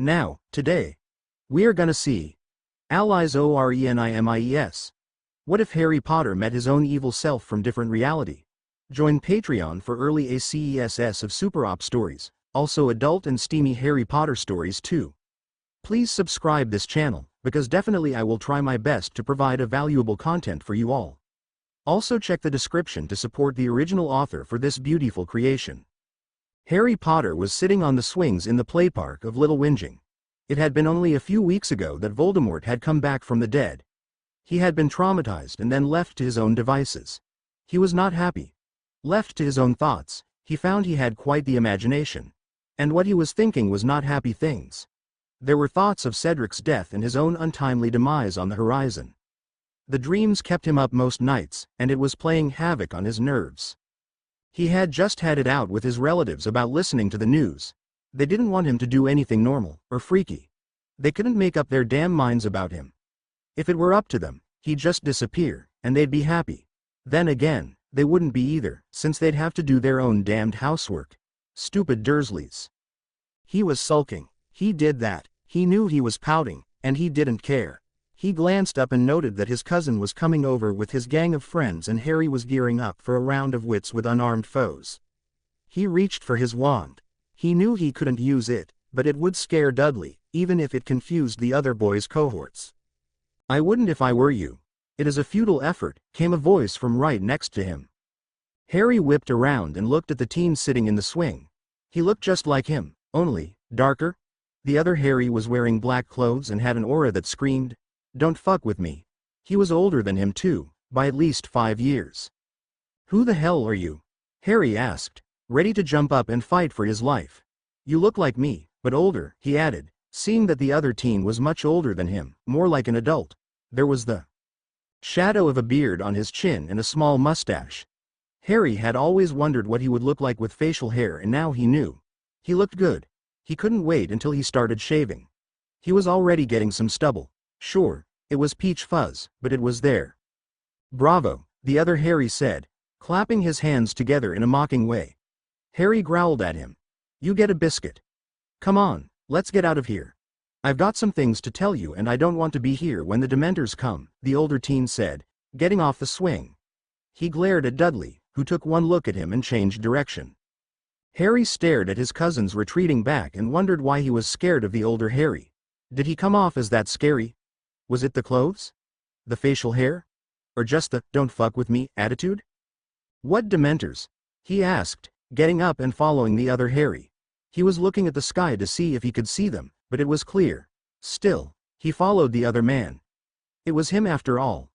Today, we are gonna see Allies Orenimies. What if Harry Potter met his own evil self from different reality? Join Patreon for early ACESS of Super Op stories, also adult and steamy Harry Potter stories too. Please subscribe this channel, because definitely I will try my best to provide a valuable content for you all. Also check the description to support the original author for this beautiful creation. Harry Potter was sitting on the swings in the playpark of Little Whinging. It had been only a few weeks ago that Voldemort had come back from the dead. He had been traumatized and then left to his own devices. He was not happy. Left to his own thoughts, he found he had quite the imagination. And what he was thinking was not happy things. There were thoughts of Cedric's death and his own untimely demise on the horizon. The dreams kept him up most nights, and it was playing havoc on his nerves. He had just had it out with his relatives about listening to the news. They didn't want him to do anything normal or freaky. They couldn't make up their damn minds about him. If it were up to them, he'd just disappear, and they'd be happy. Then again, they wouldn't be either, since they'd have to do their own damned housework. Stupid Dursleys. He was sulking. He did that. He knew he was pouting, and he didn't care. He glanced up and noted that his cousin was coming over with his gang of friends and Harry was gearing up for a round of wits with unarmed foes. He reached for his wand. He knew he couldn't use it, but it would scare Dudley, even if it confused the other boys' cohorts. "I wouldn't if I were you. It is a futile effort," came a voice from right next to him. Harry whipped around and looked at the teen sitting in the swing. He looked just like him, only darker. The other Harry was wearing black clothes and had an aura that screamed, "Don't fuck with me." He was older than him too, by at least 5 years. "Who the hell are you?" Harry asked, ready to jump up and fight for his life. "You look like me, but older," he added, seeing that the other teen was much older than him, more like an adult. There was the shadow of a beard on his chin and a small mustache. Harry had always wondered what he would look like with facial hair, and now he knew. He looked good. He couldn't wait until he started shaving. He was already getting some stubble. Sure, it was peach fuzz, but it was there. "Bravo," the other Harry said, clapping his hands together in a mocking way. Harry growled at him. "You get a biscuit. Come on, let's get out of here. I've got some things to tell you and I don't want to be here when the Dementors come," the older teen said, getting off the swing. He glared at Dudley, who took one look at him and changed direction. Harry stared at his cousins retreating back and wondered why he was scared of the older Harry. Did he come off as that scary? Was it the clothes? The facial hair? Or just the "don't fuck with me" attitude? "What Dementors?" he asked, getting up and following the other Harry. He was looking at the sky to see if he could see them, but it was clear. Still, he followed the other man. It was him after all.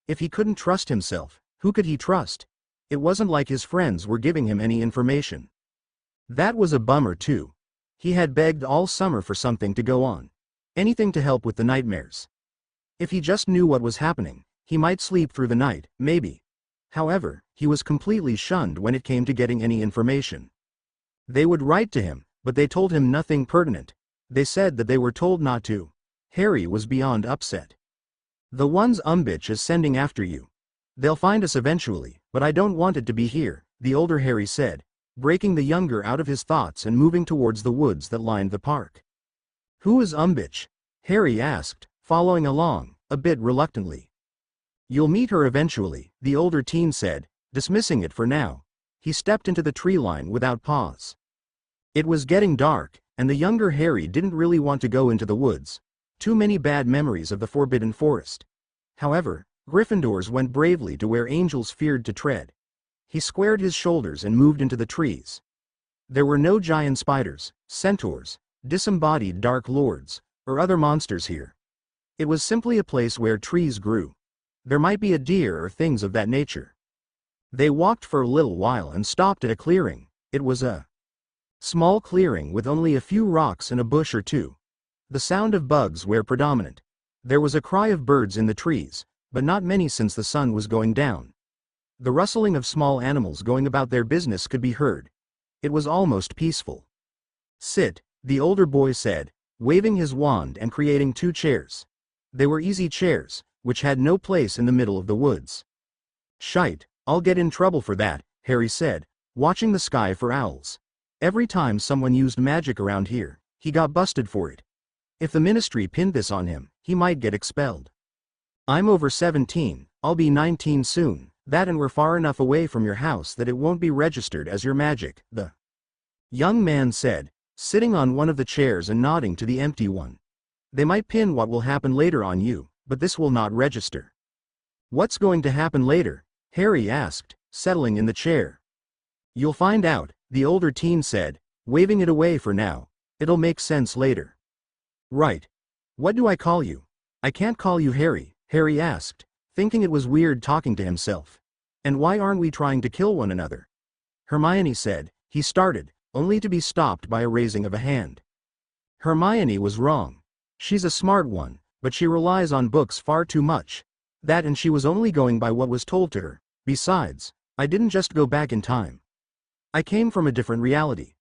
If he couldn't trust himself, who could he trust? It wasn't like his friends were giving him any information. That was a bummer too. He had begged all summer for something to go on. Anything to help with the nightmares. If he just knew what was happening, he might sleep through the night, maybe. However, he was completely shunned when it came to getting any information. They would write to him, but they told him nothing pertinent. They said that they were told not to. Harry was beyond upset. "The ones bitch is sending after you. They'll find us eventually, but I don't want it to be here," the older Harry said, breaking the younger out of his thoughts and moving towards the woods that lined the park. "Who is bitch?" Harry asked, following along, a bit reluctantly. "You'll meet her eventually," the older teen said, dismissing it for now. He stepped into the tree line without pause. It was getting dark, and the younger Harry didn't really want to go into the woods. Too many bad memories of the Forbidden Forest. However, Gryffindors went bravely to where angels feared to tread. He squared his shoulders and moved into the trees. There were no giant spiders, centaurs, disembodied dark lords, or other monsters here. It was simply a place where trees grew. There might be a deer or things of that nature. They walked for a little while and stopped at a clearing. It was a small clearing with only a few rocks and a bush or two. The sound of bugs were predominant. There was a cry of birds in the trees, but not many since the sun was going down. The rustling of small animals going about their business could be heard. It was almost peaceful. "Sit," the older boy said, waving his wand and creating 2 chairs. They were easy chairs, which had no place in the middle of the woods. "Shite, I'll get in trouble for that," Harry said, watching the sky for owls. Every time someone used magic around here, he got busted for it. If the ministry pinned this on him, he might get expelled. I'm over 17, I'll be 19 soon, that and we're far enough away from your house that it won't be registered as your magic, the young man said, sitting on one of the chairs and nodding to the empty one. They might pin what will happen later on you, but this will not register. What's going to happen later? Harry asked, settling in the chair. You'll find out, the older teen said, waving it away for now. It'll make sense later. Right. What do I call you? I can't call you Harry, Harry asked, thinking it was weird talking to himself. And why aren't we trying to kill one another? Hermione said, he started, only to be stopped by a raising of a hand. Hermione was wrong. She's a smart one, but she relies on books far too much. That and she was only going by what was told to her. Besides, I didn't just go back in time. I came from a different reality.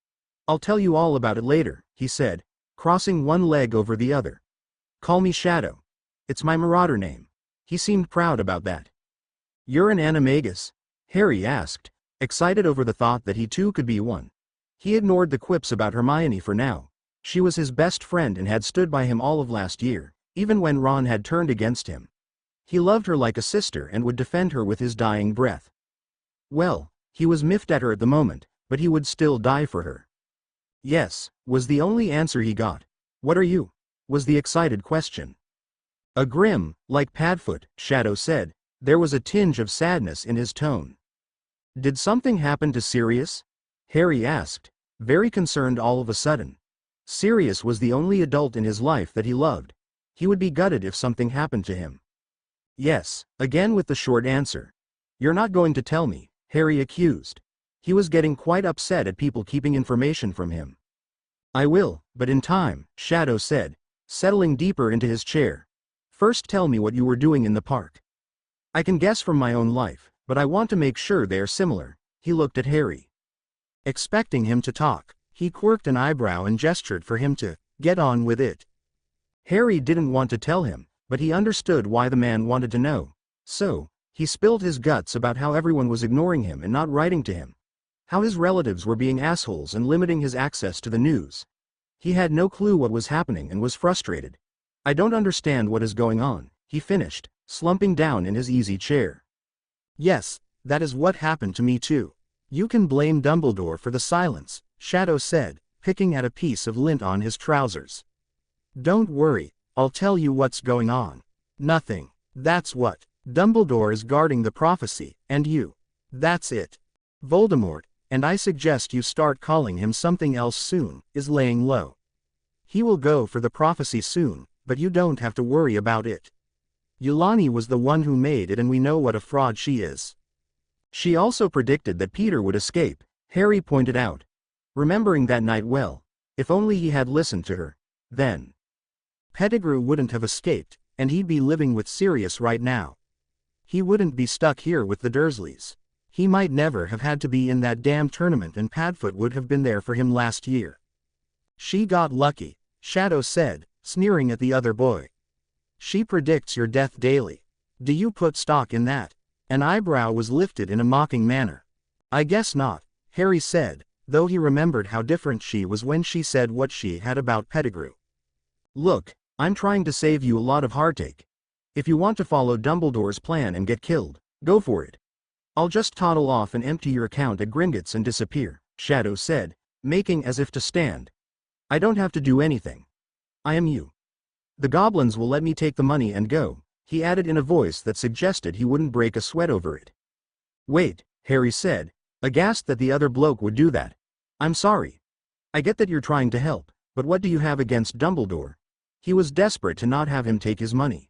I'll tell you all about it later, he said, crossing one leg over the other. Call me Shadow. It's my marauder name. He seemed proud about that. You're an animagus? Harry asked, excited over the thought that he too could be one. He ignored the quips about Hermione for now. She was his best friend and had stood by him all of last year, even when Ron had turned against him. He loved her like a sister and would defend her with his dying breath. Well, he was miffed at her at the moment, but he would still die for her. Yes, was the only answer he got. What are you? Was the excited question. A grim, like Padfoot, Shadow said. There was a tinge of sadness in his tone. Did something happen to Sirius? Harry asked, very concerned all of a sudden. Sirius was the only adult in his life that he loved. He would be gutted if something happened to him. Yes, again with the short answer. You're not going to tell me, Harry accused. He was getting quite upset at people keeping information from him. I will, but in time, Shadow said, settling deeper into his chair. First tell me what you were doing in the park. I can guess from my own life, but I want to make sure they are similar. He looked at Harry. Expecting him to talk, he quirked an eyebrow and gestured for him to get on with it. Harry didn't want to tell him, but he understood why the man wanted to know. So, he spilled his guts about how everyone was ignoring him and not writing to him. How his relatives were being assholes and limiting his access to the news. He had no clue what was happening and was frustrated. I don't understand what is going on, he finished, slumping down in his easy chair. Yes, that is what happened to me too. You can blame Dumbledore for the silence, Shadow said, picking at a piece of lint on his trousers. Don't worry, I'll tell you what's going on. Nothing. That's what. Dumbledore is guarding the prophecy, and you. That's it. Voldemort, and I suggest you start calling him something else soon, is laying low. He will go for the prophecy soon, but you don't have to worry about it. Yulani was the one who made it and we know what a fraud she is. She also predicted that Peter would escape, Harry pointed out. Remembering that night well, if only he had listened to her, then. Pettigrew wouldn't have escaped, and he'd be living with Sirius right now. He wouldn't be stuck here with the Dursleys. He might never have had to be in that damn tournament and Padfoot would have been there for him last year. She got lucky, Shadow said, sneering at the other boy. She predicts your death daily. Do you put stock in that? An eyebrow was lifted in a mocking manner. I guess not, Harry said, though he remembered how different she was when she said what she had about Pettigrew. Look, I'm trying to save you a lot of heartache. If you want to follow Dumbledore's plan and get killed, go for it. I'll just toddle off and empty your account at Gringotts and disappear, Shadow said, making as if to stand. I don't have to do anything. I am you. The goblins will let me take the money and go, he added in a voice that suggested he wouldn't break a sweat over it. Wait, Harry said, aghast that the other bloke would do that. I'm sorry. I get that you're trying to help, but what do you have against Dumbledore? He was desperate to not have him take his money.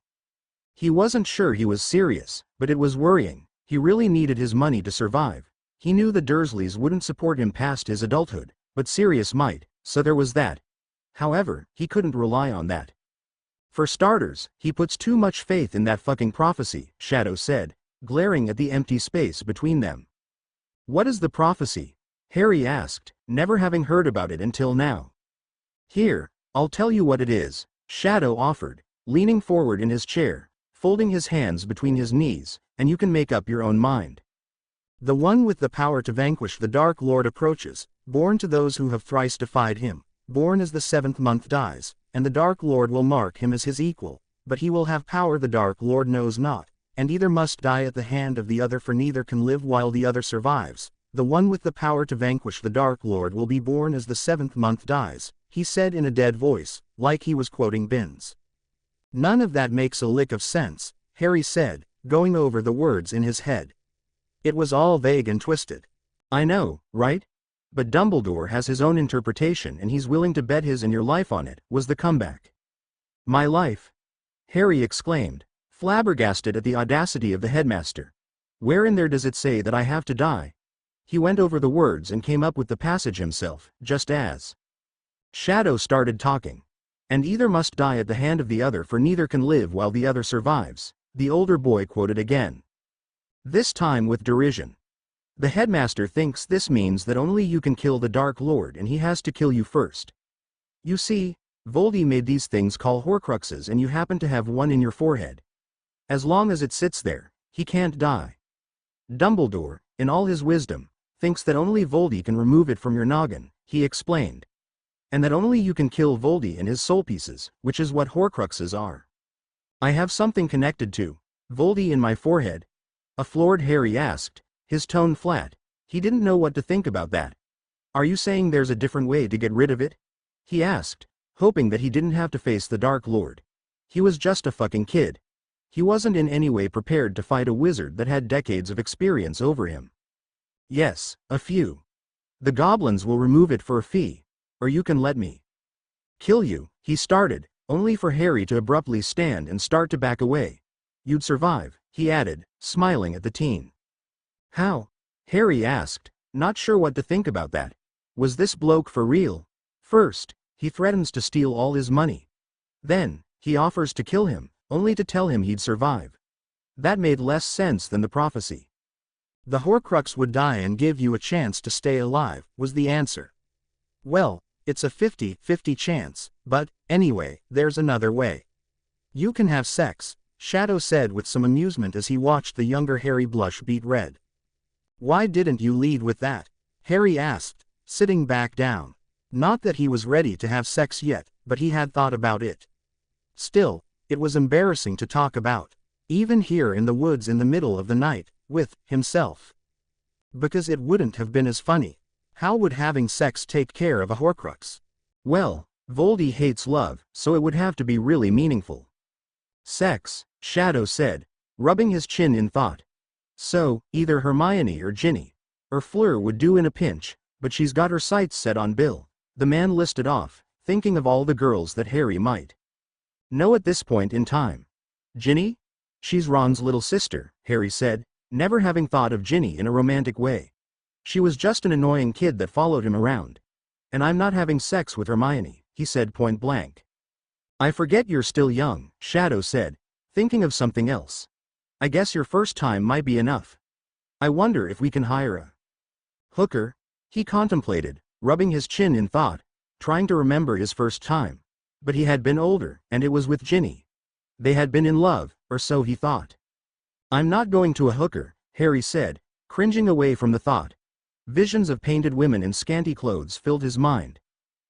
He wasn't sure he was serious, but it was worrying. He really needed his money to survive. He knew the Dursleys wouldn't support him past his adulthood, but Sirius might, so there was that. However, he couldn't rely on that. For starters, he puts too much faith in that fucking prophecy, Shadow said, glaring at the empty space between them. What is the prophecy? Harry asked, never having heard about it until now. Here, I'll tell you what it is, Shadow offered, leaning forward in his chair, folding his hands between his knees, and you can make up your own mind. The one with the power to vanquish the Dark Lord approaches, born to those who have thrice defied him, born as the seventh month dies, and the Dark Lord will mark him as his equal, but he will have power the Dark Lord knows not, and either must die at the hand of the other, for neither can live while the other survives. The one with the power to vanquish the Dark Lord will be born as the 7th month dies, he said in a dead voice, like he was quoting Binns. None of that makes a lick of sense, Harry said, going over the words in his head. It was all vague and twisted. I know, right? But Dumbledore has his own interpretation and he's willing to bet his and your life on it, was the comeback. My life? Harry exclaimed, flabbergasted at the audacity of the headmaster. Where in there does it say that I have to die? He went over the words and came up with the passage himself, just as Shadow started talking. And either must die at the hand of the other, for neither can live while the other survives, the older boy quoted again. This time with derision. The headmaster thinks this means that only you can kill the Dark Lord and he has to kill you first. You see, Voldy made these things called horcruxes and you happen to have one in your forehead. As long as it sits there, he can't die. Dumbledore, in all his wisdom, thinks that only Voldy can remove it from your noggin, he explained. And that only you can kill Voldy and his soul pieces, which is what horcruxes are. I have something connected to Voldy in my forehead? A floored Harry asked, his tone flat. He didn't know what to think about that. Are you saying there's a different way to get rid of it? He asked, hoping that he didn't have to face the Dark Lord. He was just a fucking kid. He wasn't in any way prepared to fight a wizard that had decades of experience over him. Yes, a few. The goblins will remove it for a fee. Or you can let me kill you, he started, only for Harry to abruptly stand and start to back away. You'd survive, he added, smiling at the teen. How? Harry asked, not sure what to think about that. Was this bloke for real? First, he threatens to steal all his money. Then, he offers to kill him, only to tell him he'd survive. That made less sense than the prophecy. The horcrux would die and give you a chance to stay alive, was the answer. Well, it's a 50-50 chance, but, anyway, there's another way. You can have sex, Shadow said with some amusement as he watched the younger Harry blush beet red. Why didn't you lead with that? Harry asked, sitting back down. Not that he was ready to have sex yet, but he had thought about it. Still, it was embarrassing to talk about, even here in the woods in the middle of the night, with himself. Because it wouldn't have been as funny. How would having sex take care of a horcrux? Well, Voldy hates love, so it would have to be really meaningful. Sex, Shadow said, rubbing his chin in thought. So, either Hermione or Ginny. Or Fleur would do in a pinch, but she's got her sights set on Bill. The man listed off, thinking of all the girls that Harry might know at this point in time. Ginny? She's Ron's little sister, Harry said, never having thought of Ginny in a romantic way. She was just an annoying kid that followed him around. And I'm not having sex with Hermione, he said point blank. I forget you're still young, Shadow said, thinking of something else. I guess your first time might be enough. I wonder if we can hire a hooker, he contemplated, rubbing his chin in thought, trying to remember his first time. But he had been older, and it was with Ginny. They had been in love, or so he thought. I'm not going to a hooker, Harry said, cringing away from the thought. Visions of painted women in scanty clothes filled his mind.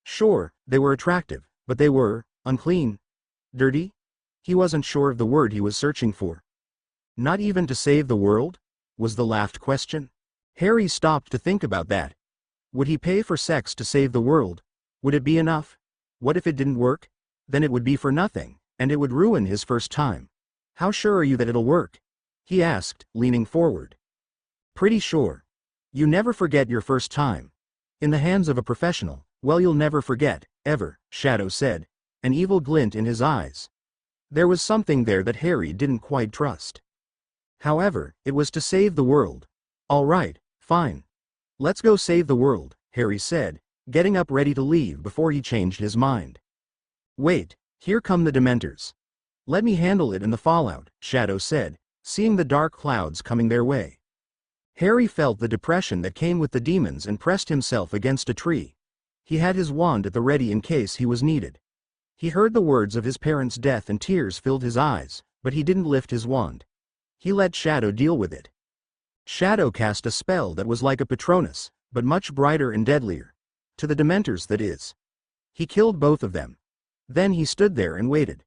Sure, they were attractive, but they were unclean. Dirty? He wasn't sure of the word he was searching for. Not even to save the world? Was the laughed question. Harry stopped to think about that. Would he pay for sex to save the world? Would it be enough? What if it didn't work? Then it would be for nothing, and it would ruin his first time. How sure are you that it'll work? He asked, leaning forward. Pretty sure. You never forget your first time. In the hands of a professional, well, you'll never forget, ever, Shadow said, an evil glint in his eyes. There was something there that Harry didn't quite trust. However, it was to save the world. All right, fine. Let's go save the world, Harry said, getting up ready to leave before he changed his mind. Wait, here come the Dementors. Let me handle it in the fallout, Shadow said, seeing the dark clouds coming their way. Harry felt the depression that came with the demons and pressed himself against a tree. He had his wand at the ready in case he was needed. He heard the words of his parents' death and tears filled his eyes, but he didn't lift his wand. He let Shadow deal with it. Shadow cast a spell that was like a Patronus, but much brighter and deadlier. To the Dementors, that is. He killed both of them. Then he stood there and waited.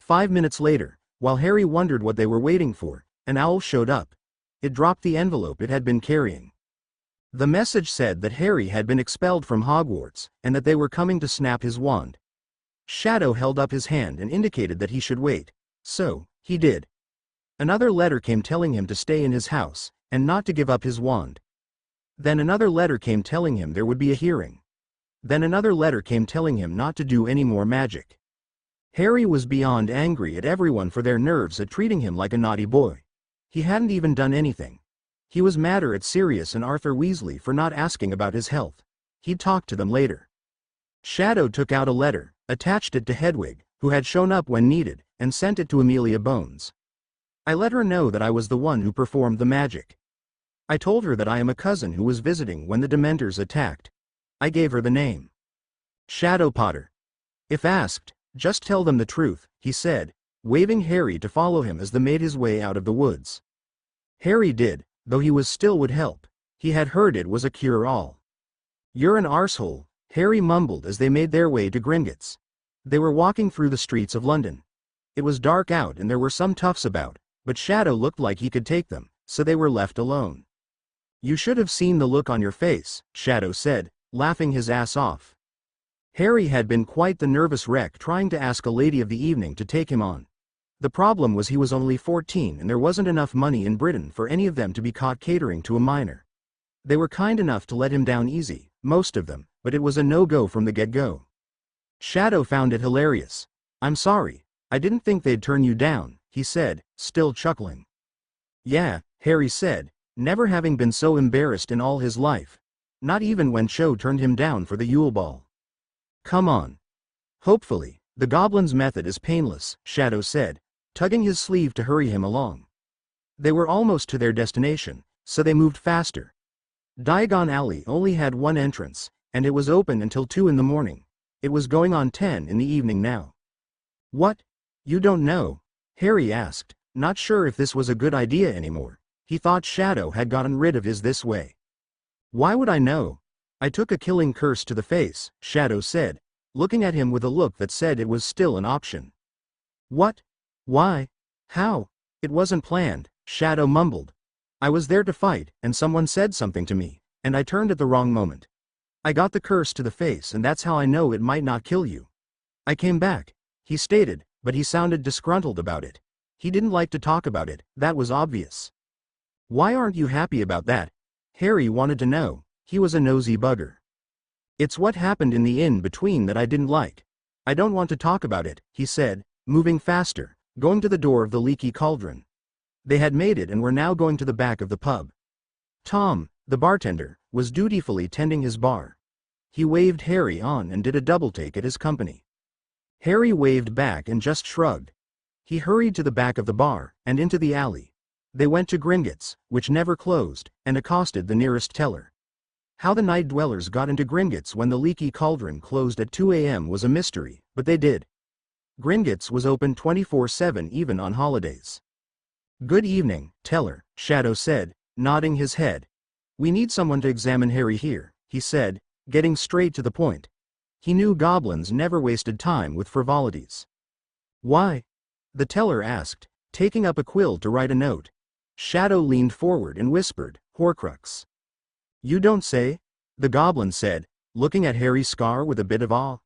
5 minutes later, while Harry wondered what they were waiting for, an owl showed up. It dropped the envelope it had been carrying. The message said that Harry had been expelled from Hogwarts, and that they were coming to snap his wand. Shadow held up his hand and indicated that he should wait. So, he did. Another letter came telling him to stay in his house, and not to give up his wand. Then another letter came telling him there would be a hearing. Then another letter came telling him not to do any more magic. Harry was beyond angry at everyone for their nerves at treating him like a naughty boy. He hadn't even done anything. He was madder at Sirius and Arthur Weasley for not asking about his health. He'd talk to them later. Shadow took out a letter, attached it to Hedwig, who had shown up when needed, and sent it to Amelia Bones. I let her know that I was the one who performed the magic. I told her that I am a cousin who was visiting when the Dementors attacked. I gave her the name. Shadow Potter. If asked, just tell them the truth, he said, waving Harry to follow him as they made his way out of the woods. Harry did, though he was still would help. He had heard it was a cure-all. You're an arsehole, Harry mumbled as they made their way to Gringotts. They were walking through the streets of London. It was dark out and there were some toughs about, but Shadow looked like he could take them, so they were left alone. You should have seen the look on your face, Shadow said, laughing his ass off. Harry had been quite the nervous wreck trying to ask a lady of the evening to take him on. The problem was he was only 14 and there wasn't enough money in Britain for any of them to be caught catering to a minor. They were kind enough to let him down easy, most of them, but it was a no-go from the get-go. Shadow found it hilarious. I'm sorry, I didn't think they'd turn you down, he said, still chuckling. Yeah, Harry said, never having been so embarrassed in all his life. Not even when Cho turned him down for the Yule Ball. Come on. Hopefully, the goblin's method is painless, Shadow said, tugging his sleeve to hurry him along. They were almost to their destination, so they moved faster. Diagon Alley only had one entrance, and it was open until 2 in the morning. It was going on 10 in the evening now. What? You don't know? Harry asked, not sure if this was a good idea anymore. He thought Shadow had gotten rid of his this way. Why would I know? I took a killing curse to the face, Shadow said, looking at him with a look that said it was still an option. What? Why? How? It wasn't planned, Shadow mumbled. I was there to fight, and someone said something to me, and I turned at the wrong moment. I got the curse to the face and that's how I know it might not kill you. I came back, he stated, but he sounded disgruntled about it. He didn't like to talk about it, that was obvious. Why aren't you happy about that? Harry wanted to know. He was a nosy bugger. It's what happened in the in-between that I didn't like. I don't want to talk about it, he said, moving faster, going to the door of the Leaky Cauldron. They had made it and were now going to the back of the pub. Tom, the bartender, was dutifully tending his bar. He waved Harry on and did a double-take at his company. Harry waved back and just shrugged. He hurried to the back of the bar, and into the alley. They went to Gringotts, which never closed, and accosted the nearest teller. How the night dwellers got into Gringotts when the Leaky Cauldron closed at 2 a.m. was a mystery, but they did. Gringotts was open 24/7 even on holidays. Good evening, teller, Shadow said, nodding his head. We need someone to examine Harry here, he said, getting straight to the point. He knew goblins never wasted time with frivolities. Why? The teller asked, taking up a quill to write a note. Shadow leaned forward and whispered, Horcrux. You don't say? The goblin said, looking at Harry's scar with a bit of awe.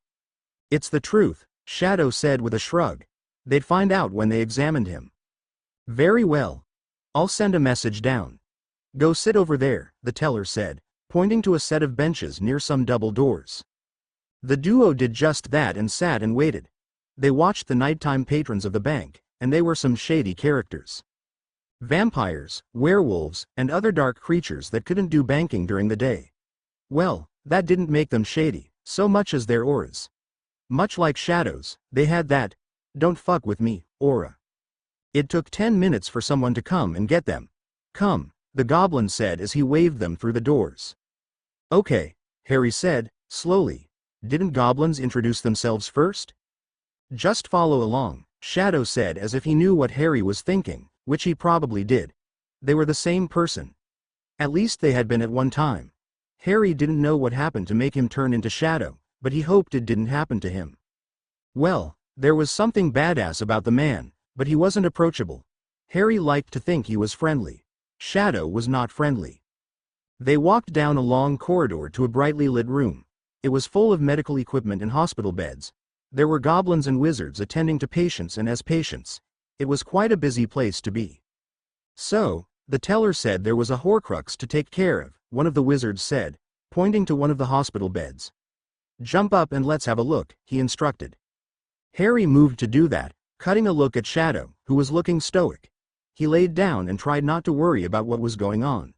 It's the truth, Shadow said with a shrug. They'd find out when they examined him. Very well. I'll send a message down. Go sit over there, the teller said, pointing to a set of benches near some double doors. The duo did just that and sat and waited. They watched the nighttime patrons of the bank, and they were some shady characters. Vampires, werewolves, and other dark creatures that couldn't do banking during the day. Well, that didn't make them shady, so much as their auras. Much like Shadows, they had that, don't fuck with me, aura. It took 10 minutes for someone to come and get them. Come, the goblin said as he waved them through the doors. Okay, Harry said, slowly. Didn't goblins introduce themselves first? Just follow along, Shadow said as if he knew what Harry was thinking, which he probably did. They were the same person. At least they had been at one time. Harry didn't know what happened to make him turn into Shadow, but he hoped it didn't happen to him. Well, there was something badass about the man, but he wasn't approachable. Harry liked to think he was friendly. Shadow was not friendly. They walked down a long corridor to a brightly lit room. It was full of medical equipment and hospital beds. There were goblins and wizards attending to patients and as patients. It was quite a busy place to be. So, the teller said there was a horcrux to take care of, one of the wizards said, pointing to one of the hospital beds. Jump up and let's have a look, he instructed. Harry moved to do that, cutting a look at Shadow, who was looking stoic. He laid down and tried not to worry about what was going on.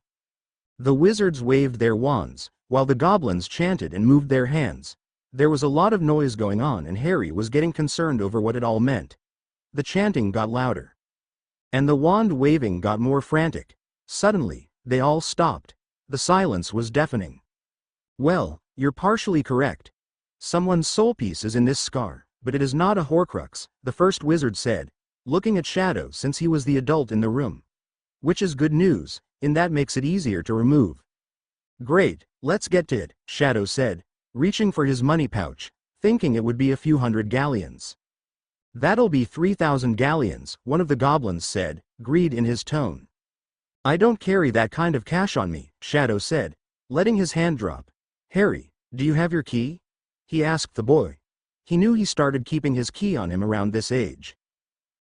The wizards waved their wands, while the goblins chanted and moved their hands. There was a lot of noise going on and Harry was getting concerned over what it all meant. The chanting got louder. And the wand waving got more frantic. Suddenly, they all stopped. The silence was deafening. Well, you're partially correct. Someone's soul piece is in this scar, but it is not a horcrux, the first wizard said, looking at Shadow since he was the adult in the room. Which is good news, in that makes it easier to remove. Great, let's get to it, Shadow said, reaching for his money pouch, thinking it would be a few hundred galleons. That'll be 3,000 galleons, one of the goblins said, greed in his tone. I don't carry that kind of cash on me, Shadow said, letting his hand drop. Harry, do you have your key? He asked the boy. He knew he started keeping his key on him around this age.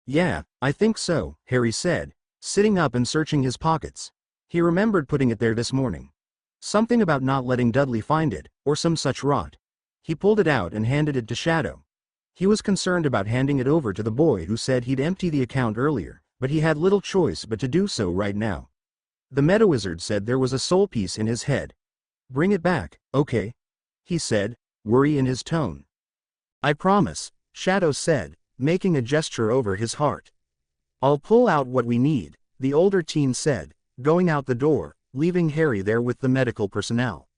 Yeah, I think so, Harry said, sitting up and searching his pockets. He remembered putting it there this morning. Something about not letting Dudley find it, or some such rot. He pulled it out and handed it to Shadow. He was concerned about handing it over to the boy who said he'd empty the account earlier, but he had little choice but to do so right now. The Meta-Wizard said there was a soul piece in his head. Bring it back, okay? He said, worry in his tone. I promise, Shadow said, making a gesture over his heart. I'll pull out what we need, the older teen said, going out the door, leaving Harry there with the medical personnel.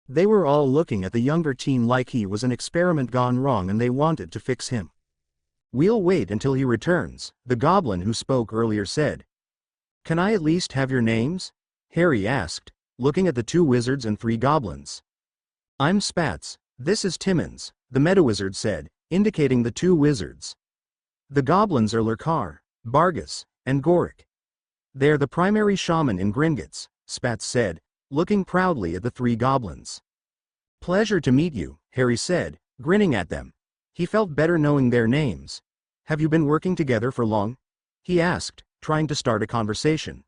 They were all looking at the younger teen like he was an experiment gone wrong and they wanted to fix him. We'll wait until he returns, the goblin who spoke earlier said. Can I at least have your names? Harry asked, looking at the two wizards and three goblins. I'm Spats, this is Timmins, the Meta-Wizard said, indicating the two wizards. The goblins are Lurkar, Bargus, and Gorik. They're the primary shaman in Gringotts, Spats said, looking proudly at the three goblins. Pleasure to meet you, Harry said, grinning at them. He felt better knowing their names. Have you been working together for long? He asked, trying to start a conversation.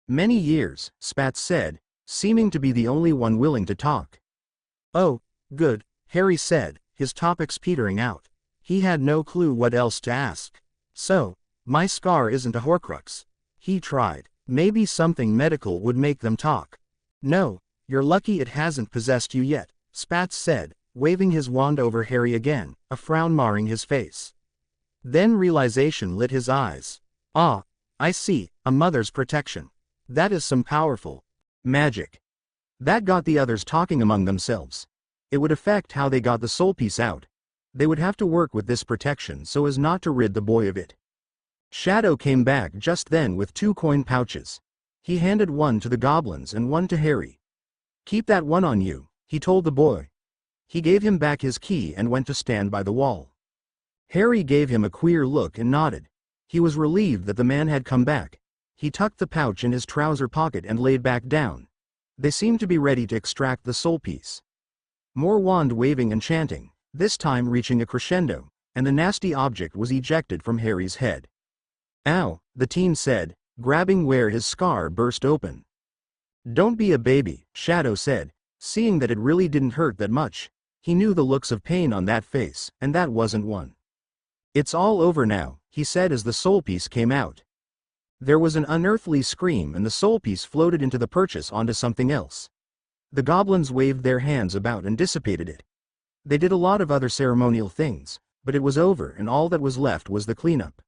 Many years, Spats said, seeming to be the only one willing to talk. Oh, good, Harry said, his topics petering out. He had no clue what else to ask. So, my scar isn't a horcrux. He tried. Maybe something medical would make them talk. No, you're lucky it hasn't possessed you yet, Spats said, waving his wand over Harry again, a frown marring his face. Then realization lit his eyes. Ah, I see, a mother's protection. That is some powerful magic. That got the others talking among themselves. It would affect how they got the soul piece out. They would have to work with this protection so as not to rid the boy of it. Shadow came back just then with 2 coin pouches. He handed one to the goblins and one to Harry. Keep that one on you, he told the boy. He gave him back his key and went to stand by the wall. Harry gave him a queer look and nodded. He was relieved that the man had come back. He tucked the pouch in his trouser pocket and laid back down. They seemed to be ready to extract the soul piece. More wand waving and chanting, this time reaching a crescendo, and the nasty object was ejected from Harry's head. Ow, the teen said, grabbing where his scar burst open. Don't be a baby, Shadow said, seeing that it really didn't hurt that much. He knew the looks of pain on that face, and that wasn't one. It's all over now, he said as the soul piece came out. There was an unearthly scream and the soul piece floated into the purchase onto something else. The goblins waved their hands about and dissipated it. They did a lot of other ceremonial things, but it was over and all that was left was the cleanup.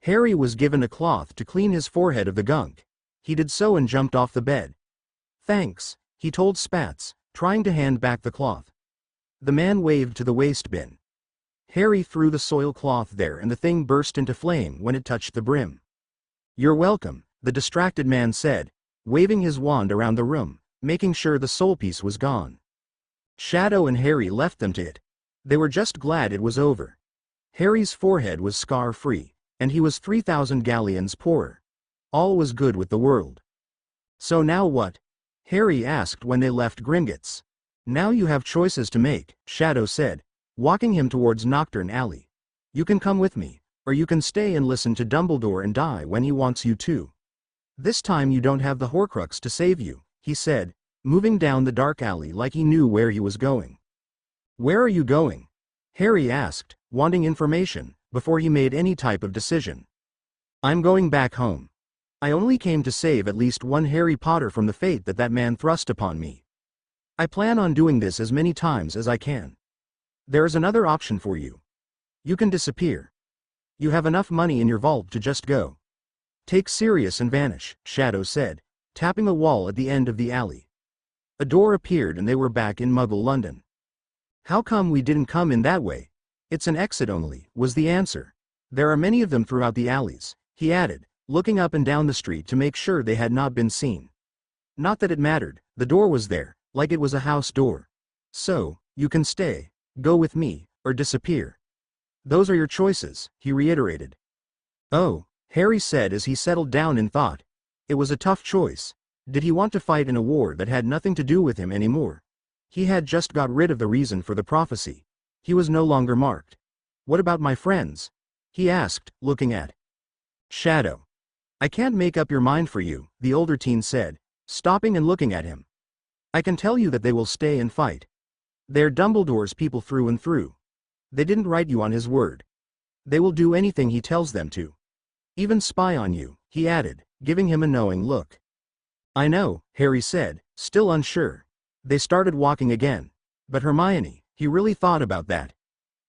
Harry was given a cloth to clean his forehead of the gunk. He did so and jumped off the bed. Thanks, he told Spats, trying to hand back the cloth. The man waved to the waste bin. Harry threw the soil cloth there and the thing burst into flame when it touched the brim. You're welcome, the distracted man said, waving his wand around the room, making sure the soul piece was gone. Shadow and Harry left them to it. They were just glad it was over. Harry's forehead was scar-free, and he was 3,000 galleons poorer. All was good with the world. So now what? Harry asked when they left Gringotts. Now you have choices to make, Shadow said, walking him towards Nocturne Alley. You can come with me, or you can stay and listen to Dumbledore and die when he wants you to. This time you don't have the horcrux to save you, he said, moving down the dark alley like he knew where he was going. Where are you going? Harry asked, wanting information, before he made any type of decision. I'm going back home. I only came to save at least one Harry Potter from the fate that man thrust upon me. I plan on doing this as many times as I can. There is another option for you. You can disappear. You have enough money in your vault to just go. Take Sirius and vanish, Shadow said, tapping a wall at the end of the alley. A door appeared and they were back in Muggle London. How come we didn't come in that way? It's an exit only, was the answer. There are many of them throughout the alleys, he added, looking up and down the street to make sure they had not been seen. Not that it mattered, the door was there, like it was a house door. So, you can stay, go with me, or disappear. Those are your choices, he reiterated. Oh, Harry said as he settled down in thought. It was a tough choice. Did he want to fight in a war that had nothing to do with him anymore? He had just got rid of the reason for the prophecy. He was no longer marked. What about my friends? He asked, looking at Shadow. I can't make up your mind for you, the older teen said, stopping and looking at him. I can tell you that they will stay and fight. They're Dumbledore's people through and through. They didn't write you on his word. They will do anything he tells them to. Even spy on you, he added, giving him a knowing look. I know, Harry said, still unsure. They started walking again. But Hermione, he really thought about that.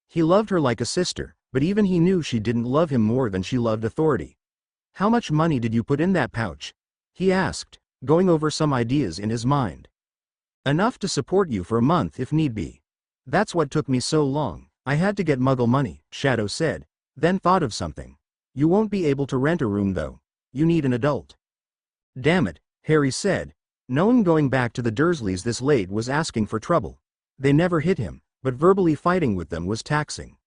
He loved her like a sister, but even he knew she didn't love him more than she loved authority. How much money did you put in that pouch? He asked, going over some ideas in his mind. Enough to support you for a month if need be. That's what took me so long. I had to get Muggle money, Shadow said, then thought of something. You won't be able to rent a room though. You need an adult. Damn it, Harry said, knowing going back to the Dursleys this late was asking for trouble. They never hit him, but verbally fighting with them was taxing.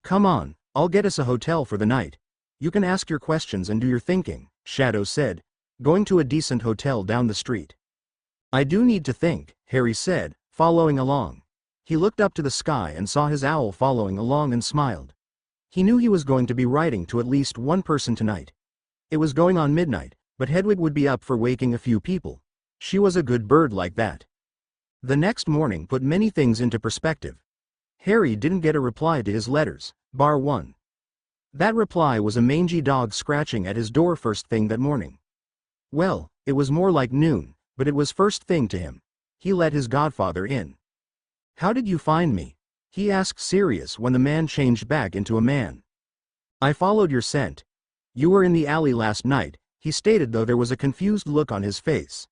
Come on, I'll get us a hotel for the night. You can ask your questions and do your thinking, Shadow said, going to a decent hotel down the street. I do need to think, Harry said, following along. He looked up to the sky and saw his owl following along and smiled. He knew he was going to be writing to at least one person tonight. It was going on midnight, but Hedwig would be up for waking a few people. She was a good bird like that. The next morning put many things into perspective. Harry didn't get a reply to his letters, bar one. That reply was a mangy dog scratching at his door first thing that morning. Well, it was more like noon, but it was first thing to him. He let his godfather in. How did you find me? He asked Sirius when the man changed back into a man. I followed your scent. You were in the alley last night, he stated, though there was a confused look on his face.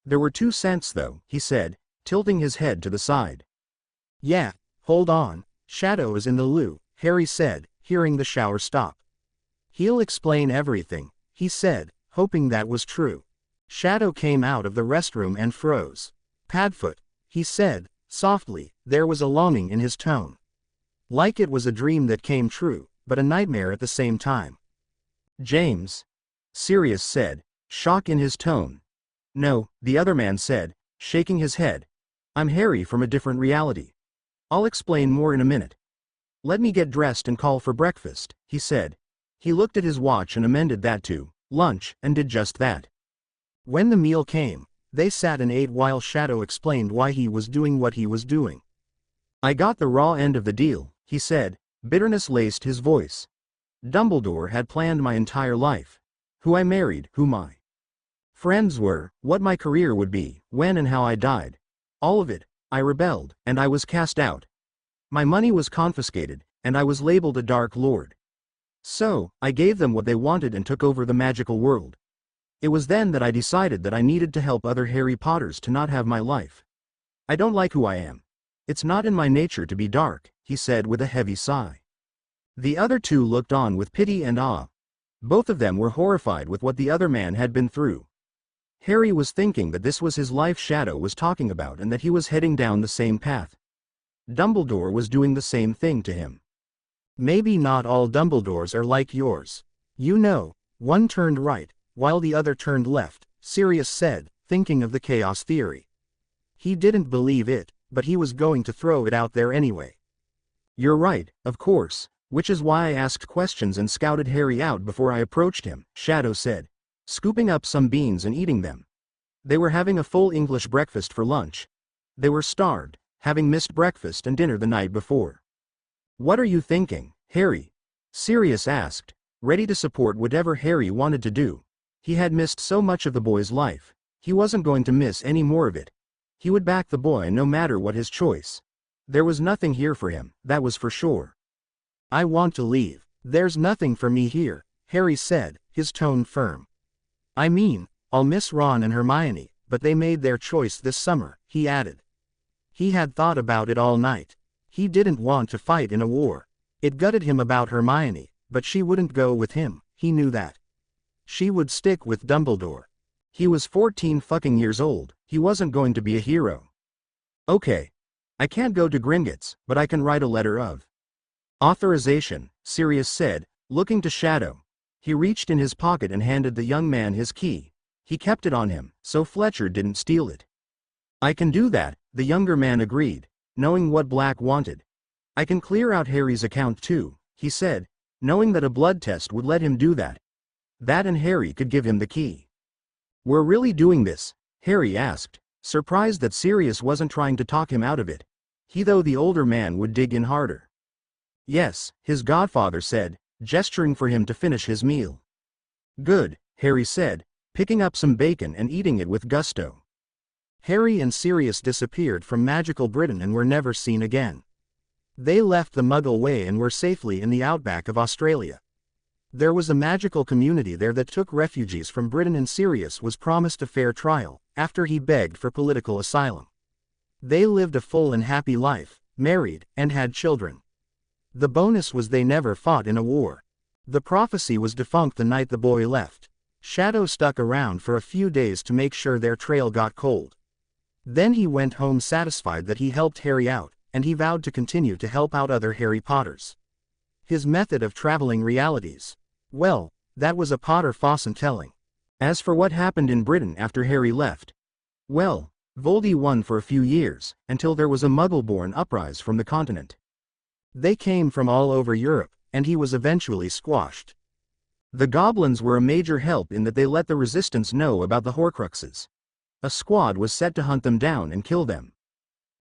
There were two scents though, he said, tilting his head to the side. Yeah, hold on, Shadow is in the loo, Harry said, hearing the shower stop. He'll explain everything, he said, hoping that was true. Shadow came out of the restroom and froze. Padfoot, he said, softly, there was a longing in his tone. Like it was a dream that came true, but a nightmare at the same time. James, Sirius said, shock in his tone. No, the other man said, shaking his head. I'm Harry from a different reality. I'll explain more in a minute. Let me get dressed and call for breakfast, he said. He looked at his watch and amended that to lunch, and did just that. When the meal came, they sat and ate while Shadow explained why he was doing what he was doing. I got the raw end of the deal, he said, bitterness laced his voice. Dumbledore had planned my entire life. Who I married, who my friends were, what my career would be, when and how I died. All of it. I rebelled, and I was cast out. My money was confiscated, and I was labeled a Dark Lord. So, I gave them what they wanted and took over the magical world. It was then that I decided that I needed to help other Harry Potters to not have my life. I don't like who I am. It's not in my nature to be dark, he said with a heavy sigh. The other two looked on with pity and awe. Both of them were horrified with what the other man had been through. Harry was thinking that this was his life Shadow was talking about and that he was heading down the same path. Dumbledore was doing the same thing to him. Maybe not all Dumbledores are like yours. You know, one turned right, while the other turned left, Sirius said, thinking of the chaos theory. He didn't believe it, but he was going to throw it out there anyway. You're right, of course, which is why I asked questions and scouted Harry out before I approached him, Shadow said, scooping up some beans and eating them. They were having a full English breakfast for lunch. They were starved, having missed breakfast and dinner the night before. What are you thinking, Harry? Sirius asked, ready to support whatever Harry wanted to do. He had missed so much of the boy's life. He wasn't going to miss any more of it. He would back the boy no matter what his choice. There was nothing here for him, that was for sure. I want to leave. There's nothing for me here, Harry said, his tone firm. I mean, I'll miss Ron and Hermione, but they made their choice this summer, he added. He had thought about it all night. He didn't want to fight in a war. It gutted him about Hermione, but she wouldn't go with him, he knew that. She would stick with Dumbledore. He was 14 fucking years old, he wasn't going to be a hero. Okay. I can't go to Gringotts, but I can write a letter of authorization, Sirius said, looking to Shadow. He reached in his pocket and handed the young man his key. He kept it on him, so Fletcher didn't steal it. I can do that, the younger man agreed, knowing what Black wanted. I can clear out Harry's account too, he said, knowing that a blood test would let him do that. That and Harry could give him the key. We're really doing this? Harry asked, surprised that Sirius wasn't trying to talk him out of it. Though the older man would dig in harder. Yes, his godfather said, gesturing for him to finish his meal. Good, Harry said, picking up some bacon and eating it with gusto. Harry and Sirius disappeared from magical Britain and were never seen again. They left the Muggle Way and were safely in the outback of Australia. There was a magical community there that took refugees from Britain, and Sirius was promised a fair trial, after he begged for political asylum. They lived a full and happy life, married, and had children. The bonus was they never fought in a war. The prophecy was defunct the night the boy left. Shadow stuck around for a few days to make sure their trail got cold. Then he went home satisfied that he helped Harry out, and he vowed to continue to help out other Harry Potters. His method of traveling realities. Well, that was a Potter Fawcett telling. As for what happened in Britain after Harry left, well, Voldy won for a few years, until there was a Muggle-born uprising from the continent. They came from all over Europe, and he was eventually squashed. The goblins were a major help in that they let the resistance know about the horcruxes. A squad was set to hunt them down and kill them.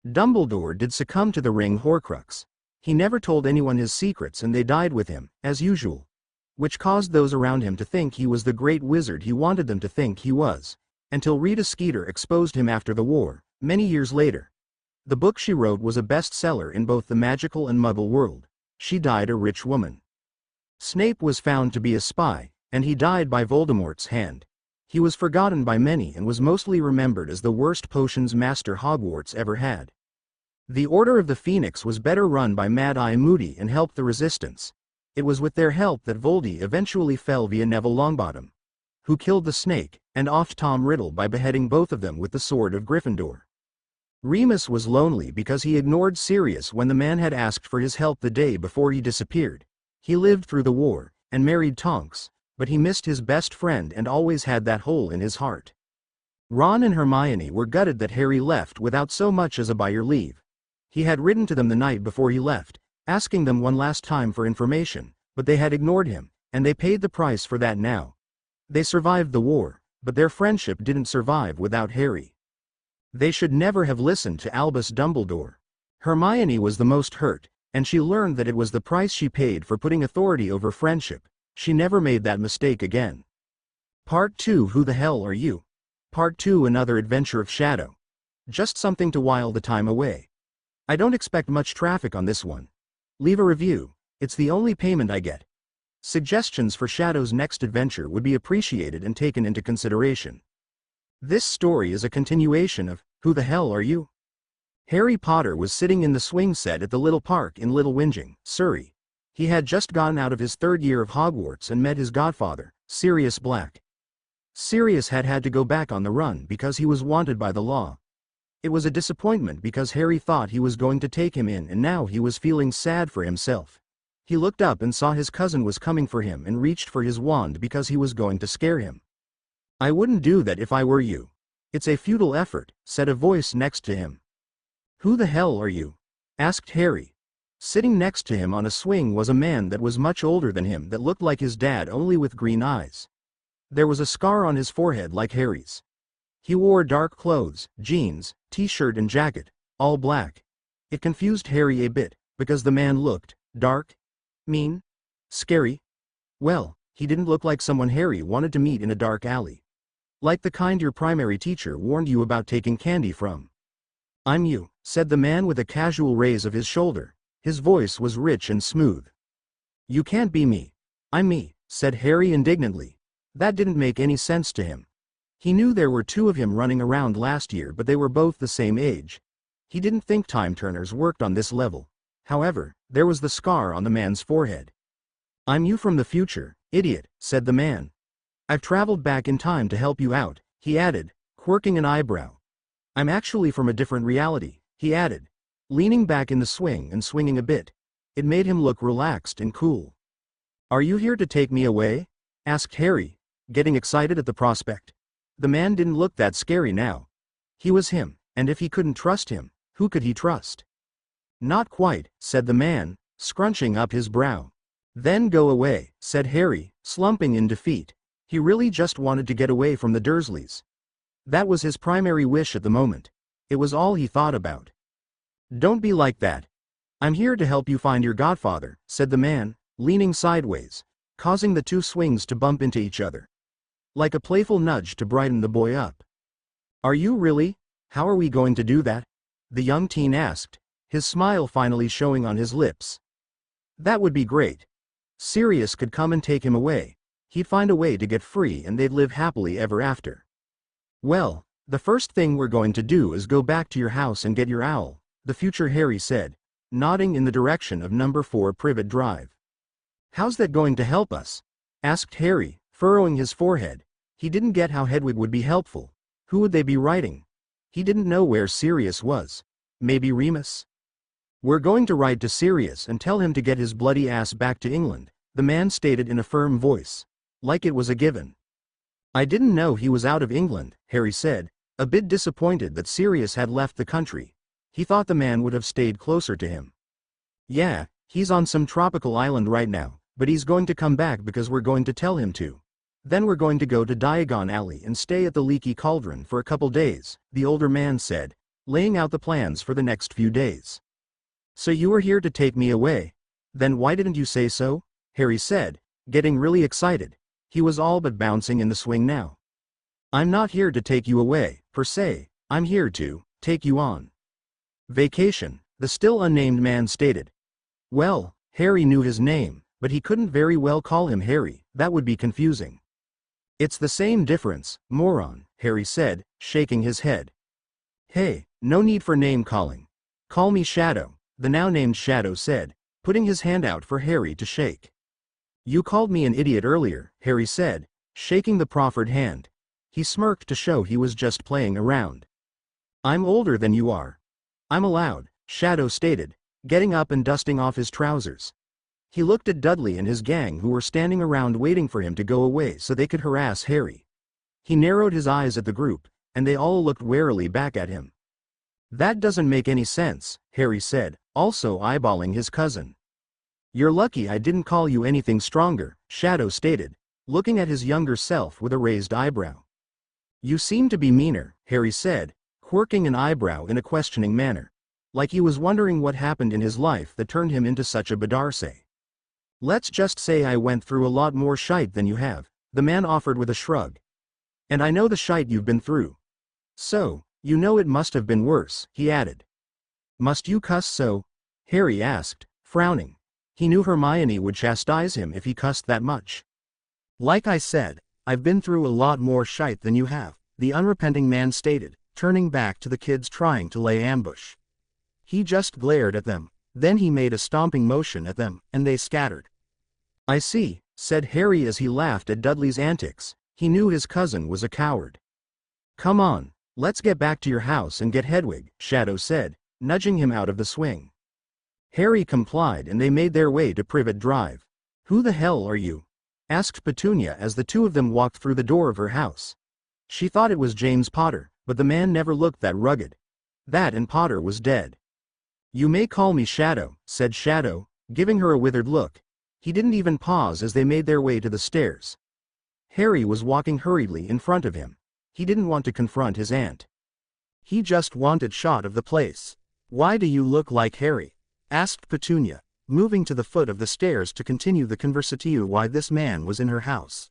Dumbledore did succumb to the ring horcrux. He never told anyone his secrets and they died with him, as usual. Which caused those around him to think he was the great wizard he wanted them to think he was. Until Rita Skeeter exposed him after the war, many years later. The book she wrote was a bestseller in both the magical and Muggle world. She died a rich woman. Snape was found to be a spy, and he died by Voldemort's hand. He was forgotten by many and was mostly remembered as the worst potions master Hogwarts ever had. The Order of the Phoenix was better run by Mad-Eye Moody and helped the resistance. It was with their help that Voldy eventually fell via Neville Longbottom, who killed the snake, and offed Tom Riddle by beheading both of them with the sword of Gryffindor. Remus was lonely because he ignored Sirius when the man had asked for his help the day before he disappeared. He lived through the war, and married Tonks, but he missed his best friend and always had that hole in his heart. Ron and Hermione were gutted that Harry left without so much as a by your leave. He had written to them the night before he left, asking them one last time for information, but they had ignored him, and they paid the price for that now. They survived the war, but their friendship didn't survive without Harry. They should never have listened to Albus Dumbledore. Hermione was the most hurt, and she learned that it was the price she paid for putting authority over friendship. She never made that mistake again. Part 2 Who the hell are you? Part 2 Another adventure of Shadow. Just something to while the time away. I don't expect much traffic on this one. Leave a review, it's the only payment I get. Suggestions for Shadow's next adventure would be appreciated and taken into consideration. This story is a continuation of Who the Hell Are You? Harry Potter was sitting in the swing set at the little park in Little Whinging, Surrey. He had just gotten out of his third year of Hogwarts and met his godfather, Sirius Black. Sirius had to go back on the run because he was wanted by the law. It was a disappointment because Harry thought he was going to take him in and now he was feeling sad for himself. He looked up and saw his cousin was coming for him and reached for his wand because he was going to scare him. "I wouldn't do that if I were you. It's a futile effort," said a voice next to him. "Who the hell are you?" asked Harry. Sitting next to him on a swing was a man that was much older than him that looked like his dad only with green eyes. There was a scar on his forehead like Harry's. He wore dark clothes, jeans, t-shirt and jacket, all black. It confused Harry a bit, because the man looked dark, mean, scary. Well, he didn't look like someone Harry wanted to meet in a dark alley. Like the kind your primary teacher warned you about taking candy from. "I'm you," said the man with a casual raise of his shoulder. His voice was rich and smooth. "You can't be me." "I'm me," said Harry indignantly. That didn't make any sense to him. He knew there were two of him running around last year but they were both the same age. He didn't think time turners worked on this level. However, there was the scar on the man's forehead. "I'm you from the future, idiot," said the man. "I've traveled back in time to help you out," he added, quirking an eyebrow. "I'm actually from a different reality," he added, leaning back in the swing and swinging a bit. It made him look relaxed and cool. "Are you here to take me away?" asked Harry, getting excited at the prospect. The man didn't look that scary now. He was him, and if he couldn't trust him, who could he trust? "Not quite," said the man, scrunching up his brow. "Then go away," said Harry, slumping in defeat. He really just wanted to get away from the Dursleys. That was his primary wish at the moment. It was all he thought about. "Don't be like that. I'm here to help you find your godfather," said the man, leaning sideways, causing the two swings to bump into each other. Like a playful nudge to brighten the boy up. "Are you really? How are we going to do that?" the young teen asked, his smile finally showing on his lips. "That would be great. Sirius could come and take him away. He'd find a way to get free and they'd live happily ever after." "Well, the first thing we're going to do is go back to your house and get your owl," the future Harry said, nodding in the direction of number 4 Privet Drive. "How's that going to help us?" asked Harry, furrowing his forehead. He didn't get how Hedwig would be helpful. Who would they be writing? He didn't know where Sirius was. Maybe Remus? "We're going to write to Sirius and tell him to get his bloody ass back to England," the man stated in a firm voice. Like it was a given. "I didn't know he was out of England," Harry said, a bit disappointed that Sirius had left the country. He thought the man would have stayed closer to him. "Yeah, he's on some tropical island right now, but he's going to come back because we're going to tell him to. Then we're going to go to Diagon Alley and stay at the Leaky Cauldron for a couple days," the older man said, laying out the plans for the next few days. "So you were here to take me away? Then why didn't you say so?" Harry said, getting really excited. He was all but bouncing in the swing now. "I'm not here to take you away, per se. I'm here to take you on vacation," the still unnamed man stated. Well, Harry knew his name, but he couldn't very well call him Harry. That would be confusing. "It's the same difference, moron," Harry said, shaking his head. "Hey, no need for name calling. Call me Shadow," the now named Shadow said, putting his hand out for Harry to shake. "You called me an idiot earlier," Harry said, shaking the proffered hand. He smirked to show he was just playing around. "I'm older than you are. I'm allowed," Shadow stated, getting up and dusting off his trousers. He looked at Dudley and his gang who were standing around waiting for him to go away so they could harass Harry. He narrowed his eyes at the group, and they all looked warily back at him. "That doesn't make any sense," Harry said, also eyeballing his cousin. "You're lucky I didn't call you anything stronger," Shadow stated, looking at his younger self with a raised eyebrow. "You seem to be meaner," Harry said, quirking an eyebrow in a questioning manner. Like he was wondering what happened in his life that turned him into such a Badarse. "Let's just say I went through a lot more shite than you have," the man offered with a shrug. "And I know the shite you've been through. So, you know it must have been worse," he added. "Must you cuss so?" Harry asked, frowning. He knew Hermione would chastise him if he cussed that much. "Like I said, I've been through a lot more shite than you have," the unrepenting man stated, turning back to the kids trying to lay ambush. He just glared at them. Then he made a stomping motion at them, and they scattered. "I see," said Harry as he laughed at Dudley's antics. He knew his cousin was a coward. "Come on, Let's get back to your house and get Hedwig, Shadow said, nudging him out of the swing. Harry complied and they made their way to Privet Drive. Who the hell are you? Asked Petunia as the two of them walked through the door of her house. She thought it was James Potter, but the man never looked that rugged. That and Potter was dead. You may call me Shadow, said Shadow, giving her a withered look. He didn't even pause as they made their way to the stairs. Harry was walking hurriedly in front of him. He didn't want to confront his aunt. He just wanted shot of the place. Why do you look like Harry? Asked Petunia, moving to the foot of the stairs to continue the conversation why this man was in her house.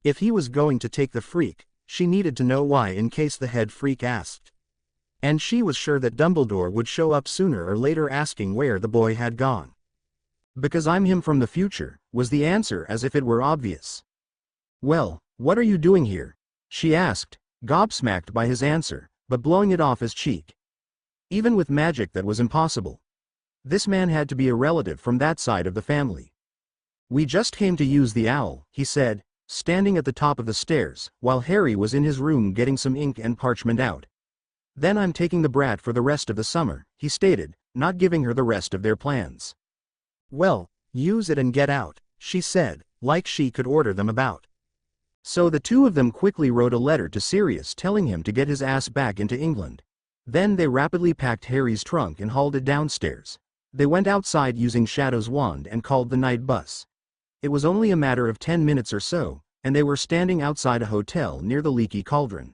If he was going to take the freak, she needed to know why in case the head freak asked. And she was sure that Dumbledore would show up sooner or later asking where the boy had gone. Because I'm him from the future, was the answer as if it were obvious. Well, what are you doing here? She asked, gobsmacked by his answer, but blowing it off his cheek. Even with magic that was impossible. This man had to be a relative from that side of the family. We just came to use the owl, he said, standing at the top of the stairs, while Harry was in his room getting some ink and parchment out. Then I'm taking the brat for the rest of the summer, he stated, not giving her the rest of their plans. Well, use it and get out, she said, like she could order them about. So the two of them quickly wrote a letter to Sirius telling him to get his ass back into England. Then they rapidly packed Harry's trunk and hauled it downstairs. They went outside using Shadow's wand and called the night bus. It was only a matter of 10 minutes or so, and they were standing outside a hotel near the Leaky Cauldron.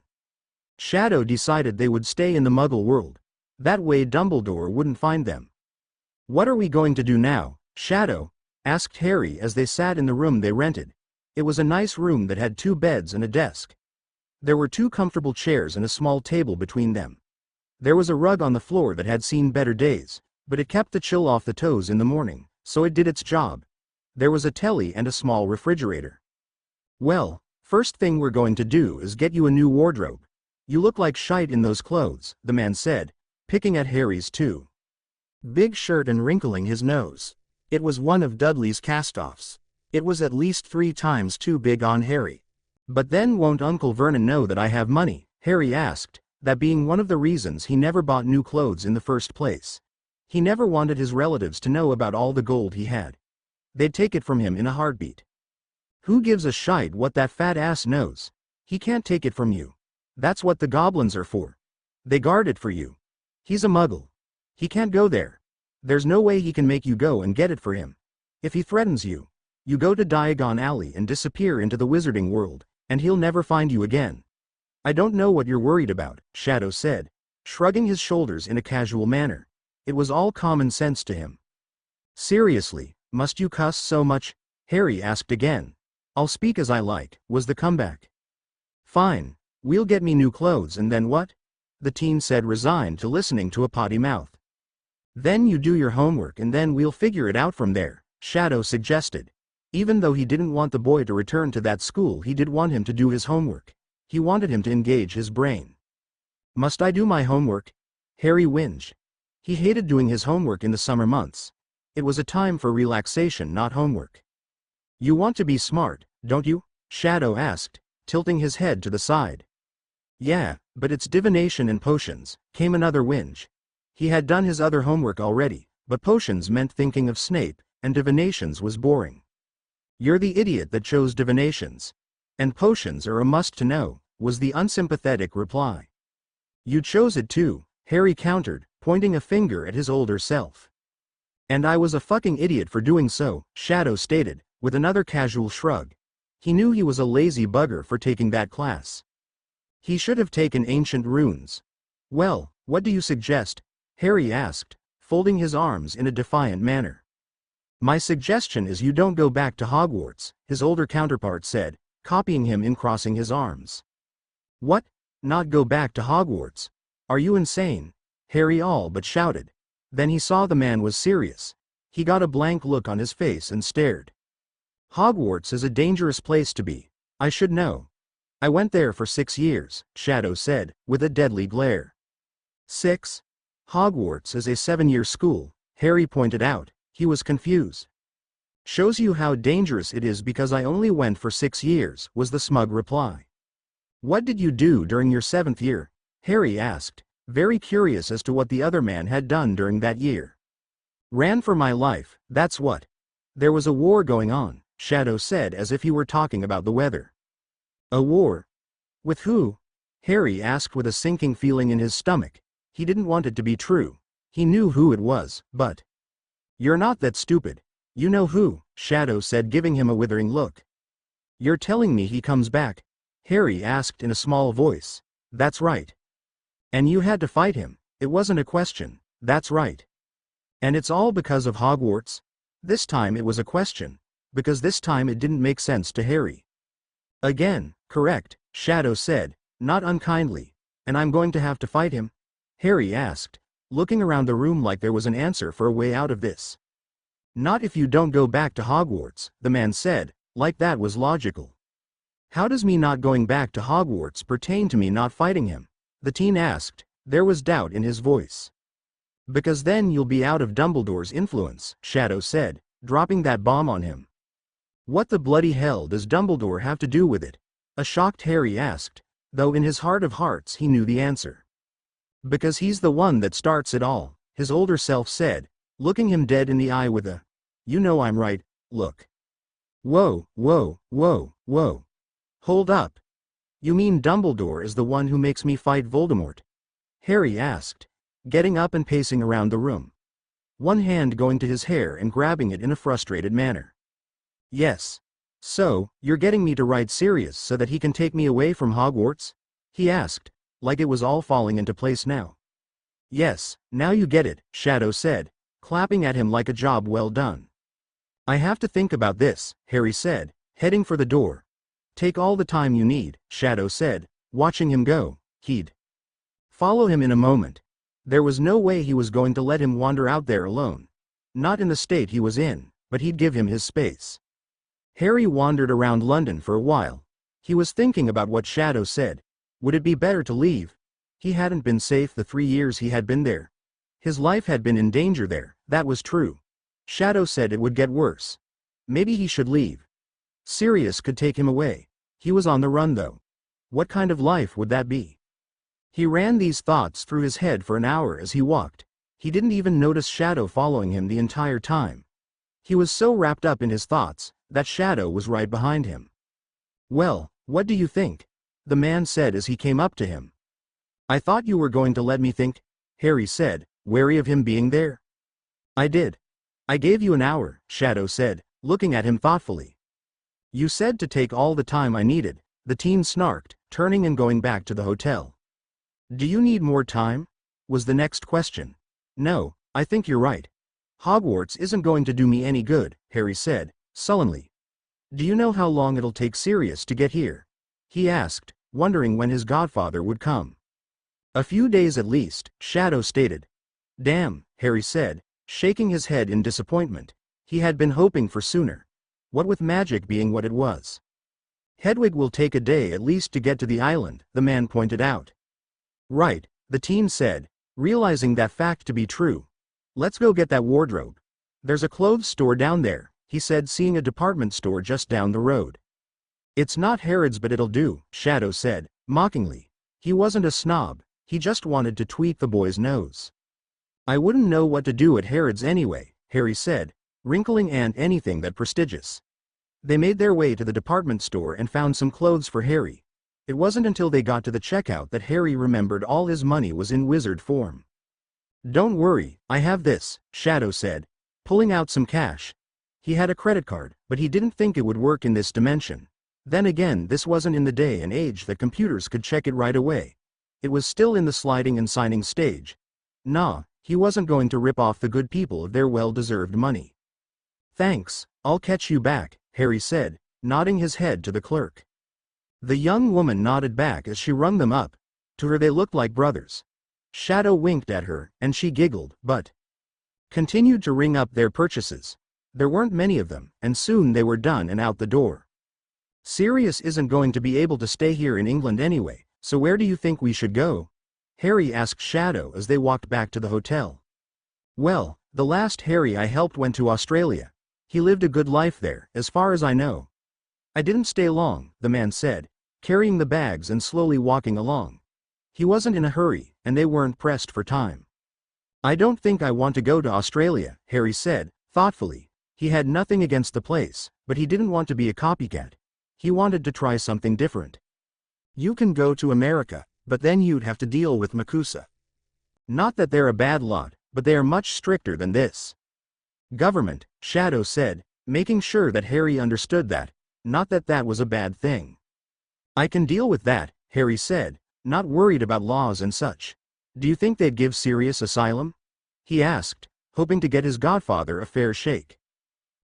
Shadow decided they would stay in the Muggle world. That way Dumbledore wouldn't find them. What are we going to do now, Shadow? Asked Harry as they sat in the room they rented. It was a nice room that had 2 beds and a desk. There were 2 comfortable chairs and a small table between them. There was a rug on the floor that had seen better days, but it kept the chill off the toes in the morning, so it did its job. There was a telly and a small refrigerator. Well, first thing we're going to do is get you a new wardrobe. You look like shite in those clothes, the man said, picking at Harry's too big shirt and wrinkling his nose. It was one of Dudley's cast-offs. It was at least 3 times too big on Harry. But then won't Uncle Vernon know that I have money? Harry asked, that being one of the reasons he never bought new clothes in the first place. He never wanted his relatives to know about all the gold he had. They'd take it from him in a heartbeat. Who gives a shite what that fat ass knows? He can't take it from you. That's what the goblins are for. They guard it for you. He's a muggle. He can't go there. There's no way he can make you go and get it for him. If he threatens you, you go to Diagon Alley and disappear into the wizarding world, and he'll never find you again. I don't know what you're worried about, Shadow said, shrugging his shoulders in a casual manner. It was all common sense to him. Seriously, must you cuss so much? Harry asked again. I'll speak as I like, was the comeback. Fine, we'll get me new clothes and then what? The teen said, resigned to listening to a potty mouth. Then you do your homework and then we'll figure it out from there, Shadow suggested. Even though he didn't want the boy to return to that school, he did want him to do his homework. He wanted him to engage his brain. Must I do my homework? Harry whinged. He hated doing his homework in the summer months. It was a time for relaxation, not homework. You want to be smart, don't you? Shadow asked, tilting his head to the side. Yeah, but it's divination and potions, came another whinge. He had done his other homework already, but potions meant thinking of Snape, and divinations was boring. You're the idiot that chose divinations. And potions are a must-to-know, was the unsympathetic reply. You chose it too, Harry countered, pointing a finger at his older self. And I was a fucking idiot for doing so, Shadow stated, with another casual shrug. He knew he was a lazy bugger for taking that class. He should have taken ancient runes. Well, what do you suggest? Harry asked, folding his arms in a defiant manner. My suggestion is you don't go back to Hogwarts, his older counterpart said, copying him in crossing his arms. What? Not go back to Hogwarts? Are you insane? Harry all but shouted. Then he saw the man was serious. He got a blank look on his face and stared. Hogwarts is a dangerous place to be. I should know. I went there for 6 years, Shadow said, with a deadly glare. 6? Hogwarts is a 7-year school, Harry pointed out. He was confused. Shows you how dangerous it is because I only went for 6 years, was the smug reply. What did you do during your 7th year? Harry asked, very curious as to what the other man had done during that year. Ran for my life, that's what. There was a war going on, Shadow said as if he were talking about the weather. A war? With who? Harry asked with a sinking feeling in his stomach. He didn't want it to be true. He knew who it was, but... You're not that stupid. You know who, Shadow said, giving him a withering look. You're telling me he comes back? Harry asked in a small voice. That's right. And you had to fight him. It wasn't a question. That's right. And it's all because of Hogwarts? This time it was a question. Because this time it didn't make sense to Harry. Again, correct, Shadow said, not unkindly. And I'm going to have to fight him? Harry asked, looking around the room like there was an answer for a way out of this. Not if you don't go back to Hogwarts, the man said, like that was logical. How does me not going back to Hogwarts pertain to me not fighting him? The teen asked. There was doubt in his voice. Because then you'll be out of Dumbledore's influence, Shadow said, dropping that bomb on him. What the bloody hell does Dumbledore have to do with it? A shocked Harry asked, though in his heart of hearts he knew the answer. Because he's the one that starts it all, his older self said, looking him dead in the eye with a, you know I'm right, look. Whoa, whoa, whoa, whoa. Hold up. You mean Dumbledore is the one who makes me fight Voldemort? Harry asked, getting up and pacing around the room. One hand going to his hair and grabbing it in a frustrated manner. Yes. So, you're getting me to write Sirius so that he can take me away from Hogwarts? He asked, like it was all falling into place now. Yes, now you get it, Shadow said, clapping at him like a job well done. I have to think about this, Harry said, heading for the door. Take all the time you need, Shadow said, watching him go. He'd follow him in a moment. There was no way he was going to let him wander out there alone. Not in the state he was in, but he'd give him his space. Harry wandered around London for a while. He was thinking about what Shadow said. Would it be better to leave? He hadn't been safe the 3 years he had been there. His life had been in danger there, that was true. Shadow said it would get worse. Maybe he should leave. Sirius could take him away. He was on the run though. What kind of life would that be? He ran these thoughts through his head for an hour as he walked. He didn't even notice Shadow following him the entire time. He was so wrapped up in his thoughts that Shadow was right behind him. Well, what do you think? The man said as he came up to him. I thought you were going to let me think, Harry said, wary of him being there. I did. I gave you an hour, Shadow said, looking at him thoughtfully. You said to take all the time I needed, the teen snarked, turning and going back to the hotel. Do you need more time? Was the next question. No, I think you're right. Hogwarts isn't going to do me any good, Harry said, sullenly. Do you know how long it'll take Sirius to get here? He asked, wondering when his godfather would come. A few days at least, Shadow stated. Damn, Harry said, shaking his head in disappointment. He had been hoping for sooner. What with magic being what it was. Hedwig will take a day at least to get to the island, the man pointed out. Right, the teen said, realizing that fact to be true. Let's go get that wardrobe. There's a clothes store down there, he said, seeing a department store just down the road. It's not Harrod's but it'll do, Shadow said, mockingly. He wasn't a snob, he just wanted to tweak the boy's nose. I wouldn't know what to do at Harrod's anyway, Harry said, wrinkling and anything that prestigious. They made their way to the department store and found some clothes for Harry. It wasn't until they got to the checkout that Harry remembered all his money was in wizard form. Don't worry, I have this, Shadow said, pulling out some cash. He had a credit card, but he didn't think it would work in this dimension. Then again, this wasn't in the day and age that computers could check it right away. It was still in the sliding and signing stage. Nah, he wasn't going to rip off the good people of their well-deserved money. Thanks, I'll catch you back, Harry said, nodding his head to the clerk. The young woman nodded back as she rung them up. To her they looked like brothers. Shadow winked at her, and she giggled, but continued to ring up their purchases. There weren't many of them, and soon they were done and out the door. Sirius isn't going to be able to stay here in England anyway, so where do you think we should go? Harry asked Shadow as they walked back to the hotel. Well, the last Harry I helped went to Australia. He lived a good life there, as far as I know. I didn't stay long, the man said, carrying the bags and slowly walking along. He wasn't in a hurry, and they weren't pressed for time. I don't think I want to go to Australia, Harry said, thoughtfully. He had nothing against the place, but he didn't want to be a copycat. He wanted to try something different. You can go to America, but then you'd have to deal with Makusa. Not that they're a bad lot, but they are much stricter than this. Government, Shadow said, making sure that Harry understood that, not that that was a bad thing. I can deal with that, Harry said, not worried about laws and such. Do you think they'd give Sirius asylum? He asked, hoping to get his godfather a fair shake.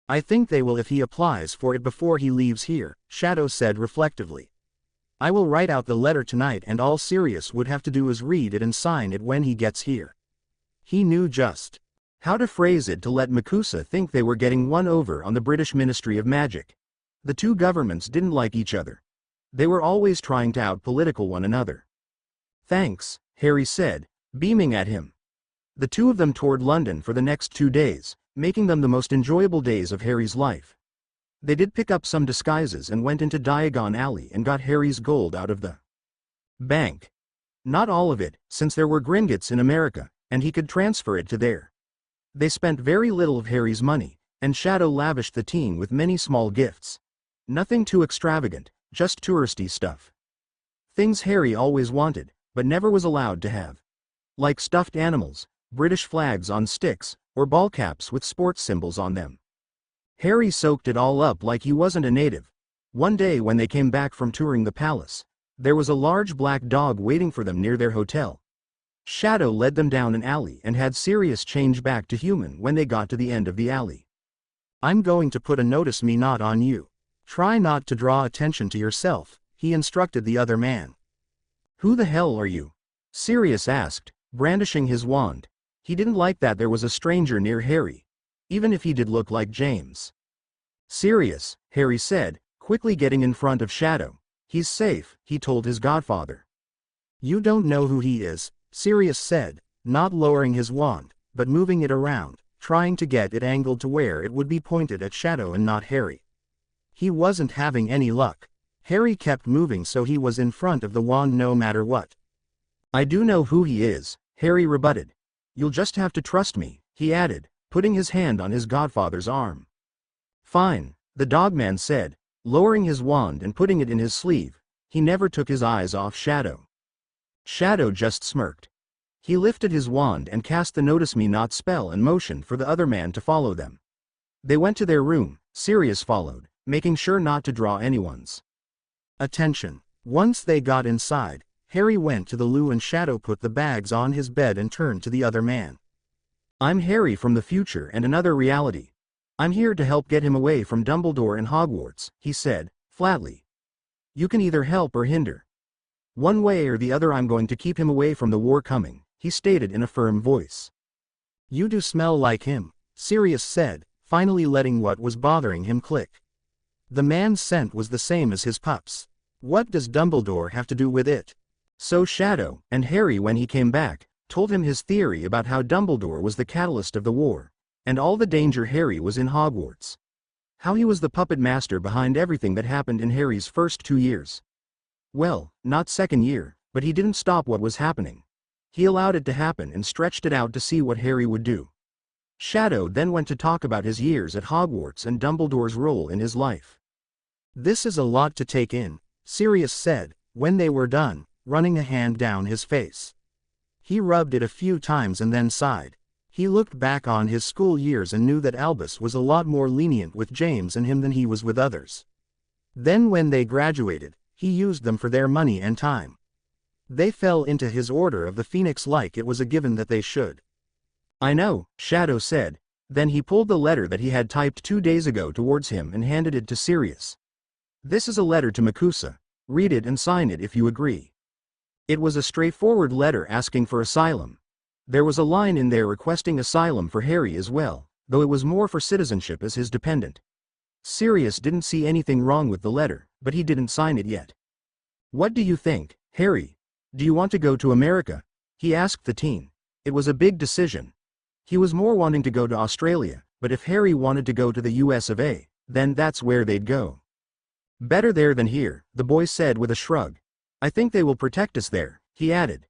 I think they will if he applies for it before he leaves here, Shadow said reflectively. I will write out the letter tonight and all Sirius would have to do is read it and sign it when he gets here. He knew just how to phrase it to let Makusa think they were getting one over on the British Ministry of Magic. The two governments didn't like each other. They were always trying to out-political one another. Thanks, Harry said, beaming at him. The two of them toured London for the next 2 days, making them the most enjoyable days of Harry's life. They did pick up some disguises and went into Diagon Alley and got Harry's gold out of the bank. Not all of it, since there were Gringotts in America, and he could transfer it to there. They spent very little of Harry's money, and Shadow lavished the teen with many small gifts. Nothing too extravagant, just touristy stuff. Things Harry always wanted, but never was allowed to have. Like stuffed animals, British flags on sticks, or ball caps with sports symbols on them. Harry soaked it all up like he wasn't a native. One day when they came back from touring the palace, there was a large black dog waiting for them near their hotel. Shadow led them down an alley and had Sirius change back to human when they got to the end of the alley. I'm going to put a notice me not on you. Try not to draw attention to yourself, he instructed the other man. Who the hell are you? Sirius asked, brandishing his wand. He didn't like that there was a stranger near Harry, even if he did look like James. Sirius, Harry said, quickly getting in front of Shadow. He's safe, he told his godfather. You don't know who he is, Sirius said, not lowering his wand, but moving it around, trying to get it angled to where it would be pointed at Shadow and not Harry. He wasn't having any luck. Harry kept moving so he was in front of the wand no matter what. I do know who he is, Harry rebutted. You'll just have to trust me, he added, putting his hand on his godfather's arm. Fine, the dogman said, lowering his wand and putting it in his sleeve. He never took his eyes off Shadow. Shadow just smirked. He lifted his wand and cast the Notice Me Not spell and motioned for the other man to follow them. They went to their room, Sirius followed, making sure not to draw anyone's attention. Once they got inside, Harry went to the loo and Shadow put the bags on his bed and turned to the other man. I'm Harry from the future and another reality. I'm here to help get him away from Dumbledore and Hogwarts, he said, flatly. You can either help or hinder. One way or the other I'm going to keep him away from the war coming, he stated in a firm voice. You do smell like him, Sirius said, finally letting what was bothering him click. The man's scent was the same as his pups. What does Dumbledore have to do with it? So Shadow, and Harry when he came back, told him his theory about how Dumbledore was the catalyst of the war, and all the danger Harry was in Hogwarts. How he was the puppet master behind everything that happened in Harry's first 2 years. Well, not second year, but he didn't stop what was happening. He allowed it to happen and stretched it out to see what Harry would do. Shadow then went to talk about his years at Hogwarts and Dumbledore's role in his life. This is a lot to take in, Sirius said, when they were done, running a hand down his face. He rubbed it a few times and then sighed. He looked back on his school years and knew that Albus was a lot more lenient with James and him than he was with others. Then when they graduated, he used them for their money and time. They fell into his order of the Phoenix like it was a given that they should. I know, Shadow said. Then he pulled the letter that he had typed 2 days ago towards him and handed it to Sirius. This is a letter to Makusa. Read it and sign it if you agree. It was a straightforward letter asking for asylum. There was a line in there requesting asylum for Harry as well, though it was more for citizenship as his dependent. Sirius didn't see anything wrong with the letter, but he didn't sign it yet. What do you think, Harry? Do you want to go to America? He asked the teen. It was a big decision. He was more wanting to go to Australia, but if Harry wanted to go to the US of A, then that's where they'd go. Better there than here, the boy said with a shrug. I think they will protect us there, he added.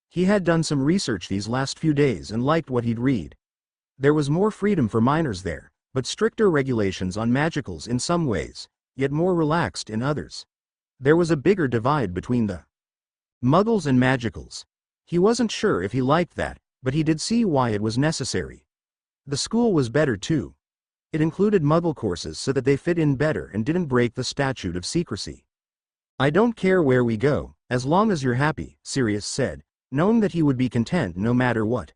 He had done some research these last few days and liked what he'd read. There was more freedom for minors there, but stricter regulations on magicals in some ways, yet more relaxed in others. There was a bigger divide between the muggles and magicals. He wasn't sure if he liked that, but he did see why it was necessary. The school was better too. It included muggle courses so that they fit in better and didn't break the statute of secrecy. I don't care where we go, as long as you're happy, Sirius said, knowing that he would be content no matter what.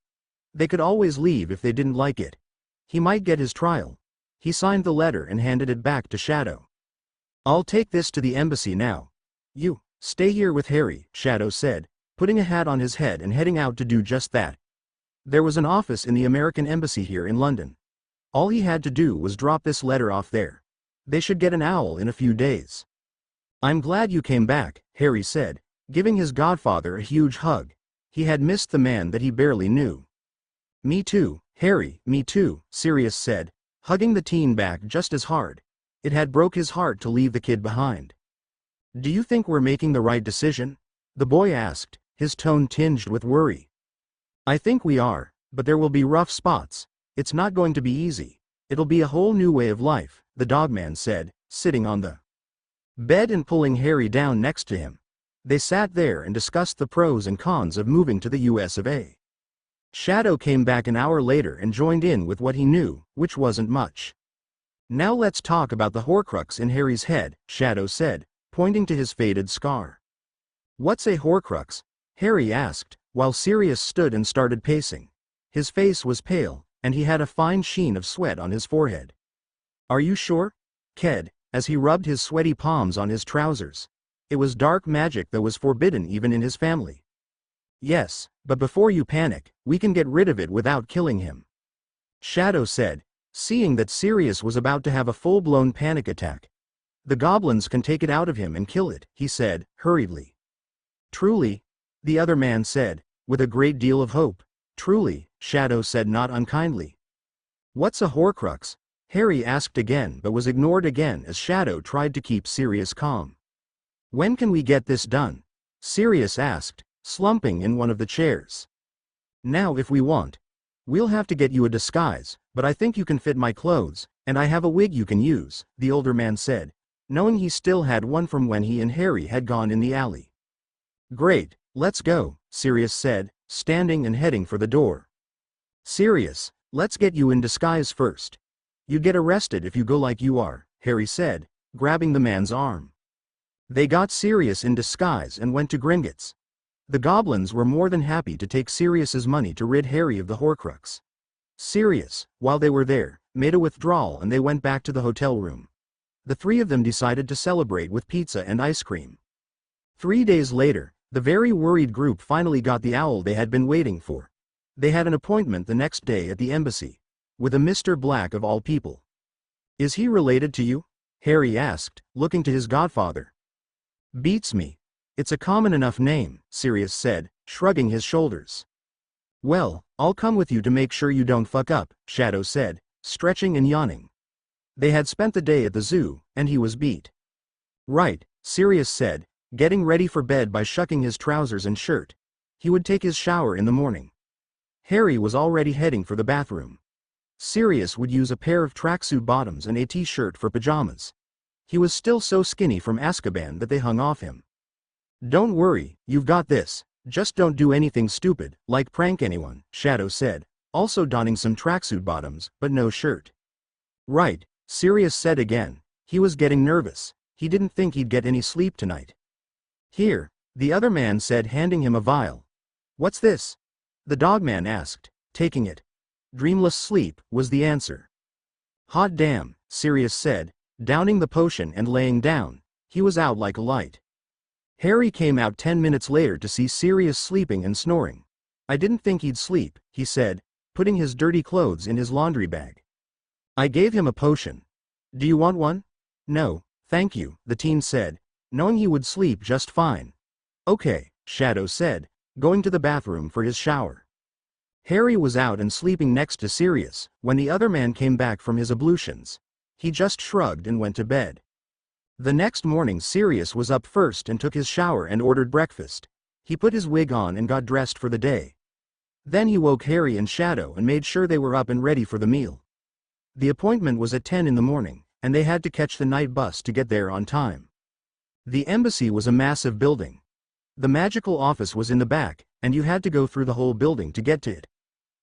They could always leave if they didn't like it. He might get his trial. He signed the letter and handed it back to Shadow. I'll take this to the embassy now. You, stay here with Harry, Shadow said, putting a hat on his head and heading out to do just that. There was an office in the American embassy here in London. All he had to do was drop this letter off there. They should get an owl in a few days. I'm glad you came back, Harry said, giving his godfather a huge hug. He had missed the man that he barely knew. Me too, Harry, me too, Sirius said, hugging the teen back just as hard. It had broke his heart to leave the kid behind. Do you think we're making the right decision? The boy asked, his tone tinged with worry. I think we are, but there will be rough spots. It's not going to be easy. It'll be a whole new way of life, the dogman said, sitting on the bed and pulling Harry down next to him. They sat there and discussed the pros and cons of moving to the US of A. Shadow came back an hour later and joined in with what he knew, which wasn't much. Now let's talk about the horcrux in Harry's head, Shadow said, pointing to his faded scar. What's a horcrux? Harry asked, while Sirius stood and started pacing. His face was pale, and he had a fine sheen of sweat on his forehead. Are you sure? Ked, as he rubbed his sweaty palms on his trousers. It was dark magic that was forbidden even in his family. Yes, but before you panic, we can get rid of it without killing him. Shadow said, seeing that Sirius was about to have a full-blown panic attack. The goblins can take it out of him and kill it, he said, hurriedly. Truly? The other man said, with a great deal of hope. Truly, Shadow said not unkindly. What's a horcrux? Harry asked again but was ignored again as Shadow tried to keep Sirius calm. When can we get this done? Sirius asked, slumping in one of the chairs. Now if we want. We'll have to get you a disguise, but I think you can fit my clothes, and I have a wig you can use, the older man said, knowing he still had one from when he and Harry had gone in the alley. Great, let's go, Sirius said, standing and heading for the door. Sirius, let's get you in disguise first. You'd get arrested if you go like you are, Harry said, grabbing the man's arm. They got Sirius in disguise and went to Gringotts. The goblins were more than happy to take Sirius's money to rid Harry of the horcrux. Sirius, while they were there, made a withdrawal and they went back to the hotel room. The three of them decided to celebrate with pizza and ice cream. 3 days later, the very worried group finally got the owl they had been waiting for. They had an appointment the next day at the embassy, with a Mr. Black of all people. Is he related to you? Harry asked, looking to his godfather. Beats me. It's a common enough name, Sirius said, shrugging his shoulders. Well, I'll come with you to make sure you don't fuck up, Shadow said, stretching and yawning. They had spent the day at the zoo, and he was beat. Right, Sirius said, getting ready for bed by shucking his trousers and shirt. He would take his shower in the morning. Harry was already heading for the bathroom. Sirius would use a pair of tracksuit bottoms and a t-shirt for pajamas. He was still so skinny from Azkaban that they hung off him. Don't worry, you've got this, just don't do anything stupid, like prank anyone, Shadow said, also donning some tracksuit bottoms, but no shirt. Right, Sirius said again. He was getting nervous. He didn't think he'd get any sleep tonight. Here, the other man said, handing him a vial. What's this? The dogman asked, taking it. Dreamless sleep, was the answer. Hot damn, Sirius said, downing the potion and laying down. He was out like a light. Harry came out 10 minutes later to see Sirius sleeping and snoring. I didn't think he'd sleep, he said, putting his dirty clothes in his laundry bag. I gave him a potion. Do you want one? No, thank you, the teen said, knowing he would sleep just fine. Okay, Shadow said, going to the bathroom for his shower. Harry was out and sleeping next to Sirius when the other man came back from his ablutions. He just shrugged and went to bed. The next morning Sirius was up first and took his shower and ordered breakfast. He put his wig on and got dressed for the day. Then he woke Harry and Shadow and made sure they were up and ready for the meal. The appointment was at 10 in the morning, and they had to catch the night bus to get there on time. The embassy was a massive building. The magical office was in the back, and you had to go through the whole building to get to it.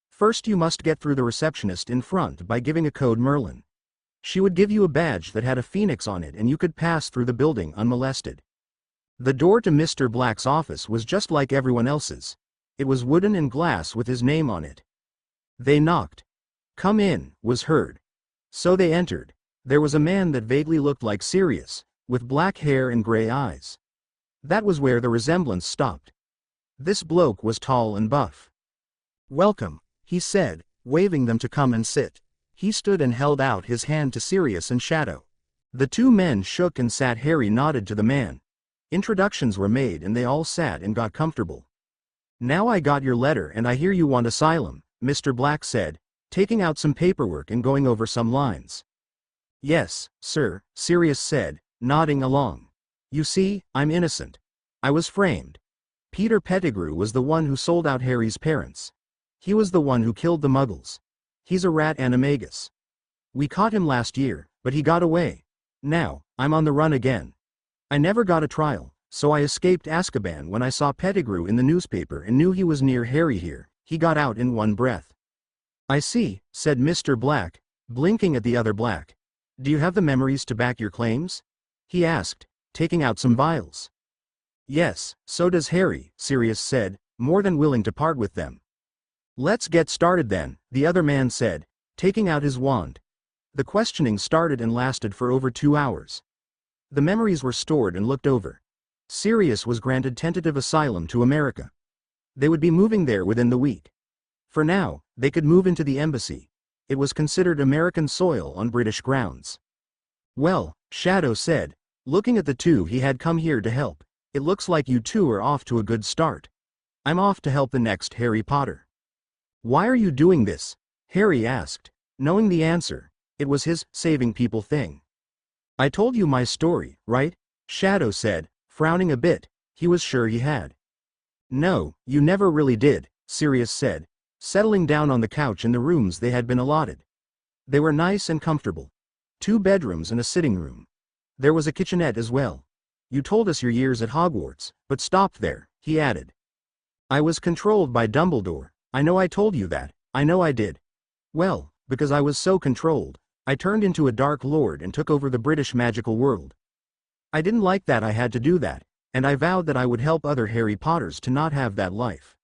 First you must get through the receptionist in front by giving a code Merlin. She would give you a badge that had a phoenix on it and you could pass through the building unmolested. The door to Mr. Black's office was just like everyone else's. It was wooden and glass with his name on it. They knocked. "Come in," was heard. So they entered. There was a man that vaguely looked like Sirius, with black hair and gray eyes. That was where the resemblance stopped. This bloke was tall and buff. "Welcome," he said, waving them to come and sit. He stood and held out his hand to Sirius and Shadow. The two men shook and sat. Harry nodded to the man. Introductions were made and they all sat and got comfortable. "Now I got your letter and I hear you want asylum," Mr. Black said, taking out some paperwork and going over some lines. "Yes, sir," Sirius said, nodding along. "You see, I'm innocent. I was framed. Peter Pettigrew was the one who sold out Harry's parents. He was the one who killed the Muggles. He's a rat animagus. We caught him last year, but he got away. Now, I'm on the run again. I never got a trial, so I escaped Azkaban when I saw Pettigrew in the newspaper and knew he was near Harry here," he got out in one breath. "I see," said Mr. Black, blinking at the other Black. "Do you have the memories to back your claims?" he asked, taking out some vials. "Yes, so does Harry," Sirius said, more than willing to part with them. "Let's get started then," the other man said, taking out his wand. The questioning started and lasted for over 2 hours. The memories were stored and looked over. Sirius was granted tentative asylum to America. They would be moving there within the week. For now, they could move into the embassy. It was considered American soil on British grounds. "Well," Shadow said, looking at the two he had come here to help, "it looks like you two are off to a good start. I'm off to help the next Harry Potter." "Why are you doing this?" Harry asked, knowing the answer. It was his saving people thing. "I told you my story, right?" Shadow said, frowning a bit. He was sure he had. "No, you never really did," Sirius said, settling down on the couch in the rooms they had been allotted. They were nice and comfortable. 2 bedrooms and a sitting room. There was a kitchenette as well. "You told us your years at Hogwarts, but stopped there," he added. "I was controlled by Dumbledore. I know I told you that, I know I did. Well, because I was so controlled, I turned into a Dark Lord and took over the British magical world. I didn't like that I had to do that, and I vowed that I would help other Harry Potters to not have that life."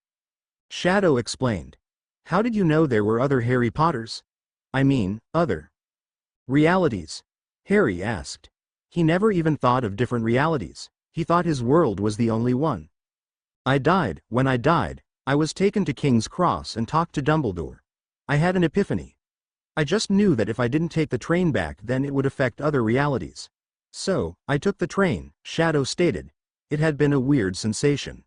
Shadow explained. "How did you know there were other Harry Potters? I mean, other realities?" Harry asked. He never even thought of different realities. He thought his world was the only one. "I died. When I died, I was taken to King's Cross and talked to Dumbledore. I had an epiphany. I just knew that if I didn't take the train back then it would affect other realities. So, I took the train," Shadow stated. It had been a weird sensation.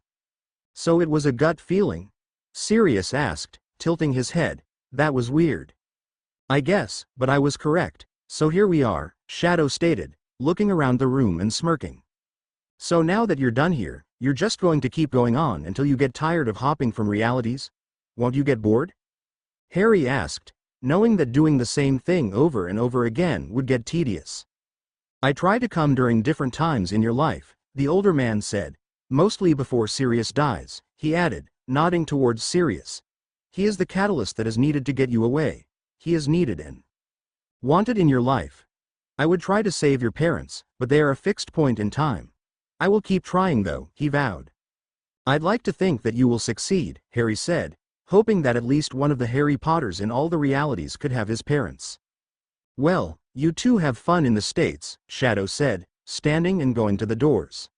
"So it was a gut feeling?" Sirius asked, tilting his head. "That was weird." "I guess, but I was correct. So here we are," Shadow stated, looking around the room and smirking. "So now that you're done here, you're just going to keep going on until you get tired of hopping from realities? Won't you get bored?" Harry asked, knowing that doing the same thing over and over again would get tedious. "I try to come during different times in your life," the older man said, "mostly before Sirius dies," he added, nodding towards Sirius. "He is the catalyst that is needed to get you away. He is needed and wanted in your life. I would try to save your parents, but they are a fixed point in time. I will keep trying though," he vowed. "I'd like to think that you will succeed," Harry said, hoping that at least one of the Harry Potters in all the realities could have his parents. "Well, you two have fun in the States," Shadow said, standing and going to the doors.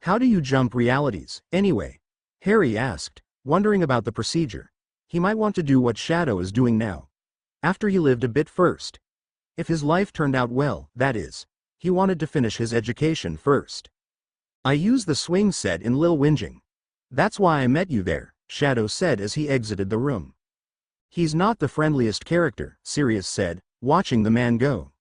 "How do you jump realities, anyway?" Harry asked, wondering about the procedure. He might want to do what Shadow is doing now. After he lived a bit first. If his life turned out well, that is. He wanted to finish his education first. "I use the swing set in Lil Whinging. That's why I met you there," Shadow said as he exited the room. "He's not the friendliest character," Sirius said, watching the man go.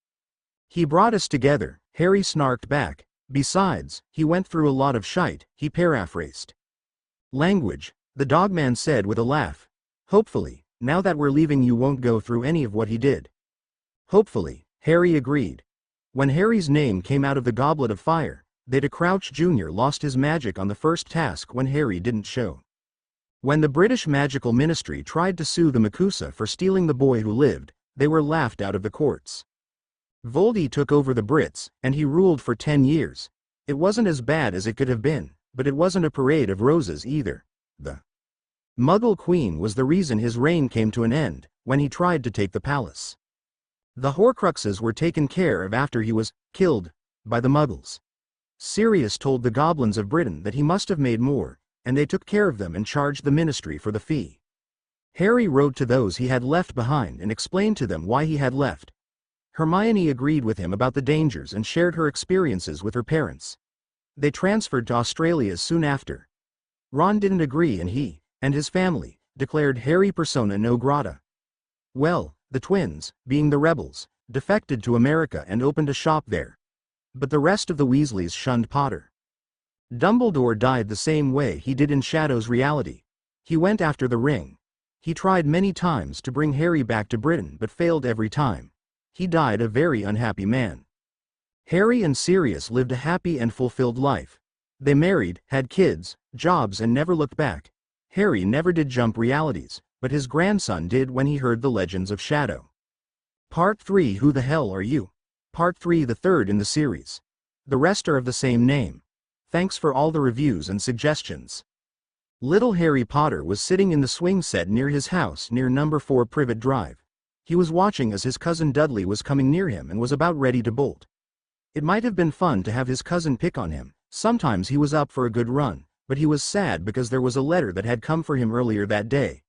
"He brought us together," Harry snarked back. "Besides, he went through a lot of shite," he paraphrased. Language, the dogman said with a laugh. Hopefully, now that we're leaving you won't go through any of what he did. Hopefully, Harry agreed. When Harry's name came out of the goblet of fire, Theta Crouch Jr. lost his magic on the first task when Harry didn't show. When the British Magical Ministry tried to sue the Makusa for stealing the boy who lived, they were laughed out of the courts. Voldy took over the Brits, and he ruled for 10 years. It wasn't as bad as it could have been, but it wasn't a parade of roses either. The Muggle Queen was the reason his reign came to an end, when he tried to take the palace. The horcruxes were taken care of after he was killed by the Muggles. Sirius told the goblins of Britain that he must have made more, and they took care of them and charged the ministry for the fee. Harry wrote to those he had left behind and explained to them why he had left. Hermione agreed with him about the dangers and shared her experiences with her parents. They transferred to Australia soon after. Ron didn't agree and he, and his family, declared Harry persona non grata. Well, the twins, being the rebels, defected to America and opened a shop there. But the rest of the Weasleys shunned Potter. Dumbledore died the same way he did in Shadow's reality. He went after the ring. He tried many times to bring Harry back to Britain but failed every time. He died a very unhappy man. Harry and Sirius lived a happy and fulfilled life. They married, had kids, jobs and never looked back. Harry never did jump realities, but his grandson did when he heard the legends of Shadow. Part 3 Who the Hell Are You? Part 3 the third in the series. The rest are of the same name. Thanks for all the reviews and suggestions. Little Harry Potter was sitting in the swing set near his house near number 4 Privet Drive. He was watching as his cousin Dudley was coming near him and was about ready to bolt. It might have been fun to have his cousin pick on him. Sometimes he was up for a good run, but he was sad because there was a letter that had come for him earlier that day.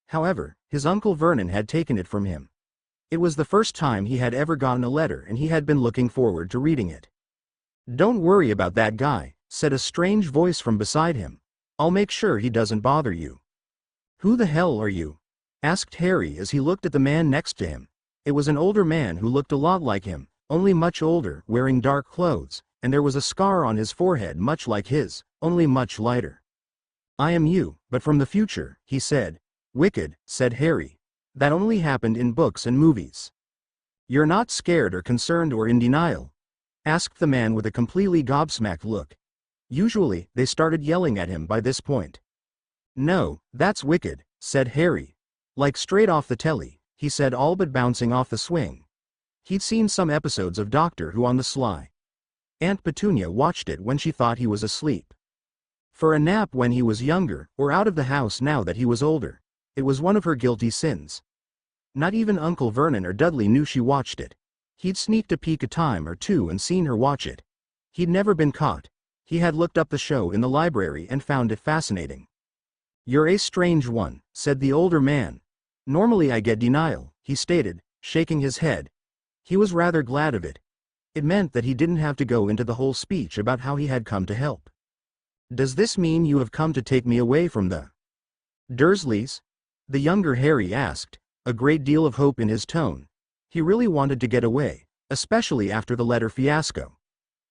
However, his Uncle Vernon had taken it from him. It was the first time he had ever gotten a letter and he had been looking forward to reading it. "Don't worry about that guy," said a strange voice from beside him. "I'll make sure he doesn't bother you." "Who the hell are you?" asked Harry as he looked at the man next to him. It was an older man who looked a lot like him, only much older, wearing dark clothes, and there was a scar on his forehead much like his, only much lighter. "I am you, but from the future," he said. "Wicked," said Harry. "That only happened in books and movies." "You're not scared or concerned or in denial?" asked the man with a completely gobsmacked look. Usually, they started yelling at him by this point. "No, that's wicked," said Harry. "Like straight off the telly," he said, all but bouncing off the swing. He'd seen some episodes of Doctor Who on the sly. Aunt Petunia watched it when she thought he was asleep. For a nap when he was younger, or out of the house now that he was older. It was one of her guilty sins. Not even Uncle Vernon or Dudley knew she watched it. He'd sneaked a peek a time or two and seen her watch it. He'd never been caught. He had looked up the show in the library and found it fascinating. "You're a strange one," said the older man. "Normally I get denial," he stated, shaking his head. He was rather glad of it. It meant that he didn't have to go into the whole speech about how he had come to help. "Does this mean you have come to take me away from the Dursleys?" the younger Harry asked, a great deal of hope in his tone. He really wanted to get away, especially after the letter fiasco.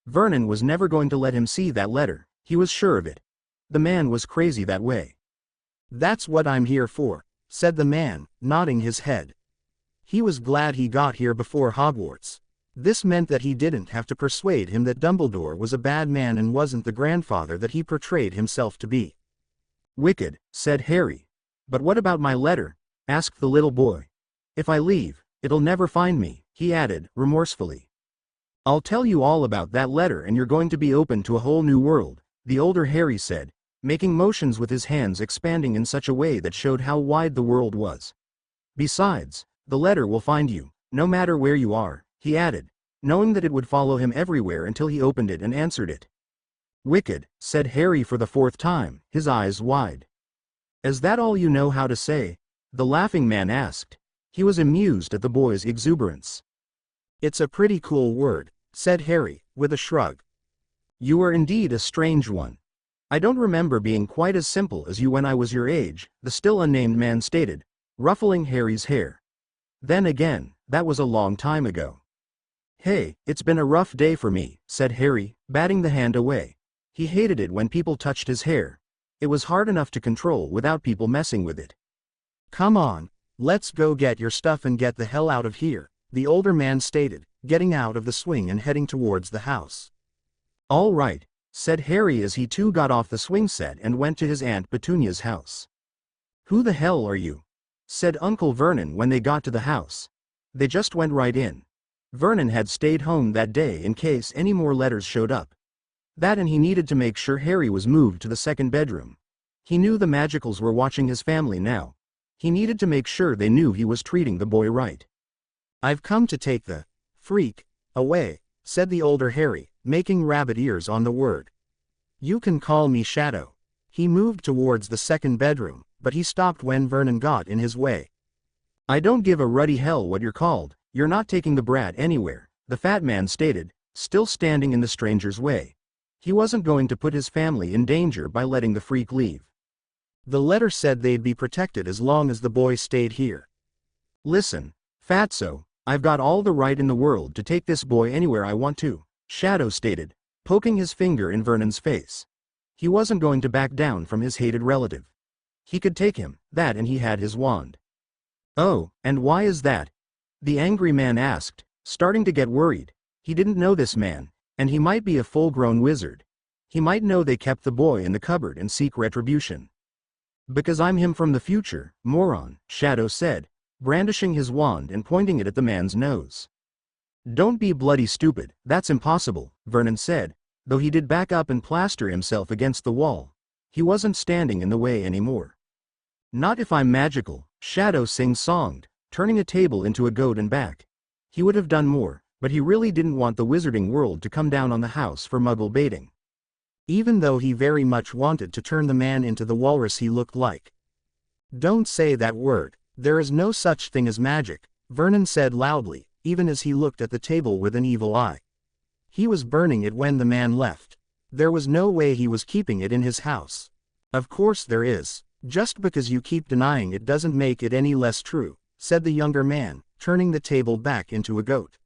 Vernon was never going to let him see that letter, he was sure of it. The man was crazy that way. "That's what I'm here for," said the man, nodding his head. He was glad he got here before Hogwarts. This meant that he didn't have to persuade him that Dumbledore was a bad man and wasn't the grandfather that he portrayed himself to be. "Wicked," said Harry. "But what about my letter?" asked the little boy. "If I leave, it'll never find me," he added, remorsefully. "I'll tell you all about that letter and you're going to be open to a whole new world," the older Harry said, making motions with his hands expanding in such a way that showed how wide the world was. "Besides, the letter will find you, no matter where you are," he added, knowing that it would follow him everywhere until he opened it and answered it. "Wicked," said Harry for the 4th time, his eyes wide. "Is that all you know how to say?" the laughing man asked. He was amused at the boy's exuberance. "It's a pretty cool word," said Harry, with a shrug. "You are indeed a strange one. I don't remember being quite as simple as you when I was your age," the still unnamed man stated, ruffling Harry's hair. "Then again, that was a long time ago." "Hey, it's been a rough day for me," said Harry, batting the hand away. He hated it when people touched his hair. It was hard enough to control without people messing with it. Come on, let's go get your stuff and get the hell out of here, the older man stated, getting out of the swing and heading towards the house. All right, said Harry as he too got off the swing set and went to his Aunt Petunia's house. Who the hell are you? Said Uncle Vernon when they got to the house. They just went right in. Vernon had stayed home that day in case any more letters showed up. That and he needed to make sure Harry was moved to the second bedroom. He knew the Magicals were watching his family now. He needed to make sure they knew he was treating the boy right. I've come to take the freak away, said the older Harry, making rabbit ears on the word. You can call me Shadow. He moved towards the second bedroom, but he stopped when Vernon got in his way. I don't give a ruddy hell what you're called, you're not taking the brat anywhere, the fat man stated, still standing in the stranger's way. He wasn't going to put his family in danger by letting the freak leave. The letter said they'd be protected as long as the boy stayed here. Listen, Fatso, I've got all the right in the world to take this boy anywhere I want to, Shadow stated, poking his finger in Vernon's face. He wasn't going to back down from his hated relative. He could take him, that and he had his wand. Oh, and why is that? The angry man asked, starting to get worried. He didn't know this man, and he might be a full-grown wizard. He might know they kept the boy in the cupboard and seek retribution. Because I'm him from the future, moron, Shadow said, brandishing his wand and pointing it at the man's nose. Don't be bloody stupid, that's impossible, Vernon said, though he did back up and plaster himself against the wall. He wasn't standing in the way anymore. Not if I'm magical, Shadow sing-songed, turning a table into a goat and back. He would have done more, but he really didn't want the wizarding world to come down on the house for muggle baiting. Even though he very much wanted to turn the man into the walrus he looked like. Don't say that word, there is no such thing as magic, Vernon said loudly, even as he looked at the table with an evil eye. He was burning it when the man left. There was no way he was keeping it in his house. Of course there is. Just because you keep denying it doesn't make it any less true, said the younger man, turning the table back into a goat.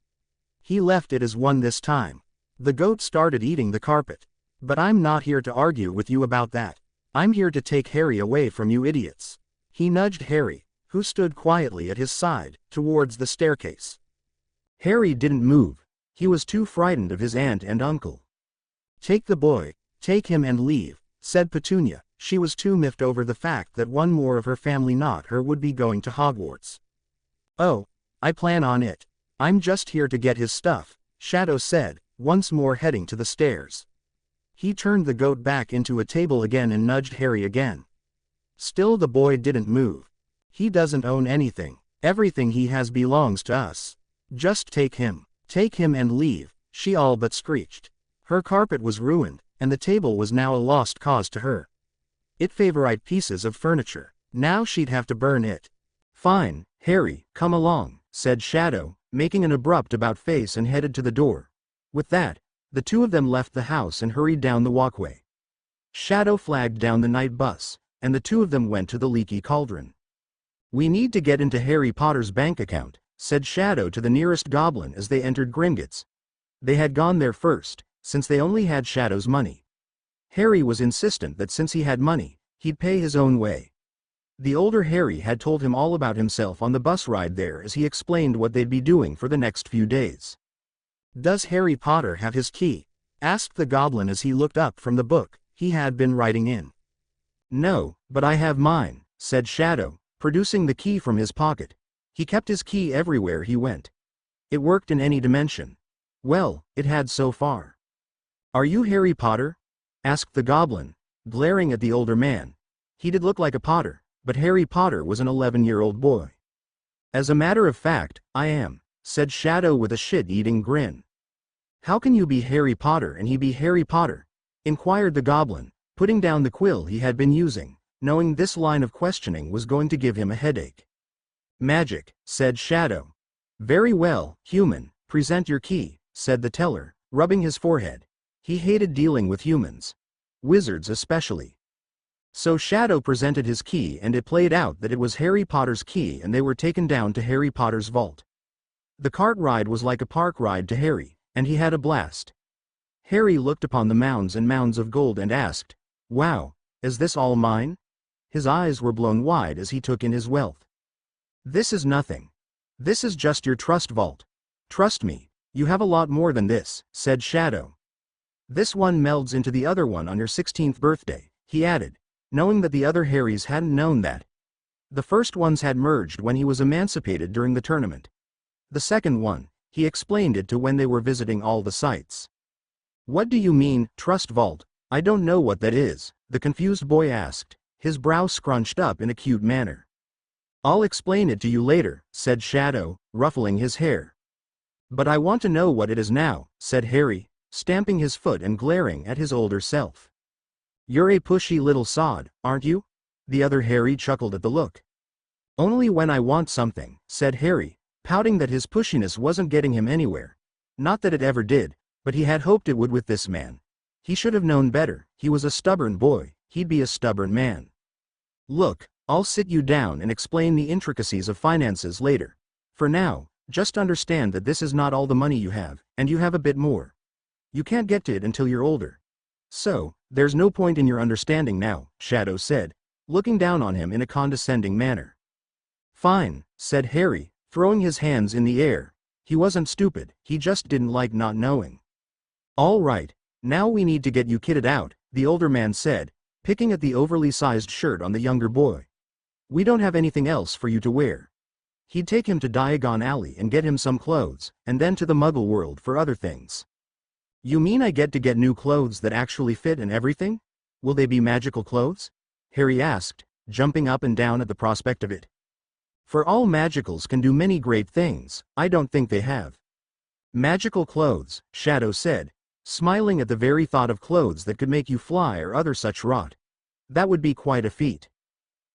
He left it as one this time. The goat started eating the carpet. But I'm not here to argue with you about that. I'm here to take Harry away from you idiots. He nudged Harry, who stood quietly at his side, towards the staircase. Harry didn't move. He was too frightened of his aunt and uncle. Take the boy, take him and leave, said Petunia. She was too miffed over the fact that one more of her family, not her, would be going to Hogwarts. Oh, I plan on it. I'm just here to get his stuff, Shadow said, once more heading to the stairs. He turned the goat back into a table again and nudged Harry again. Still the boy didn't move. He doesn't own anything. Everything he has belongs to us. Just take him and leave, she all but screeched. Her carpet was ruined, and the table was now a lost cause to her. It favorite pieces of furniture. Now she'd have to burn it. Fine, Harry, come along, said Shadow, making an abrupt about-face and headed to the door. With that, the two of them left the house and hurried down the walkway. Shadow flagged down the night bus, and the two of them went to the leaky cauldron. We need to get into Harry Potter's bank account, said Shadow to the nearest goblin as they entered Gringotts. They had gone there first, since they only had Shadow's money. Harry was insistent that since he had money, he'd pay his own way. The older Harry had told him all about himself on the bus ride there as he explained what they'd be doing for the next few days. Does Harry Potter have his key? Asked the goblin as he looked up from the book he had been writing in. No, but I have mine, said Shadow, producing the key from his pocket. He kept his key everywhere he went. It worked in any dimension. Well, it had so far. Are you Harry Potter? Asked the goblin, glaring at the older man. He did look like a Potter, but Harry Potter was an 11-year-old boy. As a matter of fact, I am, said Shadow with a shit-eating grin. How can you be Harry Potter and he be Harry Potter? Inquired the goblin, putting down the quill he had been using, knowing this line of questioning was going to give him a headache. Magic, said Shadow. Very well, human, present your key, said the teller, rubbing his forehead. He hated dealing with humans. Wizards especially. So Shadow presented his key and it played out that it was Harry Potter's key and they were taken down to Harry Potter's vault. The cart ride was like a park ride to Harry, and he had a blast. Harry looked upon the mounds and mounds of gold and asked, "Wow, Is this all mine? His eyes were blown wide as he took in his wealth. This is nothing. This is just your trust vault. Trust me, you have a lot more than this, said Shadow. This one melds into the other one on your 16th birthday, he added, knowing that the other Harrys hadn't known that. The first ones had merged when he was emancipated during the tournament. The second one, he explained it to when they were visiting all the sites. What do you mean, trust vault? I don't know what that is, the confused boy asked, his brow scrunched up in a cute manner. I'll explain it to you later, said Shadow, ruffling his hair. But I want to know what it is now, said Harry, stamping his foot and glaring at his older self. You're a pushy little sod, aren't you? The other Harry chuckled at the look. Only when I want something, said Harry, pouting that his pushiness wasn't getting him anywhere. Not that it ever did, but he had hoped it would with this man. He should have known better, he was a stubborn boy, he'd be a stubborn man. Look, I'll sit you down and explain the intricacies of finances later. For now, just understand that this is not all the money you have, and you have a bit more. You can't get to it until you're older. So, there's no point in your understanding now, Shadow said, looking down on him in a condescending manner. Fine, said Harry, throwing his hands in the air. He wasn't stupid, he just didn't like not knowing. All right, now we need to get you kitted out, the older man said, picking at the overly sized shirt on the younger boy. We don't have anything else for you to wear. He'd take him to Diagon Alley and get him some clothes, and then to the Muggle world for other things. You mean I get to get new clothes that actually fit and everything? Will they be magical clothes? Harry asked, jumping up and down at the prospect of it. For all magicals can do many great things, I don't think they have. Magical clothes, Shadow said, smiling at the very thought of clothes that could make you fly or other such rot. That would be quite a feat.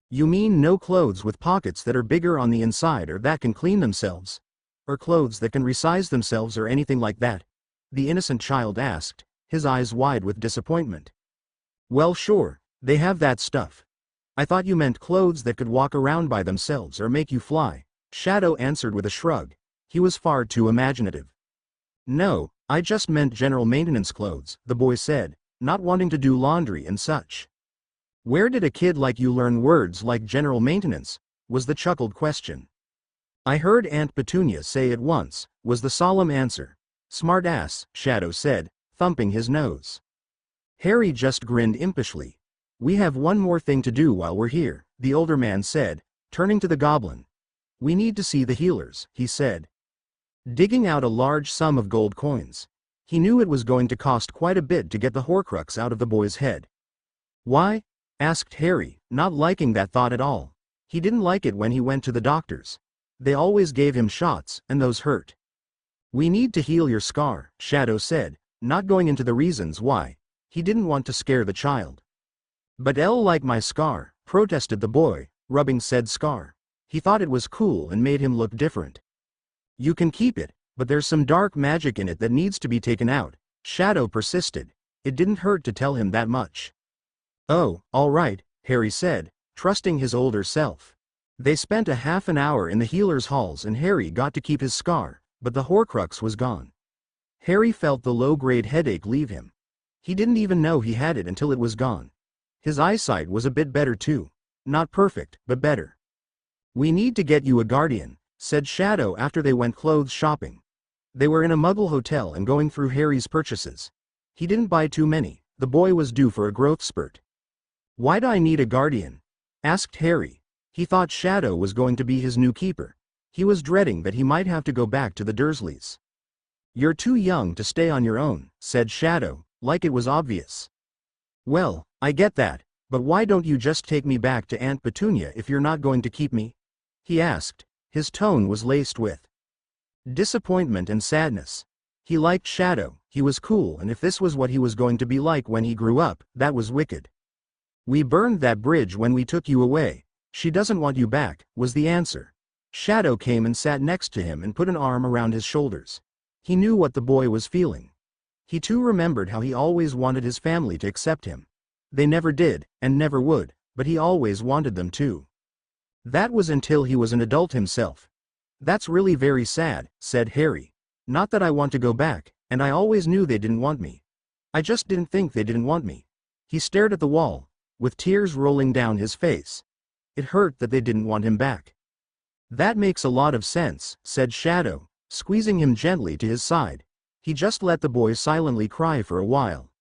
You mean no clothes with pockets that are bigger on the inside or that can clean themselves? Or clothes that can resize themselves or anything like that? The innocent child asked, his eyes wide with disappointment. Well sure, they have that stuff. I thought you meant clothes that could walk around by themselves or make you fly, Shadow answered with a shrug. He was far too imaginative. No, I just meant general maintenance clothes, the boy said, not wanting to do laundry and such. Where did a kid like you learn words like general maintenance? Was the chuckled question. I heard Aunt Petunia say it once, was the solemn answer. Smart ass, Shadow said, thumping his nose. Harry just grinned impishly. We have one more thing to do while we're here, the older man said, turning to the goblin. We need to see the healers, he said, digging out a large sum of gold coins. He knew it was going to cost quite a bit to get the horcrux out of the boy's head. Why? Asked Harry, not liking that thought at all. He didn't like it when he went to the doctors. They always gave him shots, and those hurt. We need to heal your scar, Shadow said, not going into the reasons why. He didn't want to scare the child. But I'll like my scar, protested the boy, rubbing said scar. He thought it was cool and made him look different. You can keep it, but there's some dark magic in it that needs to be taken out, Shadow persisted. It didn't hurt to tell him that much. Oh, all right, Harry said, trusting his older self. They spent a half an hour in the healer's halls and Harry got to keep his scar, but the horcrux was gone. Harry felt the low-grade headache leave him. He didn't even know he had it until it was gone. His eyesight was a bit better too. Not perfect, but better. We need to get you a guardian, said Shadow after they went clothes shopping. They were in a Muggle hotel and going through Harry's purchases. He didn't buy too many, the boy was due for a growth spurt. Why do I need a guardian? Asked Harry. He thought Shadow was going to be his new keeper. He was dreading that he might have to go back to the Dursleys. You're too young to stay on your own, said Shadow, like it was obvious. Well, I get that, but why don't you just take me back to Aunt Petunia if you're not going to keep me? He asked. His tone was laced with disappointment and sadness. He liked Shadow, he was cool, and if this was what he was going to be like when he grew up, that was wicked. We burned that bridge when we took you away. She doesn't want you back, was the answer. Shadow came and sat next to him and put an arm around his shoulders. He knew what the boy was feeling. He too remembered how he always wanted his family to accept him. They never did, and never would, but he always wanted them to. That was until he was an adult himself. That's really very sad, said Harry. Not that I want to go back, and I always knew they didn't want me. I just didn't think they didn't want me. He stared at the wall. with tears rolling down his face. It hurt that they didn't want him back. "That makes a lot of sense," said Shadow, squeezing him gently to his side. He just let the boy silently cry for a while.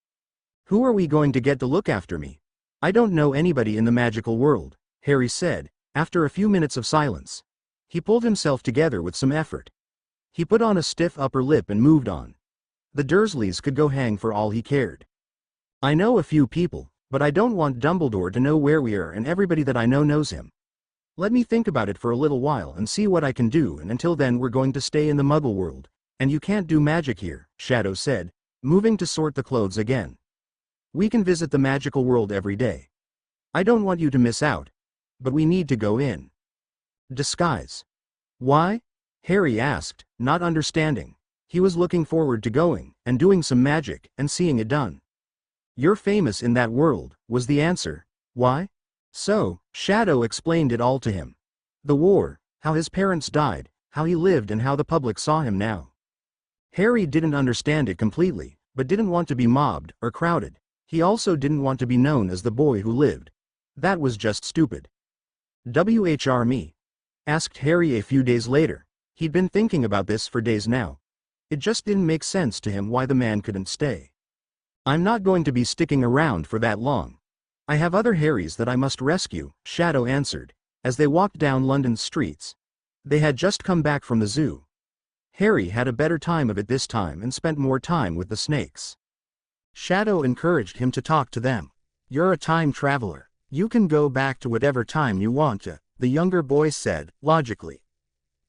"Who are we going to get to look after me? I don't know anybody in the magical world," Harry said, after a few minutes of silence. He pulled himself together with some effort. He put on a stiff upper lip and moved on. The Dursleys could go hang for all he cared. "I know a few people, but I don't want Dumbledore to know where we are, and everybody that I know knows him. Let me think about it for a little while and see what I can do, and until then we're going to stay in the Muggle world, and you can't do magic here," Shadow said, moving to sort the clothes again. "We can visit the magical world every day. I don't want you to miss out, but we need to go in disguise." "Why?" Harry asked, not understanding. He was looking forward to going, and doing some magic, and seeing it done. "You're famous in that world," was the answer. "Why?" So, Shadow explained it all to him. The war, how his parents died, how he lived, and how the public saw him now. Harry didn't understand it completely, but didn't want to be mobbed or crowded. He also didn't want to be known as the boy who lived. That was just stupid. "WHR me?" asked Harry a few days later. He'd been thinking about this for days now. It just didn't make sense to him why the man couldn't stay. "I'm not going to be sticking around for that long. I have other Harrys that I must rescue," Shadow answered, as they walked down London's streets. They had just come back from the zoo. Harry had a better time of it this time and spent more time with the snakes. Shadow encouraged him to talk to them. "You're a time traveler. You can go back to whatever time you want to," the younger boy said, logically.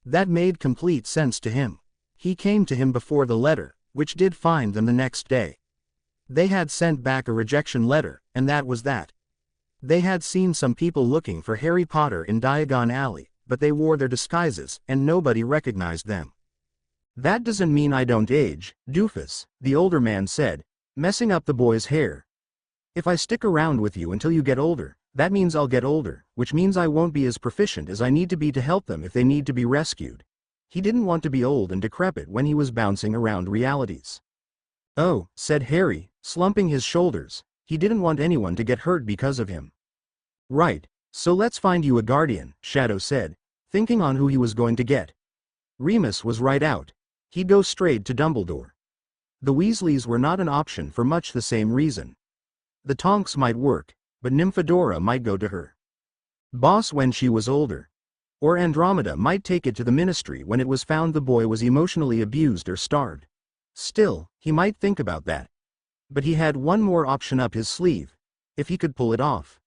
That made complete sense to him. He came to him before the letter, which did find them the next day. They had sent back a rejection letter, and that was that. They had seen some people looking for Harry Potter in Diagon Alley, but they wore their disguises, and nobody recognized them. "That doesn't mean I don't age, doofus," the older man said, messing up the boy's hair. "If I stick around with you until you get older, that means I'll get older, which means I won't be as proficient as I need to be to help them if they need to be rescued." He didn't want to be old and decrepit when he was bouncing around realities. "Oh," said Harry, slumping his shoulders. He didn't want anyone to get hurt because of him. "Right, so let's find you a guardian," Shadow said, thinking on who he was going to get. Remus was right out. He'd go straight to Dumbledore. The Weasleys were not an option for much the same reason. The Tonks might work, but Nymphadora might go to her boss when she was older. Or Andromeda might take it to the Ministry when it was found the boy was emotionally abused or starved. Still, he might think about that. But he had one more option up his sleeve, if he could pull it off.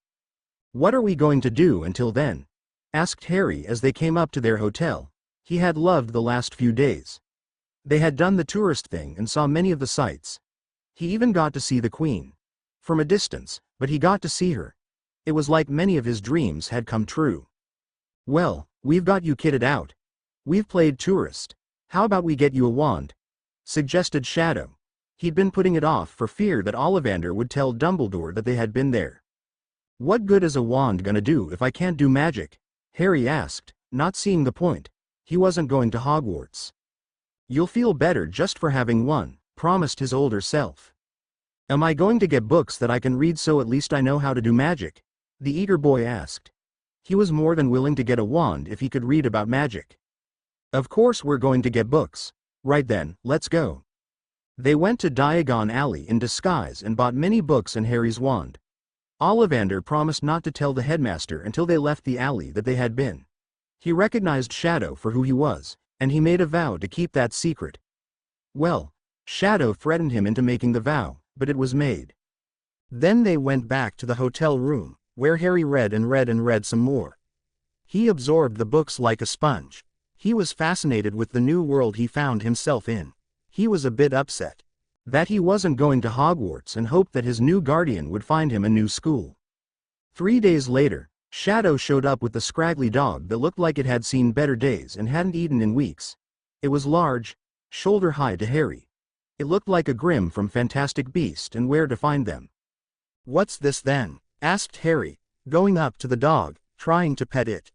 "What are we going to do until then?" asked Harry as they came up to their hotel. He had loved the last few days. They had done the tourist thing and saw many of the sights. He even got to see the Queen. From a distance, but he got to see her. It was like many of his dreams had come true. "Well, we've got you kitted out. We've played tourist. How about we get you a wand?" suggested Shadow. He'd been putting it off for fear that Ollivander would tell Dumbledore that they had been there. "What good is a wand gonna do if I can't do magic?" Harry asked, not seeing the point. He wasn't going to Hogwarts. "You'll feel better just for having one," promised his older self. "Am I going to get books that I can read so at least I know how to do magic?" the eager boy asked. He was more than willing to get a wand if he could read about magic. "Of course we're going to get books. Right then, let's go." They went to Diagon Alley in disguise and bought many books and Harry's wand. Ollivander promised not to tell the headmaster until they left the alley that they had been. He recognized Shadow for who he was, and he made a vow to keep that secret. Well, Shadow threatened him into making the vow, but it was made. Then they went back to the hotel room, where Harry read and read and read some more. He absorbed the books like a sponge. He was fascinated with the new world he found himself in. He was a bit upset that he wasn't going to Hogwarts and hoped that his new guardian would find him a new school. 3 days later, Shadow showed up with the scraggly dog that looked like it had seen better days and hadn't eaten in weeks. It was large, shoulder-high to Harry. It looked like a Grim from Fantastic Beasts and Where to Find Them. "What's this then?" asked Harry, going up to the dog, trying to pet it.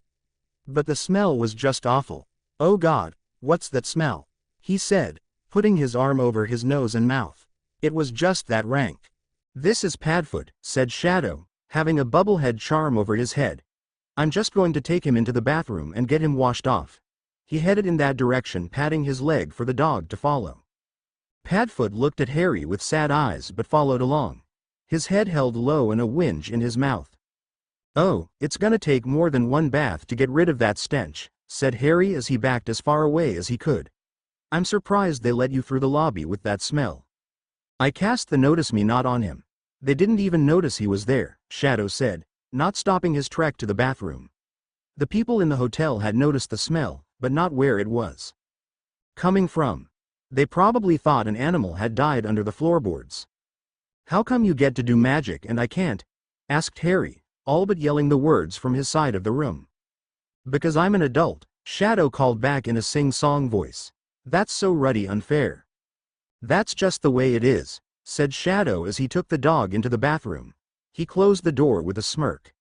But the smell was just awful. "Oh God, what's that smell?" he said, putting his arm over his nose and mouth. It was just that rank. "This is Padfoot," said Shadow, having a bubblehead charm over his head. I'm just going to take him into the bathroom and get him washed off. He headed in that direction, patting his leg for the dog to follow. Padfoot looked at Harry with sad eyes but followed along, his head held low and a whinge in his mouth. "Oh, it's gonna take more than one bath to get rid of that stench," said Harry as he backed as far away as he could. "I'm surprised they let you through the lobby with that smell." "I cast the notice me not on him. They didn't even notice he was there," Shadow said, not stopping his trek to the bathroom. The people in the hotel had noticed the smell, but not where it was coming from. They probably thought an animal had died under the floorboards. "How come you get to do magic and I can't?" asked Harry, all but yelling the words from his side of the room. "Because I'm an adult," Shadow called back in a sing-song voice. "That's so ruddy unfair." "That's just the way it is," said Shadow as he took the dog into the bathroom. He closed the door with a smirk.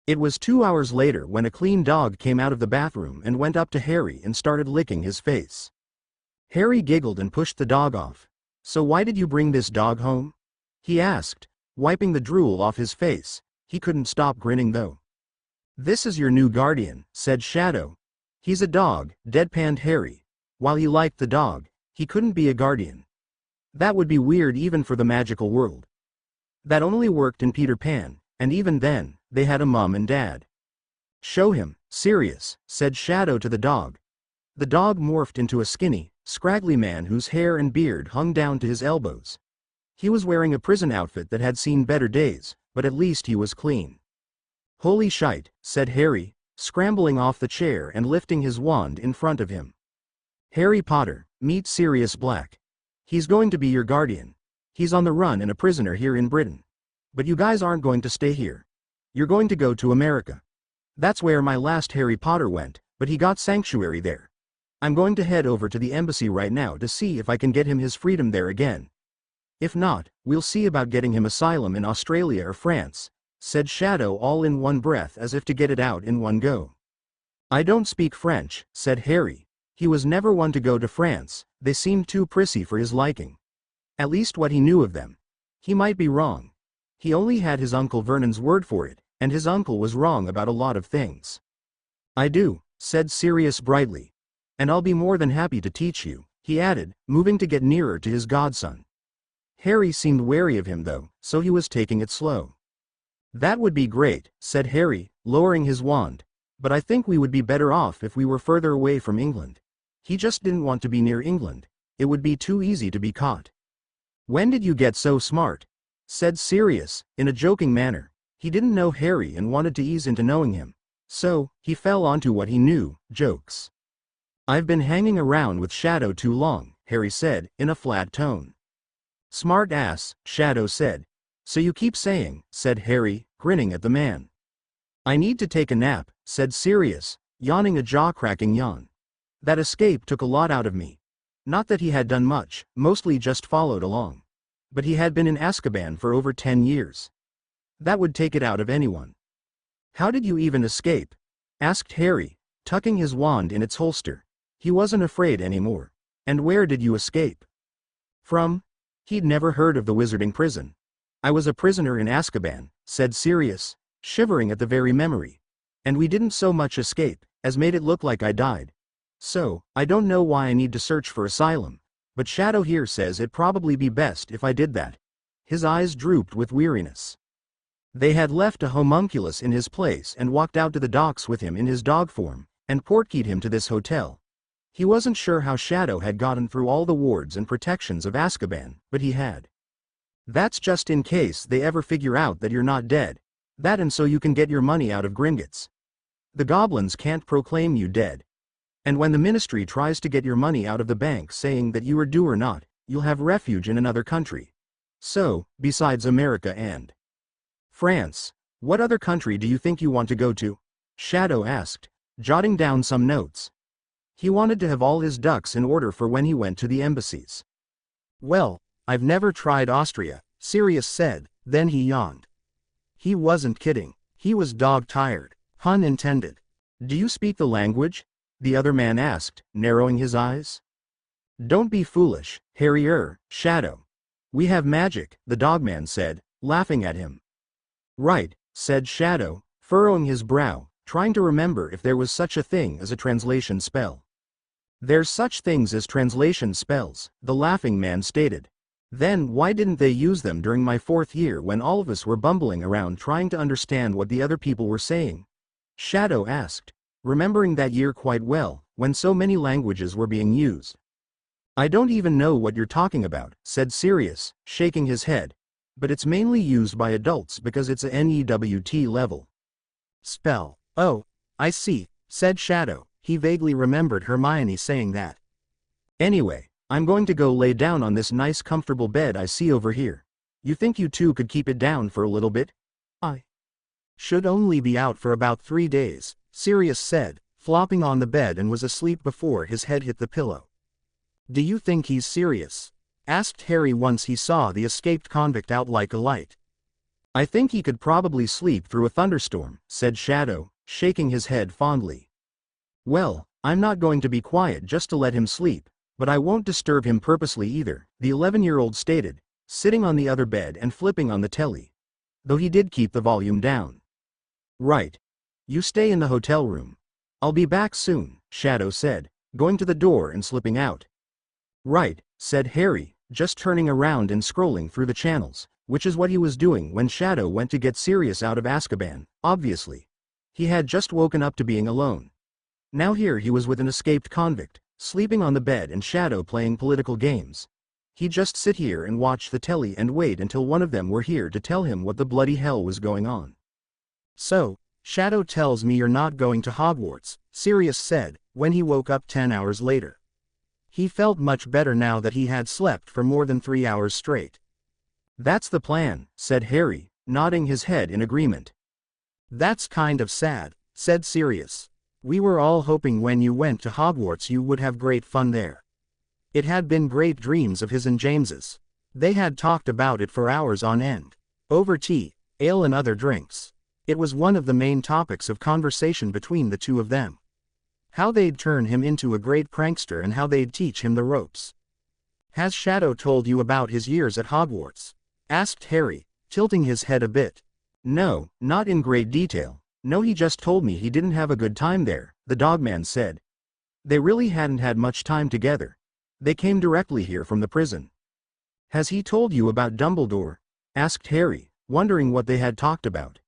It was 2 hours later when a clean dog came out of the bathroom and went up to Harry and started licking his face. Harry giggled and pushed the dog off. "So why did you bring this dog home?" he asked, wiping the drool off his face. He couldn't stop grinning though. "This is your new guardian," said Shadow. "He's a dog," deadpanned Harry. While he liked the dog, he couldn't be a guardian. That would be weird even for the magical world. That only worked in Peter Pan, and even then, they had a mom and dad. "Show him, Sirius," said Shadow to the dog. The dog morphed into a skinny, scraggly man whose hair and beard hung down to his elbows. He was wearing a prison outfit that had seen better days, but at least he was clean. "Holy shite," said Harry, scrambling off the chair and lifting his wand in front of him. "Harry Potter, meet Sirius Black. He's going to be your guardian. He's on the run and a prisoner here in Britain. But you guys aren't going to stay here. You're going to go to America. That's where my last Harry Potter went, but he got sanctuary there. I'm going to head over to the embassy right now to see if I can get him his freedom there again. If not, we'll see about getting him asylum in Australia or France," said Shadow all in one breath as if to get it out in one go. "I don't speak French," said Harry. He was never one to go to France, they seemed too prissy for his liking. At least what he knew of them. He might be wrong. He only had his Uncle Vernon's word for it, and his uncle was wrong about a lot of things. "I do," said Sirius brightly. "And I'll be more than happy to teach you," he added, moving to get nearer to his godson. Harry seemed wary of him though, so he was taking it slow. "That would be great," said Harry, lowering his wand. "But I think we would be better off if we were further away from England." He just didn't want to be near England. It would be too easy to be caught. "When did you get so smart?" said Sirius, in a joking manner. He didn't know Harry and wanted to ease into knowing him. So, he fell onto what he knew, jokes. "I've been hanging around with Shadow too long," Harry said, in a flat tone. "Smart ass," Shadow said. "So you keep saying," said Harry, grinning at the man. "I need to take a nap," said Sirius, yawning a jaw-cracking yawn. "That escape took a lot out of me." Not that he had done much, mostly just followed along. But he had been in Azkaban for over 10 years. That would take it out of anyone. "How did you even escape?" asked Harry, tucking his wand in its holster. He wasn't afraid anymore. "And where did you escape from?" He'd never heard of the wizarding prison. "I was a prisoner in Azkaban," said Sirius, shivering at the very memory. "And we didn't so much escape as made it look like I died. So, I don't know why I need to search for asylum, but Shadow here says it'd probably be best if I did that." His eyes drooped with weariness. They had left a homunculus in his place and walked out to the docks with him in his dog form, and portkeyed him to this hotel. He wasn't sure how Shadow had gotten through all the wards and protections of Azkaban, but he had. "That's just in case they ever figure out that you're not dead. That and so you can get your money out of Gringotts. The goblins can't proclaim you dead. And when the ministry tries to get your money out of the bank saying that you are due or not, you'll have refuge in another country. So, besides America and France, what other country do you think you want to go to?" Shadow asked, jotting down some notes. He wanted to have all his ducks in order for when he went to the embassies. "Well, I've never tried Austria," Sirius said, then he yawned. He wasn't kidding. He was dog-tired, pun intended. "Do you speak the language?" the other man asked, narrowing his eyes. "Don't be foolish, Harry Shadow. We have magic," the dogman said, laughing at him. Right, said Shadow, furrowing his brow, trying to remember if there was such a thing as a translation spell. There's such things as translation spells, the laughing man stated. Then why didn't they use them during my 4th year when all of us were bumbling around trying to understand what the other people were saying? Shadow asked, remembering that year quite well, when so many languages were being used. I don't even know what you're talking about, said Sirius, shaking his head. But it's mainly used by adults because it's a NEWT level spell. Oh, I see, said Shadow. He vaguely remembered Hermione saying that. Anyway, I'm going to go lay down on this nice comfortable bed I see over here. You think you two could keep it down for a little bit? I should only be out for about 3 days, Sirius said, flopping on the bed and was asleep before his head hit the pillow. Do you think he's serious? Asked Harry once he saw the escaped convict out like a light. I think he could probably sleep through a thunderstorm, said Shadow, shaking his head fondly. Well, I'm not going to be quiet just to let him sleep, but I won't disturb him purposely either, the 11-year-old stated, sitting on the other bed and flipping on the telly. Though he did keep the volume down. Right. You stay in the hotel room. I'll be back soon, Shadow said, going to the door and slipping out. Right, said Harry, just turning around and scrolling through the channels, which is what he was doing when Shadow went to get Sirius out of Azkaban, obviously. He had just woken up to being alone. Now here he was with an escaped convict, sleeping on the bed and Shadow playing political games. He'd just sit here and watch the telly and wait until one of them were here to tell him what the bloody hell was going on. So, Shadow tells me you're not going to Hogwarts, Sirius said, when he woke up 10 hours later. He felt much better now that he had slept for more than 3 hours straight. That's the plan, said Harry, nodding his head in agreement. That's kind of sad, said Sirius. We were all hoping when you went to Hogwarts you would have great fun there. It had been great dreams of his and James's. They had talked about it for hours on end. Over tea, ale and other drinks. It was one of the main topics of conversation between the two of them. How they'd turn him into a great prankster and how they'd teach him the ropes. Has Shadow told you about his years at Hogwarts? Asked Harry, tilting his head a bit. No, not in great detail. No, he just told me he didn't have a good time there, the dogman said. They really hadn't had much time together. They came directly here from the prison. Has he told you about Dumbledore? Asked Harry, wondering what they had talked about.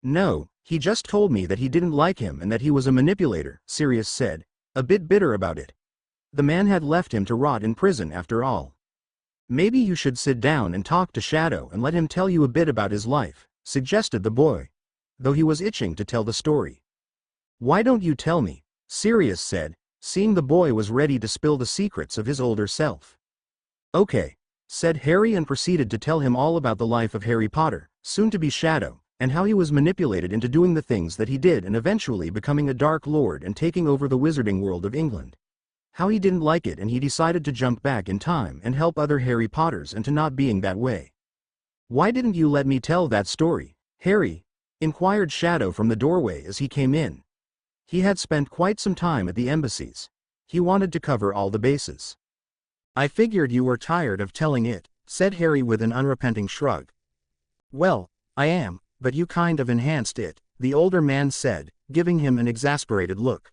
No, he just told me that he didn't like him and that he was a manipulator, Sirius said, a bit bitter about it. The man had left him to rot in prison after all. Maybe you should sit down and talk to Shadow and let him tell you a bit about his life, suggested the boy, though he was itching to tell the story. Why don't you tell me? Sirius said, seeing the boy was ready to spill the secrets of his older self. Okay, said Harry and proceeded to tell him all about the life of Harry Potter, soon to be Shadow, and how he was manipulated into doing the things that he did and eventually becoming a Dark Lord and taking over the wizarding world of England. How he didn't like it and he decided to jump back in time and help other Harry Potters into not being that way. Why didn't you let me tell that story, Harry? Inquired Shadow from the doorway as he came in. He had spent quite some time at the embassies. He wanted to cover all the bases. I figured you were tired of telling it, said Harry with an unrepenting shrug. Well, I am, but you kind of enhanced it, the older man said, giving him an exasperated look.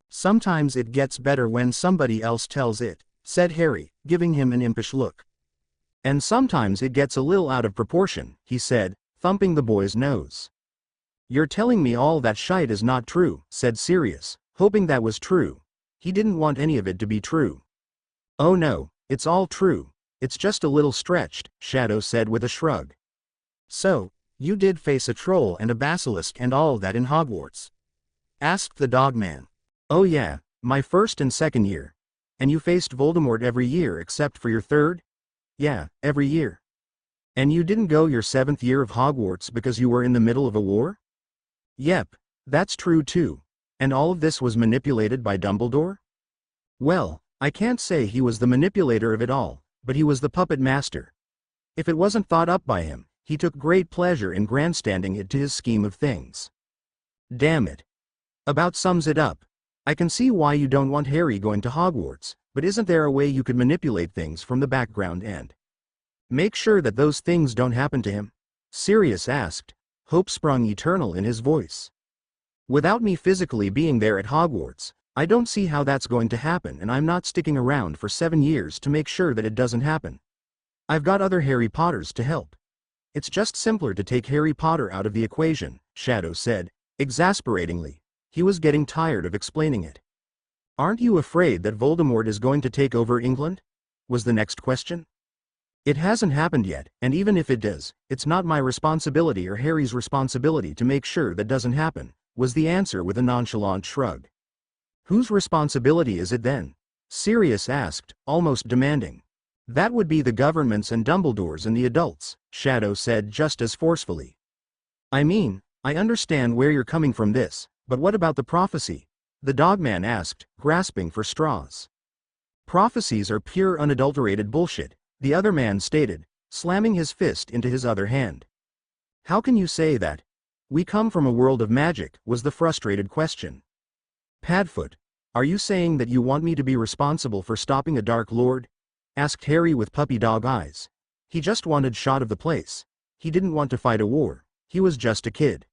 Sometimes it gets better when somebody else tells it, said Harry, giving him an impish look. And sometimes it gets a little out of proportion, he said, thumping the boy's nose. You're telling me all that shite is not true, said Sirius, hoping that was true. He didn't want any of it to be true. Oh no, it's all true. It's just a little stretched, Shadow said with a shrug. So, you did face a troll and a basilisk and all that in Hogwarts? Asked the dogman. Oh yeah, my 1st and 2nd year. And you faced Voldemort every year except for your 3rd? Yeah, every year. And you didn't go your 7th year of Hogwarts because you were in the middle of a war? Yep, that's true too. And all of this was manipulated by Dumbledore? Well, I can't say he was the manipulator of it all, but he was the puppet master. If it wasn't thought up by him, he took great pleasure in grandstanding it to his scheme of things. Damn it. About sums it up. I can see why you don't want Harry going to Hogwarts, but isn't there a way you could manipulate things from the background and make sure that those things don't happen to him? Sirius asked, hope sprung eternal in his voice. Without me physically being there at Hogwarts, I don't see how that's going to happen, and I'm not sticking around for 7 years to make sure that it doesn't happen. I've got other Harry Potters to help. It's just simpler to take Harry Potter out of the equation, Shadow said, exasperatingly. He was getting tired of explaining it. Aren't you afraid that Voldemort is going to take over England? Was the next question. It hasn't happened yet, and even if it does, it's not my responsibility or Harry's responsibility to make sure that doesn't happen, was the answer with a nonchalant shrug. Whose responsibility is it then? Sirius asked, almost demanding. That would be the government's and Dumbledore's and the adults, Shadow said just as forcefully. I mean, I understand where you're coming from this, but what about the prophecy? The dogman asked, grasping for straws. Prophecies are pure unadulterated bullshit, the other man stated, slamming his fist into his other hand. How can you say that? We come from a world of magic, was the frustrated question. Padfoot, are you saying that you want me to be responsible for stopping a Dark Lord? Asked Harry with puppy dog eyes. He just wanted shot of the place. He didn't want to fight a war. He was just a kid.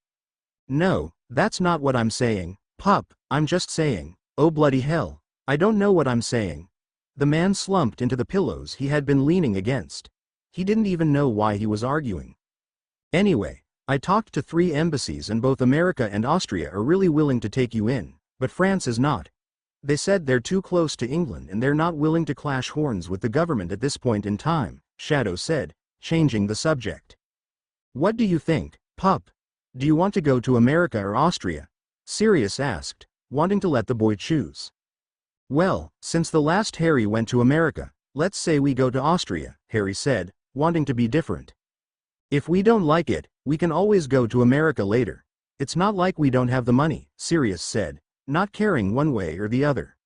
No, that's not what I'm saying, pup, I'm just saying, oh bloody hell, I don't know what I'm saying. The man slumped into the pillows he had been leaning against. He didn't even know why he was arguing. Anyway, I talked to 3 embassies and both America and Austria are really willing to take you in, but France is not. They said they're too close to England and they're not willing to clash horns with the government at this point in time, Shadow said, changing the subject. What do you think, pup? Do you want to go to America or Austria? Sirius asked, wanting to let the boy choose. Well, since the last Harry went to America, let's say we go to Austria, Harry said, wanting to be different. If we don't like it, we can always go to America later. It's not like we don't have the money, Sirius said, not caring one way or the other.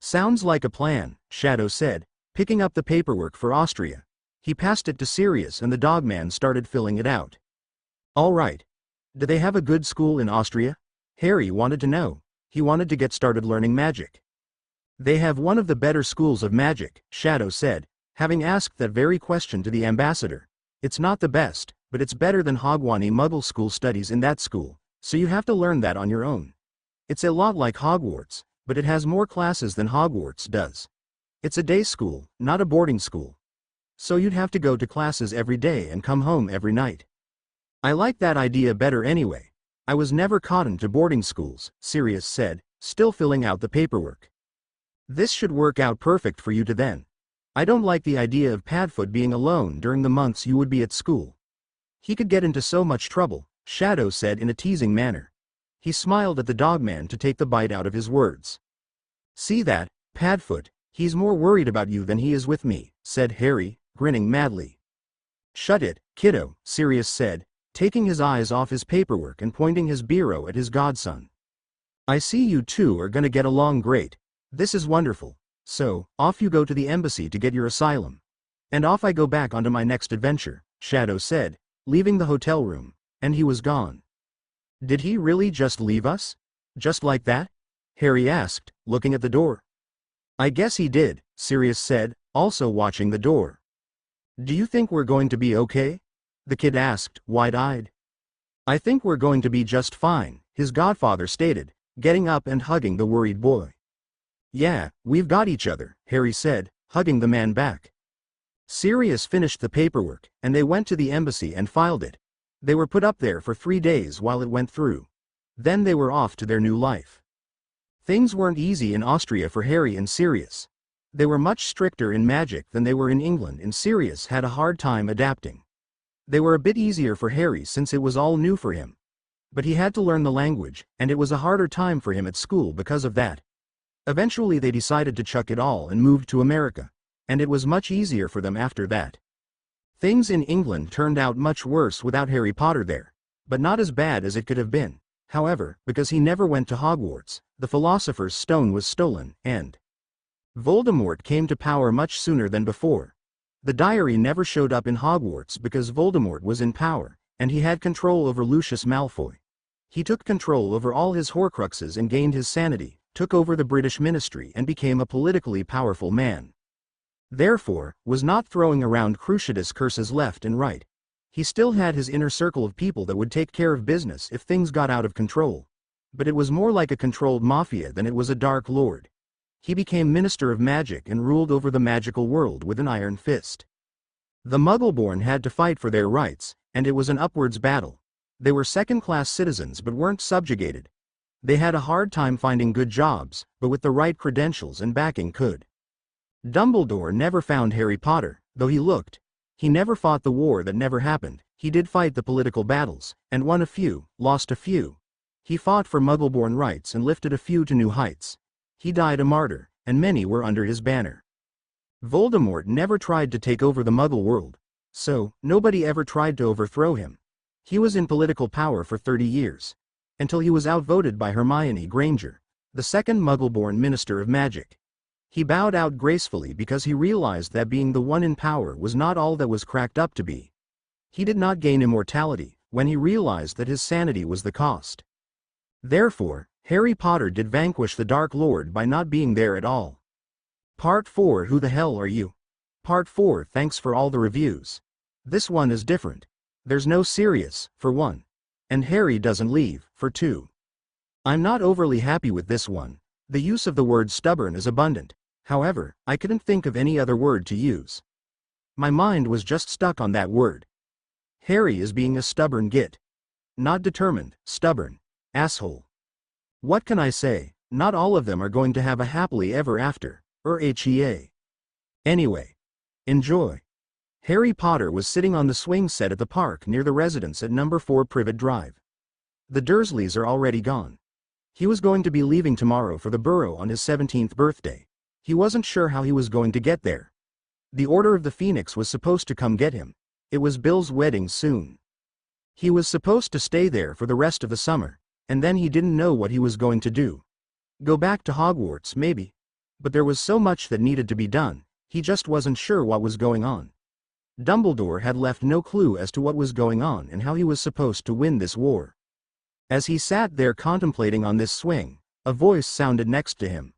Sounds like a plan, Shadow said, picking up the paperwork for Austria. He passed it to Sirius and the dogman started filling it out. All right. Do they have a good school in Austria? Harry wanted to know. He wanted to get started learning magic. They have one of the better schools of magic, Shadow said, having asked that very question to the ambassador. It's not the best, but it's better than Hogwarts Muggle school studies in that school, so you have to learn that on your own. It's a lot like Hogwarts, but it has more classes than Hogwarts does. It's a day school, not a boarding school. So you'd have to go to classes every day and come home every night. I like that idea better anyway. I was never cotton to boarding schools, Sirius said, still filling out the paperwork. This should work out perfect for you to then. I don't like the idea of Padfoot being alone during the months you would be at school. He could get into so much trouble, Shadow said in a teasing manner. He smiled at the dogman to take the bite out of his words. See that, Padfoot, he's more worried about you than he is with me, said Harry, grinning madly. Shut it, kiddo, Sirius said, taking his eyes off his paperwork and pointing his biro at his godson. I see you two are gonna get along great. This is wonderful. So, off you go to the embassy to get your asylum. And off I go back onto my next adventure, Shadow said, leaving the hotel room, and he was gone. Did he really just leave us? Just like that? Harry asked, looking at the door. I guess he did, Sirius said, also watching the door. Do you think we're going to be okay? The kid asked, wide-eyed. I think we're going to be just fine, his godfather stated, getting up and hugging the worried boy. Yeah, we've got each other, Harry said, hugging the man back. Sirius finished the paperwork, and they went to the embassy and filed it. They were put up there for 3 days while it went through. Then they were off to their new life. Things weren't easy in Austria for Harry and Sirius. They were much stricter in magic than they were in England, and Sirius had a hard time adapting. They were a bit easier for Harry since it was all new for him. But he had to learn the language, and it was a harder time for him at school because of that. Eventually they decided to chuck it all and moved to America, and it was much easier for them after that. Things in England turned out much worse without Harry Potter there, but not as bad as it could have been. However, because he never went to Hogwarts, the Philosopher's Stone was stolen, and Voldemort came to power much sooner than before. The diary never showed up in Hogwarts because Voldemort was in power, and he had control over Lucius Malfoy. He took control over all his horcruxes and gained his sanity, took over the British ministry and became a politically powerful man. Therefore, was not throwing around Cruciatus curses left and right. He still had his inner circle of people that would take care of business if things got out of control. But it was more like a controlled mafia than it was a Dark Lord. He became Minister of Magic and ruled over the magical world with an iron fist. The Muggleborn had to fight for their rights, and it was an upwards battle. They were second-class citizens but weren't subjugated. They had a hard time finding good jobs, but with the right credentials and backing could. Dumbledore never found Harry Potter, though he looked. He never fought the war that never happened. He did fight the political battles, and won a few, lost a few. He fought for Muggleborn rights and lifted a few to new heights. He died a martyr, and many were under his banner. Voldemort never tried to take over the Muggle world, so nobody ever tried to overthrow him. He was in political power for 30 years, until he was outvoted by Hermione Granger, the second Muggleborn Minister of Magic. He bowed out gracefully because he realized that being the one in power was not all that was cracked up to be. He did not gain immortality when he realized that his sanity was the cost. Therefore, Harry Potter did vanquish the Dark Lord by not being there at all. Part 4 Who the hell are you? Part 4 Thanks for all the reviews. This one is different. There's no Sirius, for one. And Harry doesn't leave, for two. I'm not overly happy with this one. The use of the word stubborn is abundant. However, I couldn't think of any other word to use. My mind was just stuck on that word. Harry is being a stubborn git. Not determined, stubborn. Asshole. What can I say? Not all of them are going to have a happily ever after, or HEA. Anyway. Enjoy. Harry Potter was sitting on the swing set at the park near the residence at number 4 Privet Drive. The Dursleys are already gone. He was going to be leaving tomorrow for the Burrow on his 17th birthday. He wasn't sure how he was going to get there. The Order of the Phoenix was supposed to come get him. It was Bill's wedding soon. He was supposed to stay there for the rest of the summer, and then he didn't know what he was going to do. Go back to Hogwarts, maybe. But there was so much that needed to be done, he just wasn't sure what was going on. Dumbledore had left no clue as to what was going on and how he was supposed to win this war. As he sat there contemplating on this swing, a voice sounded next to him.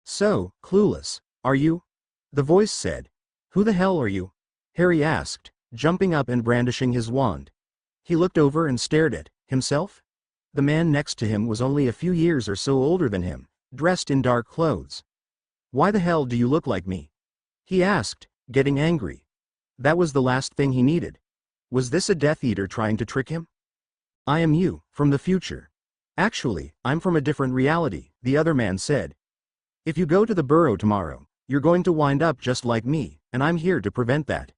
So, clueless, are you? The voice said. Who the hell are you? Harry asked, jumping up and brandishing his wand. He looked over and stared at himself. The man next to him was only a few years or so older than him, dressed in dark clothes. Why the hell do you look like me? He asked, getting angry. That was the last thing he needed. Was this a Death Eater trying to trick him? I am you, from the future. Actually, I'm from a different reality, the other man said. If you go to the Burrow tomorrow, you're going to wind up just like me, and I'm here to prevent that.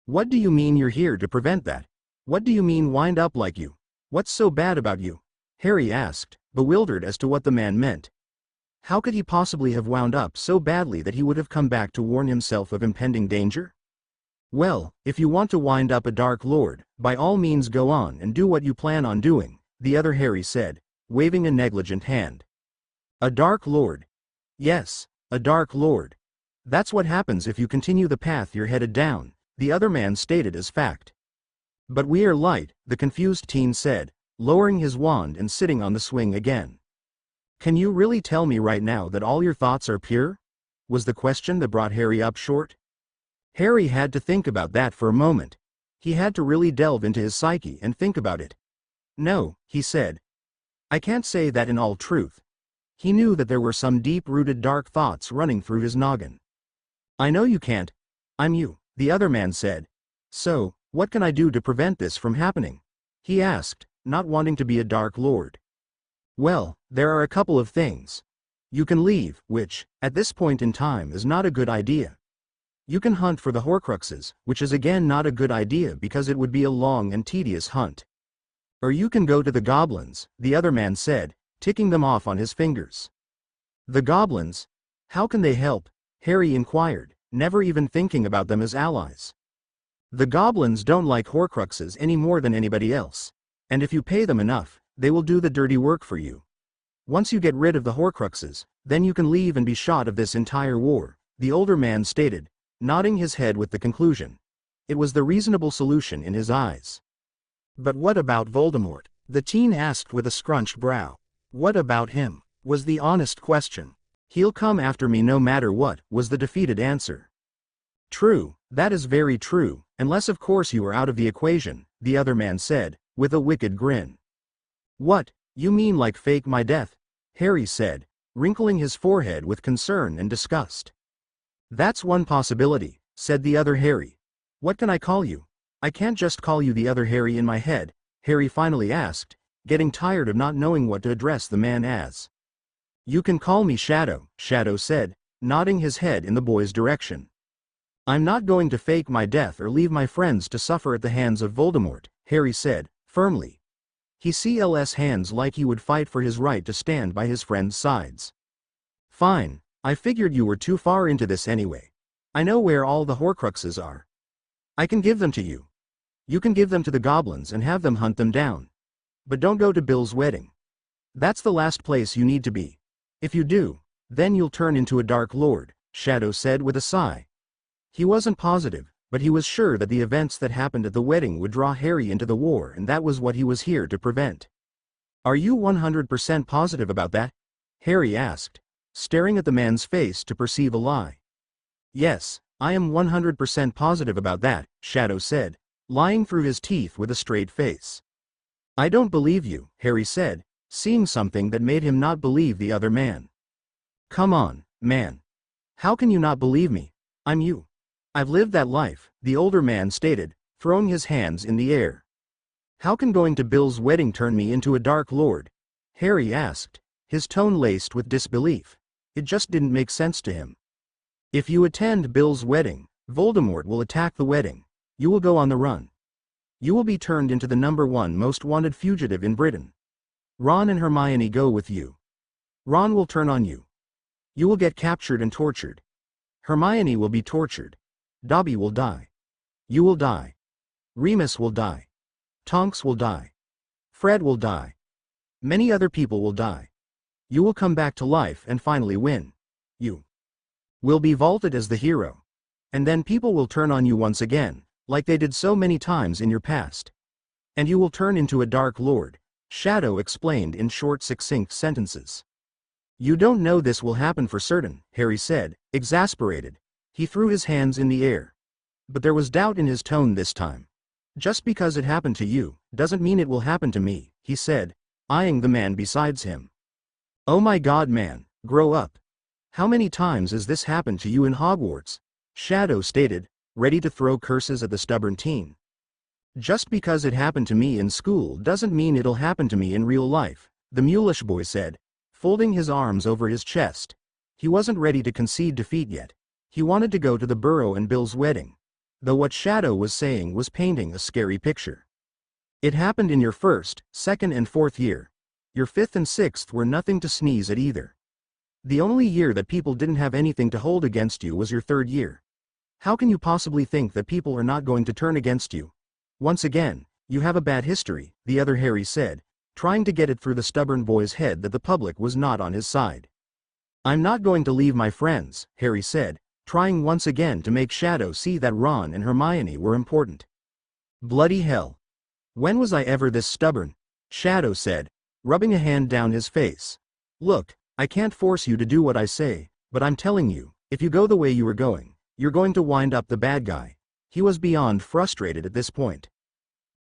What do you mean you're here to prevent that? What do you mean wind up like you? What's so bad about you? Harry asked, bewildered as to what the man meant. How could he possibly have wound up so badly that he would have come back to warn himself of impending danger? Well, if you want to wind up a Dark Lord, by all means go on and do what you plan on doing, the other Harry said, waving a negligent hand. A Dark Lord? Yes, a Dark Lord. That's what happens if you continue the path you're headed down, the other man stated as fact. But we are light, the confused teen said, lowering his wand and sitting on the swing again. Can you really tell me right now that all your thoughts are pure? Was the question that brought Harry up short. Harry had to think about that for a moment. He had to really delve into his psyche and think about it. No, he said. I can't say that in all truth. He knew that there were some deep-rooted dark thoughts running through his noggin. I know you can't. I'm you, the other man said. So, what can I do to prevent this from happening? He asked, not wanting to be a Dark Lord. Well, there are a couple of things. You can leave, which, at this point in time, is not a good idea. You can hunt for the horcruxes, which is again not a good idea because it would be a long and tedious hunt. Or you can go to the goblins, the other man said, ticking them off on his fingers. The goblins? How can they help? Harry inquired, never even thinking about them as allies. The goblins don't like horcruxes any more than anybody else. And if you pay them enough, they will do the dirty work for you. Once you get rid of the horcruxes, then you can leave and be shot of this entire war, the older man stated, nodding his head with the conclusion. It was the reasonable solution in his eyes. But what about Voldemort? The teen asked with a scrunched brow. What about him? Was the honest question. He'll come after me no matter what, was the defeated answer. True, That is very true, unless of course you are out of the equation, the other man said, with a wicked grin. What, you mean like fake my death? Harry said, wrinkling his forehead with concern and disgust. That's one possibility, said the other Harry. What can I call you? I can't just call you the other Harry in my head, Harry finally asked, getting tired of not knowing what to address the man as. You can call me Shadow, Shadow said, nodding his head in the boy's direction. I'm not going to fake my death or leave my friends to suffer at the hands of Voldemort, Harry said, firmly. He CLS hands like he would fight for his right to stand by his friends' sides. Fine, I figured you were too far into this anyway. I know where all the horcruxes are. I can give them to you. You can give them to the goblins and have them hunt them down. But don't go to Bill's wedding. That's the last place you need to be. If you do, then you'll turn into a Dark Lord, Shadow said with a sigh. He wasn't positive, but he was sure that the events that happened at the wedding would draw Harry into the war, and that was what he was here to prevent. Are you 100% positive about that? Harry asked, staring at the man's face to perceive a lie. Yes, I am 100% positive about that, Shadow said, lying through his teeth with a straight face. I don't believe you, Harry said, seeing something that made him not believe the other man. Come on, man. How can you not believe me? I'm you. I've lived that life, the older man stated, throwing his hands in the air. How can going to Bill's wedding turn me into a Dark Lord? Harry asked, his tone laced with disbelief. It just didn't make sense to him. If you attend Bill's wedding, Voldemort will attack the wedding. You will go on the run. You will be turned into the #1 most wanted fugitive in Britain. Ron and Hermione go with you. Ron will turn on you. You will get captured and tortured. Hermione will be tortured. Dobby will die. You will die. Remus will die. Tonks will die. Fred will die. Many other people will die. You will come back to life and finally win. You will be vaulted as the hero. And then people will turn on you once again, like they did so many times in your past. And you will turn into a Dark Lord, Shadow explained in short, succinct sentences. You don't know this will happen for certain, Harry said, exasperated. He threw his hands in the air. But there was doubt in his tone this time. Just because it happened to you, doesn't mean it will happen to me, he said, eyeing the man beside him. Oh my God, man, grow up. How many times has this happened to you in Hogwarts? Shadow stated, ready to throw curses at the stubborn teen. Just because it happened to me in school doesn't mean it'll happen to me in real life, the mulish boy said, folding his arms over his chest. He wasn't ready to concede defeat yet. He wanted to go to the Burrow and Bill's wedding. Though what Shadow was saying was painting a scary picture. It happened in your first, second and fourth year. Your fifth and sixth were nothing to sneeze at either. The only year that people didn't have anything to hold against you was your third year. How can you possibly think that people are not going to turn against you? Once again, you have a bad history, the other Harry said, trying to get it through the stubborn boy's head that the public was not on his side. I'm not going to leave my friends, Harry said, trying once again to make Shadow see that Ron and Hermione were important. Bloody hell. When was I ever this stubborn? Shadow said, rubbing a hand down his face. Look, I can't force you to do what I say, but I'm telling you, if you go the way you were going, you're going to wind up the bad guy. He was beyond frustrated at this point.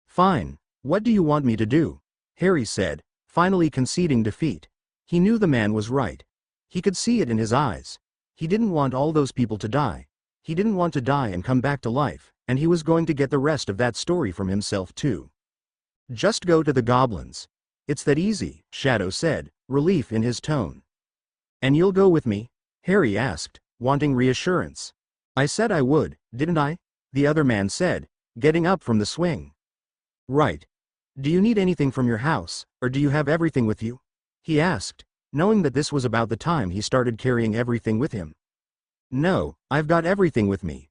Fine, what do you want me to do? Harry said, finally conceding defeat. He knew the man was right. He could see it in his eyes. He didn't want all those people to die. He didn't want to die and come back to life, and he was going to get the rest of that story from himself too. Just go to the goblins. It's that easy, Shadow said, relief in his tone. And you'll go with me? Harry asked, wanting reassurance. I said I would, didn't I? The other man said, getting up from the swing. Right. Do you need anything from your house, or do you have everything with you? He asked, knowing that this was about the time he started carrying everything with him. No, I've got everything with me.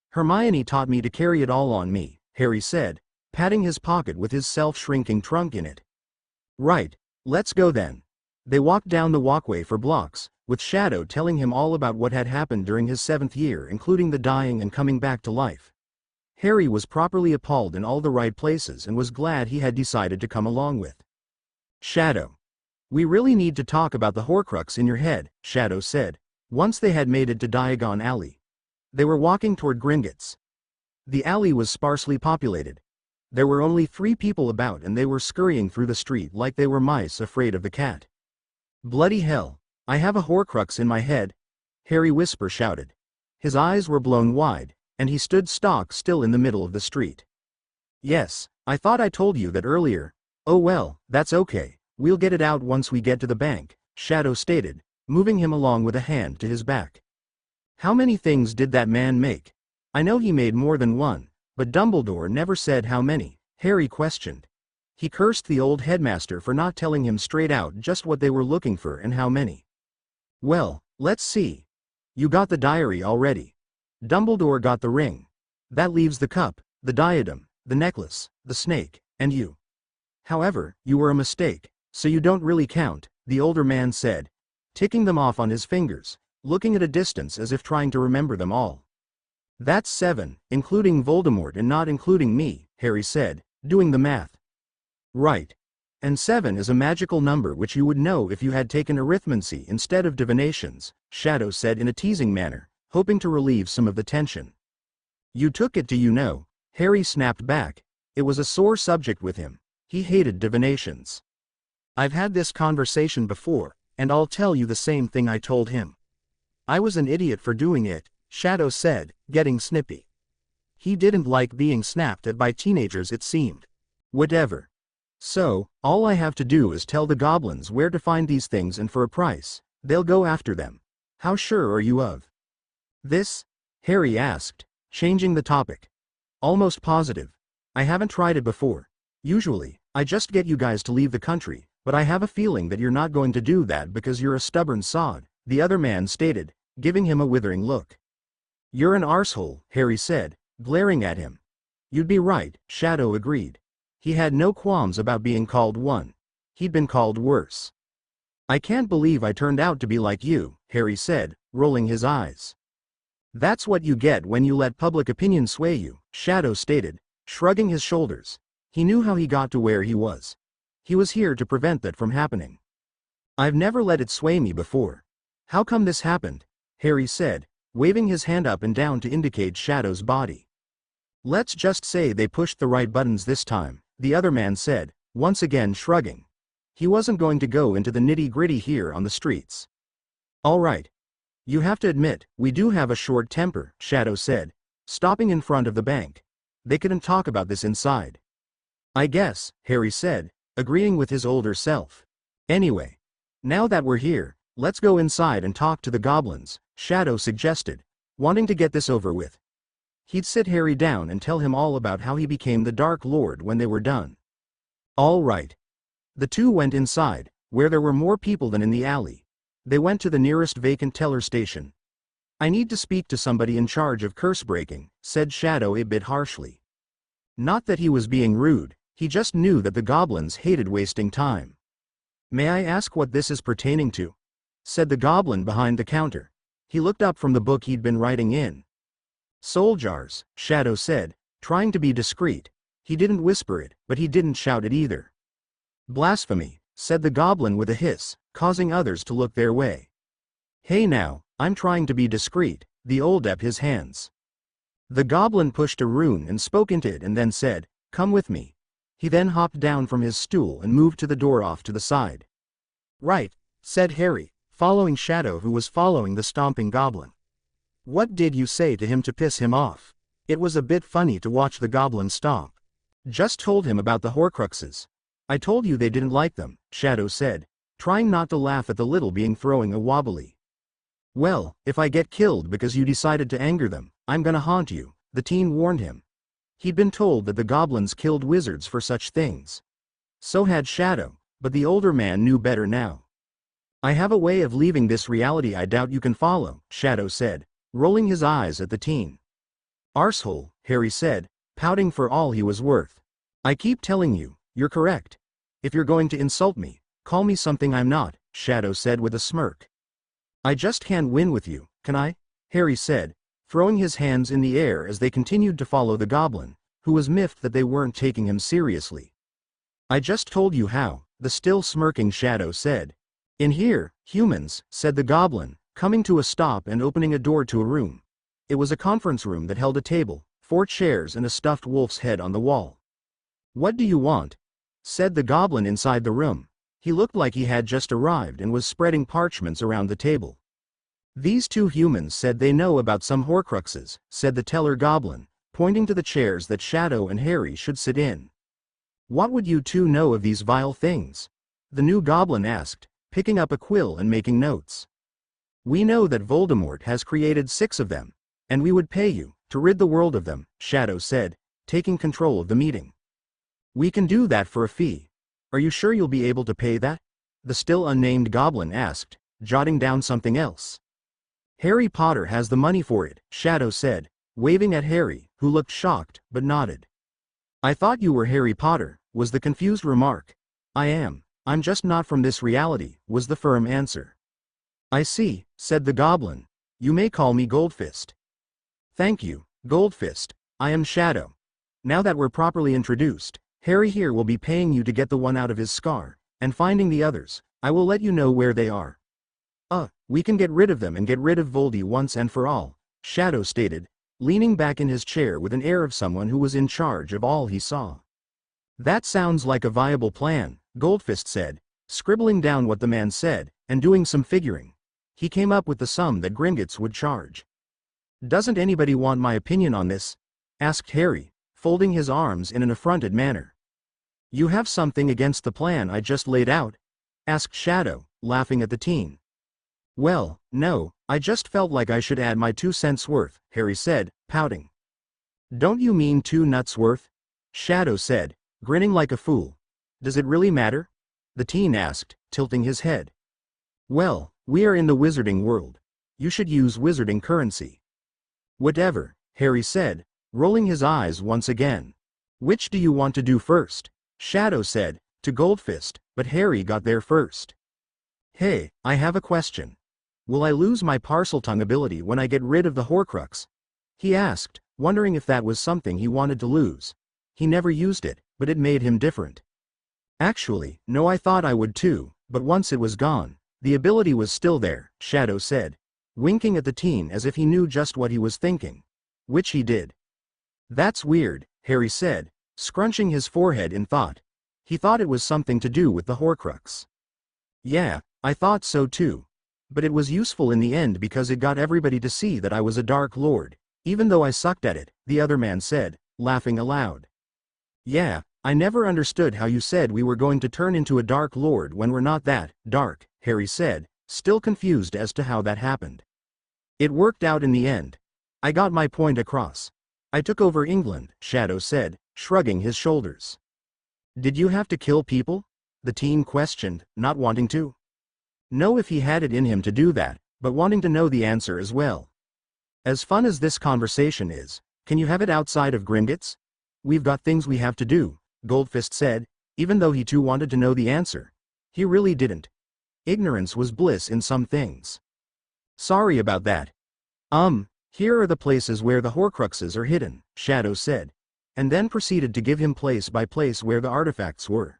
Hermione taught me to carry it all on me, Harry said, patting his pocket with his self-shrinking trunk in it. Right, let's go then. They walked down the walkway for blocks, with Shadow telling him all about what had happened during his 7th year, including the dying and coming back to life. Harry was properly appalled in all the right places and was glad he had decided to come along with Shadow. We really need to talk about the horcrux in your head, Shadow said, once they had made it to Diagon Alley. They were walking toward Gringotts. The alley was sparsely populated. There were only 3 people about and they were scurrying through the street like they were mice afraid of the cat. Bloody hell, I have a horcrux in my head, Harry Whisper shouted. His eyes were blown wide, and he stood stock still in the middle of the street. Yes, I thought I told you that earlier. Oh well, that's okay, we'll get it out once we get to the bank, Shadow stated, moving him along with a hand to his back. How many things did that man make? I know he made more than one, but Dumbledore never said how many, Harry questioned. He cursed the old headmaster for not telling him straight out just what they were looking for and how many. Well, let's see. You got the diary already. Dumbledore got the ring. That leaves the cup, the diadem, the necklace, the snake, and you. However, you were a mistake, so you don't really count, the older man said, ticking them off on his fingers, looking at a distance as if trying to remember them all. That's 7, including Voldemort and not including me, Harry said, doing the math. Right. And 7 is a magical number which you would know if you had taken arithmancy instead of divinations, Shadow said in a teasing manner, hoping to relieve some of the tension. You took it to Harry snapped back. It was a sore subject with him. He hated divinations. I've had this conversation before, and I'll tell you the same thing I told him. I was an idiot for doing it, Shadow said, getting snippy. He didn't like being snapped at by teenagers, it seemed. Whatever. So, all I have to do is tell the goblins where to find these things and for a price, they'll go after them. How sure are you of this? Harry asked, changing the topic. Almost positive. I haven't tried it before. Usually, I just get you guys to leave the country, but I have a feeling that you're not going to do that because you're a stubborn sod, the other man stated, giving him a withering look. You're an arsehole, Harry said, glaring at him. You'd be right, Shadow agreed. He had no qualms about being called one. He'd been called worse. I can't believe I turned out to be like you, Harry said, rolling his eyes. That's what you get when you let public opinion sway you, Shadow stated, shrugging his shoulders. He knew how he got to where he was. He was here to prevent that from happening. I've never let it sway me before. How come this happened? Harry said, waving his hand up and down to indicate Shadow's body. Let's just say they pushed the right buttons this time, the other man said, once again shrugging. He wasn't going to go into the nitty-gritty here on the streets. All right. You have to admit, we do have a short temper, Shadow said, stopping in front of the bank. They couldn't talk about this inside. I guess, Harry said, agreeing with his older self. Anyway, now that we're here, let's go inside and talk to the goblins, Shadow suggested, wanting to get this over with. He'd sit Harry down and tell him all about how he became the Dark Lord when they were done. All right. The two went inside, where there were more people than in the alley. They went to the nearest vacant teller station. I need to speak to somebody in charge of curse breaking, said Shadow a bit harshly. Not that he was being rude, he just knew that the goblins hated wasting time. May I ask what this is pertaining to? Said the goblin behind the counter. He looked up from the book he'd been writing in. Soul jars, Shadow said, trying to be discreet. He didn't whisper it, but he didn't shout it either. Blasphemy, said the goblin with a hiss, causing others to look their way. Hey now, I'm trying to be discreet, the old ep his hands. The goblin pushed a rune and spoke into it and then said, come with me. He then hopped down from his stool and moved to the door off to the side. Right, said Harry, following Shadow who was following the stomping goblin. What did you say to him to piss him off? It was a bit funny to watch the goblin stomp. Just told him about the horcruxes. I told you they didn't like them, Shadow said, trying not to laugh at the little being throwing a wobbly. Well, if I get killed because you decided to anger them, I'm gonna haunt you, the teen warned him. He'd been told that the goblins killed wizards for such things. So had Shadow, but the older man knew better now. I have a way of leaving this reality I doubt you can follow, Shadow said, rolling his eyes at the teen. Arsehole, Harry said, pouting for all he was worth. I keep telling you, you're correct. If you're going to insult me, call me something I'm not, Shadow said with a smirk. I just can't win with you, can I? Harry said, throwing his hands in the air as they continued to follow the goblin, who was miffed that they weren't taking him seriously. I just told you how, the still smirking Shadow said. In here, humans, said the goblin, coming to a stop and opening a door to a room. It was a conference room that held a table, 4 chairs and a stuffed wolf's head on the wall. "What do you want?" said the goblin inside the room. He looked like he had just arrived and was spreading parchments around the table. "These 2 humans said they know about some horcruxes," said the teller goblin, pointing to the chairs that Shadow and Harry should sit in. "What would you 2 know of these vile things?" the new goblin asked, picking up a quill and making notes. "We know that Voldemort has created 6 of them, and we would pay you to rid the world of them," Shadow said, taking control of the meeting. "We can do that for a fee. Are you sure you'll be able to pay that?" the still unnamed goblin asked, jotting down something else. "Harry Potter has the money for it," Shadow said, waving at Harry, who looked shocked, but nodded. "I thought you were Harry Potter," was the confused remark. "I am. I'm just not from this reality," was the firm answer. "I see," said the goblin. "You may call me Goldfist." "Thank you, Goldfist. I am Shadow. Now that we're properly introduced, Harry here will be paying you to get the one out of his scar, and finding the others. I will let you know where they are." We can get rid of them and get rid of Voldy once and for all," Shadow stated, leaning back in his chair with an air of someone who was in charge of all he saw. "That sounds like a viable plan," Goldfist said, scribbling down what the man said, and doing some figuring. He came up with the sum that Gringotts would charge. "Doesn't anybody want my opinion on this?" asked Harry, folding his arms in an affronted manner. "You have something against the plan I just laid out?" asked Shadow, laughing at the teen. "Well, no, I just felt like I should add my 2 cents worth," Harry said, pouting. "Don't you mean 2 nuts worth?" Shadow said, grinning like a fool. "Does it really matter?" the teen asked, tilting his head. "Well, we are in the wizarding world. You should use wizarding currency." "Whatever," Harry said, rolling his eyes once again. "Which do you want to do first?" Shadow said, to Goldfist, but Harry got there first. "Hey, I have a question. Will I lose my Parseltongue ability when I get rid of the horcrux?" he asked, wondering if that was something he wanted to lose. He never used it, but it made him different. "Actually, no, I thought I would too, but once it was gone, the ability was still there," Shadow said, winking at the teen as if he knew just what he was thinking. Which he did. "That's weird," Harry said, scrunching his forehead in thought. He thought it was something to do with the horcrux. "Yeah, I thought so too. But it was useful in the end because it got everybody to see that I was a Dark Lord, even though I sucked at it," the other man said, laughing aloud. "Yeah, I never understood how you said we were going to turn into a Dark Lord when we're not that dark," Harry said, still confused as to how that happened. "It worked out in the end. I got my point across. I took over England," Shadow said, shrugging his shoulders. "Did you have to kill people?" the teen questioned, not wanting to know if he had it in him to do that, but wanting to know the answer as well. "As fun as this conversation is, can you have it outside of Gringotts? We've got things we have to do," Goldfist said, even though he too wanted to know the answer. He really didn't. Ignorance was bliss in some things. "Sorry about that. Here are the places where the horcruxes are hidden," Shadow said, and then proceeded to give him place by place where the artifacts were.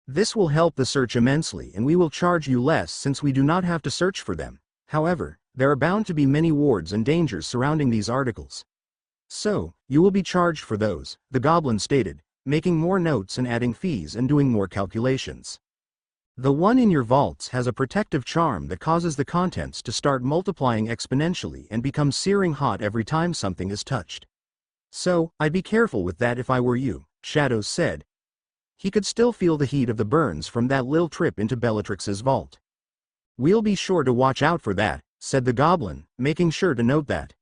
"This will help the search immensely and we will charge you less since we do not have to search for them. However, there are bound to be many wards and dangers surrounding these articles. So, you will be charged for those," the goblin stated, making more notes and adding fees and doing more calculations. "The one in your vaults has a protective charm that causes the contents to start multiplying exponentially and become searing hot every time something is touched. So, I'd be careful with that if I were you," Shadows said. He could still feel the heat of the burns from that little trip into Bellatrix's vault. "We'll be sure to watch out for that," said the goblin, making sure to note that.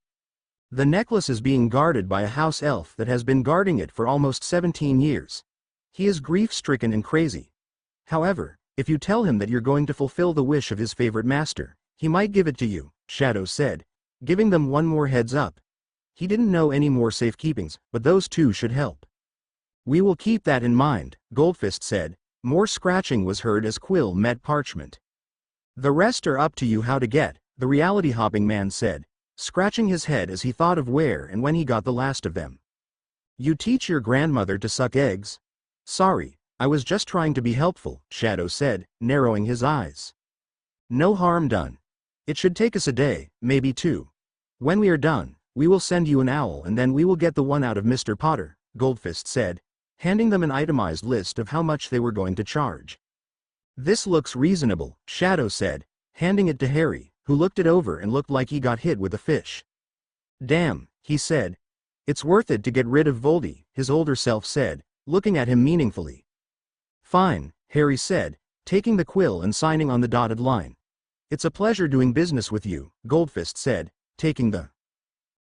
"The necklace is being guarded by a house elf that has been guarding it for almost 17 years. He is grief-stricken and crazy. However, if you tell him that you're going to fulfill the wish of his favorite master, he might give it to you," Shadow said, giving them one more heads up. He didn't know any more safekeepings, but those 2 should help. "We will keep that in mind," Goldfist said. More scratching was heard as quill met parchment. "The rest are up to you how to get," the reality-hopping man said, scratching his head as he thought of where and when he got the last of them. "You teach your grandmother to suck eggs?" "Sorry, I was just trying to be helpful," Shadow said, narrowing his eyes. "No harm done. It should take us a day, maybe 2. When we are done, We will send you an owl and then we will get the one out of Mr. Potter, Goldfist said, handing them an itemized list of how much they were going to charge. This looks reasonable, Shadow said, handing it to Harry, who looked it over and looked like he got hit with a fish. Damn, he said. It's worth it to get rid of Voldy, his older self said, looking at him meaningfully. Fine, Harry said, taking the quill and signing on the dotted line. It's a pleasure doing business with you, Goldfist said, taking the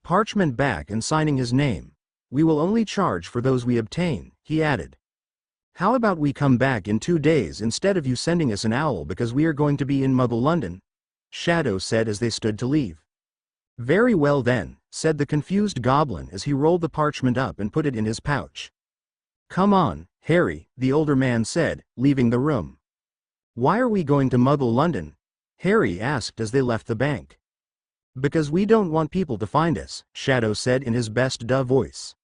parchment back and signing his name. We will only charge for those we obtain, he added. How about we come back in 2 days instead of you sending us an owl because we are going to be in Muggle London? Shadow said as they stood to leave. Very well then, said the confused goblin as he rolled the parchment up and put it in his pouch. Come on, Harry, the older man said, leaving the room. Why are we going to Muggle London? Harry asked as they left the bank. Because we don't want people to find us, Shadow said in his best duh voice.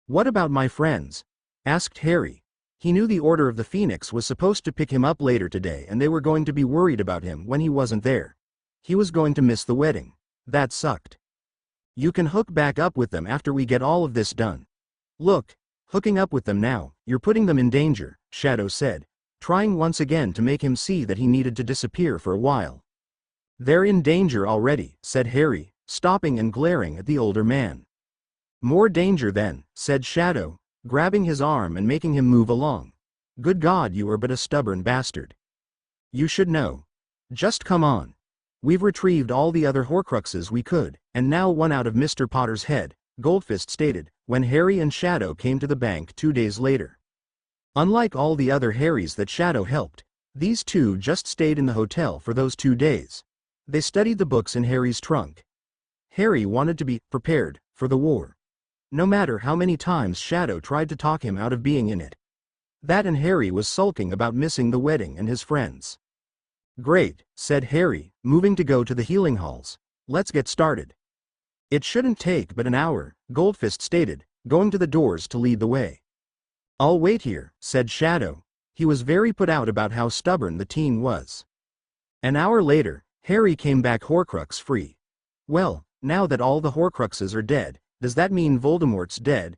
What about my friends? Asked Harry. He knew the Order of the Phoenix was supposed to pick him up later today and they were going to be worried about him when he wasn't there. He was going to miss the wedding. That sucked. You can hook back up with them after we get all of this done. Look, hooking up with them now, you're putting them in danger, Shadow said, trying once again to make him see that he needed to disappear for a while. They're in danger already, said Harry, stopping and glaring at the older man. More danger then, said Shadow, grabbing his arm and making him move along. Good God, you are but a stubborn bastard. You should know. Just come on. We've retrieved all the other horcruxes we could, and now one out of Mr. Potter's head, Goldfist stated, when Harry and Shadow came to the bank 2 days later. Unlike all the other Harrys that Shadow helped, these two just stayed in the hotel for those 2 days. They studied the books in Harry's trunk. Harry wanted to be prepared for the war. No matter how many times Shadow tried to talk him out of being in it. That and Harry was sulking about missing the wedding and his friends. Great, said Harry, moving to go to the healing halls. Let's get started. It shouldn't take but an hour, Goldfist stated, going to the doors to lead the way. I'll wait here, said Shadow. He was very put out about how stubborn the teen was. An hour later, Harry came back horcrux free. Well, now that all the horcruxes are dead, does that mean Voldemort's dead?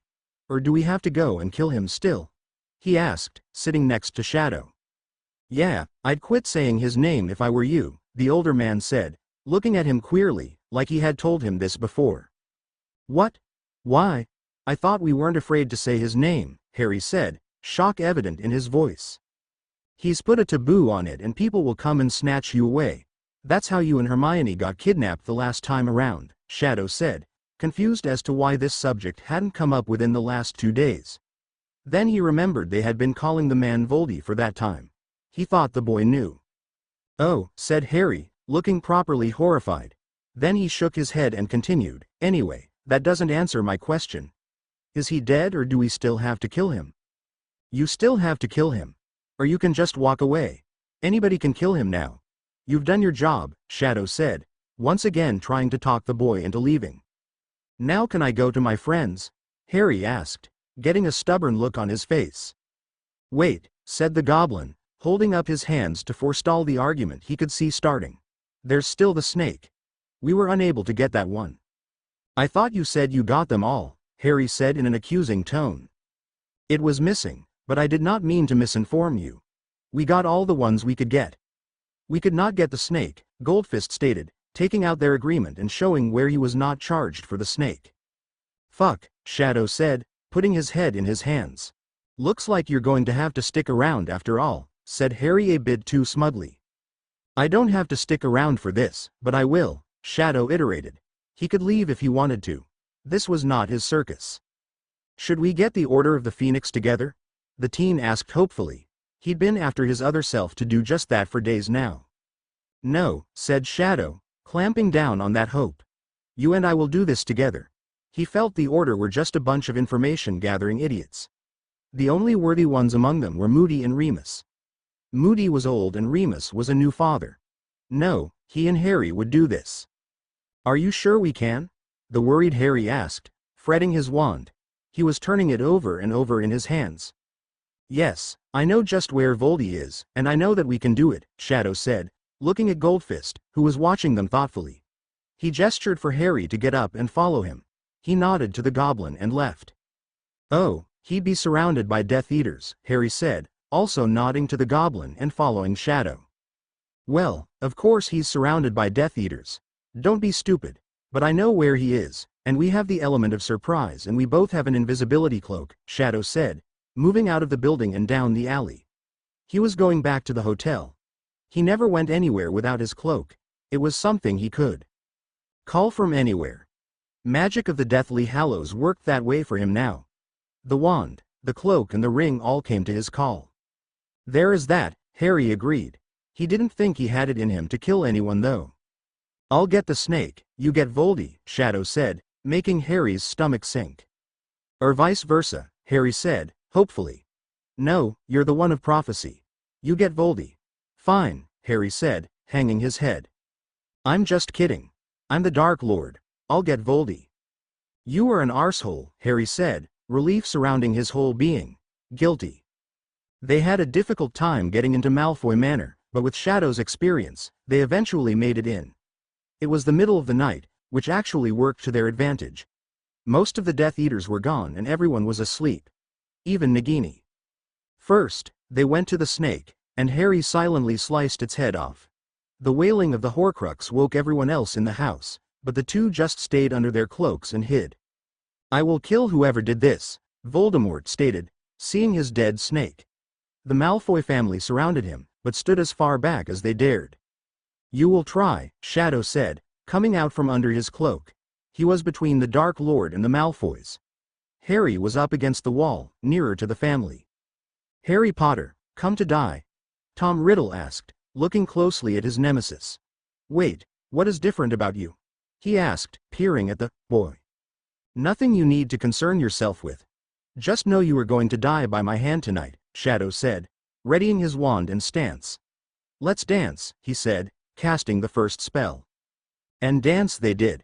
Or do we have to go and kill him still? He asked, sitting next to Shadow. Yeah, I'd quit saying his name if I were you, the older man said, looking at him queerly, like he had told him this before. What? Why? I thought we weren't afraid to say his name, Harry said, shock evident in his voice. He's put a taboo on it and people will come and snatch you away. That's how you and Hermione got kidnapped the last time around, Shadow said, confused as to why this subject hadn't come up within the last 2 days. Then he remembered they had been calling the man Voldy for that time. He thought the boy knew. Oh, said Harry, looking properly horrified. Then he shook his head and continued, anyway, that doesn't answer my question. Is he dead or do we still have to kill him? You still have to kill him. Or you can just walk away. Anybody can kill him now. You've done your job, Shadow said, once again trying to talk the boy into leaving. Now can I go to my friends? Harry asked, getting a stubborn look on his face. Wait, said the goblin, holding up his hands to forestall the argument he could see starting. There's still the snake. We were unable to get that one. I thought you said you got them all, Harry said in an accusing tone. It was missing, but I did not mean to misinform you. We got all the ones we could get. We could not get the snake, Goldfist stated, taking out their agreement and showing where he was not charged for the snake. Fuck, Shadow said, putting his head in his hands. Looks like you're going to have to stick around after all, said Harry a bit too smugly. I don't have to stick around for this, but I will, Shadow iterated. He could leave if he wanted to. This was not his circus. Should we get the Order of the Phoenix together? The teen asked hopefully. He'd been after his other self to do just that for days now. No, said Shadow, clamping down on that hope. You and I will do this together. He felt the Order were just a bunch of information-gathering idiots. The only worthy ones among them were Moody and Remus. Moody was old and Remus was a new father. No, he and Harry would do this. Are you sure we can? The worried Harry asked, fretting his wand. He was turning it over and over in his hands. Yes, I know just where Voldy is, and I know that we can do it, Shadow said, looking at Goldfist, who was watching them thoughtfully. He gestured for Harry to get up and follow him. He nodded to the goblin and left. Oh, he'd be surrounded by Death Eaters, Harry said, also nodding to the goblin and following Shadow. Well, of course he's surrounded by Death Eaters. Don't be stupid. But I know where he is, and we have the element of surprise and we both have an invisibility cloak, Shadow said, moving out of the building and down the alley. He was going back to the hotel. He never went anywhere without his cloak. It was something he could call from anywhere. Magic of the Deathly Hallows worked that way for him now. The wand, the cloak and the ring all came to his call. There is that, Harry agreed. He didn't think he had it in him to kill anyone though. I'll get the snake, you get Voldy, Shadow said, making Harry's stomach sink. Or vice versa, Harry said, hopefully. No, you're the one of prophecy. You get Voldy. Fine, Harry said, hanging his head. I'm just kidding. I'm the Dark Lord. I'll get Voldy. You are an arsehole, Harry said, relief surrounding his whole being. Guilty. They had a difficult time getting into Malfoy Manor, but with Shadow's experience, they eventually made it in. It was the middle of the night, which actually worked to their advantage. Most of the Death Eaters were gone and everyone was asleep. Even Nagini. First, they went to the snake, and Harry silently sliced its head off. The wailing of the horcrux woke everyone else in the house, but the two just stayed under their cloaks and hid. I will kill whoever did this, Voldemort stated, seeing his dead snake. The Malfoy family surrounded him, but stood as far back as they dared. You will try, Shadow said, coming out from under his cloak. He was between the Dark Lord and the Malfoys. Harry was up against the wall, nearer to the family. Harry Potter, come to die? Tom Riddle asked, looking closely at his nemesis. Wait, what is different about you? He asked, peering at the boy. Nothing you need to concern yourself with. Just know you are going to die by my hand tonight, Shadow said, readying his wand and stance. Let's dance, he said, casting the first spell. And dance they did.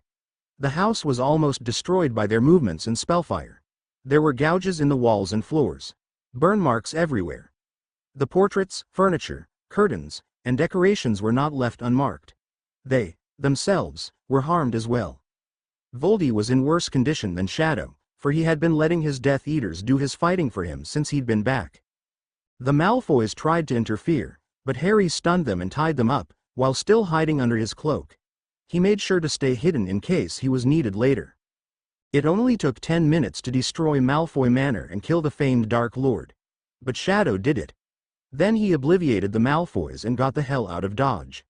The house was almost destroyed by their movements and spellfire. There were gouges in the walls and floors. Burn marks everywhere. The portraits, furniture, curtains, and decorations were not left unmarked. They, themselves, were harmed as well. Voldy was in worse condition than Shadow, for he had been letting his Death Eaters do his fighting for him since he'd been back. The Malfoys tried to interfere, but Harry stunned them and tied them up, while still hiding under his cloak. He made sure to stay hidden in case he was needed later. It only took 10 minutes to destroy Malfoy Manor and kill the famed Dark Lord. But Shadow did it. Then he obliterated the Malfoys and got the hell out of Dodge.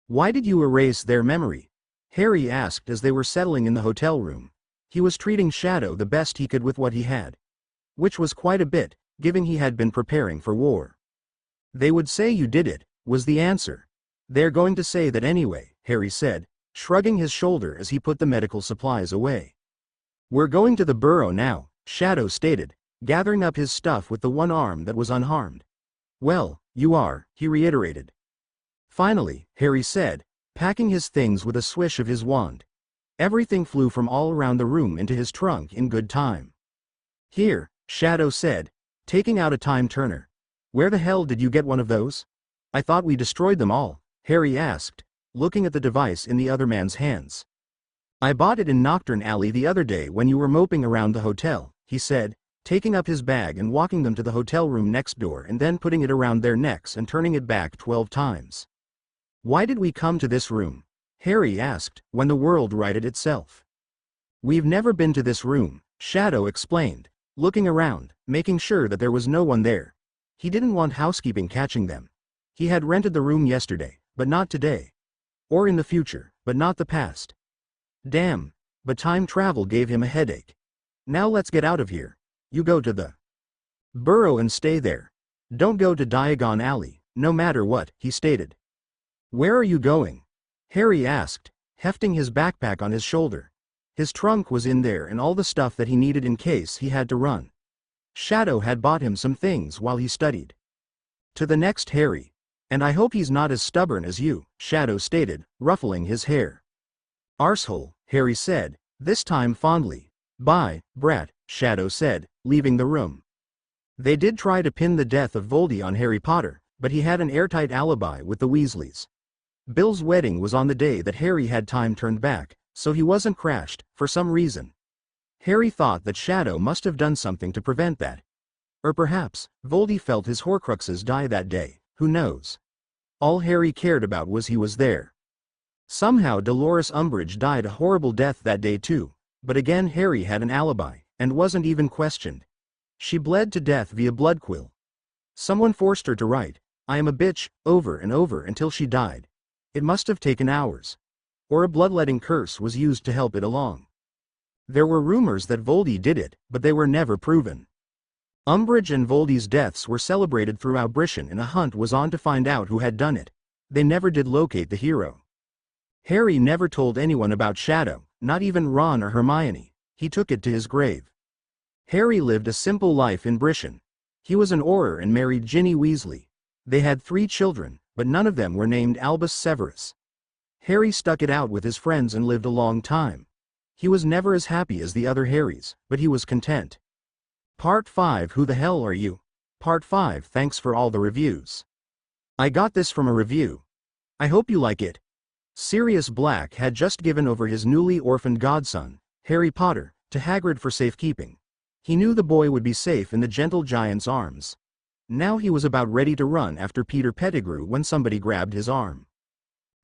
Why did you erase their memory? Harry asked as they were settling in the hotel room. He was treating Shadow the best he could with what he had. Which was quite a bit, given he had been preparing for war. They would say you did it, was the answer. They're going to say that anyway, Harry said, shrugging his shoulder as he put the medical supplies away. We're going to the burrow now, Shadow stated, gathering up his stuff with the one arm that was unharmed. Well, you are, he reiterated. Finally, Harry said, packing his things with a swish of his wand. Everything flew from all around the room into his trunk in good time. Here, Shadow said, taking out a time turner. Where the hell did you get one of those? I thought we destroyed them all, Harry asked, looking at the device in the other man's hands. I bought it in Nocturne Alley the other day when you were moping around the hotel, he said, taking up his bag and walking them to the hotel room next door and then putting it around their necks and turning it back 12 times. Why did we come to this room? Harry asked, when the world righted itself. We've never been to this room, Shadow explained, looking around, making sure that there was no one there. He didn't want housekeeping catching them. He had rented the room yesterday, but not today. Or in the future, but not the past. Damn, but time travel gave him a headache. Now let's get out of here. You go to the burrow and stay there. Don't go to Diagon Alley, no matter what, he stated. Where are you going? Harry asked, hefting his backpack on his shoulder. His trunk was in there and all the stuff that he needed in case he had to run. Shadow had bought him some things while he studied. To the next Harry. And I hope he's not as stubborn as you, Shadow stated, ruffling his hair. Arsehole, Harry said, this time fondly. Bye, brat, Shadow said, leaving the room. They did try to pin the death of Voldy on Harry Potter, but he had an airtight alibi with the Weasleys. Bill's wedding was on the day that Harry had time turned back, so he wasn't crashed, for some reason. Harry thought that Shadow must have done something to prevent that. Or perhaps, Voldy felt his horcruxes die that day, who knows. All Harry cared about was he was there. Somehow Dolores Umbridge died a horrible death that day too, but again Harry had an alibi, and wasn't even questioned. She bled to death via blood quill. Someone forced her to write, "I am a bitch," over and over until she died. It must have taken hours. Or a bloodletting curse was used to help it along. There were rumors that Voldy did it, but they were never proven. Umbridge and Voldy's deaths were celebrated throughout Britain and a hunt was on to find out who had done it. They never did locate the hero. Harry never told anyone about Shadow, not even Ron or Hermione. He took it to his grave. Harry lived a simple life in Britain. He was an Auror and married Ginny Weasley. They had 3 children, but none of them were named Albus Severus. Harry stuck it out with his friends and lived a long time. He was never as happy as the other Harrys, but he was content. Part 5 Who the hell are you? Part 5 Thanks for all the reviews. I got this from a review. I hope you like it. Sirius Black had just given over his newly orphaned godson, Harry Potter, to Hagrid for safekeeping. He knew the boy would be safe in the gentle giant's arms. Now he was about ready to run after Peter Pettigrew when somebody grabbed his arm.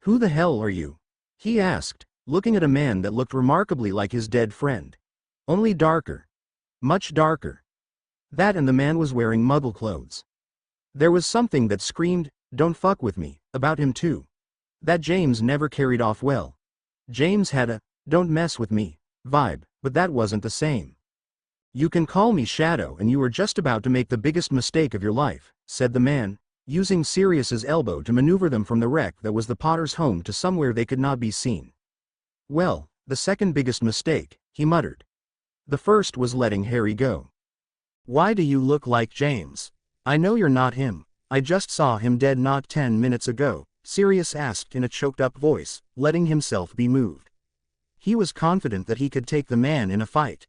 "Who the hell are you?" he asked, looking at a man that looked remarkably like his dead friend. Only darker. Much darker. That, and the man was wearing muggle clothes. There was something that screamed, "Don't fuck with me," about him too. That James never carried off well. James had a "don't mess with me" vibe, but that wasn't the same. "You can call me Shadow, and you were just about to make the biggest mistake of your life," said the man, using Sirius's elbow to maneuver them from the wreck that was the Potters' home to somewhere they could not be seen. "Well, the second biggest mistake," he muttered. "The first was letting Harry go." Why do you look like James? I know you're not him. I just saw him dead not 10 minutes ago, Sirius asked in a choked-up voice, letting himself be moved. He was confident that he could take the man in a fight.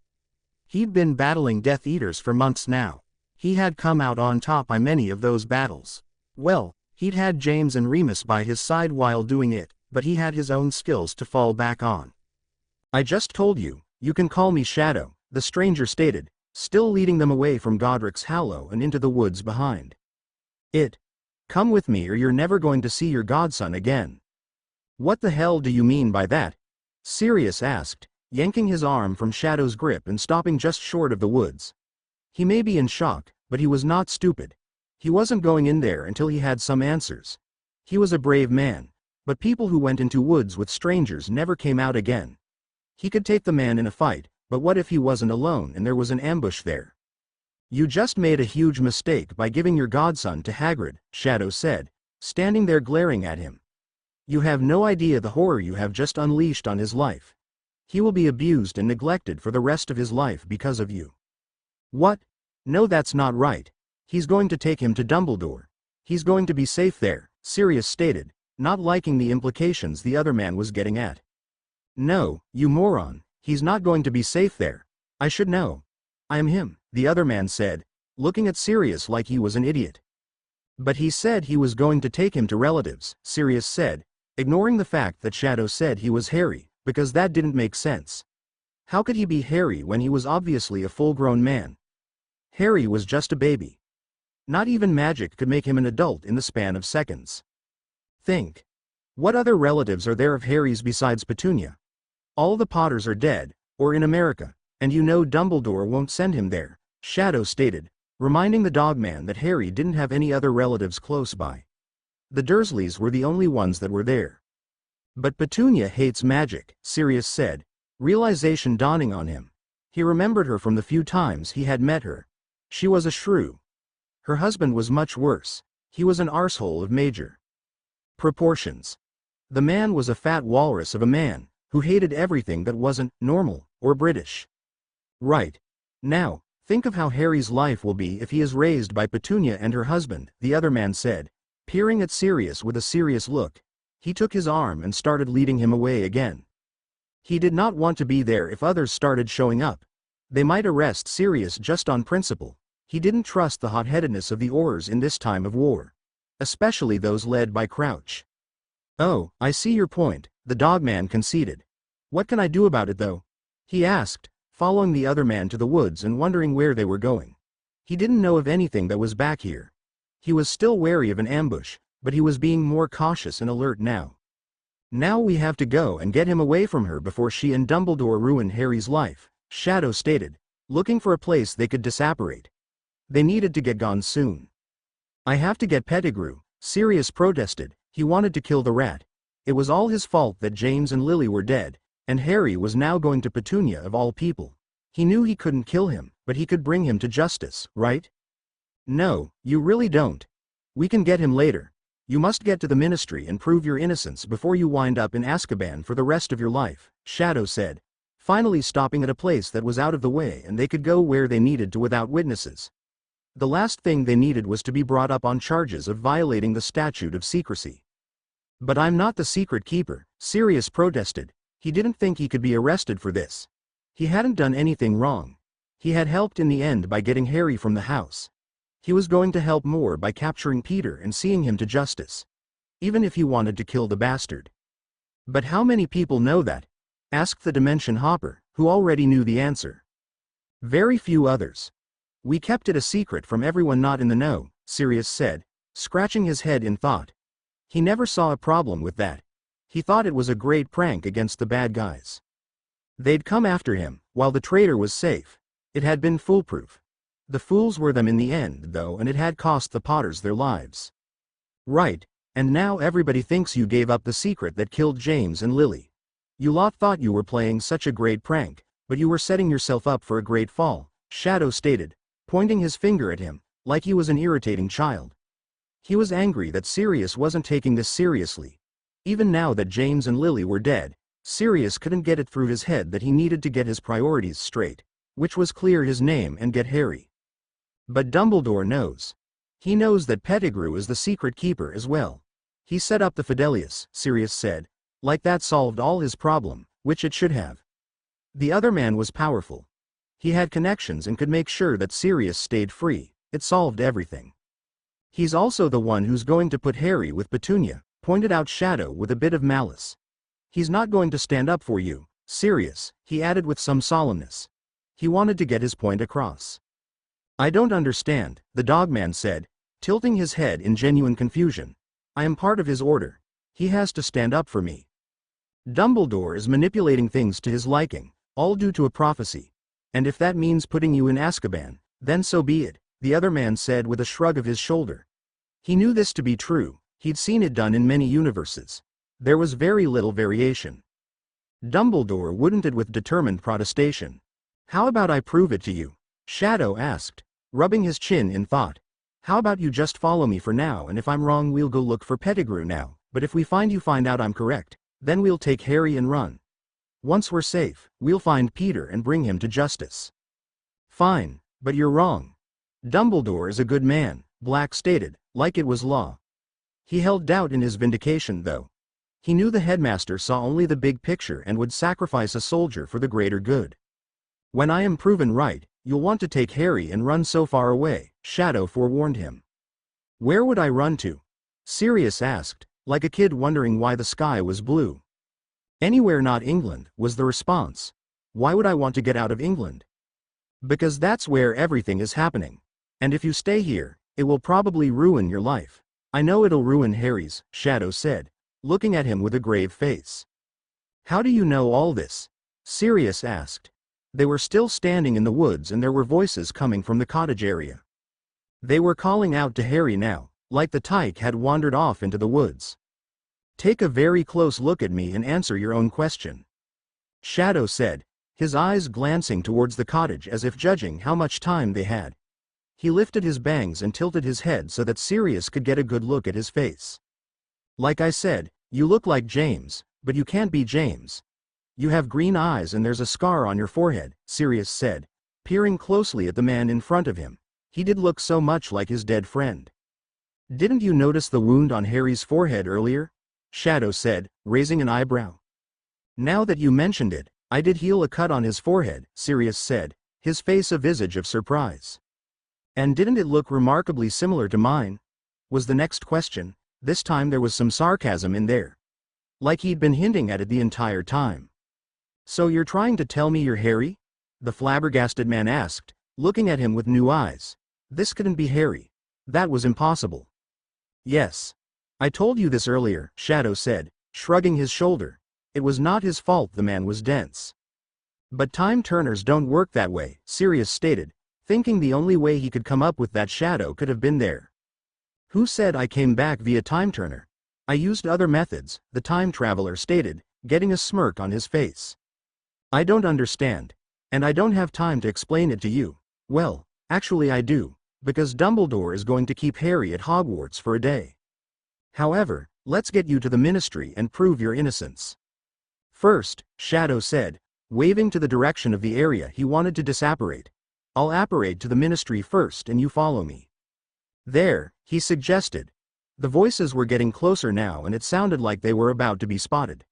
He'd been battling Death Eaters for months now. He had come out on top by many of those battles. Well, he'd had James and Remus by his side while doing it, but he had his own skills to fall back on. "I just told you, you can call me Shadow," the stranger stated, still leading them away from Godric's Hollow and into the woods behind. Come with me or you're never going to see your godson again." "What the hell do you mean by that?" Sirius asked, yanking his arm from Shadow's grip and stopping just short of the woods. He may be in shock, but he was not stupid. He wasn't going in there until he had some answers. He was a brave man, but people who went into woods with strangers never came out again. He could take the man in a fight, but what if he wasn't alone and there was an ambush there? "You just made a huge mistake by giving your godson to Hagrid," Shadow said, standing there glaring at him. "You have no idea the horror you have just unleashed on his life. He will be abused and neglected for the rest of his life because of you." "What? No, that's not right. He's going to take him to Dumbledore. He's going to be safe there," Sirius stated, not liking the implications the other man was getting at. "No, you moron, he's not going to be safe there. I should know. I am him," the other man said, looking at Sirius like he was an idiot. "But he said he was going to take him to relatives," Sirius said, ignoring the fact that Shadow said he was Harry, because that didn't make sense. How could he be Harry when he was obviously a full-grown man? Harry was just a baby. Not even magic could make him an adult in the span of seconds. Think. What other relatives are there of Harry's besides Petunia? All the Potters are dead, or in America, and you know Dumbledore won't send him there, Shadow stated, reminding the dogman that Harry didn't have any other relatives close by. The Dursleys were the only ones that were there. "But Petunia hates magic," Sirius said, realization dawning on him. He remembered her from the few times he had met her. She was a shrew. Her husband was much worse. He was an arsehole of major proportions. The man was a fat walrus of a man, who hated everything that wasn't normal or British. "Right. Now, think of how Harry's life will be if he is raised by Petunia and her husband," the other man said, peering at Sirius with a serious look. He took his arm and started leading him away again. He did not want to be there if others started showing up. They might arrest Sirius just on principle. He didn't trust the hot-headedness of the Aurors in this time of war. Especially those led by Crouch. Oh, I see your point, the dogman conceded. What can I do about it though? He asked, following the other man to the woods and wondering where they were going. He didn't know of anything that was back here. He was still wary of an ambush, but he was being more cautious and alert now. Now we have to go and get him away from her before she and Dumbledore ruin Harry's life, Shadow stated, looking for a place they could disapparate. They needed to get gone soon. I have to get Pettigrew, Sirius protested. He wanted to kill the rat. It was all his fault that James and Lily were dead, and Harry was now going to Petunia of all people. He knew he couldn't kill him, but he could bring him to justice, right? No, you really don't. We can get him later. You must get to the ministry and prove your innocence before you wind up in Azkaban for the rest of your life, Shadow said, finally stopping at a place that was out of the way and they could go where they needed to without witnesses. The last thing they needed was to be brought up on charges of violating the statute of secrecy. But I'm not the secret keeper, Sirius protested. He didn't think he could be arrested for this. He hadn't done anything wrong. He had helped in the end by getting Harry from the house. He was going to help more by capturing Peter and seeing him to justice. Even if he wanted to kill the bastard. But how many people know that? Asked the Dimension Hopper, who already knew the answer. Very few others. We kept it a secret from everyone not in the know, Sirius said, scratching his head in thought. He never saw a problem with that. He thought it was a great prank against the bad guys. They'd come after him, while the traitor was safe. It had been foolproof. The fools were them in the end, though, and it had cost the Potters their lives. Right, and now everybody thinks you gave up the secret that killed James and Lily. You lot thought you were playing such a great prank, but you were setting yourself up for a great fall, Shadow stated, pointing his finger at him, like he was an irritating child. He was angry that Sirius wasn't taking this seriously. Even now that James and Lily were dead, Sirius couldn't get it through his head that he needed to get his priorities straight, which was clear his name and get Harry. But Dumbledore knows. He knows that Pettigrew is the secret keeper as well. He set up the Fidelius, Sirius said, like that solved all his problem, which it should have. The other man was powerful. He had connections and could make sure that Sirius stayed free. It solved everything. He's also the one who's going to put Harry with Petunia, pointed out Shadow with a bit of malice. He's not going to stand up for you, Sirius, he added with some solemnness. He wanted to get his point across. I don't understand, the dogman said, tilting his head in genuine confusion. I am part of his order. He has to stand up for me. Dumbledore is manipulating things to his liking, all due to a prophecy. And if that means putting you in Azkaban, then so be it, the other man said with a shrug of his shoulder. He knew this to be true. He'd seen it done in many universes. There was very little variation. Dumbledore wouldn't it with determined protestation. How about I prove it to you? Shadow asked, rubbing his chin in thought. How about you just follow me for now, and if I'm wrong we'll go look for Pettigrew now, but if we find out I'm correct, then we'll take Harry and run. Once we're safe, we'll find Peter and bring him to justice. Fine, but you're wrong. Dumbledore is a good man, Black stated, like it was law. He held doubt in his vindication though. He knew the headmaster saw only the big picture and would sacrifice a soldier for the greater good. When I am proven right, you'll want to take Harry and run so far away, Shadow forewarned him. Where would I run to? Sirius asked, like a kid wondering why the sky was blue. Anywhere not England, was the response. Why would I want to get out of England? Because that's where everything is happening. And if you stay here, it will probably ruin your life. I know it'll ruin Harry's, Shadow said, looking at him with a grave face. How do you know all this? Sirius asked. They were still standing in the woods and there were voices coming from the cottage area. They were calling out to Harry now, like the tyke had wandered off into the woods. Take a very close look at me and answer your own question. Shadow said, his eyes glancing towards the cottage as if judging how much time they had. He lifted his bangs and tilted his head so that Sirius could get a good look at his face. Like I said, you look like James, but you can't be James. You have green eyes and there's a scar on your forehead, Sirius said, peering closely at the man in front of him. He did look so much like his dead friend. Didn't you notice the wound on Harry's forehead earlier? Shadow said, raising an eyebrow. Now that you mentioned it, I did heal a cut on his forehead, Sirius said, his face a visage of surprise. And didn't it look remarkably similar to mine? Was the next question. This time there was some sarcasm in there. Like he'd been hinting at it the entire time. "So you're trying to tell me you're Harry?" the flabbergasted man asked, looking at him with new eyes. This couldn't be Harry. That was impossible. "Yes. I told you this earlier," Shadow said, shrugging his shoulder. It was not his fault the man was dense. "But time turners don't work that way," Sirius stated, thinking the only way he could come up with that Shadow could have been there. "Who said I came back via time turner? I used other methods," the time traveler stated, getting a smirk on his face. "I don't understand. And I don't have time to explain it to you." "Well, actually I do, because Dumbledore is going to keep Harry at Hogwarts for a day. However, let's get you to the Ministry and prove your innocence." "First," Shadow said, waving to the direction of the area he wanted to disapparate. "I'll apparate to the Ministry first and you follow me." "There," he suggested. The voices were getting closer now and it sounded like they were about to be spotted.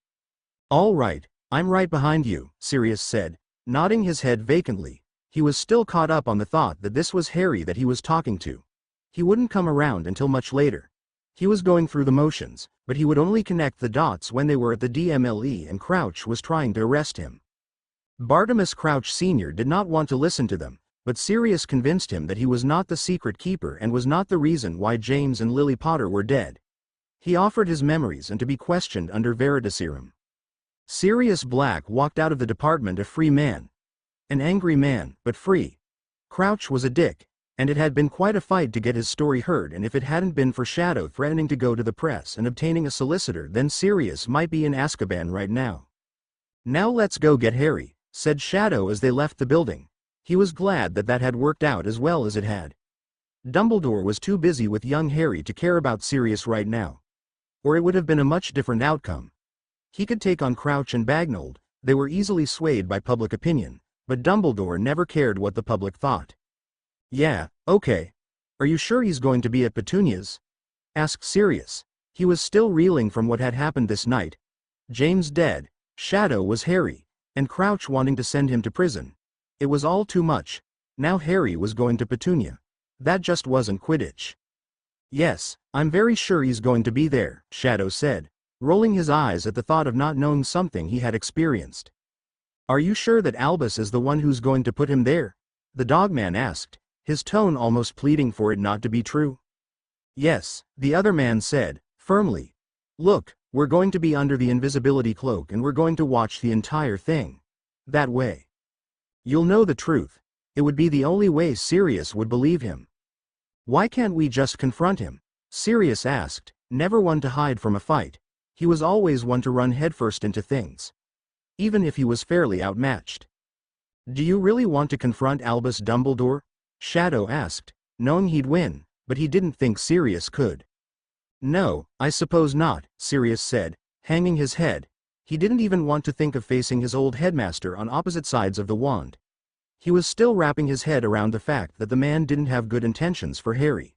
"All right, I'm right behind you," Sirius said, nodding his head vacantly. He was still caught up on the thought that this was Harry that he was talking to. He wouldn't come around until much later. He was going through the motions, but he would only connect the dots when they were at the DMLE and Crouch was trying to arrest him. Bartimus Crouch Sr. did not want to listen to them, but Sirius convinced him that he was not the secret keeper and was not the reason why James and Lily Potter were dead. He offered his memories and to be questioned under Veritasirum. Sirius Black walked out of the department a free man. An angry man, but free. Crouch was a dick, and it had been quite a fight to get his story heard, and if it hadn't been for Shadow threatening to go to the press and obtaining a solicitor, then Sirius might be in Azkaban right now. "Now let's go get Harry," said Shadow as they left the building. He was glad that that had worked out as well as it had. Dumbledore was too busy with young Harry to care about Sirius right now. Or it would have been a much different outcome. He could take on Crouch and Bagnold, they were easily swayed by public opinion, but Dumbledore never cared what the public thought. "Yeah, okay. Are you sure he's going to be at Petunia's?" asked Sirius. He was still reeling from what had happened this night. James dead, Shadow was Harry, and Crouch wanting to send him to prison. It was all too much. Now Harry was going to Petunia. That just wasn't Quidditch. "Yes, I'm very sure he's going to be there," Shadow said, rolling his eyes at the thought of not knowing something he had experienced. "Are you sure that Albus is the one who's going to put him there?" the dogman asked, his tone almost pleading for it not to be true. "Yes," the other man said, firmly. "Look, we're going to be under the invisibility cloak and we're going to watch the entire thing. That way. You'll know the truth. It would be the only way Sirius would believe him." "Why can't we just confront him?" Sirius asked, never one to hide from a fight. He was always one to run headfirst into things. Even if he was fairly outmatched. "Do you really want to confront Albus Dumbledore?" Shadow asked, knowing he'd win, but he didn't think Sirius could. "No, I suppose not," Sirius said, hanging his head. He didn't even want to think of facing his old headmaster on opposite sides of the wand. He was still wrapping his head around the fact that the man didn't have good intentions for Harry.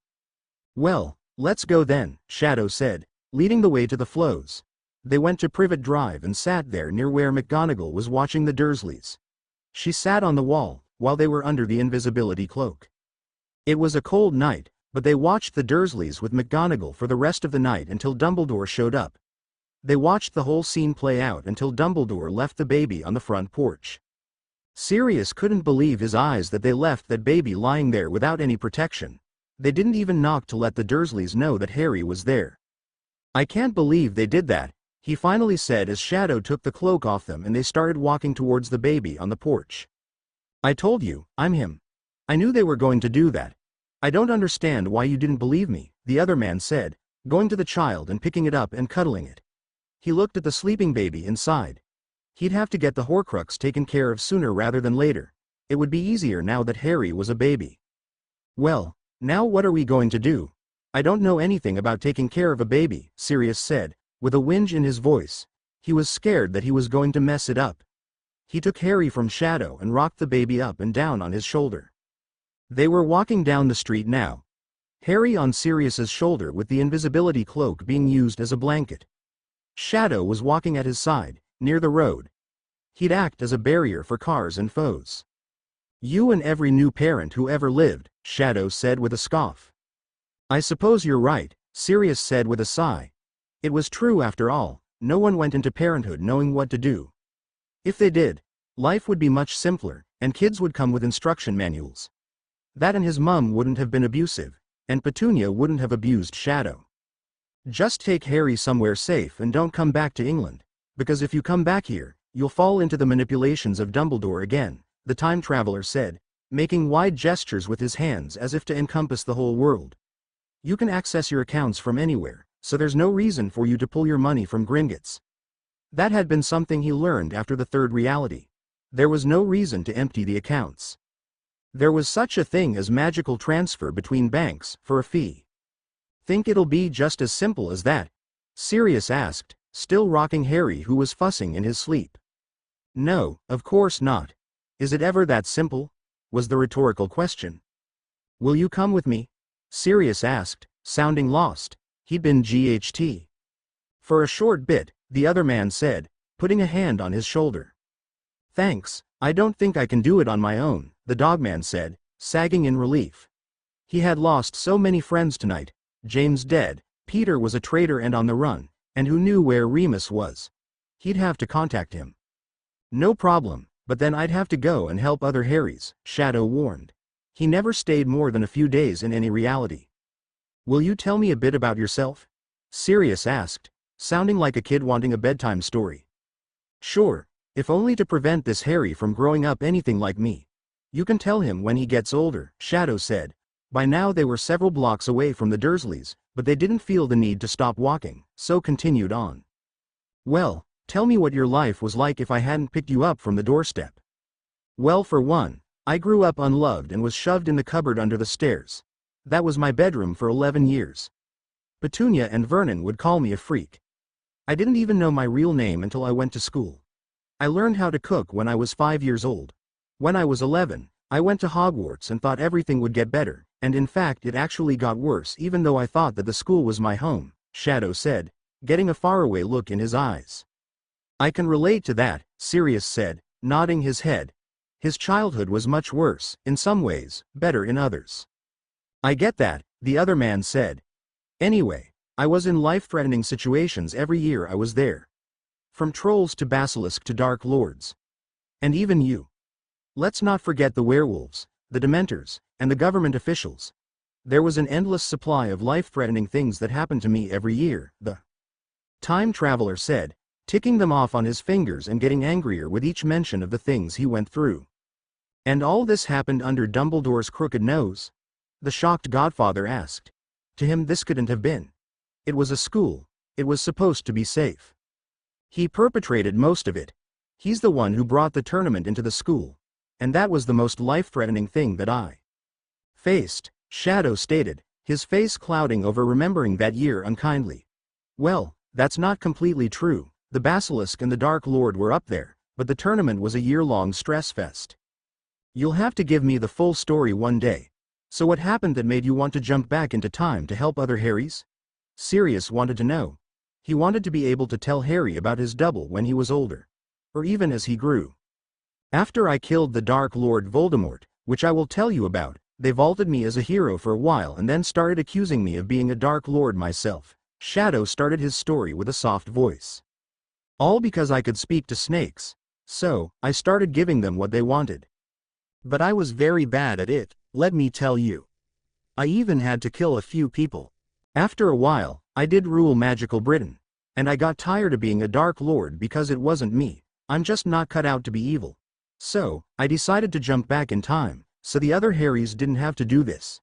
"Well, let's go then," Shadow said, leading the way to the flows. They went to Privet Drive and sat there near where McGonagall was watching the Dursleys. She sat on the wall, while they were under the invisibility cloak. It was a cold night, but they watched the Dursleys with McGonagall for the rest of the night until Dumbledore showed up. They watched the whole scene play out until Dumbledore left the baby on the front porch. Sirius couldn't believe his eyes that they left that baby lying there without any protection. They didn't even knock to let the Dursleys know that Harry was there. "I can't believe they did that," he finally said as Shadow took the cloak off them and they started walking towards the baby on the porch. "I told you, I'm him. I knew they were going to do that. I don't understand why you didn't believe me," the other man said, going to the child and picking it up and cuddling it. He looked at the sleeping baby inside. He'd have to get the horcrux taken care of sooner rather than later. It would be easier now that Harry was a baby. "Well, now what are we going to do?" "I don't know anything about taking care of a baby," Sirius said, with a whinge in his voice. He was scared that he was going to mess it up. He took Harry from Shadow and rocked the baby up and down on his shoulder. They were walking down the street now. Harry on Sirius's shoulder with the invisibility cloak being used as a blanket. Shadow was walking at his side, near the road. He'd act as a barrier for cars and foes. "You and every new parent who ever lived," Shadow said with a scoff. "I suppose you're right," Sirius said with a sigh. It was true after all, no one went into parenthood knowing what to do. If they did, life would be much simpler, and kids would come with instruction manuals. That and his mum wouldn't have been abusive, and Petunia wouldn't have abused Shadow. Just take Harry somewhere safe and don't come back to England, because if you come back here, you'll fall into the manipulations of Dumbledore again, the time traveler said, making wide gestures with his hands as if to encompass the whole world. You can access your accounts from anywhere, so there's no reason for you to pull your money from Gringotts. That had been something he learned after the third reality. There was no reason to empty the accounts. There was such a thing as magical transfer between banks, for a fee. Think it'll be just as simple as that? Sirius asked, still rocking Harry who was fussing in his sleep. No, of course not. Is it ever that simple? Was the rhetorical question. Will you come with me? Sirius asked, sounding lost. He'd been GHT. For a short bit, the other man said, putting a hand on his shoulder. Thanks, I don't think I can do it on my own, the dogman said, sagging in relief. He had lost so many friends tonight, James dead, Peter was a traitor and on the run, and who knew where Remus was? He'd have to contact him. No problem, but then I'd have to go and help other Harrys, Shadow warned. He never stayed more than a few days in any reality. Will you tell me a bit about yourself? Sirius asked, sounding like a kid wanting a bedtime story. Sure, if only to prevent this Harry from growing up anything like me. You can tell him when he gets older, Shadow said. By now they were several blocks away from the Dursleys, but they didn't feel the need to stop walking, so continued on. Well, tell me what your life was like if I hadn't picked you up from the doorstep. Well, for one, I grew up unloved and was shoved in the cupboard under the stairs. That was my bedroom for 11 years. Petunia and Vernon would call me a freak. I didn't even know my real name until I went to school. I learned how to cook when I was 5 years old. When I was 11, I went to Hogwarts and thought everything would get better, and in fact it actually got worse even though I thought that the school was my home, Shadow said, getting a faraway look in his eyes. I can relate to that, Sirius said, nodding his head. His childhood was much worse, in some ways, better in others. I get that, the other man said. Anyway, I was in life-threatening situations every year I was there. From trolls to basilisk to dark lords. And even you. Let's not forget the werewolves, the dementors, and the government officials. There was an endless supply of life-threatening things that happened to me every year, the time traveler said, ticking them off on his fingers and getting angrier with each mention of the things he went through. And all this happened under Dumbledore's crooked nose? The shocked godfather asked. To him this couldn't have been. It was a school. It was supposed to be safe. He perpetrated most of it. He's the one who brought the tournament into the school. And that was the most life-threatening thing that I faced, Shadow stated, his face clouding over remembering that year unkindly. Well, that's not completely true. The Basilisk and the Dark Lord were up there, but the tournament was a year-long stress fest. You'll have to give me the full story one day. So what happened that made you want to jump back into time to help other Harrys? Sirius wanted to know. He wanted to be able to tell Harry about his double when he was older. Or even as he grew. After I killed the Dark Lord Voldemort, which I will tell you about, they vaulted me as a hero for a while and then started accusing me of being a Dark Lord myself. Shadow started his story with a soft voice. All because I could speak to snakes. So, I started giving them what they wanted. But I was very bad at it, let me tell you. I even had to kill a few people. After a while, I did rule magical Britain. And I got tired of being a Dark Lord because it wasn't me. I'm just not cut out to be evil. So, I decided to jump back in time, so the other Harrys didn't have to do this.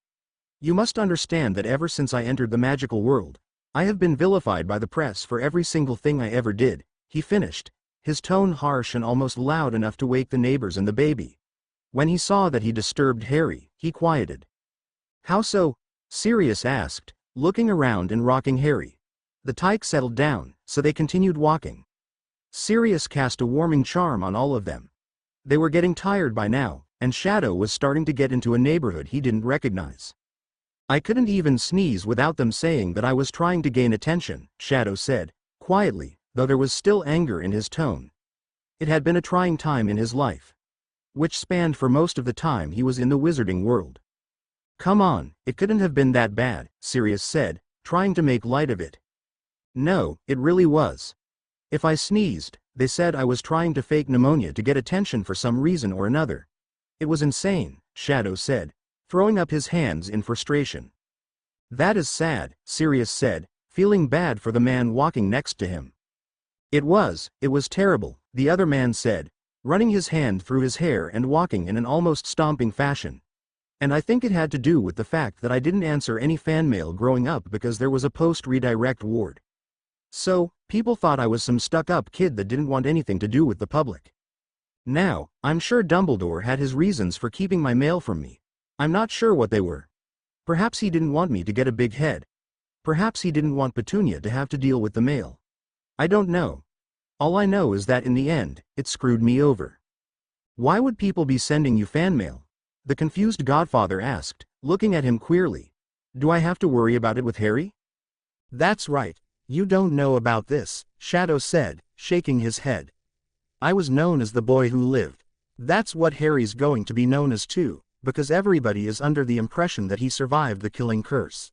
You must understand that ever since I entered the magical world, I have been vilified by the press for every single thing I ever did, he finished, his tone harsh and almost loud enough to wake the neighbors and the baby. When he saw that he disturbed Harry, he quieted. How so? Sirius asked, looking around and rocking Harry. The tyke settled down, so they continued walking. Sirius cast a warming charm on all of them. They were getting tired by now, and Shadow was starting to get into a neighborhood he didn't recognize. I couldn't even sneeze without them saying that I was trying to gain attention, Shadow said, quietly, though there was still anger in his tone. It had been a trying time in his life. Which spanned for most of the time he was in the wizarding world. Come on, it couldn't have been that bad, Sirius said, trying to make light of it. No, it really was. If I sneezed, they said I was trying to fake pneumonia to get attention for some reason or another. It was insane, Shadow said, throwing up his hands in frustration. That is sad, Sirius said, feeling bad for the man walking next to him. It was terrible, the other man said, running his hand through his hair and walking in an almost stomping fashion. And I think it had to do with the fact that I didn't answer any fan mail growing up because there was a post-redirect ward. So, people thought I was some stuck-up kid that didn't want anything to do with the public. Now, I'm sure Dumbledore had his reasons for keeping my mail from me. I'm not sure what they were. Perhaps he didn't want me to get a big head. Perhaps he didn't want Petunia to have to deal with the mail. I don't know. All I know is that in the end, it screwed me over. Why would people be sending you fan mail? The confused godfather asked, looking at him queerly. Do I have to worry about it with Harry? That's right. You don't know about this, Shadow said, shaking his head. I was known as the boy who lived. That's what Harry's going to be known as too, because everybody is under the impression that he survived the killing curse.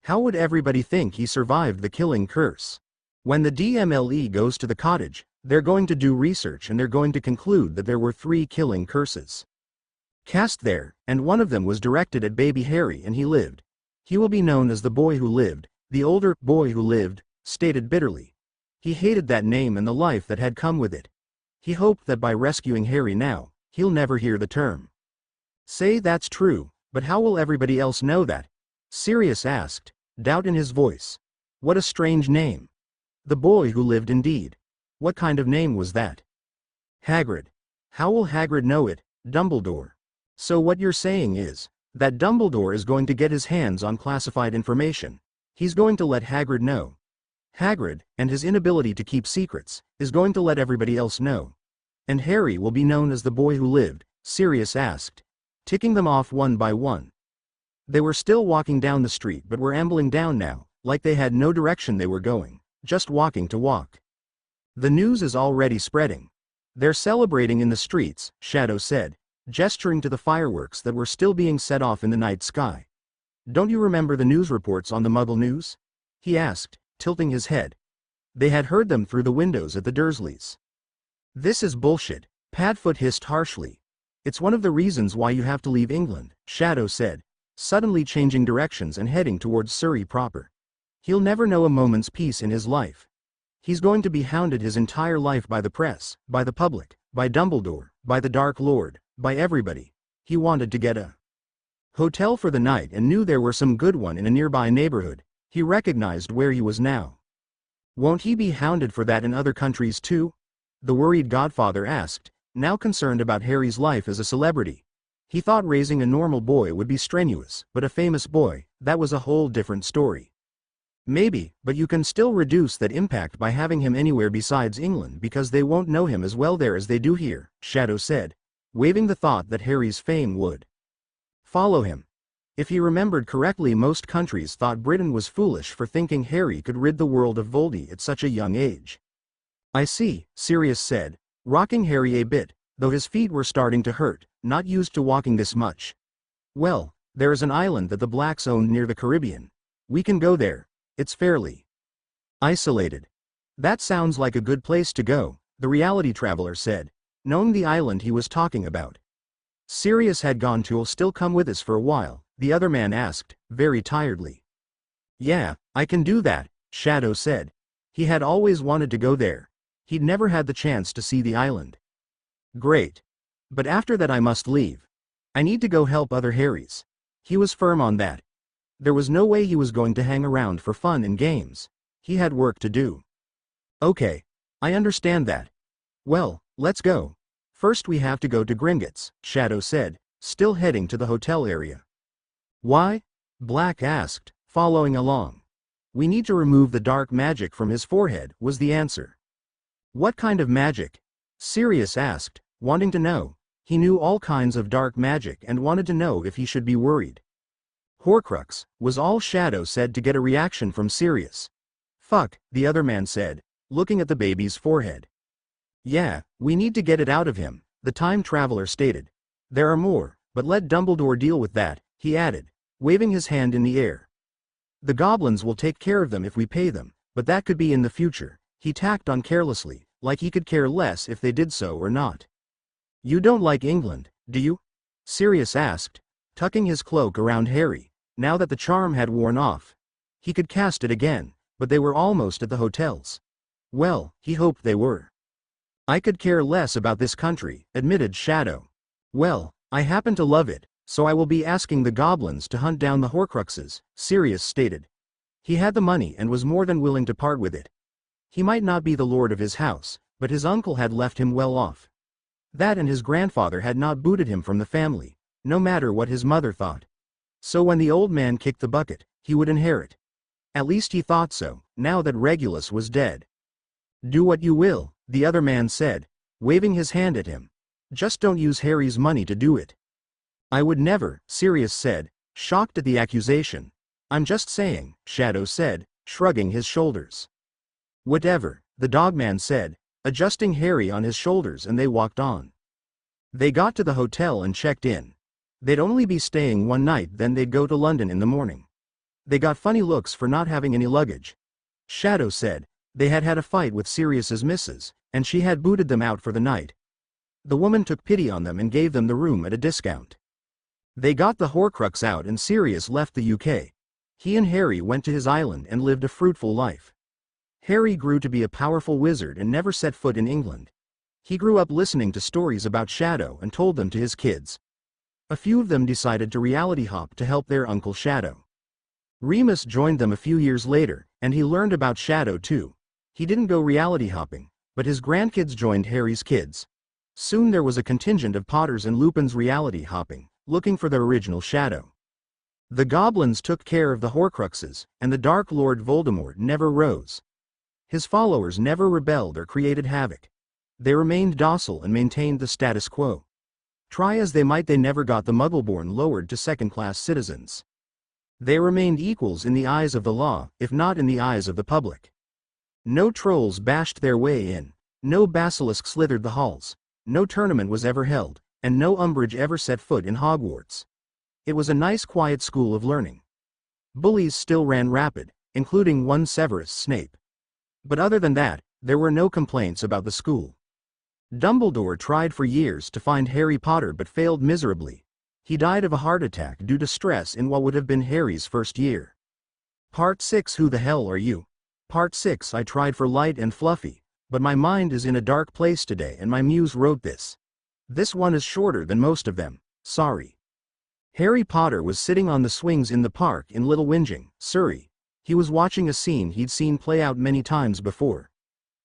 How would everybody think he survived the killing curse? When the DMLE goes to the cottage, they're going to do research and they're going to conclude that there were 3 killing curses cast there, and one of them was directed at baby Harry and he lived. He will be known as the boy who lived, the older boy who lived, stated bitterly. He hated that name and the life that had come with it. He hoped that by rescuing Harry now, he'll never hear the term. Say that's true, but how will everybody else know that? Sirius asked, doubt in his voice. What a strange name. The boy who lived indeed. What kind of name was that? Hagrid. How will Hagrid know it? Dumbledore. So what you're saying is that Dumbledore is going to get his hands on classified information. He's going to let Hagrid know. Hagrid, and his inability to keep secrets, is going to let everybody else know. And Harry will be known as the boy who lived, Sirius asked, ticking them off one by one. They were still walking down the street but were ambling down now, like they had no direction they were going, just walking to walk. The news is already spreading. They're celebrating in the streets, Shadow said, gesturing to the fireworks that were still being set off in the night sky. Don't you remember the news reports on the Muggle News? He asked, tilting his head. They had heard them through the windows at the Dursleys. This is bullshit, Padfoot hissed harshly. It's one of the reasons why you have to leave England, Shadow said, suddenly changing directions and heading towards Surrey proper. He'll never know a moment's peace in his life. He's going to be hounded his entire life by the press, by the public, by Dumbledore, by the Dark Lord, by everybody. He wanted to get a hotel for the night and knew there were some good one in a nearby neighborhood. He recognized where he was now. Won't he be hounded for that in other countries too? The worried godfather asked, now concerned about Harry's life as a celebrity. He thought raising a normal boy would be strenuous, but a famous boy, that was a whole different story. Maybe, but you can still reduce that impact by having him anywhere besides England because they won't know him as well there as they do here, Shadow said, waving the thought that Harry's fame would follow him. If he remembered correctly, most countries thought Britain was foolish for thinking Harry could rid the world of Voldy at such a young age. I see, Sirius said, rocking Harry a bit, though his feet were starting to hurt, not used to walking this much. Well, there is an island that the Blacks own near the Caribbean. We can go there. It's fairly isolated. That sounds like a good place to go, the reality traveler said, knowing the island he was talking about. Sirius had gone to. Will still come with us for a while, the other man asked, very tiredly. Yeah, I can do that, Shadow said. He had always wanted to go there. He'd never had the chance to see the island. Great. But after that I must leave. I need to go help other Harrys. He was firm on that. There was no way he was going to hang around for fun and games. He had work to do. Okay. I understand that. Well, let's go. First we have to go to Gringotts, Shadow said, still heading to the hotel area. Why? Black asked, following along. We need to remove the dark magic from his forehead, was the answer. What kind of magic? Sirius asked, wanting to know. He knew all kinds of dark magic and wanted to know if he should be worried. Horcrux, was all Shadow said to get a reaction from Sirius. Fuck, the other man said, looking at the baby's forehead. Yeah, we need to get it out of him, the time traveler stated. There are more, but let Dumbledore deal with that, he added, waving his hand in the air. The goblins will take care of them if we pay them, but that could be in the future, He tacked on carelessly, like he could care less if they did so or not. "You don't like England, do you?" Sirius asked, tucking his cloak around Harry. Now that the charm had worn off, he could cast it again, but they were almost at the hotels. Well, he hoped they were. "I could care less about this country," admitted Shadow. "Well, I happen to love it, so I will be asking the goblins to hunt down the horcruxes," Sirius stated. He had the money and was more than willing to part with it. He might not be the lord of his house, but his uncle had left him well off. That and his grandfather had not booted him from the family, no matter what his mother thought. So when the old man kicked the bucket, he would inherit. At least he thought so, now that Regulus was dead. "Do what you will," the other man said, waving his hand at him. "Just don't use Harry's money to do it." "I would never," Sirius said, shocked at the accusation. "I'm just saying," Shadow said, shrugging his shoulders. "Whatever," the dogman said, adjusting Harry on his shoulders, and they walked on. They got to the hotel and checked in. They'd only be staying one night, then they'd go to London in the morning. They got funny looks for not having any luggage. Shadow said they had had a fight with Sirius's missus, and she had booted them out for the night. The woman took pity on them and gave them the room at a discount. They got the horcrux out and Sirius left the UK. He and Harry went to his island and lived a fruitful life. Harry grew to be a powerful wizard and never set foot in England. He grew up listening to stories about Shadow and told them to his kids. A few of them decided to reality hop to help their Uncle Shadow. Remus joined them a few years later, and he learned about Shadow too. He didn't go reality hopping, but his grandkids joined Harry's kids. Soon there was a contingent of Potters and Lupins reality hopping, looking for their original Shadow. The goblins took care of the horcruxes, and the Dark Lord Voldemort never rose. His followers never rebelled or created havoc. They remained docile and maintained the status quo. Try as they might, they never got the Muggleborn lowered to second-class citizens. They remained equals in the eyes of the law, if not in the eyes of the public. No trolls bashed their way in, no basilisk slithered the halls, no tournament was ever held, and no Umbridge ever set foot in Hogwarts. It was a nice quiet school of learning. Bullies still ran rapid, including one Severus Snape. But other than that, there were no complaints about the school. Dumbledore tried for years to find Harry Potter but failed miserably. He died of a heart attack due to stress in what would have been Harry's first year. Part 6. Who the hell are you? Part 6. I tried for light and fluffy, but my mind is in a dark place today and my muse wrote this. This one is shorter than most of them, sorry. Harry Potter was sitting on the swings in the park in Little Whinging, Surrey. He was watching a scene he'd seen play out many times before.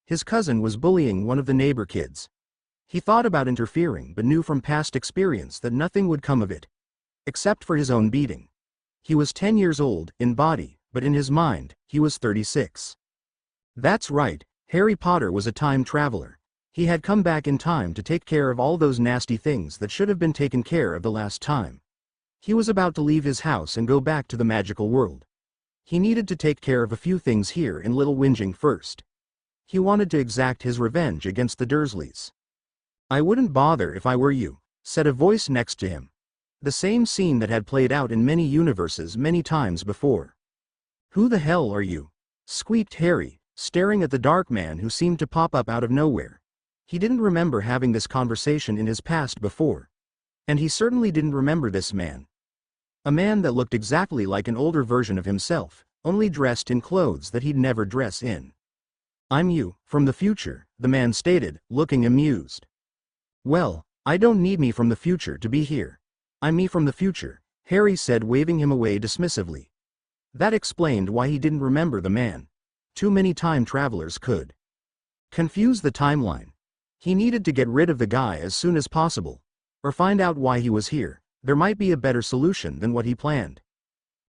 His cousin was bullying one of the neighbor kids. He thought about interfering but knew from past experience that nothing would come of it. Except for his own beating. He was 10 years old, in body, but in his mind, he was 36. That's right, Harry Potter was a time traveler. He had come back in time to take care of all those nasty things that should have been taken care of the last time. He was about to leave his house and go back to the magical world. He needed to take care of a few things here in Little Whinging first. He wanted to exact his revenge against the Dursleys. "I wouldn't bother if I were you," said a voice next to him. The same scene that had played out in many universes many times before. "Who the hell are you?" squeaked Harry, staring at the dark man who seemed to pop up out of nowhere. He didn't remember having this conversation in his past before. And he certainly didn't remember this man. A man that looked exactly like an older version of himself, only dressed in clothes that he'd never dress in. "I'm you, from the future," the man stated, looking amused. "Well, I don't need me from the future to be here. I'm me from the future," Harry said, waving him away dismissively. That explained why he didn't remember the man. Too many time travelers could confuse the timeline. He needed to get rid of the guy as soon as possible, or find out why he was here. There might be a better solution than what he planned.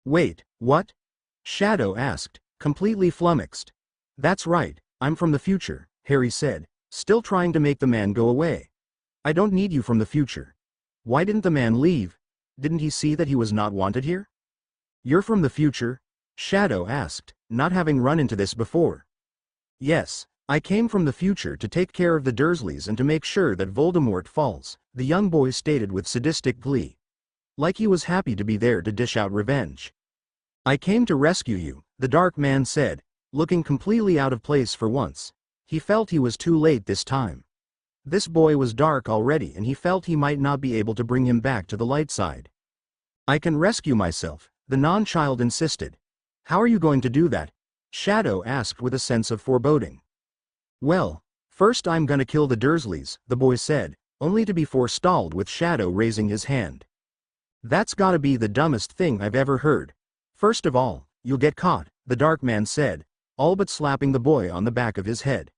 "Wait, what?" Shadow asked, completely flummoxed. "That's right, I'm from the future," Harry said, still trying to make the man go away. "I don't need you from the future." Why didn't the man leave? Didn't he see that he was not wanted here? "You're from the future?" Shadow asked, not having run into this before. "Yes, I came from the future to take care of the Dursleys and to make sure that Voldemort falls," the young boy stated with sadistic glee. Like he was happy to be there to dish out revenge. "I came to rescue you," the dark man said, looking completely out of place for once. He felt he was too late this time. This boy was dark already and he felt he might not be able to bring him back to the light side. I can rescue myself, the non-child insisted. How are you going to do that? Shadow asked with a sense of foreboding. Well, first I'm gonna kill the Dursleys, the boy said, only to be forestalled with Shadow raising his hand. That's gotta be the dumbest thing I've ever heard. First of all, you'll get caught, the dark man said, all but slapping the boy on the back of his head.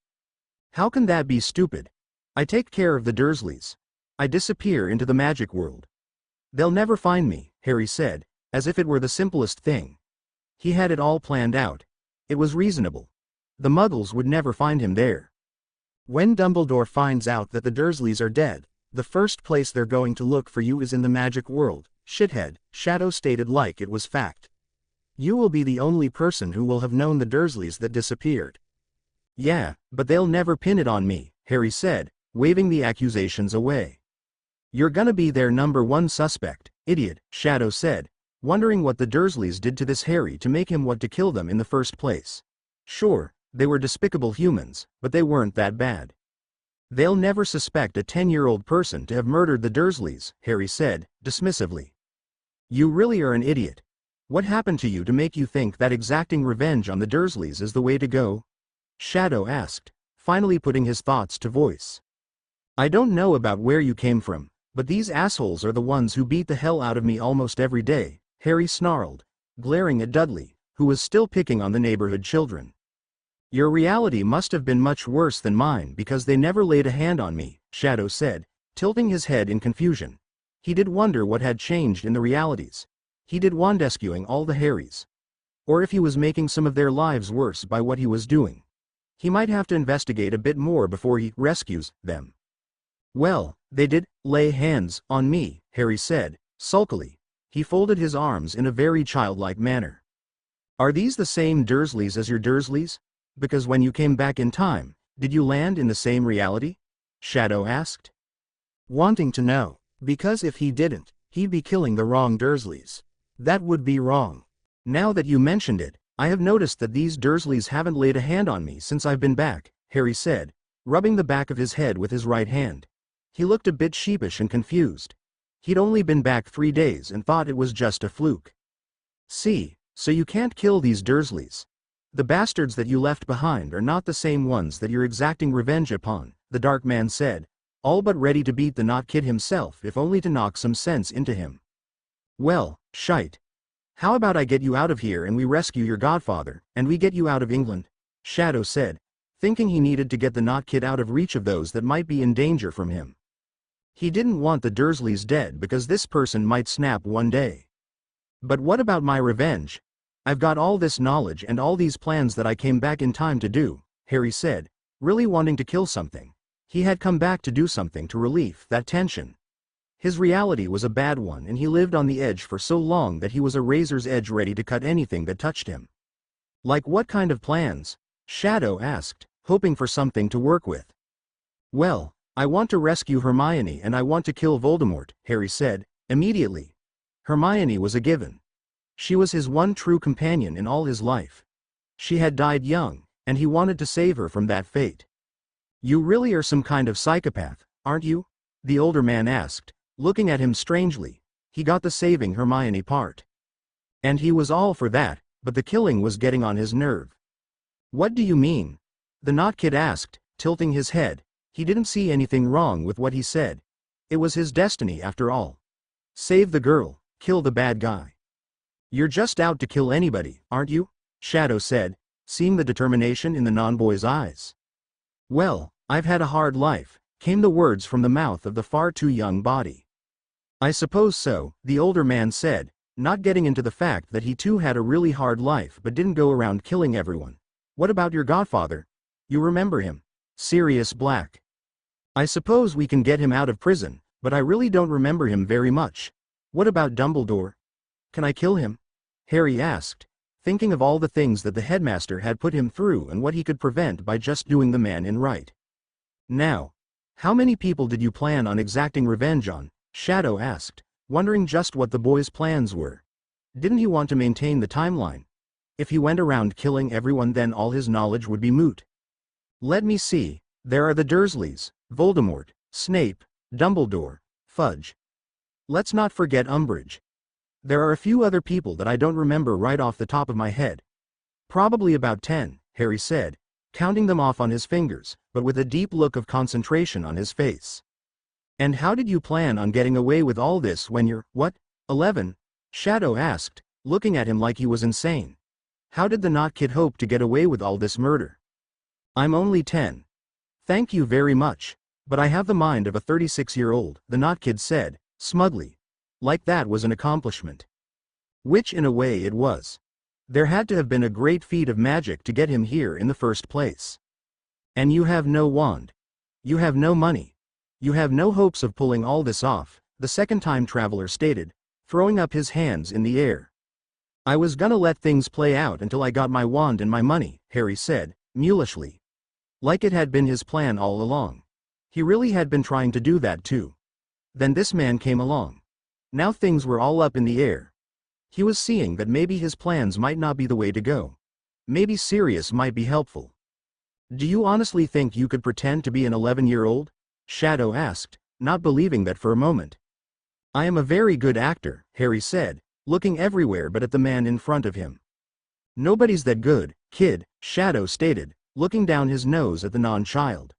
How can that be stupid? I take care of the Dursleys. I disappear into the magic world. They'll never find me, Harry said, as if it were the simplest thing. He had it all planned out. It was reasonable. The Muggles would never find him there. When Dumbledore finds out that the Dursleys are dead, the first place they're going to look for you is in the magic world, shithead, Shadow stated like it was fact. You will be the only person who will have known the Dursleys that disappeared. Yeah, but they'll never pin it on me, Harry said, waving the accusations away. You're gonna be their number one suspect, idiot, Shadow said, wondering what the Dursleys did to this Harry to make him want to kill them in the first place. Sure, they were despicable humans, but they weren't that bad. They'll never suspect a 10-year-old person to have murdered the Dursleys, Harry said, dismissively. You really are an idiot. What happened to you to make you think that exacting revenge on the Dursleys is the way to go? Shadow asked, finally putting his thoughts to voice. I don't know about where you came from, but these assholes are the ones who beat the hell out of me almost every day, Harry snarled, glaring at Dudley, who was still picking on the neighborhood children. Your reality must have been much worse than mine because they never laid a hand on me, Shadow said, tilting his head in confusion. He did wonder what had changed in the realities. He did wandescuing all the Harrys. Or if he was making some of their lives worse by what he was doing. He might have to investigate a bit more before he rescues them. Well, they did lay hands on me, Harry said, sulkily. He folded his arms in a very childlike manner. Are these the same Dursleys as your Dursleys? Because when you came back in time, did you land in the same reality? Shadow asked. Wanting to know, because if he didn't, he'd be killing the wrong Dursleys. That would be wrong. Now that you mentioned it, I have noticed that these Dursleys haven't laid a hand on me since I've been back, Harry said, rubbing the back of his head with his right hand. He looked a bit sheepish and confused. He'd only been back 3 days and thought it was just a fluke. See, so you can't kill these Dursleys. The bastards that you left behind are not the same ones that you're exacting revenge upon, the dark man said, all but ready to beat the Not Kid himself if only to knock some sense into him. Well, shite. How about I get you out of here and we rescue your godfather, and we get you out of England? Shadow said, thinking he needed to get the Not Kid out of reach of those that might be in danger from him. He didn't want the Dursleys dead because this person might snap one day. But what about my revenge? I've got all this knowledge and all these plans that I came back in time to do, Harry said, really wanting to kill something. He had come back to do something to relieve that tension. His reality was a bad one and he lived on the edge for so long that he was a razor's edge ready to cut anything that touched him. Like what kind of plans? Shadow asked, hoping for something to work with. Well, I want to rescue Hermione and I want to kill Voldemort, Harry said, immediately. Hermione was a given. She was his one true companion in all his life. She had died young, and he wanted to save her from that fate. You really are some kind of psychopath, aren't you? The older man asked, looking at him strangely. He got the saving Hermione part. And he was all for that, but the killing was getting on his nerve. What do you mean? The Not Kid asked, tilting his head. He didn't see anything wrong with what he said. It was his destiny after all. Save the girl, kill the bad guy. You're just out to kill anybody, aren't you? Shadow said, seeing the determination in the non-boy's eyes. Well, I've had a hard life, came the words from the mouth of the far too young body. I suppose so, the older man said, not getting into the fact that he too had a really hard life but didn't go around killing everyone. What about your godfather? You remember him? Sirius Black. I suppose we can get him out of prison, but I really don't remember him very much. What about Dumbledore? Can I kill him? Harry asked, thinking of all the things that the headmaster had put him through and what he could prevent by just doing the man in right. Now, how many people did you plan on exacting revenge on? Shadow asked, wondering just what the boy's plans were. Didn't he want to maintain the timeline? If he went around killing everyone, then all his knowledge would be moot. Let me see, there are the Dursleys, Voldemort, Snape, Dumbledore, Fudge. Let's not forget Umbridge. There are a few other people that I don't remember right off the top of my head. Probably about 10, Harry said, counting them off on his fingers, but with a deep look of concentration on his face. And how did you plan on getting away with all this when you're, what, 11? Shadow asked, looking at him like he was insane. How did the Not Kid hope to get away with all this murder? I'm only 10. Thank you very much, but I have the mind of a 36-year-old, the Not Kid said, smugly. Like that was an accomplishment. Which in a way it was. There had to have been a great feat of magic to get him here in the first place. And you have no wand. You have no money. You have no hopes of pulling all this off, the second-time traveler stated, throwing up his hands in the air. I was gonna let things play out until I got my wand and my money, Harry said, mulishly. Like it had been his plan all along. He really had been trying to do that too. Then this man came along. Now things were all up in the air. He was seeing that maybe his plans might not be the way to go. Maybe Sirius might be helpful. Do you honestly think you could pretend to be an 11-year-old? Shadow asked, not believing that for a moment. I am a very good actor, Harry said, looking everywhere but at the man in front of him. Nobody's that good, kid, Shadow stated, looking down his nose at the non-child.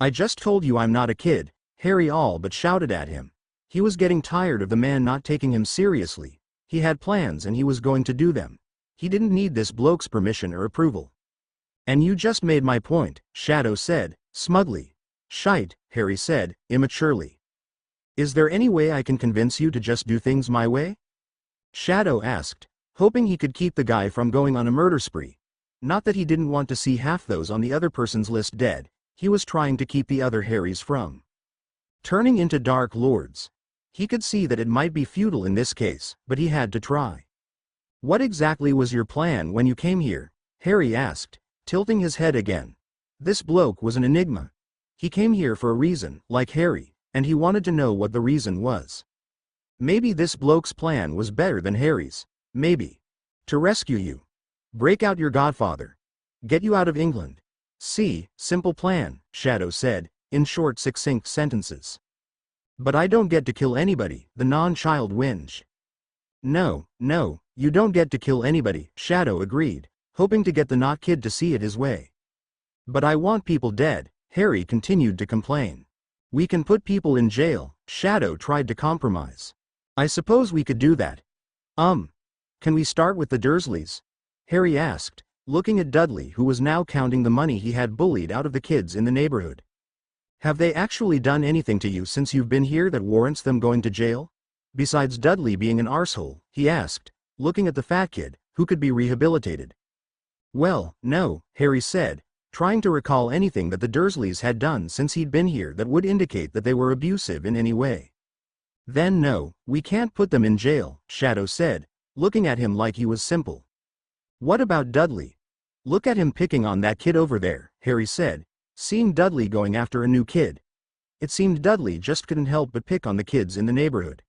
I just told you I'm not a kid, Harry all but shouted at him. He was getting tired of the man not taking him seriously. He had plans and he was going to do them. He didn't need this bloke's permission or approval. And you just made my point, Shadow said, smugly. Shite, Harry said, immaturely. Is there any way I can convince you to just do things my way? Shadow asked, hoping he could keep the guy from going on a murder spree. Not that he didn't want to see half those on the other person's list dead, he was trying to keep the other Harrys from turning into Dark Lords. He could see that it might be futile in this case, but he had to try. What exactly was your plan when you came here? Harry asked, tilting his head again. This bloke was an enigma. He came here for a reason, like Harry, and he wanted to know what the reason was. Maybe this bloke's plan was better than Harry's. Maybe. To rescue you. Break out your godfather. Get you out of England. See, simple plan, Shadow said, in short, succinct sentences. But I don't get to kill anybody, the non-child whinged. No, you don't get to kill anybody, Shadow agreed, hoping to get the Not Kid to see it his way. But I want people dead, Harry continued to complain. We can put people in jail, Shadow tried to compromise. I suppose we could do that. Can we start with the Dursleys? Harry asked, looking at Dudley, who was now counting the money he had bullied out of the kids in the neighborhood. Have they actually done anything to you since you've been here that warrants them going to jail? Besides Dudley being an arsehole, he asked, looking at the fat kid, who could be rehabilitated. Well, no, Harry said, trying to recall anything that the Dursleys had done since he'd been here that would indicate that they were abusive in any way. Then no, we can't put them in jail, Shadow said, looking at him like he was simple. What about Dudley? Look at him picking on that kid over there, Harry said, seeing Dudley going after a new kid. It seemed Dudley just couldn't help but pick on the kids in the neighborhood.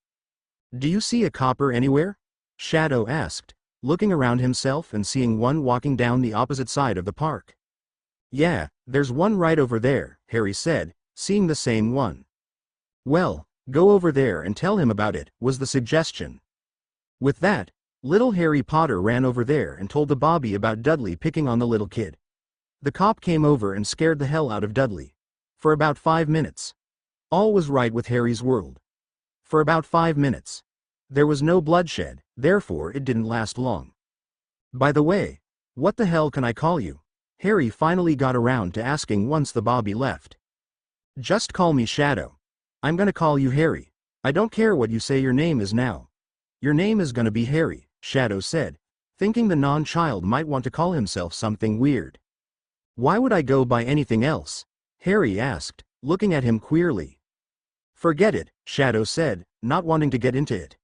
Do you see a copper anywhere? Shadow asked, looking around himself and seeing one walking down the opposite side of the park. Yeah, there's one right over there, Harry said, seeing the same one. Well, go over there and tell him about it, was the suggestion. With that, little Harry Potter ran over there and told the Bobby about Dudley picking on the little kid. The cop came over and scared the hell out of Dudley. For about 5 minutes. All was right with Harry's world. For about 5 minutes. There was no bloodshed, therefore it didn't last long. By the way, what the hell can I call you? Harry finally got around to asking once the Bobby left. Just call me Shadow. I'm gonna call you Harry. I don't care what you say your name is now. Your name is gonna be Harry, Shadow said, thinking the non-child might want to call himself something weird. Why would I go by anything else? Harry asked, looking at him queerly. Forget it, Shadow said, not wanting to get into it.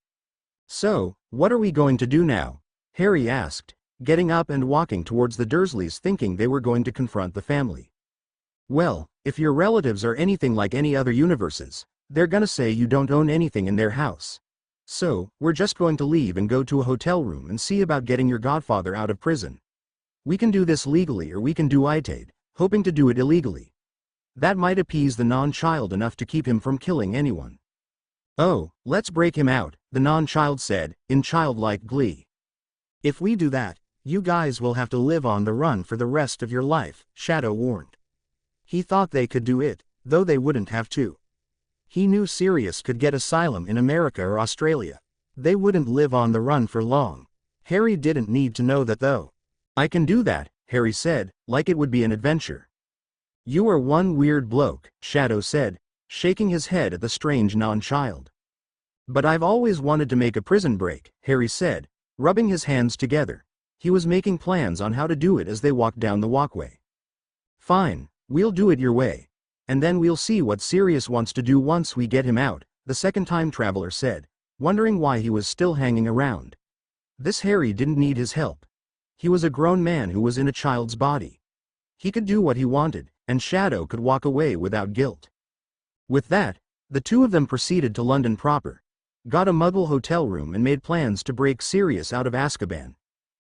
So, what are we going to do now? Harry asked, getting up and walking towards the Dursleys thinking they were going to confront the family. Well, if your relatives are anything like any other universes, they're gonna say you don't own anything in their house. So, we're just going to leave and go to a hotel room and see about getting your godfather out of prison. We can do this legally or we can do it, hoping to do it illegally. That might appease the non-child enough to keep him from killing anyone. Oh, let's break him out, the non-child said, in childlike glee. If we do that, you guys will have to live on the run for the rest of your life, Shadow warned. He thought they could do it, though they wouldn't have to. He knew Sirius could get asylum in America or Australia. They wouldn't live on the run for long. Harry didn't need to know that though. I can do that, Harry said, like it would be an adventure. You are one weird bloke, Shadow said, shaking his head at the strange non-child. But I've always wanted to make a prison break, Harry said, rubbing his hands together. He was making plans on how to do it as they walked down the walkway. Fine, we'll do it your way. And then we'll see what Sirius wants to do once we get him out, the second time traveler said, wondering why he was still hanging around. This Harry didn't need his help. He was a grown man who was in a child's body. He could do what he wanted, and Shadow could walk away without guilt. With that, the two of them proceeded to London proper, got a Muggle hotel room and made plans to break Sirius out of Azkaban.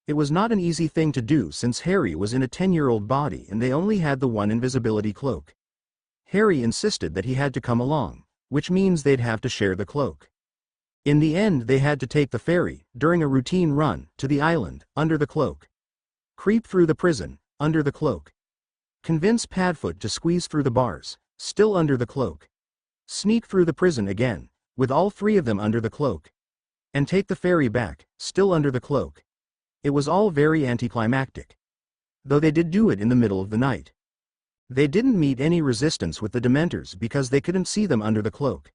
It was not an easy thing to do since Harry was in a 10-year-old body and they only had the one invisibility cloak. Harry insisted that he had to come along, which means they'd have to share the cloak. In the end they had to take the ferry, during a routine run, to the island, under the cloak. Creep through the prison, under the cloak. Convince Padfoot to squeeze through the bars, still under the cloak. Sneak through the prison again, with all three of them under the cloak. And take the ferry back, still under the cloak. It was all very anticlimactic. Though they did do it in the middle of the night. They didn't meet any resistance with the Dementors because they couldn't see them under the cloak.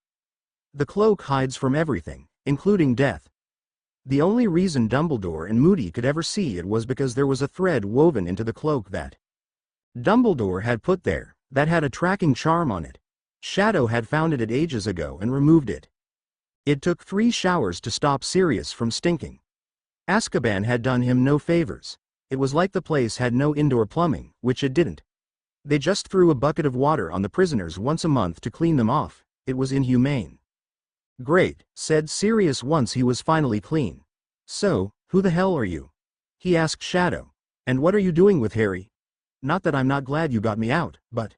The cloak hides from everything, including death. The only reason Dumbledore and Moody could ever see it was because there was a thread woven into the cloak that Dumbledore had put there, that had a tracking charm on it. Shadow had found it ages ago and removed it. It took 3 showers to stop Sirius from stinking. Azkaban had done him no favors. It was like the place had no indoor plumbing, which it didn't. They just threw a bucket of water on the prisoners once a month to clean them off. It was inhumane. Great, said Sirius once he was finally clean. So, who the hell are you? He asked Shadow. And what are you doing with Harry? Not that I'm not glad you got me out, but...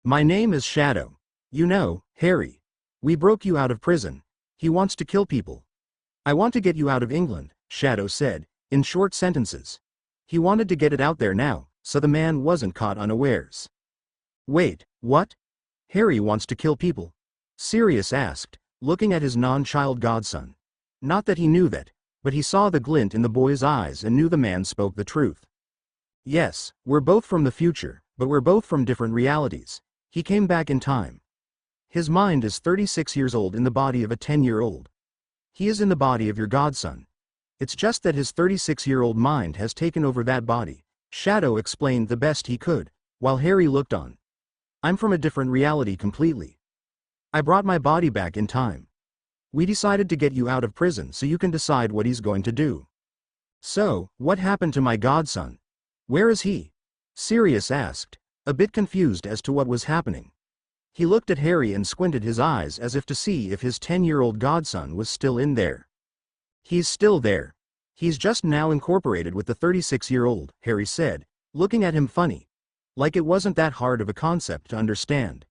My name is Shadow. You know, Harry. We broke you out of prison. He wants to kill people. I want to get you out of England, Shadow said, in short sentences. He wanted to get it out there now, so the man wasn't caught unawares. Wait, what? Harry wants to kill people? Sirius asked, looking at his non-child godson. Not that he knew that, but he saw the glint in the boy's eyes and knew the man spoke the truth. Yes, we're both from the future, but we're both from different realities. He came back in time. His mind is 36 years old in the body of a 10-year-old. He is in the body of your godson. It's just that his 36-year-old mind has taken over that body. Shadow explained the best he could, while Harry looked on. I'm from a different reality completely. I brought my body back in time. We decided to get you out of prison so you can decide what he's going to do. So, what happened to my godson? Where is he? Sirius asked, a bit confused as to what was happening. He looked at Harry and squinted his eyes as if to see if his 10-year-old godson was still in there. He's still there. He's just now incorporated with the 36-year-old, Harry said, looking at him funny. Like it wasn't that hard of a concept to understand.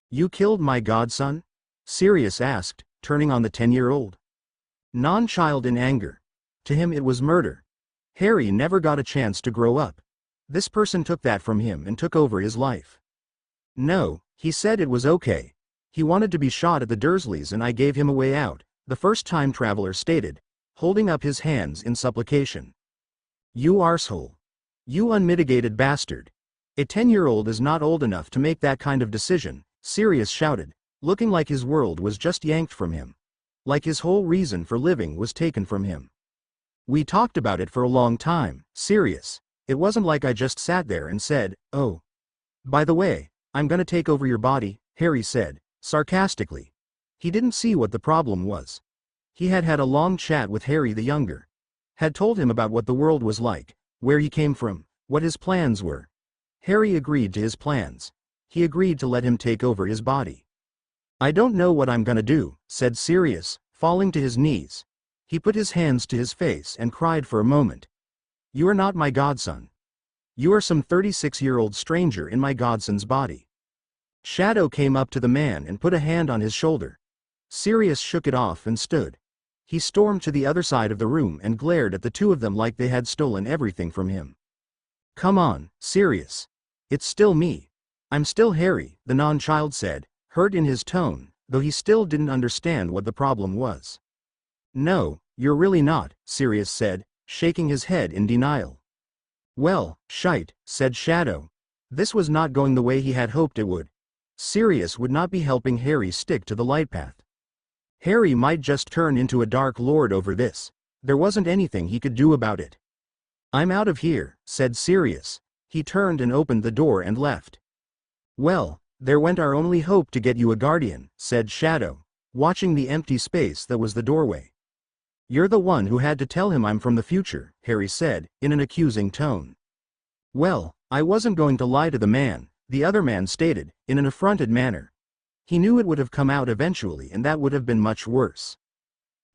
You killed my godson? Sirius asked, turning on the 10-year-old. Non-child in anger. To him it was murder. Harry never got a chance to grow up. This person took that from him and took over his life. No, he said it was okay. He wanted to be shot at the Dursleys and I gave him a way out, the first-time traveler stated, holding up his hands in supplication. You arsehole. You unmitigated bastard. A 10-year-old is not old enough to make that kind of decision, Sirius shouted, looking like his world was just yanked from him. Like his whole reason for living was taken from him. We talked about it for a long time, Sirius. It wasn't like I just sat there and said, oh. By the way, I'm gonna take over your body, Harry said, sarcastically. He didn't see what the problem was. He had had a long chat with Harry the Younger. Had told him about what the world was like, where he came from, what his plans were. Harry agreed to his plans. He agreed to let him take over his body. I don't know what I'm gonna do, said Sirius, falling to his knees. He put his hands to his face and cried for a moment. "You are not my godson. You are some 36-year-old stranger in my godson's body." Shadow came up to the man and put a hand on his shoulder. Sirius shook it off and stood. He stormed to the other side of the room and glared at the two of them like they had stolen everything from him. "Come on, Sirius. It's still me. I'm still Harry," the non-child said, hurt in his tone, though he still didn't understand what the problem was. "No, you're really not," Sirius said, shaking his head in denial. "Well, shite," said Shadow. This was not going the way he had hoped it would. Sirius would not be helping Harry stick to the light path. Harry might just turn into a Dark Lord over this. There wasn't anything he could do about it. "I'm out of here," said Sirius. He turned and opened the door and left. "Well, there went our only hope to get you a guardian," said Shadow, watching the empty space that was the doorway. "You're the one who had to tell him I'm from the future," Harry said, in an accusing tone. "Well, I wasn't going to lie to the man," the other man stated, in an affronted manner. He knew it would have come out eventually and that would have been much worse.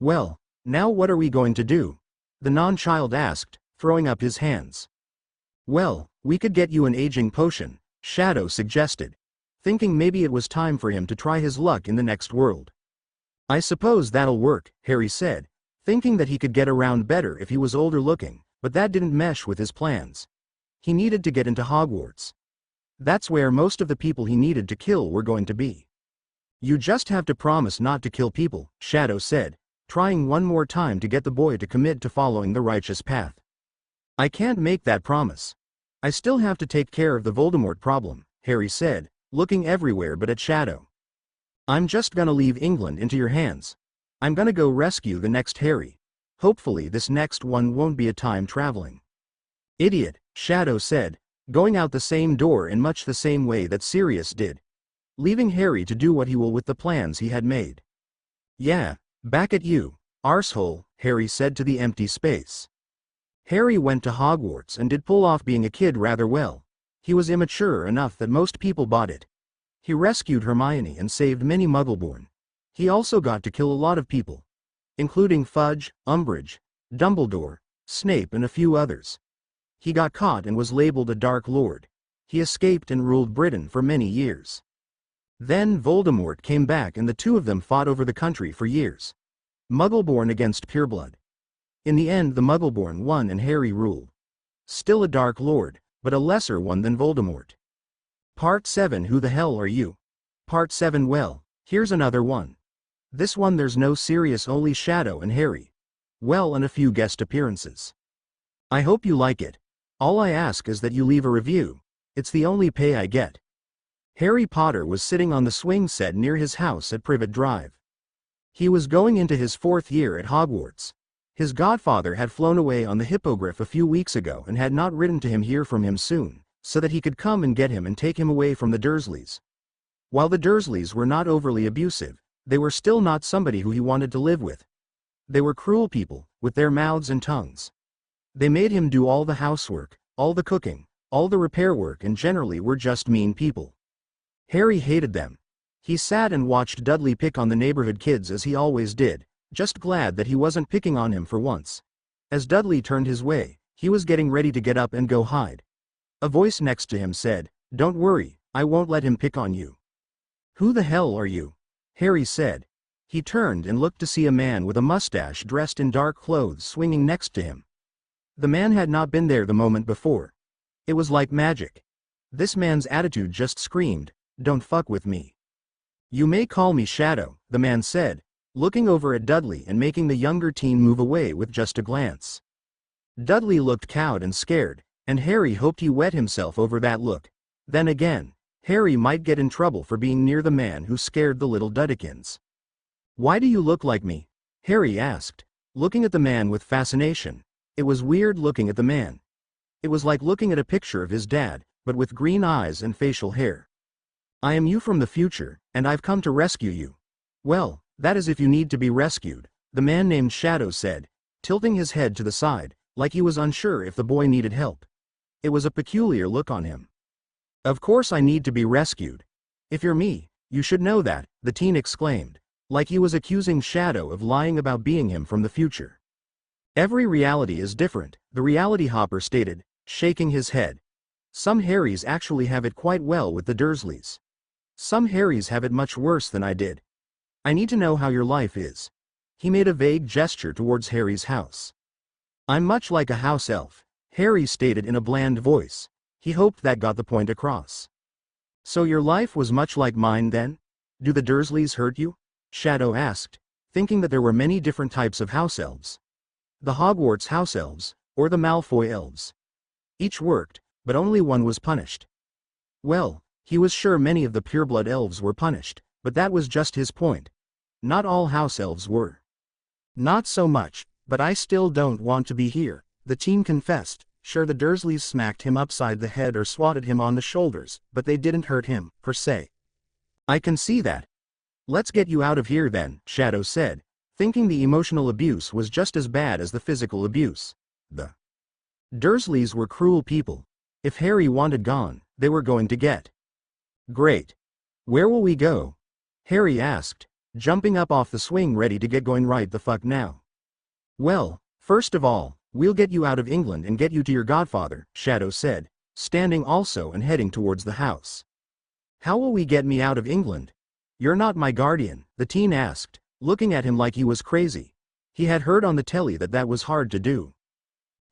"Well, now what are we going to do?" the non-child asked, throwing up his hands. "Well, we could get you an aging potion," Shadow suggested, thinking maybe it was time for him to try his luck in the next world. "I suppose that'll work," Harry said, thinking that he could get around better if he was older looking, but that didn't mesh with his plans. He needed to get into Hogwarts. That's where most of the people he needed to kill were going to be. "You just have to promise not to kill people," Shadow said, trying one more time to get the boy to commit to following the righteous path. "I can't make that promise. I still have to take care of the Voldemort problem," Harry said, looking everywhere but at Shadow. "I'm just gonna leave England into your hands. I'm gonna go rescue the next Harry. Hopefully this next one won't be a time traveling." "Idiot," Shadow said, going out the same door in much the same way that Sirius did, leaving Harry to do what he will with the plans he had made. "Yeah, back at you, arsehole," Harry said to the empty space. Harry went to Hogwarts and did pull off being a kid rather well. He was immature enough that most people bought it. He rescued Hermione and saved many Muggleborn. He also got to kill a lot of people, including Fudge, Umbridge, Dumbledore, Snape and a few others. He got caught and was labeled a Dark Lord. He escaped and ruled Britain for many years. Then Voldemort came back and the two of them fought over the country for years. Muggleborn against pureblood. In the end the Muggleborn won and Harry ruled. Still a Dark Lord, but a lesser one than Voldemort. Part 7. Who the hell are you? Part 7. Well, here's another one. This one there's no Sirius, only Shadow and Harry. Well, and a few guest appearances. I hope you like it. All I ask is that you leave a review. It's the only pay I get. Harry Potter was sitting on the swing set near his house at Privet Drive. He was going into his 4th year at Hogwarts. His godfather had flown away on the Hippogriff a few weeks ago and had not written to him hear from him soon, so that he could come and get him and take him away from the Dursleys. While the Dursleys were not overly abusive, they were still not somebody who he wanted to live with. They were cruel people, with their mouths and tongues. They made him do all the housework, all the cooking, all the repair work and generally were just mean people. Harry hated them. He sat and watched Dudley pick on the neighborhood kids as he always did, just glad that he wasn't picking on him for once. As Dudley turned his way, he was getting ready to get up and go hide. A voice next to him said, "Don't worry, I won't let him pick on you." "Who the hell are you?" Harry said. He turned and looked to see a man with a mustache dressed in dark clothes swinging next to him. The man had not been there the moment before. It was like magic. This man's attitude just screamed, "Don't fuck with me." "You may call me Shadow," the man said, looking over at Dudley and making the younger teen move away with just a glance. Dudley looked cowed and scared, and Harry hoped he wet himself over that look. Then again, Harry might get in trouble for being near the man who scared the little Duddekins. "Why do you look like me?" Harry asked, looking at the man with fascination. It was weird looking at the man. It was like looking at a picture of his dad, but with green eyes and facial hair. "I am you from the future, and I've come to rescue you." "Well, that is if you need to be rescued," the man named Shadow said, tilting his head to the side, like he was unsure if the boy needed help. It was a peculiar look on him. "Of course I need to be rescued. If you're me, you should know that," the teen exclaimed. Like he was accusing Shadow of lying about being him from the future. Every reality is different, the reality hopper stated, shaking his head. Some Harrys actually have it quite well with the Dursleys. Some Harrys have it much worse than I did. I need to know how your life is. He made a vague gesture towards Harry's house. I'm much like a house elf, Harry stated in a bland voice. He hoped that got the point across. So your life was much like mine then? Do the Dursleys hurt you? Shadow asked, thinking that there were many different types of house elves. The Hogwarts house elves, or the Malfoy elves. Each worked, but only one was punished. Well, he was sure many of the pureblood elves were punished, but that was just his point. Not all house elves were. Not so much, but I still don't want to be here, the teen confessed. Sure, the Dursleys smacked him upside the head or swatted him on the shoulders, but they didn't hurt him, per se. I can see that. Let's get you out of here then, Shadow said, thinking the emotional abuse was just as bad as the physical abuse. The Dursleys were cruel people. If Harry wanted gone, they were going to get. Great. Where will we go? Harry asked, jumping up off the swing ready to get going right the fuck now. Well, first of all, we'll get you out of England and get you to your godfather, Shadow said, standing also and heading towards the house. How will we get me out of England? You're not my guardian, the teen asked, looking at him like he was crazy. He had heard on the telly that that was hard to do.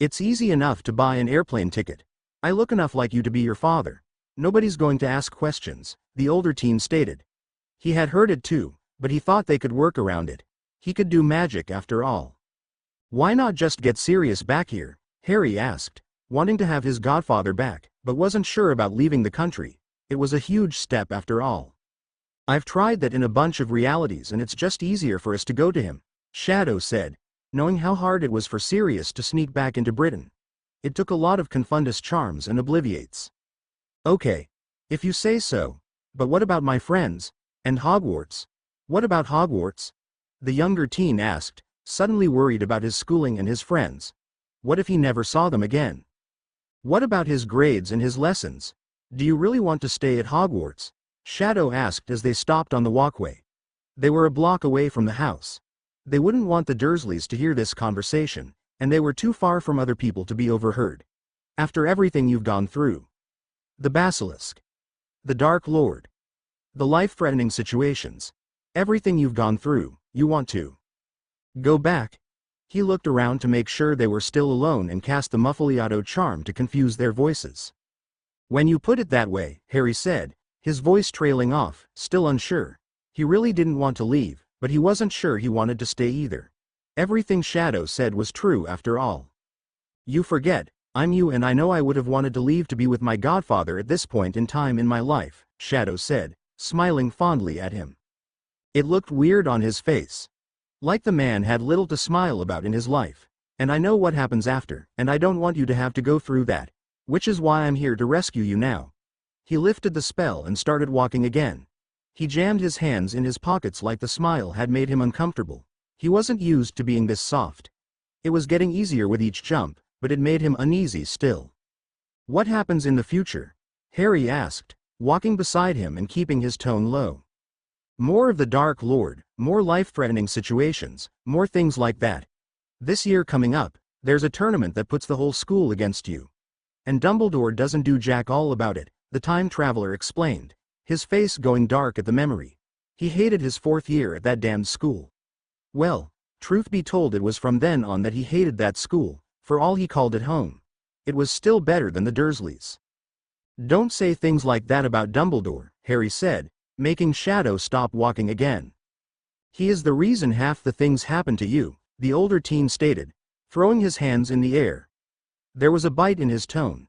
It's easy enough to buy an airplane ticket. I look enough like you to be your father. Nobody's going to ask questions, the older teen stated. He had heard it too, but he thought they could work around it. He could do magic after all. Why not just get Sirius back here? Harry asked, wanting to have his godfather back, but wasn't sure about leaving the country. It was a huge step after all. I've tried that in a bunch of realities and it's just easier for us to go to him, Shadow said, knowing how hard it was for Sirius to sneak back into Britain. It took a lot of Confundus charms and Obliviates. Okay. If you say so. But what about my friends? And Hogwarts? What about Hogwarts? The younger teen asked, suddenly worried about his schooling and his friends. What if he never saw them again? What about his grades and his lessons? Do you really want to stay at Hogwarts? Shadow asked as they stopped on the walkway. They were a block away from the house. They wouldn't want the Dursleys to hear this conversation, and they were too far from other people to be overheard. After everything you've gone through. The Basilisk. The Dark Lord. The life-threatening situations. Everything you've gone through, you want to go back? He looked around to make sure they were still alone and cast the Muffliato charm to confuse their voices. When you put it that way, Harry said, his voice trailing off, still unsure. He really didn't want to leave, but he wasn't sure he wanted to stay either. Everything Shadow said was true after all. You forget, I'm you and I know I would have wanted to leave to be with my godfather at this point in time in my life, Shadow said, smiling fondly at him. It looked weird on his face. Like the man had little to smile about in his life. And I know what happens after, and I don't want you to have to go through that. Which is why I'm here to rescue you now. He lifted the spell and started walking again. He jammed his hands in his pockets like the smile had made him uncomfortable. He wasn't used to being this soft. It was getting easier with each jump, but it made him uneasy still. What happens in the future? Harry asked, walking beside him and keeping his tone low. More of the Dark Lord, more life-threatening situations, more things like that. This year coming up, there's a tournament that puts the whole school against you. And Dumbledore doesn't do jack all about it, the time traveler explained, his face going dark at the memory. He hated his 4th year at that damned school. Well, truth be told, it was from then on that he hated that school, for all he called it home. It was still better than the Dursleys. Don't say things like that about Dumbledore, Harry said, making Shadow stop walking again. He is the reason half the things happen to you, the older teen stated, throwing his hands in the air. There was a bite in his tone.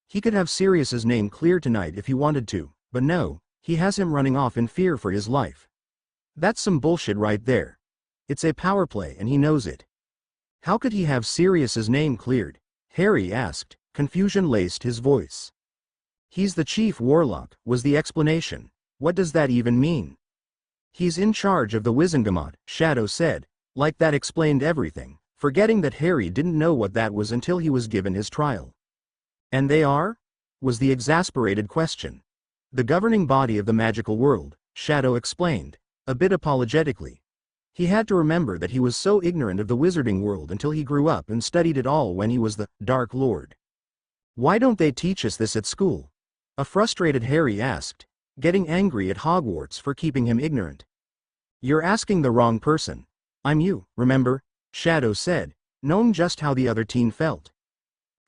He could have Sirius's name clear tonight if he wanted to, but no, he has him running off in fear for his life. That's some bullshit right there. It's a power play and he knows it. How could he have Sirius's name cleared? Harry asked, confusion laced his voice. He's the chief warlock, was the explanation. What does that even mean? He's in charge of the Wizengamot, Shadow said, like that explained everything, forgetting that Harry didn't know what that was until he was given his trial. And they are? Was the exasperated question. The governing body of the magical world, Shadow explained, a bit apologetically. He had to remember that he was so ignorant of the wizarding world until he grew up and studied it all when he was the Dark Lord. Why don't they teach us this at school? A frustrated Harry asked, getting angry at Hogwarts for keeping him ignorant. You're asking the wrong person. I'm you, remember? Shadow said, knowing just how the other teen felt.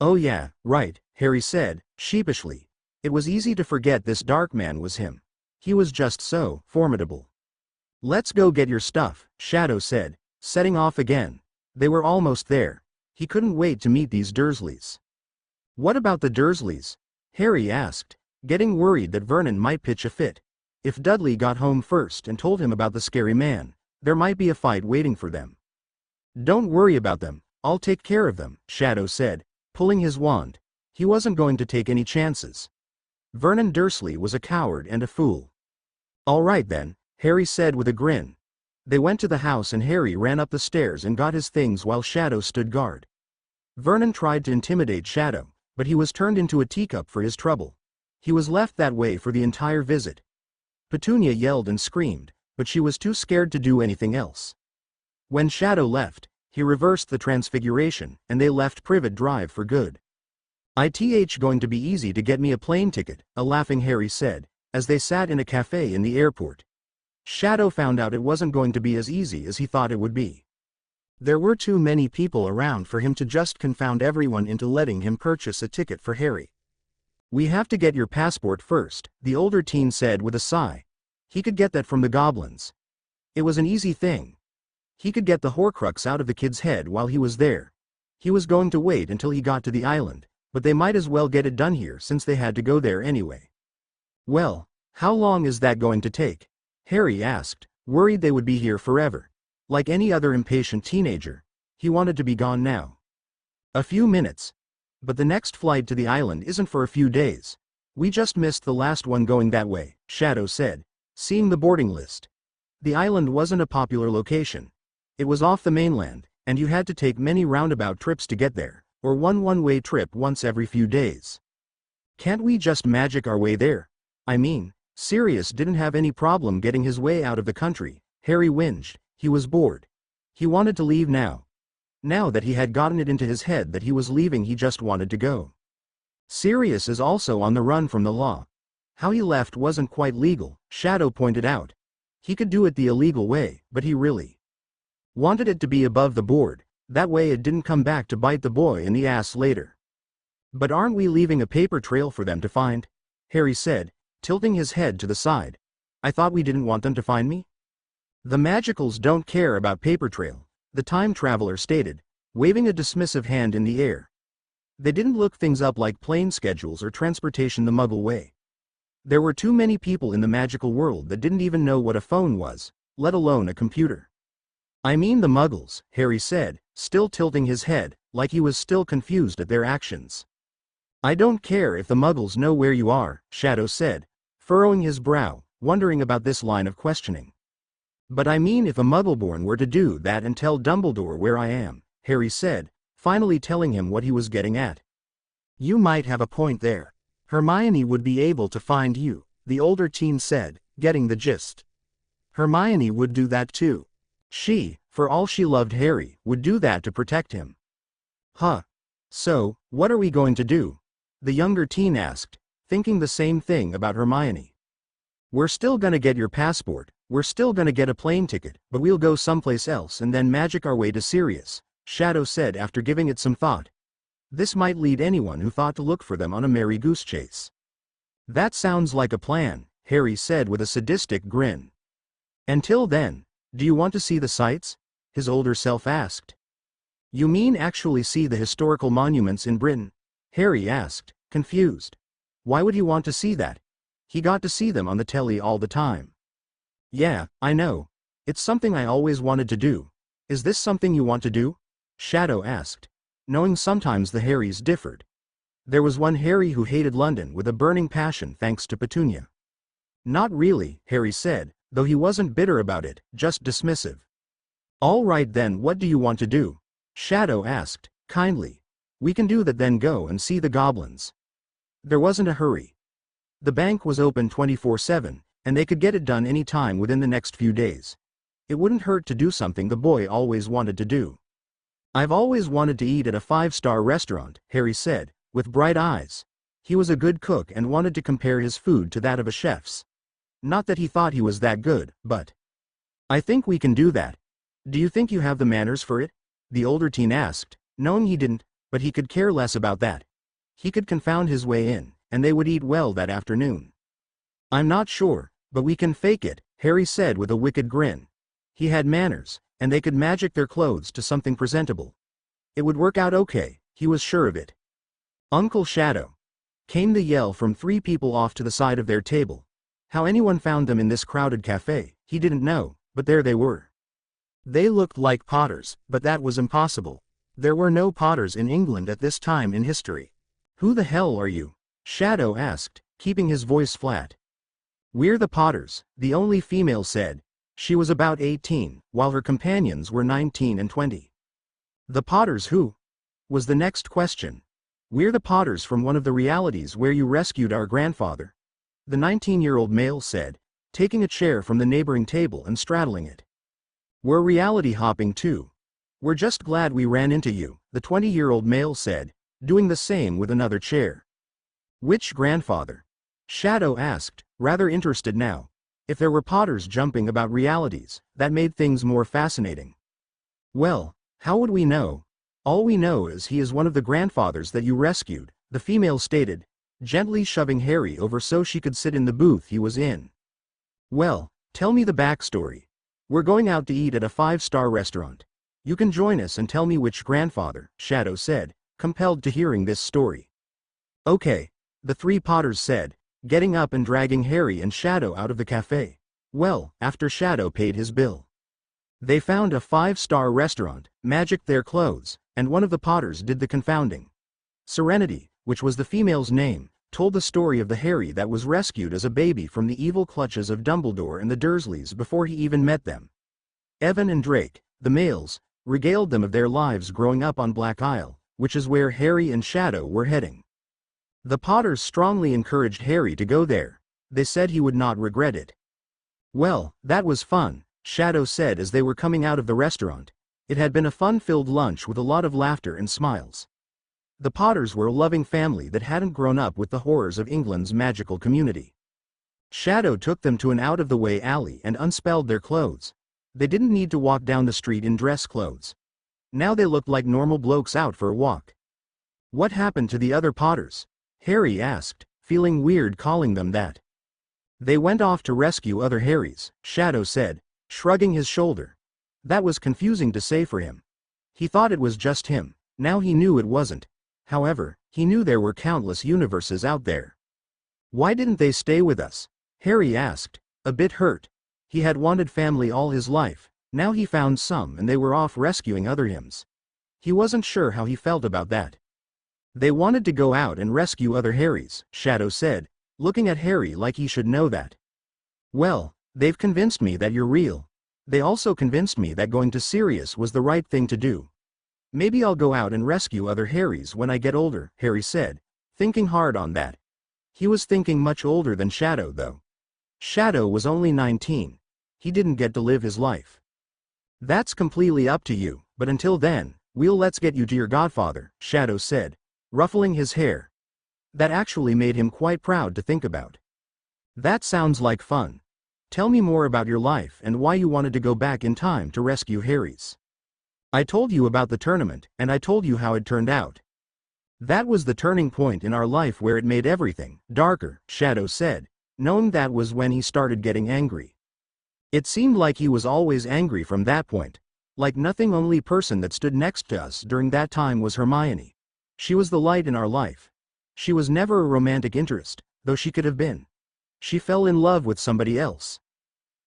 Oh yeah, right, Harry said, sheepishly. It was easy to forget this dark man was him. He was just so formidable. Let's go get your stuff, Shadow said, setting off again. They were almost there. He couldn't wait to meet these Dursleys. What about the Dursleys? Harry asked, getting worried that Vernon might pitch a fit. If Dudley got home first and told him about the scary man, there might be a fight waiting for them. Don't worry about them, I'll take care of them, Shadow said, pulling his wand. He wasn't going to take any chances. Vernon Dursley was a coward and a fool. All right then, Harry said with a grin. They went to the house and Harry ran up the stairs and got his things while Shadow stood guard. Vernon tried to intimidate Shadow, but he was turned into a teacup for his trouble. He was left that way for the entire visit. Petunia yelled and screamed, but she was too scared to do anything else. When Shadow left, he reversed the transfiguration, and they left Privet Drive for good. It's going to be easy to get me a plane ticket, a laughing Harry said, as they sat in a cafe in the airport. Shadow found out it wasn't going to be as easy as he thought it would be. There were too many people around for him to just confound everyone into letting him purchase a ticket for Harry. We have to get your passport first, the older teen said with a sigh. He could get that from the goblins. It was an easy thing. He could get the horcrux out of the kid's head while he was there. He was going to wait until he got to the island, but they might as well get it done here since they had to go there anyway. Well, how long is that going to take? Harry asked, worried they would be here forever. Like any other impatient teenager, he wanted to be gone now. A few minutes. But the next flight to the island isn't for a few days. We just missed the last one going that way, Shadow said, seeing the boarding list. The island wasn't a popular location. It was off the mainland, and you had to take many roundabout trips to get there, or one-way trip once every few days. Can't we just magic our way there? I mean, Sirius didn't have any problem getting his way out of the country, Harry whinged. He was bored. He wanted to leave now. Now that he had gotten it into his head that he was leaving, he just wanted to go. Sirius is also on the run from the law. How he left wasn't quite legal, Shadow pointed out. He could do it the illegal way, but he really wanted it to be above the board, that way it didn't come back to bite the boy in the ass later. But aren't we leaving a paper trail for them to find? Harry said, tilting his head to the side. I thought we didn't want them to find me? The Magicals don't care about paper trail, the time traveler stated, waving a dismissive hand in the air. They didn't look things up like plane schedules or transportation the Muggle way. There were too many people in the magical world that didn't even know what a phone was, let alone a computer. I mean the Muggles, Harry said, still tilting his head, like he was still confused at their actions. I don't care if the Muggles know where you are, Shadow said, furrowing his brow, wondering about this line of questioning. But I mean if a Muggleborn were to do that and tell Dumbledore where I am, Harry said, finally telling him what he was getting at. You might have a point there. Hermione would be able to find you, the older teen said, getting the gist. Hermione would do that too. She, for all she loved Harry, would do that to protect him. Huh. So, what are we going to do? The younger teen asked, thinking the same thing about Hermione. We're still gonna get your passport, we're still gonna get a plane ticket, but we'll go someplace else and then magic our way to Sirius, Shadow said after giving it some thought. This might lead anyone who thought to look for them on a merry goose chase. That sounds like a plan, Harry said with a sadistic grin. Until then, do you want to see the sights? His older self asked. You mean actually see the historical monuments in Britain? Harry asked, confused. Why would he want to see that? He got to see them on the telly all the time. Yeah, I know. It's something I always wanted to do. Is this something you want to do? Shadow asked, knowing sometimes the Harrys differed. There was one Harry who hated London with a burning passion thanks to Petunia. Not really, Harry said, though he wasn't bitter about it, just dismissive. All right then, what do you want to do? Shadow asked, kindly. We can do that then go and see the goblins. There wasn't a hurry. The bank was open 24/7, and they could get it done any time within the next few days. It wouldn't hurt to do something the boy always wanted to do. "I've always wanted to eat at a 5-star restaurant," Harry said, with bright eyes. He was a good cook and wanted to compare his food to that of a chef's. Not that he thought he was that good, but "I think we can do that. Do you think you have the manners for it?" the older teen asked, knowing he didn't, but he could care less about that. He could confound his way in, and they would eat well that afternoon. "I'm not sure, but we can fake it," Harry said with a wicked grin. He had manners, and they could magic their clothes to something presentable. It would work out okay, he was sure of it. "Uncle Shadow!" came the yell from 3 people off to the side of their table. How anyone found them in this crowded cafe, he didn't know, but there they were. They looked like Potters, but that was impossible. There were no Potters in England at this time in history. "Who the hell are you?" Shadow asked, keeping his voice flat. "We're the Potters," the only female said. She was about 18, while her companions were 19 and 20. "The Potters who?" was the next question. "We're the Potters from one of the realities where you rescued our grandfather," the 19-year-old male said, taking a chair from the neighboring table and straddling it. "We're reality hopping too. We're just glad we ran into you," the 20-year-old male said, doing the same with another chair. "Which grandfather?" Shadow asked, rather interested now. If there were Potters jumping about realities, that made things more fascinating. "Well, how would we know? All we know is he is one of the grandfathers that you rescued," the female stated, gently shoving Harry over so she could sit in the booth he was in. "Well, tell me the backstory. We're going out to eat at a 5-star restaurant. You can join us and tell me which grandfather," Shadow said, compelled to hearing this story. "Okay," the 3 Potters said, getting up and dragging Harry and Shadow out of the cafe. Well, after Shadow paid his bill, they found a 5-star restaurant, magicked their clothes, and one of the Potters did the confounding. Serenity, which was the female's name, told the story of the Harry that was rescued as a baby from the evil clutches of Dumbledore and the Dursleys before he even met them. Evan and Drake, the males, regaled them of their lives growing up on Black Isle, which is where Harry and Shadow were heading. The Potters strongly encouraged Harry to go there. They said he would not regret it. "Well, that was fun," Shadow said as they were coming out of the restaurant. It had been a fun-filled lunch with a lot of laughter and smiles. The Potters were a loving family that hadn't grown up with the horrors of England's magical community. Shadow took them to an out-of-the-way alley and unspelled their clothes. They didn't need to walk down the street in dress clothes. Now they looked like normal blokes out for a walk. "What happened to the other Potters?" Harry asked, feeling weird calling them that. "They went off to rescue other Harrys," Shadow said, shrugging his shoulder. That was confusing to say for him. He thought it was just him. Now he knew it wasn't. However, he knew there were countless universes out there. "Why didn't they stay with us?" Harry asked, a bit hurt. He had wanted family all his life. Now he found some and they were off rescuing other hims. He wasn't sure how he felt about that. "They wanted to go out and rescue other Harrys," Shadow said, looking at Harry like he should know that. "Well, they've convinced me that you're real. They also convinced me that going to Sirius was the right thing to do. Maybe I'll go out and rescue other Harrys when I get older," Harry said, thinking hard on that. He was thinking much older than Shadow though. Shadow was only 19. He didn't get to live his life. "That's completely up to you, but until then, let's get you to your godfather," Shadow said, ruffling his hair. That actually made him quite proud to think about. "That sounds like fun. Tell me more about your life and why you wanted to go back in time to rescue Harry's." "I told you about the tournament, and I told you how it turned out. That was the turning point in our life where it made everything darker," Shadow said, knowing that was when he started getting angry. It seemed like he was always angry from that point. Like nothing. Only person that stood next to us during that time was Hermione. She was the light in our life. She was never a romantic interest, though she could have been. She fell in love with somebody else.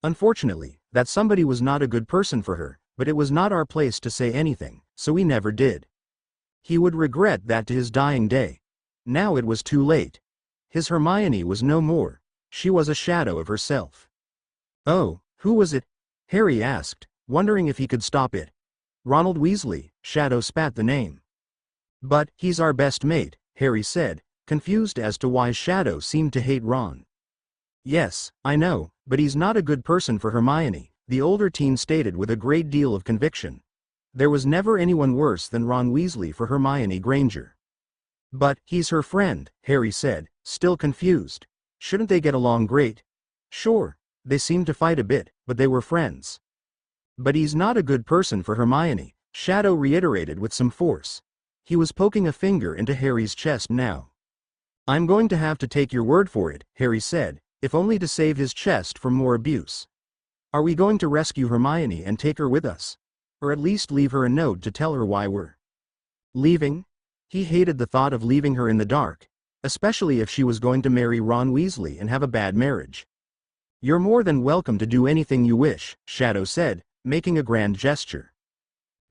Unfortunately, that somebody was not a good person for her, but it was not our place to say anything, so we never did. He would regret that to his dying day. Now it was too late. His Hermione was no more. She was a shadow of herself. "Oh, who was it?" Harry asked, wondering if he could stop it. "Ronald Weasley," Shadow spat the name. "But he's our best mate," Harry said, confused as to why Shadow seemed to hate Ron. Yes, I know, but he's not a good person for Hermione, the older teen stated with a great deal of conviction. There was never anyone worse than Ron Weasley for Hermione Granger. But, he's her friend, Harry said, still confused. Shouldn't they get along great? Sure, they seemed to fight a bit, but they were friends. But he's not a good person for Hermione, Shadow reiterated with some force. He was poking a finger into Harry's chest now. I'm going to have to take your word for it, Harry said, if only to save his chest from more abuse. Are we going to rescue Hermione and take her with us? Or at least leave her a note to tell her why we're leaving? He hated the thought of leaving her in the dark, especially if she was going to marry Ron Weasley and have a bad marriage. You're more than welcome to do anything you wish, Shadow said, making a grand gesture.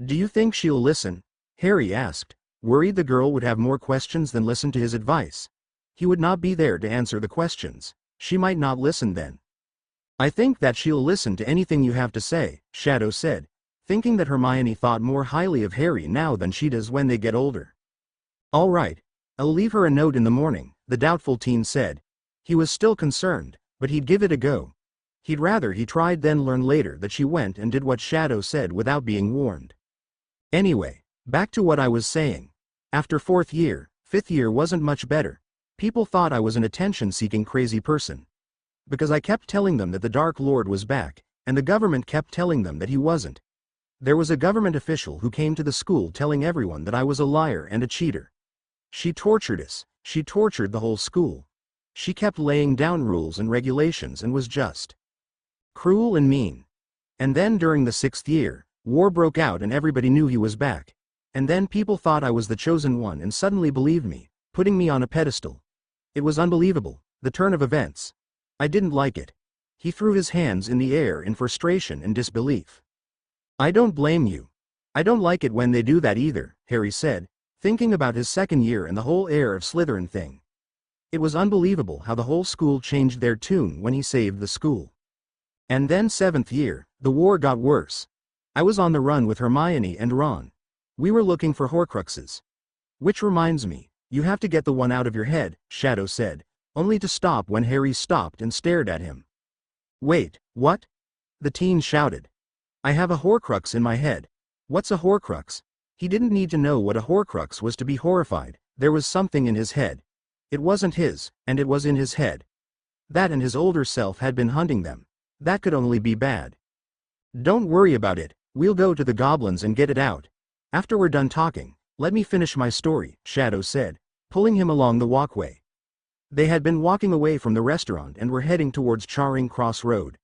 Do you think she'll listen? Harry asked, worried the girl would have more questions than listen to his advice. He would not be there to answer the questions. She might not listen then. I think that she'll listen to anything you have to say, Shadow said, thinking that Hermione thought more highly of Harry now than she does when they get older. All right, I'll leave her a note in the morning, the doubtful teen said. He was still concerned, but he'd give it a go. He'd rather he tried than learn later that she went and did what Shadow said without being warned. Anyway, back to what I was saying. After 4th year, 5th year wasn't much better. People thought I was an attention-seeking crazy person. Because I kept telling them that the Dark Lord was back, and the government kept telling them that he wasn't. There was a government official who came to the school telling everyone that I was a liar and a cheater. She tortured us, she tortured the whole school. She kept laying down rules and regulations and was just cruel and mean. And then during the 6th year, war broke out and everybody knew he was back. And then people thought I was the chosen one and suddenly believed me, putting me on a pedestal. It was unbelievable, the turn of events. I didn't like it. He threw his hands in the air in frustration and disbelief. I don't blame you. I don't like it when they do that either, Harry said, thinking about his 2nd year and the whole heir of Slytherin thing. It was unbelievable how the whole school changed their tune when he saved the school. And then 7th year, the war got worse. I was on the run with Hermione and Ron. We were looking for horcruxes. Which reminds me, you have to get the one out of your head, Shadow said, only to stop when Harry stopped and stared at him. Wait, what? The teen shouted. I have a horcrux in my head. What's a horcrux? He didn't need to know what a horcrux was to be horrified. There was something in his head. It wasn't his, and it was in his head. That and his older self had been hunting them. That could only be bad. Don't worry about it, we'll go to the goblins and get it out. After we're done talking, let me finish my story, Shadow said, pulling him along the walkway. They had been walking away from the restaurant and were heading towards Charing Cross Road.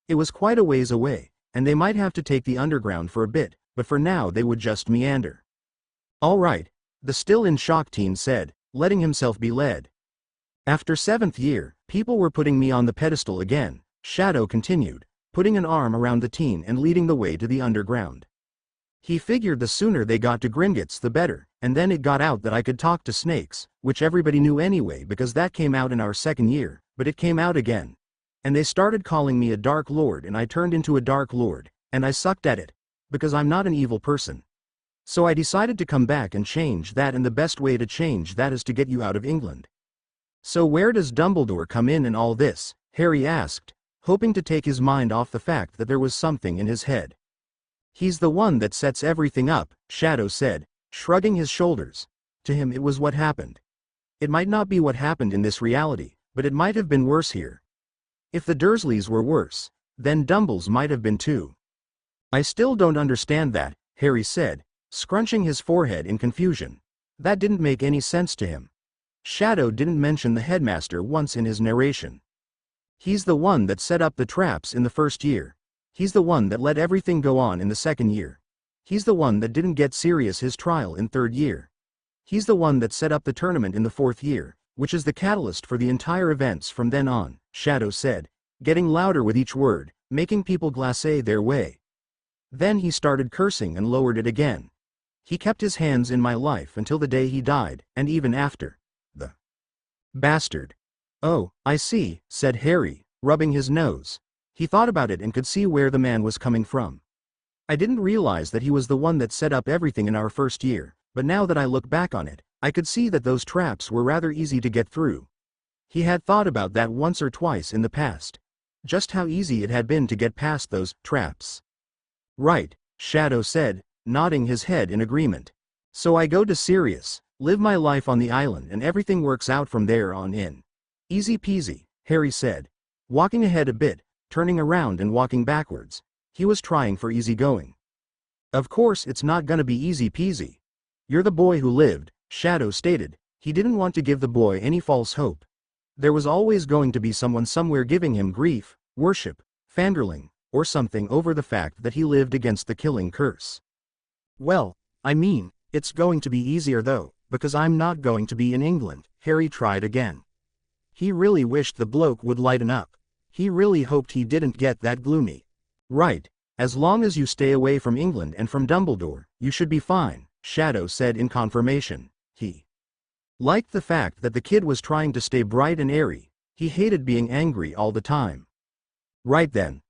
It was quite a ways away, and they might have to take the underground for a bit, but for now they would just meander. All right, the still in shock teen said, letting himself be led. After 7th year, people were putting me on the pedestal again, Shadow continued, putting an arm around the teen and leading the way to the underground. He figured the sooner they got to Gringotts the better, and then it got out that I could talk to snakes, which everybody knew anyway because that came out in our 2nd year, but it came out again. And they started calling me a Dark Lord and I turned into a Dark Lord, and I sucked at it, because I'm not an evil person. So I decided to come back and change that, and the best way to change that is to get you out of England. So where does Dumbledore come in all this? Harry asked, hoping to take his mind off the fact that there was something in his head. He's the one that sets everything up, Shadow said, shrugging his shoulders. To him it was what happened. It might not be what happened in this reality, but it might have been worse here. If the Dursleys were worse, then Dumbles might have been too. I still don't understand that, Harry said, scrunching his forehead in confusion. That didn't make any sense to him. Shadow didn't mention the headmaster once in his narration. He's the one that set up the traps in the 1st year. He's the one that let everything go on in the 2nd year. He's the one that didn't get Sirius his trial in 3rd year. He's the one that set up the tournament in the 4th year, which is the catalyst for the entire events from then on, Shadow said, getting louder with each word, making people glacé their way. Then he started cursing and lowered it again. He kept his hands in my life until the day he died, and even after. The bastard. Oh, I see, said Harry, rubbing his nose. He thought about it and could see where the man was coming from. I didn't realize that he was the one that set up everything in our 1st year, but now that I look back on it, I could see that those traps were rather easy to get through. He had thought about that once or twice in the past. Just how easy it had been to get past those traps. Right, Shadow said, nodding his head in agreement. So I go to Sirius, live my life on the island and everything works out from there on in. Easy peasy, Harry said. Walking ahead a bit, turning around and walking backwards. He was trying for easy going. Of course it's not gonna be easy peasy. You're the boy who lived, Shadow stated. He didn't want to give the boy any false hope. There was always going to be someone somewhere giving him grief, worship, fangirling, or something over the fact that he lived against the killing curse. Well, I mean, it's going to be easier though, because I'm not going to be in England, Harry tried again. He really wished the bloke would lighten up. He really hoped he didn't get that gloomy. Right, as long as you stay away from England and from Dumbledore, you should be fine, Shadow said in confirmation. He liked the fact that the kid was trying to stay bright and airy. He hated being angry all the time. Right then.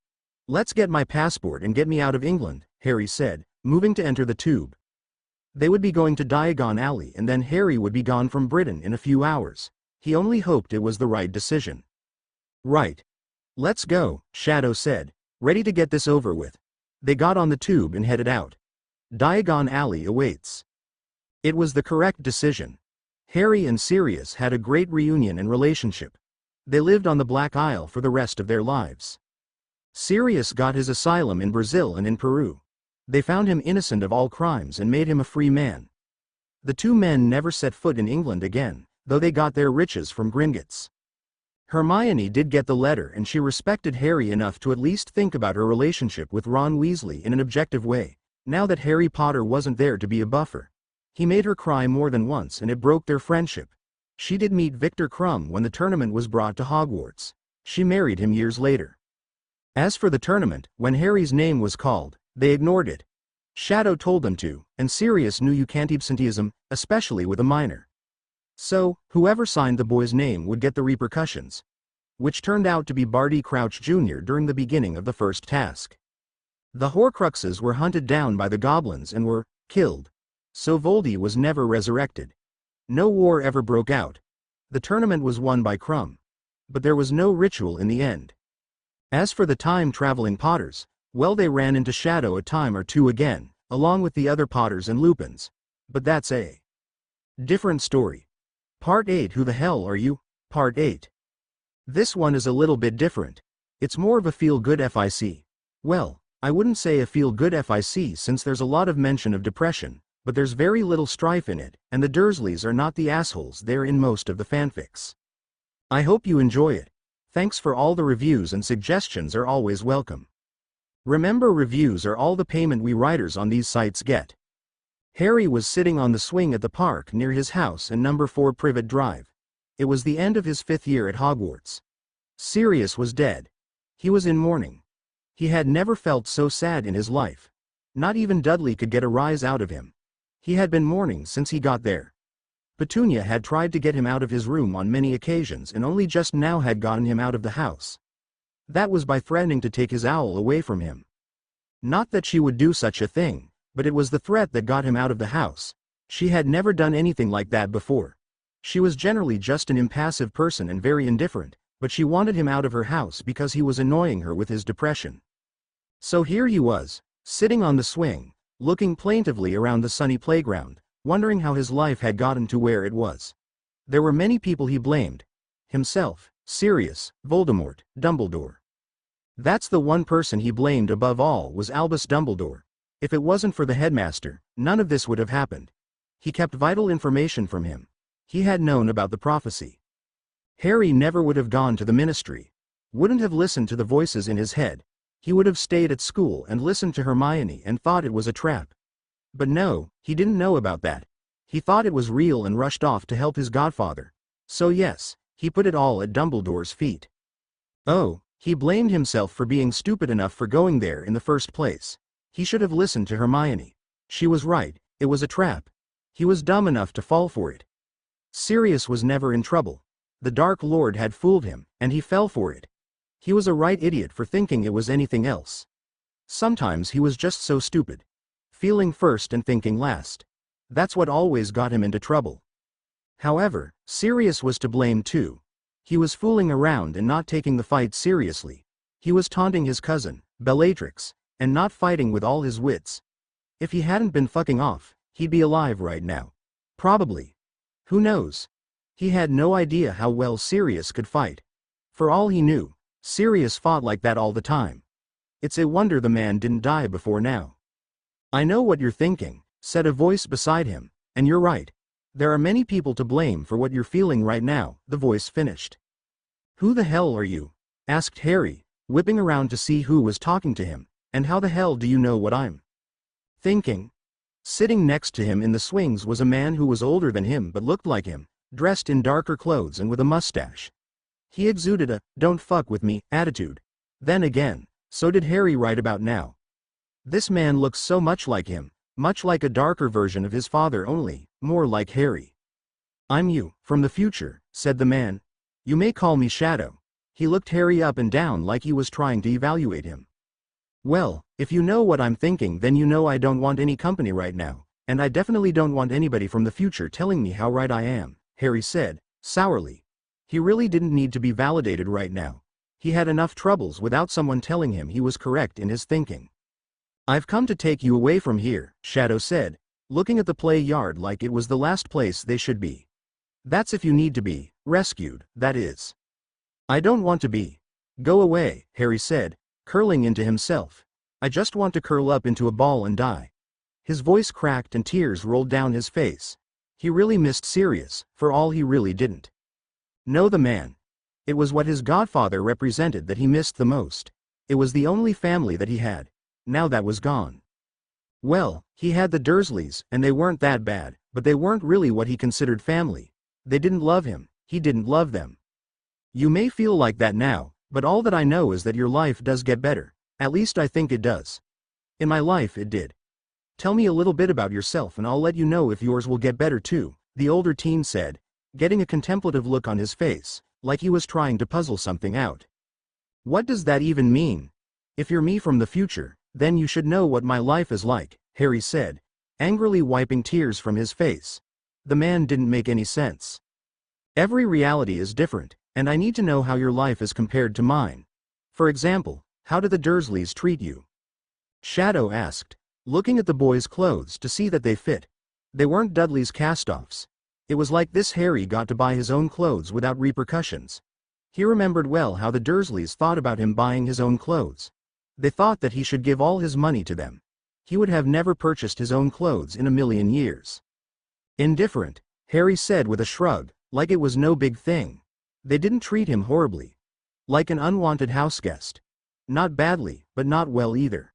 Let's get my passport and get me out of England, Harry said, moving to enter the tube. They would be going to Diagon Alley and then Harry would be gone from Britain in a few hours. He only hoped it was the right decision. Right. Let's go, Shadow said, ready to get this over with. They got on the tube and headed out. Diagon Alley awaits. It was the correct decision. Harry and Sirius had a great reunion and relationship. They lived on the Black Isle for the rest of their lives. Sirius got his asylum in Brazil and in Peru. They found him innocent of all crimes and made him a free man. The two men never set foot in England again, though they got their riches from Gringotts. Hermione did get the letter and she respected Harry enough to at least think about her relationship with Ron Weasley in an objective way, now that Harry Potter wasn't there to be a buffer. He made her cry more than once and it broke their friendship. She did meet Victor Krum when the tournament was brought to Hogwarts. She married him years later. As for the tournament, when Harry's name was called, they ignored it. Shadow told them to, and Sirius knew you can't absenteeism, especially with a minor. So, whoever signed the boy's name would get the repercussions. Which turned out to be Barty Crouch Jr. during the beginning of the first task. The horcruxes were hunted down by the goblins and were killed. So Voldy was never resurrected. No war ever broke out. The tournament was won by Krum. But there was no ritual in the end. As for the time-traveling Potters, well, they ran into Shadow a time or two again, along with the other Potters and Lupins. But that's a different story. Part 8. Who the hell are you? Part 8. This one is a little bit different. It's more of a feel-good FIC. Well, I wouldn't say a feel-good FIC since there's a lot of mention of depression, but there's very little strife in it, and the Dursleys are not the assholes they're in most of the fanfics. I hope you enjoy it. Thanks for all the reviews and suggestions are always welcome. Remember, reviews are all the payment we writers on these sites get. Harry was sitting on the swing at the park near his house in number 4 Privet Drive. It was the end of his 5th year at Hogwarts. Sirius was dead. He was in mourning. He had never felt so sad in his life. Not even Dudley could get a rise out of him. He had been mourning since he got there. Petunia had tried to get him out of his room on many occasions and only just now had gotten him out of the house. That was by threatening to take his owl away from him. Not that she would do such a thing, but it was the threat that got him out of the house. She had never done anything like that before. She was generally just an impassive person and very indifferent, but she wanted him out of her house because he was annoying her with his depression. So here he was, sitting on the swing, looking plaintively around the sunny playground, wondering how his life had gotten to where it was. There were many people he blamed. Himself, Sirius, Voldemort, Dumbledore. That's the one person he blamed above all was Albus Dumbledore. If it wasn't for the headmaster, none of this would have happened. He kept vital information from him. He had known about the prophecy. Harry never would have gone to the ministry. Wouldn't have listened to the voices in his head. He would have stayed at school and listened to Hermione and thought it was a trap. But no, he didn't know about that. He thought it was real and rushed off to help his godfather. So yes, he put it all at Dumbledore's feet. Oh, he blamed himself for being stupid enough for going there in the first place. He should have listened to Hermione. She was right, it was a trap. He was dumb enough to fall for it. Sirius was never in trouble. The Dark Lord had fooled him, and he fell for it. He was a right idiot for thinking it was anything else. Sometimes he was just so stupid. Feeling first and thinking last. That's what always got him into trouble. However, Sirius was to blame too. He was fooling around and not taking the fight seriously. He was taunting his cousin, Bellatrix, and not fighting with all his wits. If he hadn't been fucking off, he'd be alive right now. Probably. Who knows? He had no idea how well Sirius could fight. For all he knew, Sirius fought like that all the time. It's a wonder the man didn't die before now. I know what you're thinking, said a voice beside him, and you're right. There are many people to blame for what you're feeling right now, the voice finished. Who the hell are you? Asked Harry, whipping around to see who was talking to him, and how the hell do you know what I'm thinking? Sitting next to him in the swings was a man who was older than him but looked like him, dressed in darker clothes and with a mustache. He exuded a "don't fuck with me" attitude. Then again, so did Harry right about now. This man looked so much like him, much like a darker version of his father only, more like Harry. I'm you, from the future, said the man. You may call me Shadow. He looked Harry up and down like he was trying to evaluate him. Well, if you know what I'm thinking then you know I don't want any company right now, and I definitely don't want anybody from the future telling me how right I am, Harry said, sourly. He really didn't need to be validated right now. He had enough troubles without someone telling him he was correct in his thinking. I've come to take you away from here, Shadow said, looking at the play yard like it was the last place they should be. That's if you need to be rescued, that is. I don't want to be. Go away, Harry said, curling into himself. I just want to curl up into a ball and die. His voice cracked and tears rolled down his face. He really missed Sirius, for all he really didn't know the man. It was what his godfather represented that he missed the most. It was the only family that he had. Now that was gone. Well, he had the Dursleys, and they weren't that bad, but they weren't really what he considered family. They didn't love him, he didn't love them. You may feel like that now, but all that I know is that your life does get better. At least I think it does. In my life it did. Tell me a little bit about yourself and I'll let you know if yours will get better too, the older teen said, getting a contemplative look on his face, like he was trying to puzzle something out. What does that even mean? If you're me from the future, then you should know what my life is like, Harry said, angrily wiping tears from his face. The man didn't make any sense. Every reality is different, and I need to know how your life is compared to mine. For example, how do the Dursleys treat you? Shadow asked, looking at the boy's clothes to see that they fit. They weren't Dudley's cast-offs. It was like this Harry got to buy his own clothes without repercussions. He remembered well how the Dursleys thought about him buying his own clothes. They thought that he should give all his money to them. He would have never purchased his own clothes in a million years. Indifferent, Harry said with a shrug, like it was no big thing. They didn't treat him horribly. Like an unwanted houseguest. Not badly, but not well either.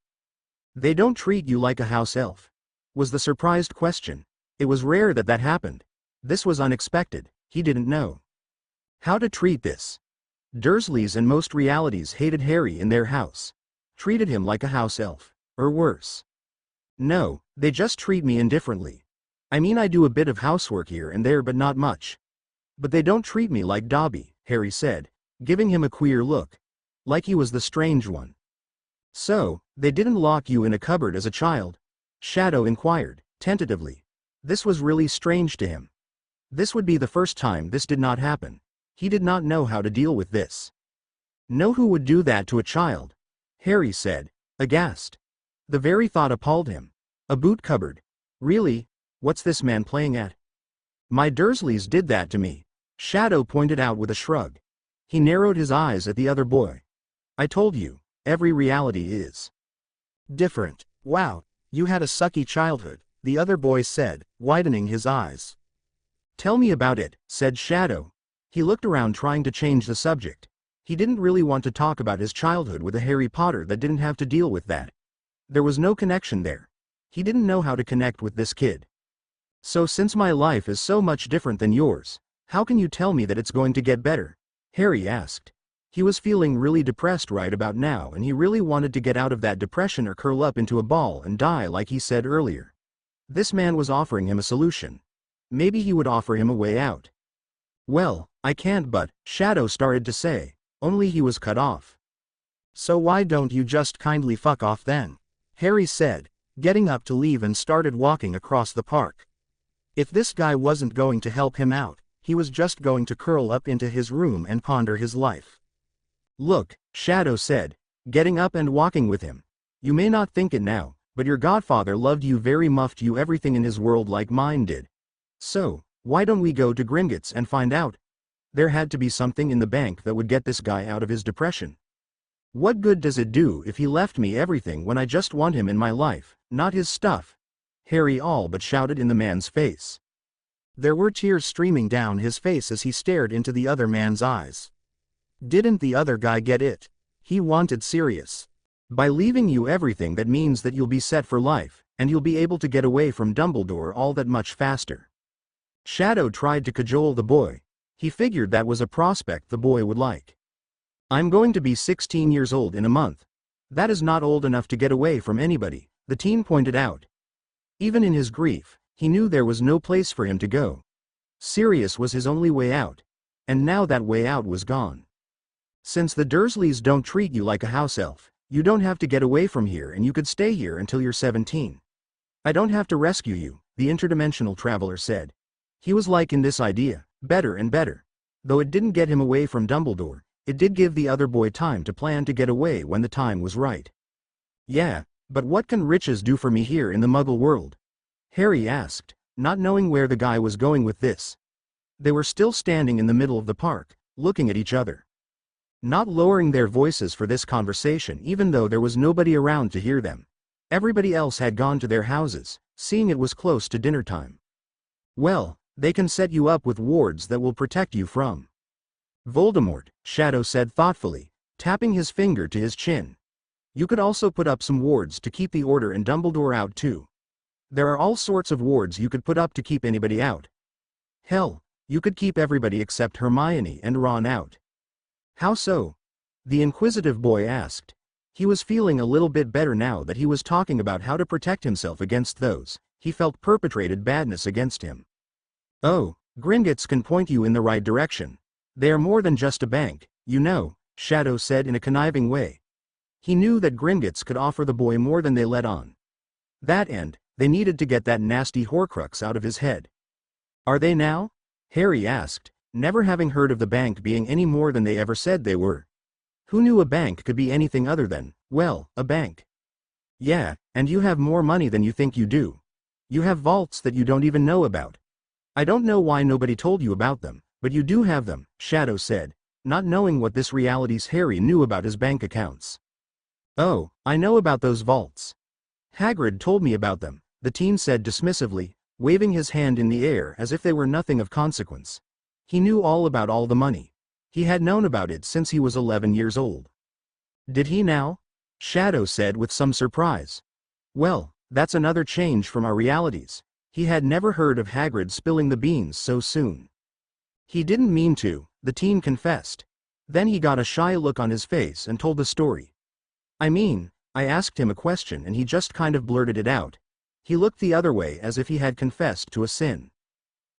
They don't treat you like a house elf? Was the surprised question. It was rare that that happened. This was unexpected. He didn't know how to treat this. Dursleys and most realities hated Harry in their house. Treated him like a house elf. Or worse. No, they just treat me indifferently. I mean I do a bit of housework here and there but not much. But they don't treat me like Dobby, Harry said, giving him a queer look. Like he was the strange one. So, they didn't lock you in a cupboard as a child? Shadow inquired, tentatively. This was really strange to him. This would be the first time this did not happen. He did not know how to deal with this. Know who would do that to a child? Harry said, aghast. The very thought appalled him. A boot cupboard. Really? What's this man playing at? My Dursleys did that to me. Shadow pointed out with a shrug. He narrowed his eyes at the other boy. I told you, every reality is different. Wow, you had a sucky childhood, the other boy said, widening his eyes. Tell me about it, said Shadow. He looked around trying to change the subject. He didn't really want to talk about his childhood with a Harry Potter that didn't have to deal with that. There was no connection there. He didn't know how to connect with this kid. So since my life is so much different than yours, how can you tell me that it's going to get better? Harry asked. He was feeling really depressed right about now and he really wanted to get out of that depression or curl up into a ball and die like he said earlier. This man was offering him a solution. Maybe he would offer him a way out. Well, I can't but, Shadow started to say, only he was cut off. So why don't you just kindly fuck off then? Harry said, getting up to leave and started walking across the park. If this guy wasn't going to help him out, he was just going to curl up into his room and ponder his life. Look, Shadow said, getting up and walking with him. You may not think it now, but your godfather loved you very much, you everything in his world like mine did. So, why don't we go to Gringotts and find out? There had to be something in the bank that would get this guy out of his depression. What good does it do if he left me everything when I just want him in my life, not his stuff? Harry all but shouted in the man's face. There were tears streaming down his face as he stared into the other man's eyes. Didn't the other guy get it? He wanted Sirius. By leaving you everything, that means that you'll be set for life, and you'll be able to get away from Dumbledore all that much faster. Shadow tried to cajole the boy. He figured that was a prospect the boy would like. I'm going to be 16 years old in a month. That is not old enough to get away from anybody, the teen pointed out. Even in his grief, he knew there was no place for him to go. Sirius was his only way out. And now that way out was gone. Since the Dursleys don't treat you like a house elf, you don't have to get away from here and you could stay here until you're 17. I don't have to rescue you, the interdimensional traveler said. He was liking this idea, better and better. Though it didn't get him away from Dumbledore, it did give the other boy time to plan to get away when the time was right. Yeah, but what can riches do for me here in the Muggle world? Harry asked, not knowing where the guy was going with this. They were still standing in the middle of the park, looking at each other. Not lowering their voices for this conversation even though there was nobody around to hear them. Everybody else had gone to their houses, seeing it was close to dinner time. Well, they can set you up with wards that will protect you from Voldemort, Shadow said thoughtfully, tapping his finger to his chin. You could also put up some wards to keep the Order and Dumbledore out too. There are all sorts of wards you could put up to keep anybody out. Hell, you could keep everybody except Hermione and Ron out. How so? The inquisitive boy asked. He was feeling a little bit better now that he was talking about how to protect himself against those he felt perpetrated badness against him. Oh, Gringotts can point you in the right direction. They are more than just a bank, you know, Shadow said in a conniving way. He knew that Gringotts could offer the boy more than they let on. That and, they needed to get that nasty horcrux out of his head. Are they now? Harry asked, never having heard of the bank being any more than they ever said they were. Who knew a bank could be anything other than, well, a bank? Yeah, and you have more money than you think you do. You have vaults that you don't even know about. I don't know why nobody told you about them, but you do have them, Shadow said, not knowing what this reality's Harry knew about his bank accounts. Oh, I know about those vaults. Hagrid told me about them, the teen said dismissively, waving his hand in the air as if they were nothing of consequence. He knew all about all the money. He had known about it since he was 11 years old. Did he now? Shadow said with some surprise. Well, that's another change from our realities. He had never heard of Hagrid spilling the beans so soon. He didn't mean to, the teen confessed. Then he got a shy look on his face and told the story. I mean, I asked him a question and he just kind of blurted it out. He looked the other way as if he had confessed to a sin.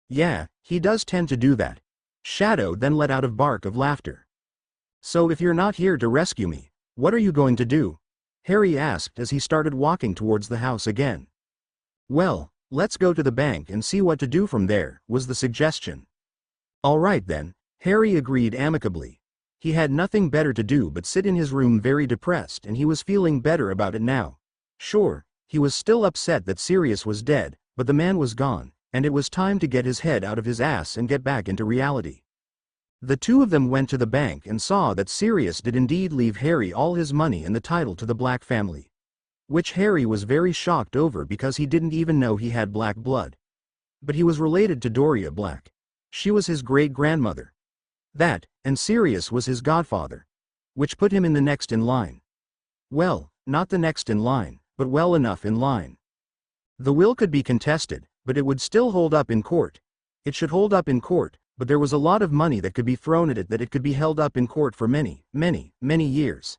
Yeah, he does tend to do that. Shadow then let out a bark of laughter. So if you're not here to rescue me, what are you going to do? Harry asked as he started walking towards the house again. Well, let's go to the bank and see what to do from there, was the suggestion. All right then, Harry agreed amicably. He had nothing better to do but sit in his room very depressed and he was feeling better about it now. Sure, he was still upset that Sirius was dead, but the man was gone, and it was time to get his head out of his ass and get back into reality. The two of them went to the bank and saw that Sirius did indeed leave Harry all his money and the title to the Black family. Which Harry was very shocked over because he didn't even know he had black blood. But he was related to Doria Black. She was his great-grandmother. That, and Sirius was his godfather. Which put him in the next in line. Well, not the next in line, but well enough in line. The will could be contested, but it would still hold up in court. It should hold up in court, but there was a lot of money that could be thrown at it that it could be held up in court for many, many, many years.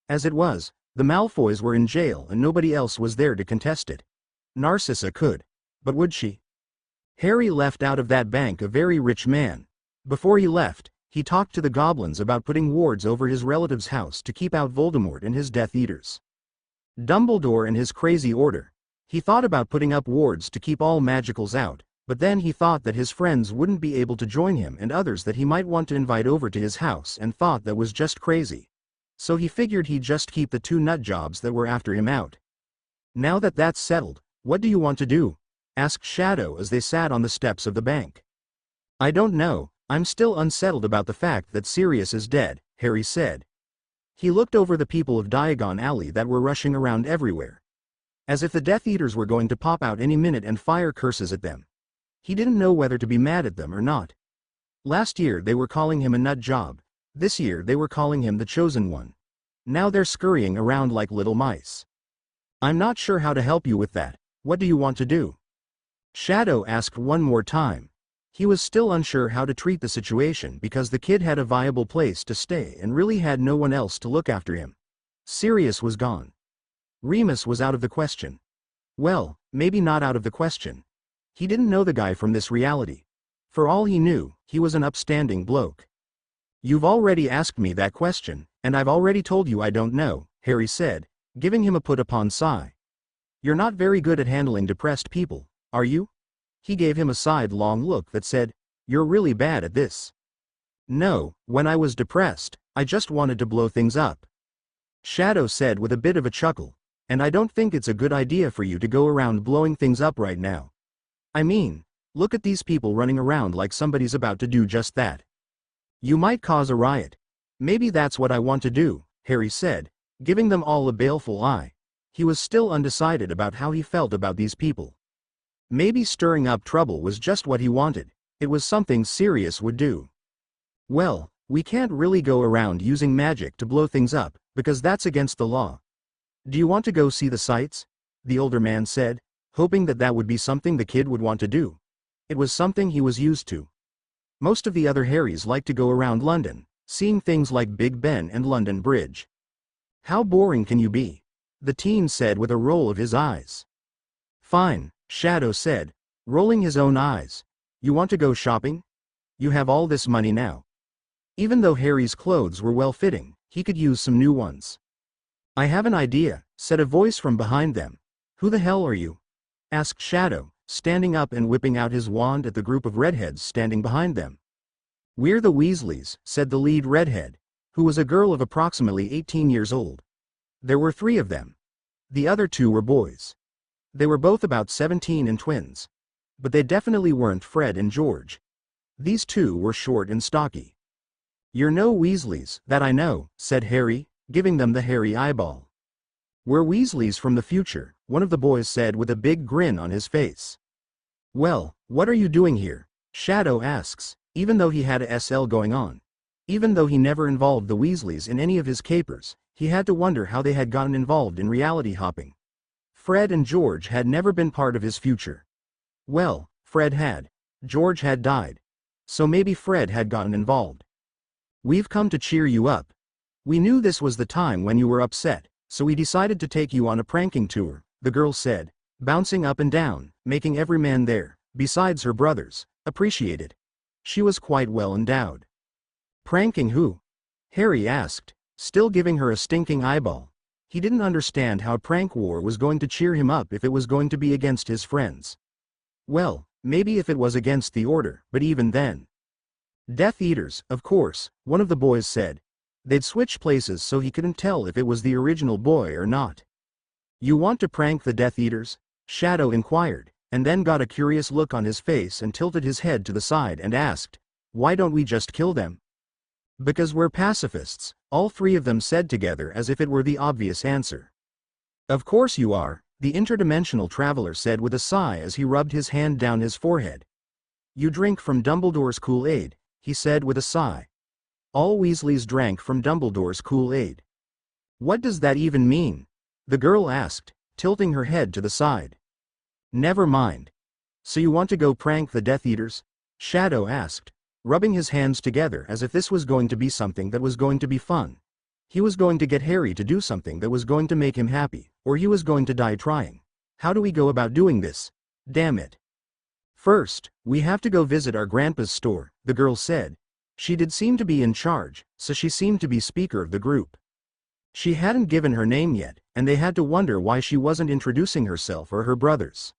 As it was, the Malfoys were in jail and nobody else was there to contest it. Narcissa could. But would she? Harry left out of that bank a very rich man. Before he left, he talked to the goblins about putting wards over his relative's house to keep out Voldemort and his Death Eaters. Dumbledore and his crazy order. He thought about putting up wards to keep all magicals out, But then he thought that his friends wouldn't be able to join him and others that he might want to invite over to his house and thought that was just crazy. So he figured he'd just keep the two nut jobs that were after him out. Now that that's settled, what do you want to do? Asked Shadow as they sat on the steps of the bank. I don't know, I'm still unsettled about the fact that Sirius is dead, Harry said. He looked over the people of Diagon Alley that were rushing around everywhere. As if the Death Eaters were going to pop out any minute and fire curses at them. He didn't know whether to be mad at them or not. Last year they were calling him a nut job. This year they were calling him the chosen one. Now they're scurrying around like little mice. I'm not sure how to help you with that. What do you want to do? Shadow asked one more time. He was still unsure how to treat the situation because the kid had a viable place to stay and really had no one else to look after him. Sirius was gone. Remus was out of the question. Well, maybe not out of the question. He didn't know the guy from this reality. For all he knew, he was an upstanding bloke. You've already asked me that question, and I've already told you I don't know, Harry said, giving him a put-upon sigh. You're not very good at handling depressed people, are you? He gave him a sidelong look that said, you're really bad at this. No, when I was depressed, I just wanted to blow things up. Shadow said with a bit of a chuckle, and I don't think it's a good idea for you to go around blowing things up right now. I mean, look at these people running around like somebody's about to do just that. You might cause a riot. Maybe that's what I want to do, Harry said, giving them all a baleful eye. He was still undecided about how he felt about these people. Maybe stirring up trouble was just what he wanted. It was something Sirius would do. Well, we can't really go around using magic to blow things up, because that's against the law. Do you want to go see the sights? The older man said, hoping that that would be something the kid would want to do. It was something he was used to. Most of the other Harrys liked to go around London, seeing things like Big Ben and London Bridge. How boring can you be? The teen said with a roll of his eyes. Fine, Shadow said, rolling his own eyes. You want to go shopping? You have all this money now. Even though Harry's clothes were well-fitting, he could use some new ones. I have an idea, said a voice from behind them. Who the hell are you? Asked Shadow, standing up and whipping out his wand at the group of redheads standing behind them. We're the Weasleys, said the lead redhead, who was a girl of approximately 18 years old. There were 3 of them. The other 2 were boys. They were both about 17 and twins. But they definitely weren't Fred and George. These 2 were short and stocky. You're no Weasleys, that I know, said Harry, giving them the hairy eyeball. We're Weasleys from the future, one of the boys said with a big grin on his face. Well, what are you doing here? Shadow asks, even though he had a SL going on. Even though he never involved the Weasleys in any of his capers, he had to wonder how they had gotten involved in reality hopping. Fred and George had never been part of his future. Well, Fred had. George had died. So maybe Fred had gotten involved. We've come to cheer you up. We knew this was the time when you were upset, so we decided to take you on a pranking tour, the girl said, bouncing up and down, making every man there, besides her brothers, appreciate it. She was quite well endowed. Pranking who? Harry asked, still giving her a stinking eyeball. He didn't understand how prank war was going to cheer him up if it was going to be against his friends. Well, maybe if it was against the Order, but even then. Death Eaters, of course, one of the boys said. They'd switch places so he couldn't tell if it was the original boy or not. You want to prank the Death Eaters? Shadow inquired, and then got a curious look on his face and tilted his head to the side and asked, why don't we just kill them? Because we're pacifists, all 3 of them said together as if it were the obvious answer. Of course you are, the interdimensional traveler said with a sigh as he rubbed his hand down his forehead. You drink from Dumbledore's Kool-Aid, he said with a sigh. All Weasleys drank from Dumbledore's Kool-Aid. What does that even mean? The girl asked, tilting her head to the side. Never mind. So you want to go prank the Death Eaters? Shadow asked, rubbing his hands together as if this was going to be something that was going to be fun. He was going to get Harry to do something that was going to make him happy, or he was going to die trying. How do we go about doing this? Damn it. First, we have to go visit our grandpa's store, the girl said. She did seem to be in charge, so she seemed to be speaker of the group. She hadn't given her name yet, and they had to wonder why she wasn't introducing herself or her brothers.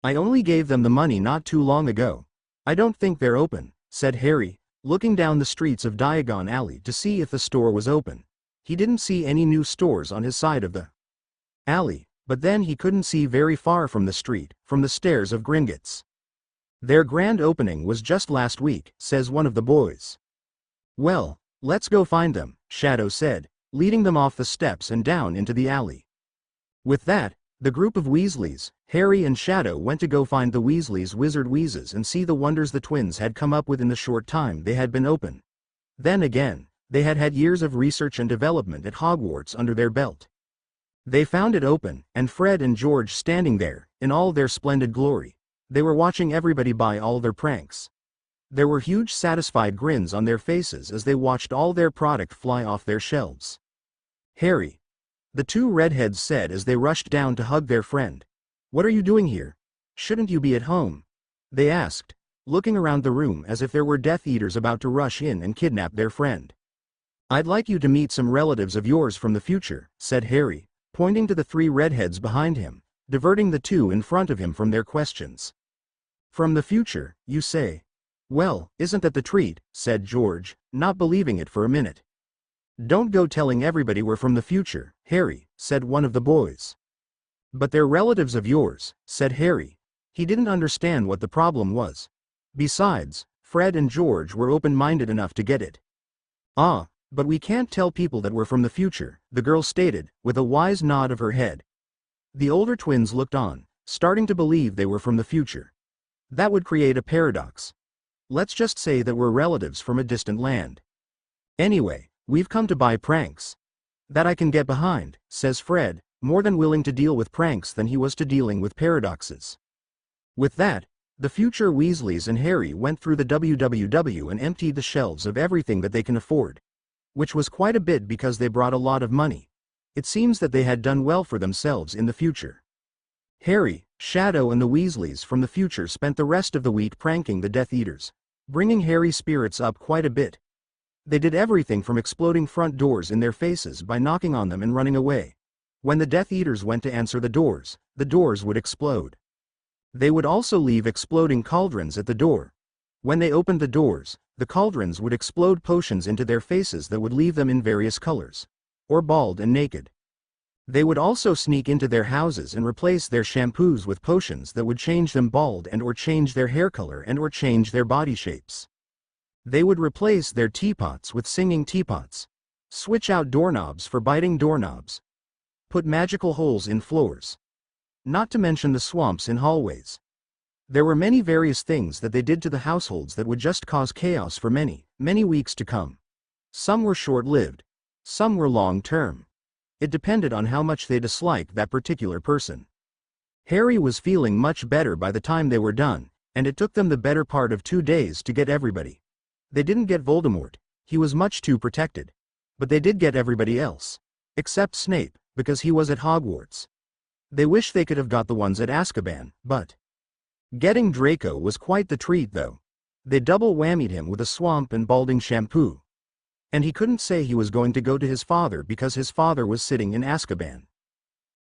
I only gave them the money not too long ago. I don't think they're open, said Harry, looking down the streets of Diagon Alley to see if the store was open. He didn't see any new stores on his side of the alley, but then he couldn't see very far from the street, from the stairs of Gringotts. Their grand opening was just last week, says one of the boys. Well, let's go find them, Shadow said, leading them off the steps and down into the alley. With that, the group of Weasleys, Harry and Shadow went to go find the Weasleys' wizard wheezes and see the wonders the twins had come up with in the short time they had been open. Then again, they had had years of research and development at Hogwarts under their belt. They found it open, and Fred and George standing there, in all their splendid glory. They were watching everybody buy all their pranks. There were huge satisfied grins on their faces as they watched all their product fly off their shelves. Harry, the two redheads said as they rushed down to hug their friend. What are you doing here? Shouldn't you be at home? They asked, looking around the room as if there were Death Eaters about to rush in and kidnap their friend. I'd like you to meet some relatives of yours from the future, said Harry, pointing to the three redheads behind him, diverting the two in front of him from their questions. From the future, you say? Well, isn't that the treat, said George, not believing it for a minute. Don't go telling everybody we're from the future, Harry, said one of the boys. But they're relatives of yours, said Harry. He didn't understand what the problem was. Besides, Fred and George were open-minded enough to get it. Ah, but we can't tell people that we're from the future, the girl stated, with a wise nod of her head. The older twins looked on, starting to believe they were from the future. That would create a paradox. Let's just say that we're relatives from a distant land. Anyway, we've come to buy pranks. That I can get behind, says Fred, more than willing to deal with pranks than he was to dealing with paradoxes. With that, the future Weasleys and Harry went through the WWW and emptied the shelves of everything that they can afford. Which was quite a bit because they brought a lot of money. It seems that they had done well for themselves in the future. Harry, Shadow and the Weasleys from the future spent the rest of the week pranking the Death Eaters, bringing Harry's spirits up quite a bit. They did everything from exploding front doors in their faces by knocking on them and running away. When the Death Eaters went to answer the doors would explode. They would also leave exploding cauldrons at the door. When they opened the doors, the cauldrons would explode potions into their faces that would leave them in various colors, or bald and naked. They would also sneak into their houses and replace their shampoos with potions that would change them bald and or change their hair color and or change their body shapes. They would replace their teapots with singing teapots, switch out doorknobs for biting doorknobs, put magical holes in floors. Not to mention the swamps in hallways. There were many various things that they did to the households that would just cause chaos for many, many weeks to come. Some were short-lived. Some were long-term. It depended on how much they disliked that particular person. Harry was feeling much better by the time they were done, and it took them the better part of 2 days to get everybody. They didn't get Voldemort, he was much too protected. But they did get everybody else. Except Snape, because he was at Hogwarts. They wish they could have got the ones at Azkaban, but getting Draco was quite the treat though. They double whammied him with a swamp and balding shampoo. And he couldn't say he was going to go to his father because his father was sitting in Azkaban.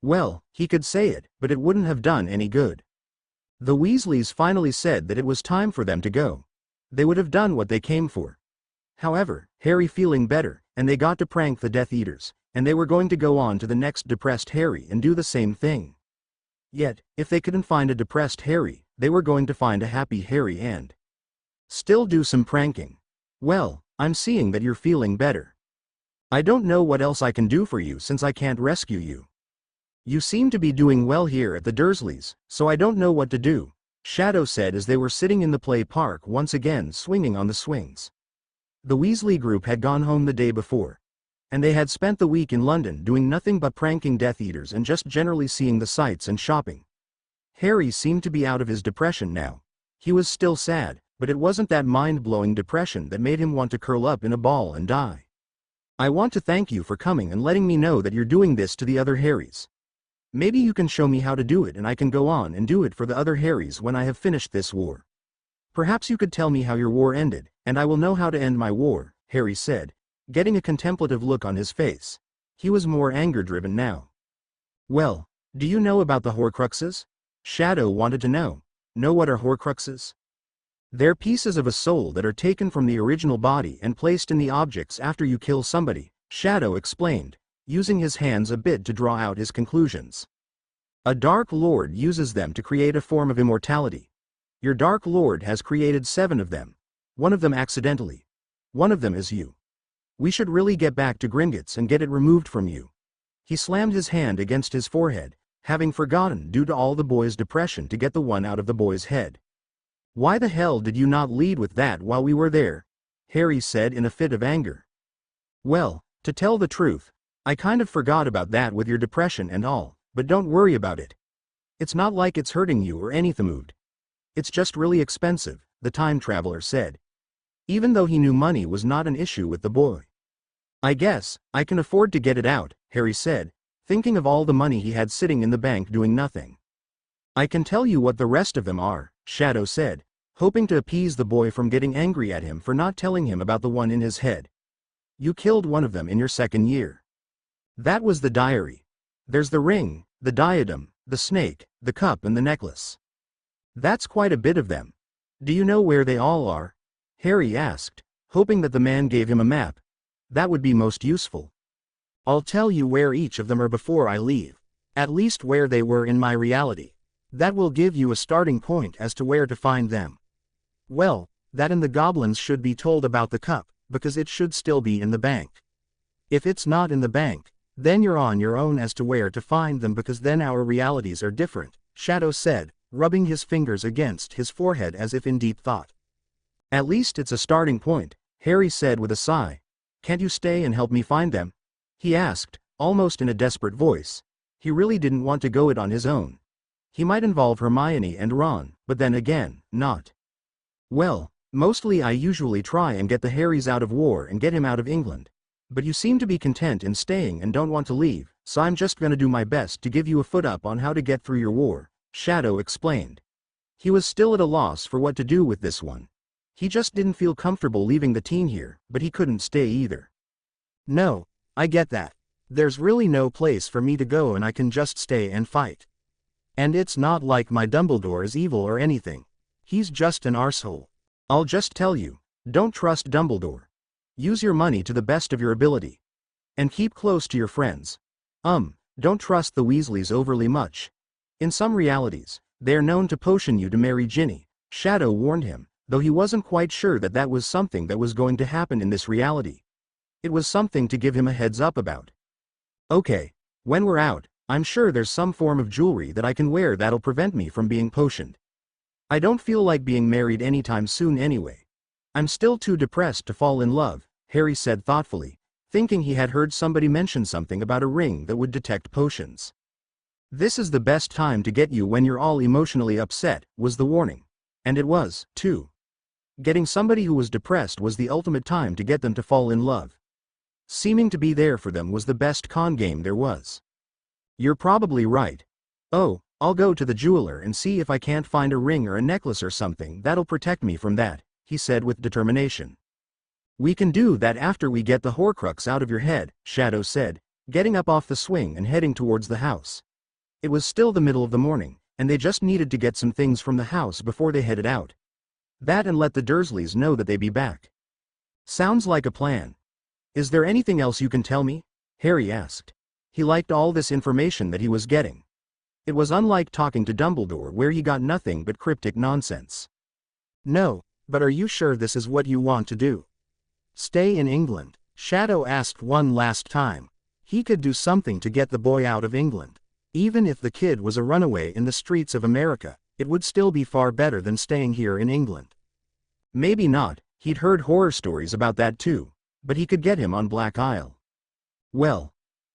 Well, he could say it, but it wouldn't have done any good. The Weasleys finally said that it was time for them to go. They would have done what they came for. However, Harry feeling better, and they got to prank the Death Eaters, and they were going to go on to the next depressed Harry and do the same thing. Yet, if they couldn't find a depressed Harry, they were going to find a happy Harry and still do some pranking. Well, I'm seeing that you're feeling better. I don't know what else I can do for you since I can't rescue you. You seem to be doing well here at the Dursleys, so I don't know what to do, Shadow said as they were sitting in the play park once again swinging on the swings. The Weasley group had gone home the day before. And they had spent the week in London doing nothing but pranking Death Eaters and just generally seeing the sights and shopping. Harry seemed to be out of his depression now. He was still sad, but it wasn't that mind-blowing depression that made him want to curl up in a ball and die. I want to thank you for coming and letting me know that you're doing this to the other Harrys. Maybe you can show me how to do it and I can go on and do it for the other Harrys when I have finished this war. Perhaps you could tell me how your war ended, and I will know how to end my war, Harry said, getting a contemplative look on his face. He was more anger-driven now. Well, do you know about the horcruxes? Shadow wanted to know. Know what are horcruxes? They're pieces of a soul that are taken from the original body and placed in the objects after you kill somebody, Shadow explained, using his hands a bit to draw out his conclusions. A Dark Lord uses them to create a form of immortality. Your Dark Lord has created 7 of them. One of them accidentally. One of them is you. We should really get back to Gringotts and get it removed from you. He slammed his hand against his forehead, having forgotten due to all the boy's depression to get the one out of the boy's head. Why the hell did you not lead with that while we were there? Harry said in a fit of anger. Well, to tell the truth, I kind of forgot about that with your depression and all, but don't worry about it. It's not like it's hurting you or anything. It's just really expensive, the time traveler said. Even though he knew money was not an issue with the boy. I guess, I can afford to get it out, Harry said, thinking of all the money he had sitting in the bank doing nothing. I can tell you what the rest of them are, Shadow said, hoping to appease the boy from getting angry at him for not telling him about the one in his head. You killed one of them in your 2nd year. That was the diary. There's the ring, the diadem, the snake, the cup and the necklace. That's quite a bit of them. Do you know where they all are? Harry asked, hoping that the man gave him a map. That would be most useful. I'll tell you where each of them are before I leave. At least where they were in my reality. That will give you a starting point as to where to find them. Well, that and the goblins should be told about the cup, because it should still be in the bank. If it's not in the bank, then you're on your own as to where to find them because then our realities are different, Shadow said, rubbing his fingers against his forehead as if in deep thought. At least it's a starting point, Harry said with a sigh. Can't you stay and help me find them? He asked, almost in a desperate voice. He really didn't want to go it on his own. He might involve Hermione and Ron, but then again, not. Well, mostly I usually try and get the Harrys out of war and get him out of England. But you seem to be content in staying and don't want to leave, so I'm just gonna do my best to give you a foot up on how to get through your war, Shadow explained. He was still at a loss for what to do with this one. He just didn't feel comfortable leaving the team here, but he couldn't stay either. No, I get that. There's really no place for me to go and I can just stay and fight. And it's not like my Dumbledore is evil or anything. He's just an arsehole. I'll just tell you, don't trust Dumbledore. Use your money to the best of your ability. And keep close to your friends. Don't trust the Weasleys overly much. In some realities, they're known to potion you to marry Ginny, Shadow warned him, though he wasn't quite sure that that was something that was going to happen in this reality. It was something to give him a heads up about. Okay, when we're out, I'm sure there's some form of jewelry that I can wear that'll prevent me from being potioned. I don't feel like being married anytime soon anyway. I'm still too depressed to fall in love, Harry said thoughtfully, thinking he had heard somebody mention something about a ring that would detect potions. This is the best time to get you when you're all emotionally upset, was the warning. And it was, too. Getting somebody who was depressed was the ultimate time to get them to fall in love. Seeming to be there for them was the best con game there was. You're probably right. Oh, I'll go to the jeweler and see if I can't find a ring or a necklace or something that'll protect me from that, he said with determination. We can do that after we get the horcrux out of your head, Shadow said, getting up off the swing and heading towards the house. It was still the middle of the morning, and they just needed to get some things from the house before they headed out. That and let the Dursleys know that they'd be back. Sounds like a plan. Is there anything else you can tell me? Harry asked. He liked all this information that he was getting. It was unlike talking to Dumbledore where he got nothing but cryptic nonsense. No, but are you sure this is what you want to do? Stay in England, Shadow asked one last time. He could do something to get the boy out of England. Even if the kid was a runaway in the streets of America, it would still be far better than staying here in England. Maybe not, he'd heard horror stories about that too, but he could get him on Black Isle. Well,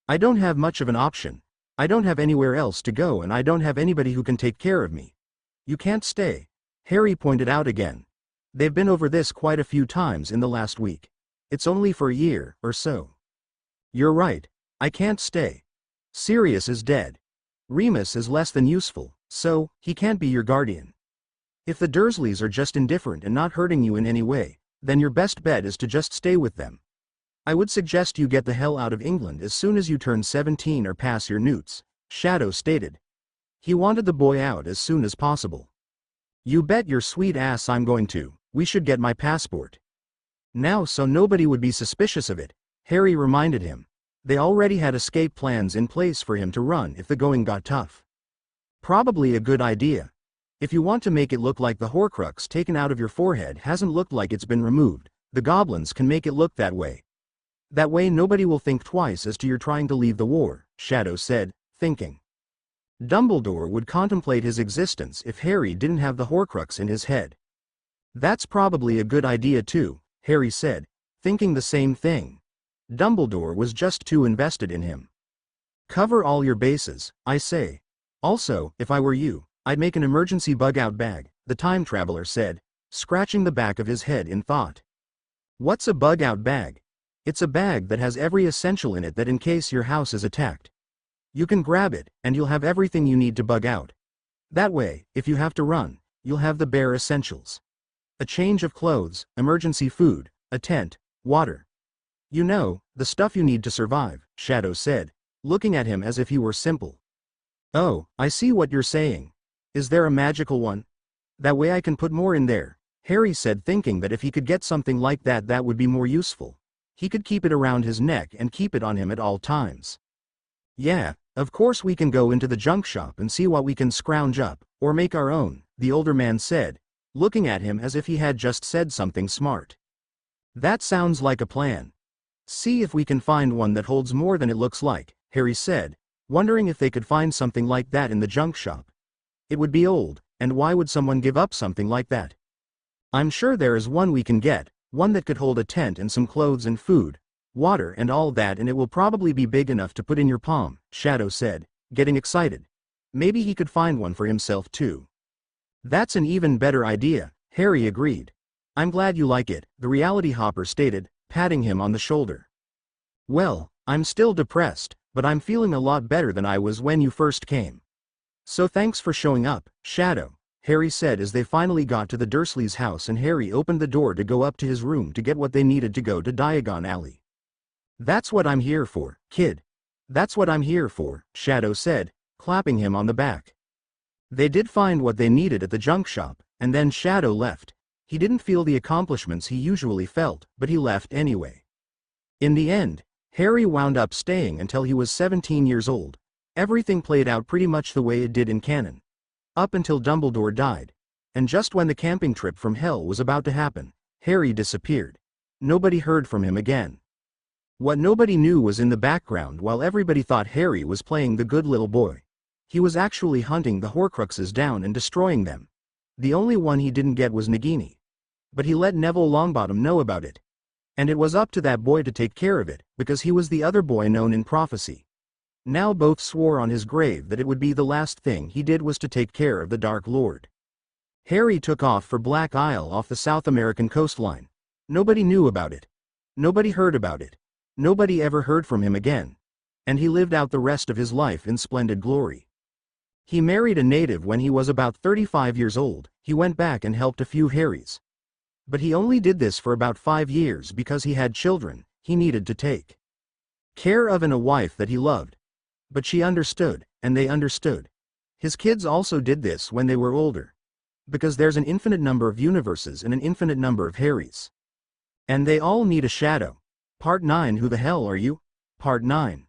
I don't have much of an option. I don't have anywhere else to go and I don't have anybody who can take care of me. You can't stay, Harry pointed out again. They've been over this quite a few times in the last week. It's only for a year or so. You're right, I can't stay. Sirius is dead. Remus is less than useful, so he can't be your guardian. If the Dursleys are just indifferent and not hurting you in any way, then your best bet is to just stay with them. I would suggest you get the hell out of England as soon as you turn 17 or pass your newts, Shadow stated. He wanted the boy out as soon as possible. "You bet your sweet ass I'm going to. We should get my passport now so nobody would be suspicious of it," Harry reminded him. They already had escape plans in place for him to run if the going got tough. "Probably a good idea. If you want to make it look like the horcrux taken out of your forehead hasn't looked like it's been removed, the goblins can make it look that way. That way nobody will think twice as to your trying to leave the war," Shadow said, thinking. Dumbledore would contemplate his existence if Harry didn't have the horcrux in his head. "That's probably a good idea too," Harry said, thinking the same thing. Dumbledore was just too invested in him. "Cover all your bases, I say. Also, if I were you, I'd make an emergency bug-out bag," the time traveler said, scratching the back of his head in thought. "What's a bug-out bag?" "It's a bag that has every essential in it that in case your house is attacked. You can grab it, and you'll have everything you need to bug out. That way, if you have to run, you'll have the bare essentials. A change of clothes, emergency food, a tent, water. You know, the stuff you need to survive," Shadow said, looking at him as if he were simple. "Oh, I see what you're saying. Is there a magical one? That way I can put more in there," Harry said, thinking that if he could get something like that that would be more useful. He could keep it around his neck and keep it on him at all times. "Yeah, of course we can go into the junk shop and see what we can scrounge up, or make our own," the older man said, looking at him as if he had just said something smart. "That sounds like a plan. See if we can find one that holds more than it looks like," Harry said, wondering if they could find something like that in the junk shop. It would be old, and why would someone give up something like that? "I'm sure there is one we can get, one that could hold a tent and some clothes and food, water and all that, and it will probably be big enough to put in your palm," Shadow said, getting excited. Maybe he could find one for himself too. "That's an even better idea," Harry agreed. "I'm glad you like it," the reality hopper stated, patting him on the shoulder. "Well, I'm still depressed, but I'm feeling a lot better than I was when you first came. So thanks for showing up, Shadow," Harry said as they finally got to the Dursleys' house and Harry opened the door to go up to his room to get what they needed to go to Diagon Alley. "That's what I'm here for, kid. That's what I'm here for," Shadow said, clapping him on the back. They did find what they needed at the junk shop, and then Shadow left. He didn't feel the accomplishments he usually felt, but he left anyway. In the end, Harry wound up staying until he was 17 years old. Everything played out pretty much the way it did in canon. Up until Dumbledore died. And just when the camping trip from hell was about to happen, Harry disappeared. Nobody heard from him again. What nobody knew was in the background while everybody thought Harry was playing the good little boy. He was actually hunting the horcruxes down and destroying them. The only one he didn't get was Nagini. But he let Neville Longbottom know about it. And it was up to that boy to take care of it, because he was the other boy known in prophecy. Now both swore on his grave that it would be the last thing he did was to take care of the Dark Lord. Harry took off for Black Isle off the South American coastline. Nobody knew about it. Nobody heard about it. Nobody ever heard from him again. And he lived out the rest of his life in splendid glory. He married a native when he was about 35 years old. He went back and helped a few Harrys. But he only did this for about 5 years because he had children he needed to take care of and a wife that he loved. But she understood, and they understood. His kids also did this when they were older. Because there's an infinite number of universes and an infinite number of Harrys. And they all need a shadow. Part 9. Who the hell are you? Part 9.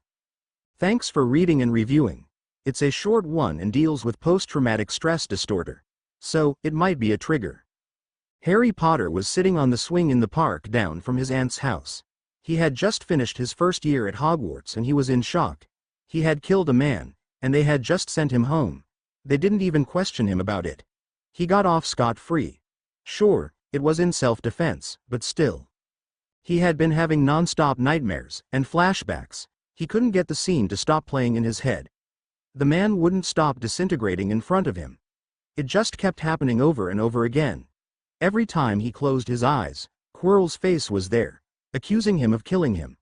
Thanks for reading and reviewing. It's a short one and deals with post-traumatic stress disorder. So, it might be a trigger. Harry Potter was sitting on the swing in the park down from his aunt's house. He had just finished his first year at Hogwarts and he was in shock. He had killed a man, and they had just sent him home. They didn't even question him about it. He got off scot-free. Sure, it was in self-defense, but still. He had been having non-stop nightmares and flashbacks. He couldn't get the scene to stop playing in his head. The man wouldn't stop disintegrating in front of him. It just kept happening over and over again. Every time he closed his eyes, Quirrell's face was there, accusing him of killing him.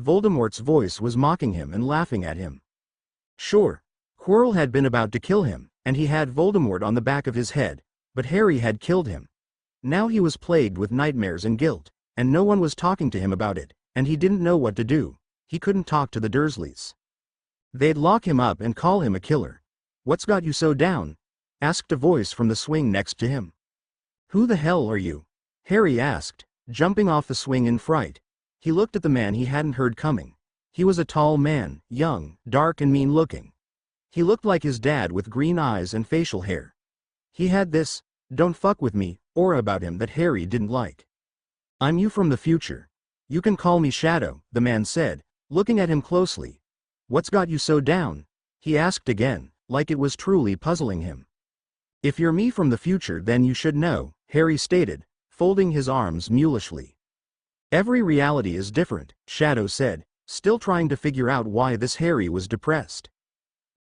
Voldemort's voice was mocking him and laughing at him. Sure, Quirrell had been about to kill him, and he had Voldemort on the back of his head, but Harry had killed him. Now he was plagued with nightmares and guilt, and no one was talking to him about it, and he didn't know what to do. He couldn't talk to the Dursleys. They'd lock him up and call him a killer. What's got you so down? Asked a voice from the swing next to him. Who the hell are you? Harry asked, jumping off the swing in fright. He looked at the man he hadn't heard coming. He was a tall man, young, dark and mean-looking. He looked like his dad with green eyes and facial hair. He had this, "don't fuck with me," aura about him that Harry didn't like. I'm you from the future. You can call me Shadow, the man said, looking at him closely. What's got you so down? He asked again, like it was truly puzzling him. If you're me from the future then you should know, Harry stated, folding his arms mulishly. Every reality is different, Shadow said, still trying to figure out why this Harry was depressed.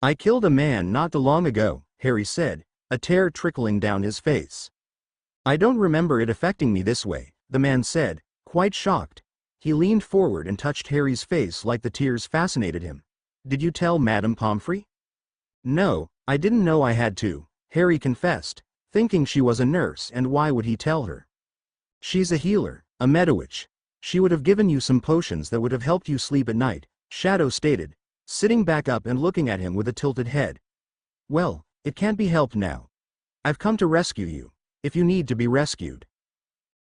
I killed a man not too long ago, Harry said, a tear trickling down his face. I don't remember it affecting me this way, the man said, quite shocked. He leaned forward and touched Harry's face like the tears fascinated him. Did you tell Madame Pomfrey? No, I didn't know I had to, Harry confessed, thinking she was a nurse and why would he tell her? She's a healer, a Medowitch. She would have given you some potions that would have helped you sleep at night, Shadow stated, sitting back up and looking at him with a tilted head. Well, it can't be helped now. I've come to rescue you, if you need to be rescued.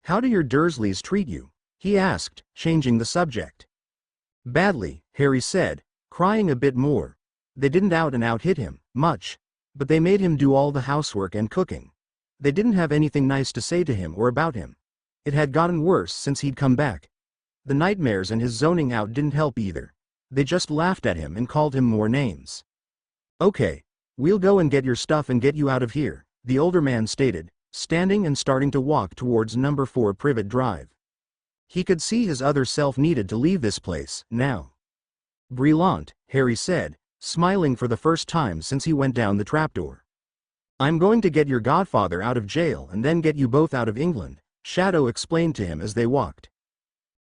How do your Dursleys treat you? He asked, changing the subject. Badly, Harry said, crying a bit more. They didn't out and out hit him, much, but they made him do all the housework and cooking. They didn't have anything nice to say to him or about him. It had gotten worse since he'd come back. The nightmares and his zoning out didn't help either. They just laughed at him and called him more names. Okay, we'll go and get your stuff and get you out of here, the older man stated, standing and starting to walk towards number 4 Privet Drive. He could see his other self needed to leave this place, now. Brilliant, Harry said, smiling for the first time since he went down the trapdoor. I'm going to get your godfather out of jail and then get you both out of England, Shadow explained to him as they walked.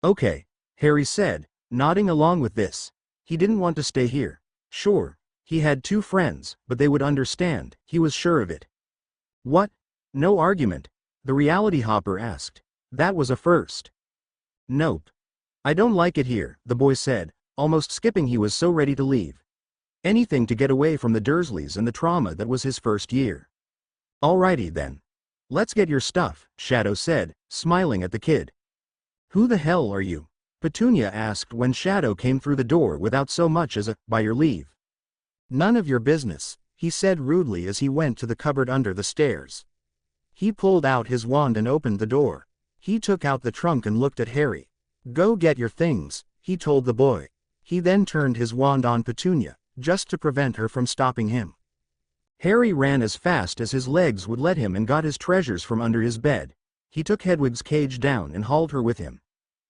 Okay, Harry said, nodding along with this. He didn't want to stay here. Sure, he had 2 friends, but they would understand, he was sure of it. What? No argument? The reality hopper asked. That was a first. Nope. I don't like it here, the boy said, almost skipping. He was so ready to leave. Anything to get away from the Dursleys and the trauma that was his first year. Alrighty then. Let's get your stuff, Shadow said, smiling at the kid. Who the hell are you? Petunia asked when Shadow came through the door without so much as a, by your leave. None of your business, he said rudely as he went to the cupboard under the stairs. He pulled out his wand and opened the door. He took out the trunk and looked at Harry. Go get your things, he told the boy. He then turned his wand on Petunia, just to prevent her from stopping him. Harry ran as fast as his legs would let him and got his treasures from under his bed. He took Hedwig's cage down and hauled her with him.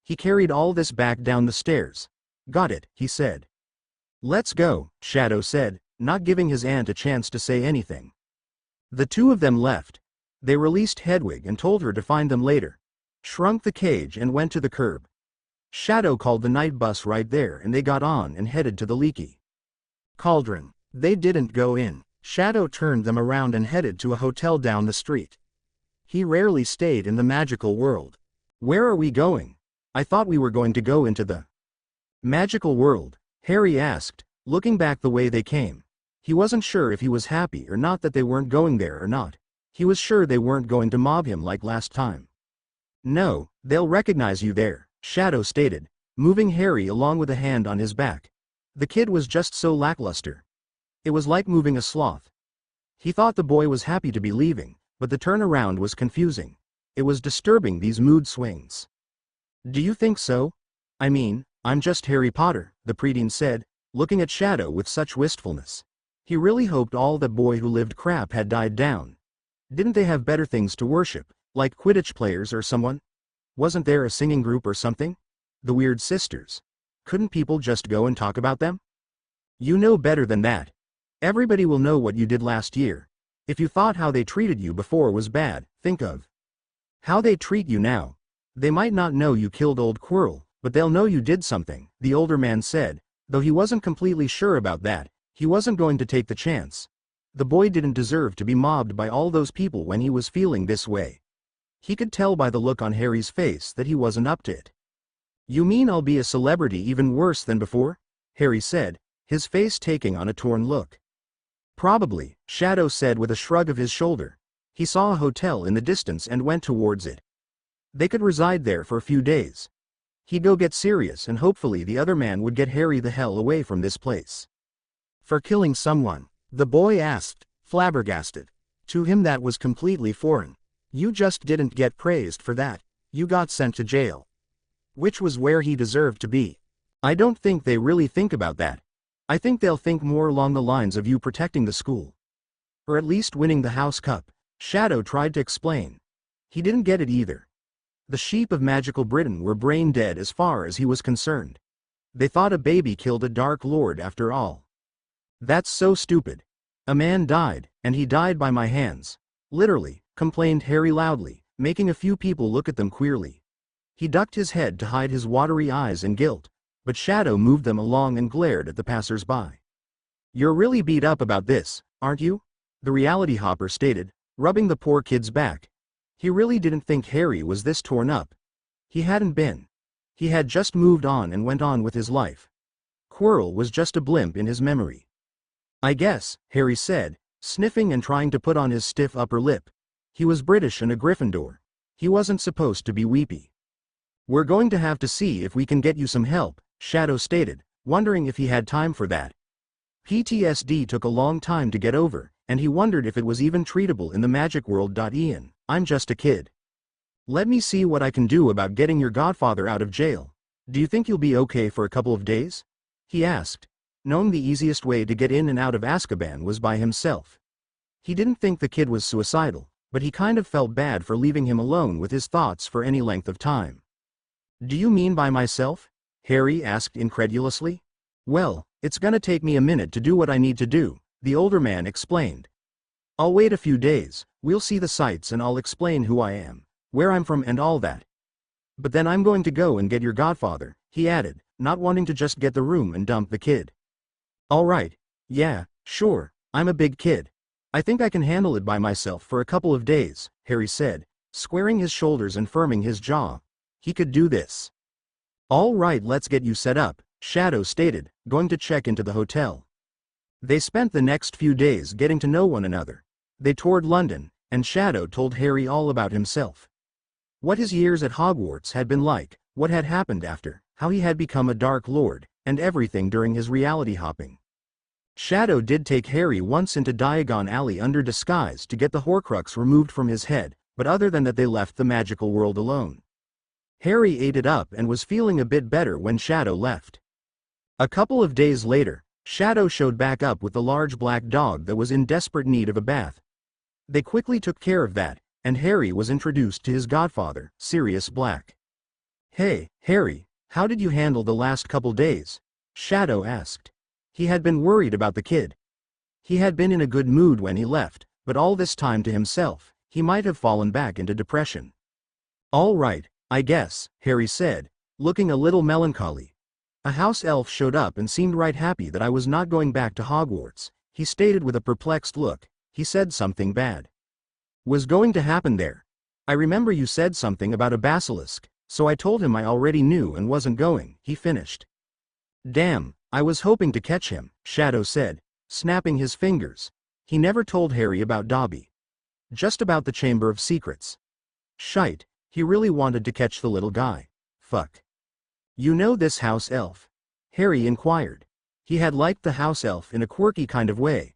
He carried all this back down the stairs. Got it, he said. Let's go, Shadow said, not giving his aunt a chance to say anything. The 2 of them left. They released Hedwig and told her to find them later. Shrunk the cage and went to the curb. Shadow called the night bus right there and they got on and headed to the Leaky Cauldron. They didn't go in. Shadow turned them around and headed to a hotel down the street. He rarely stayed in the magical world. Where are we going? I thought we were going to go into the magical world, Harry asked, looking back the way they came. He wasn't sure if he was happy or not that they weren't going there or not. He was sure they weren't going to mob him like last time. No, they'll recognize you there, Shadow stated, moving Harry along with a hand on his back. The kid was just so lackluster. It was like moving a sloth. He thought the boy was happy to be leaving, but the turnaround was confusing. It was disturbing, these mood swings. Do you think so? I mean, I'm just Harry Potter, the preteen said, looking at Shadow with such wistfulness. He really hoped all that boy who lived crap had died down. Didn't they have better things to worship, like Quidditch players or someone? Wasn't there a singing group or something? The Weird Sisters. Couldn't people just go and talk about them? You know better than that. Everybody will know what you did last year. If you thought how they treated you before was bad, think of how they treat you now. They might not know you killed Old Quirrell, but they'll know you did something, the older man said, though he wasn't completely sure about that. He wasn't going to take the chance. The boy didn't deserve to be mobbed by all those people when he was feeling this way. He could tell by the look on Harry's face that he wasn't up to it. You mean I'll be a celebrity even worse than before? Harry said, his face taking on a torn look. Probably, Shadow said with a shrug of his shoulder. He saw a hotel in the distance and went towards it. They could reside there for a few days. He'd go get Sirius and hopefully the other man would get Harry the hell away from this place. For killing someone? The boy asked, flabbergasted. To him that was completely foreign. You just didn't get praised for that. You got sent to jail. Which was where he deserved to be. I don't think they really think about that. I think they'll think more along the lines of you protecting the school. Or at least winning the House Cup. Shadow tried to explain. He didn't get it either. The sheep of magical Britain were brain dead as far as he was concerned. They thought a baby killed a Dark Lord after all. That's so stupid. A man died, and he died by my hands. Literally, complained Harry loudly, making a few people look at them queerly. He ducked his head to hide his watery eyes in guilt, but Shadow moved them along and glared at the passers-by. You're really beat up about this, aren't you? The reality hopper stated, rubbing the poor kid's back. He really didn't think Harry was this torn up. He hadn't been. He had just moved on and went on with his life. Quirrell was just a blimp in his memory. I guess, Harry said, sniffing and trying to put on his stiff upper lip. He was British and a Gryffindor. He wasn't supposed to be weepy. We're going to have to see if we can get you some help, Shadow stated, wondering if he had time for that. PTSD took a long time to get over, and he wondered if it was even treatable in the magic world. Ian, I'm just a kid. Let me see what I can do about getting your godfather out of jail. Do you think you'll be okay for a couple of days? He asked, knowing the easiest way to get in and out of Azkaban was by himself. He didn't think the kid was suicidal, but he kind of felt bad for leaving him alone with his thoughts for any length of time. Do you mean by myself? Harry asked incredulously. Well, it's gonna take me a minute to do what I need to do, the older man explained. I'll wait a few days, we'll see the sights and I'll explain who I am, where I'm from and all that. But then I'm going to go and get your godfather, he added, not wanting to just get the room and dump the kid. All right, yeah, sure, I'm a big kid. I think I can handle it by myself for a couple of days, Harry said, squaring his shoulders and firming his jaw. He could do this. All right, let's get you set up, Shadow stated, going to check into the hotel. They spent the next few days getting to know one another. They toured London, and Shadow told Harry all about himself. What his years at Hogwarts had been like, what had happened after, how he had become a Dark Lord, and everything during his reality hopping. Shadow did take Harry once into Diagon Alley under disguise to get the horcrux removed from his head, but other than that they left the magical world alone. Harry ate it up and was feeling a bit better when Shadow left. A couple of days later, Shadow showed back up with the large black dog that was in desperate need of a bath. They quickly took care of that, and Harry was introduced to his godfather, Sirius Black. Hey, Harry, how did you handle the last couple days? Shadow asked. He had been worried about the kid. He had been in a good mood when he left, but all this time to himself, he might have fallen back into depression. All right, I guess, Harry said, looking a little melancholy. A house elf showed up and seemed right happy that I was not going back to Hogwarts, he stated with a perplexed look. He said something bad was going to happen there. I remember you said something about a basilisk, so I told him I already knew and wasn't going, he finished. Damn, I was hoping to catch him, Shadow said, snapping his fingers. He never told Harry about Dobby. Just about the Chamber of Secrets. Shite, he really wanted to catch the little guy. Fuck. You know this house elf? Harry inquired. He had liked the house elf in a quirky kind of way.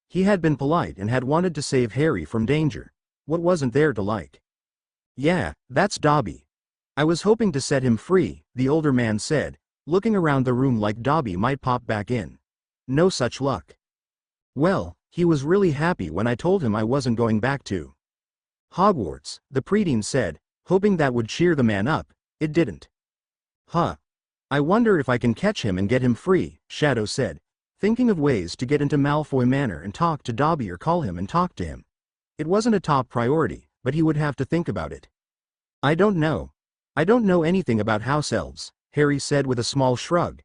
He had been polite and had wanted to save Harry from danger. What wasn't there to like? Yeah, that's Dobby. I was hoping to set him free, the older man said, looking around the room like Dobby might pop back in. No such luck. Well, he was really happy when I told him I wasn't going back to Hogwarts, the preteen said, hoping that would cheer the man up. It didn't. Huh. I wonder if I can catch him and get him free, Shadow said, thinking of ways to get into Malfoy Manor and talk to Dobby or call him and talk to him. It wasn't a top priority, but he would have to think about it. I don't know. I don't know anything about house elves, Harry said with a small shrug.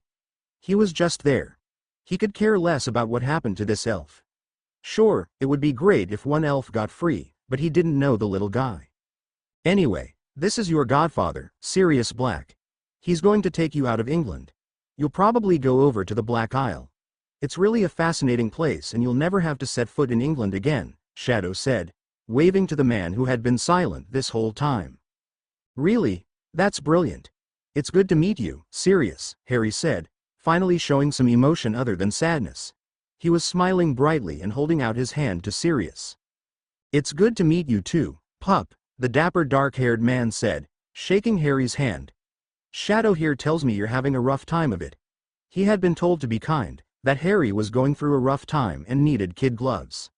He was just there. He could care less about what happened to this elf. Sure, it would be great if one elf got free, but he didn't know the little guy. Anyway, this is your godfather, Sirius Black. He's going to take you out of England. You'll probably go over to the Black Isle. It's really a fascinating place and you'll never have to set foot in England again, Shadow said, waving to the man who had been silent this whole time. Really? That's brilliant. It's good to meet you, Sirius, Harry said, finally showing some emotion other than sadness. He was smiling brightly and holding out his hand to Sirius. It's good to meet you too, pup, the dapper dark-haired man said, shaking Harry's hand. Shadow here tells me you're having a rough time of it. He had been told to be kind, that Harry was going through a rough time and needed kid gloves.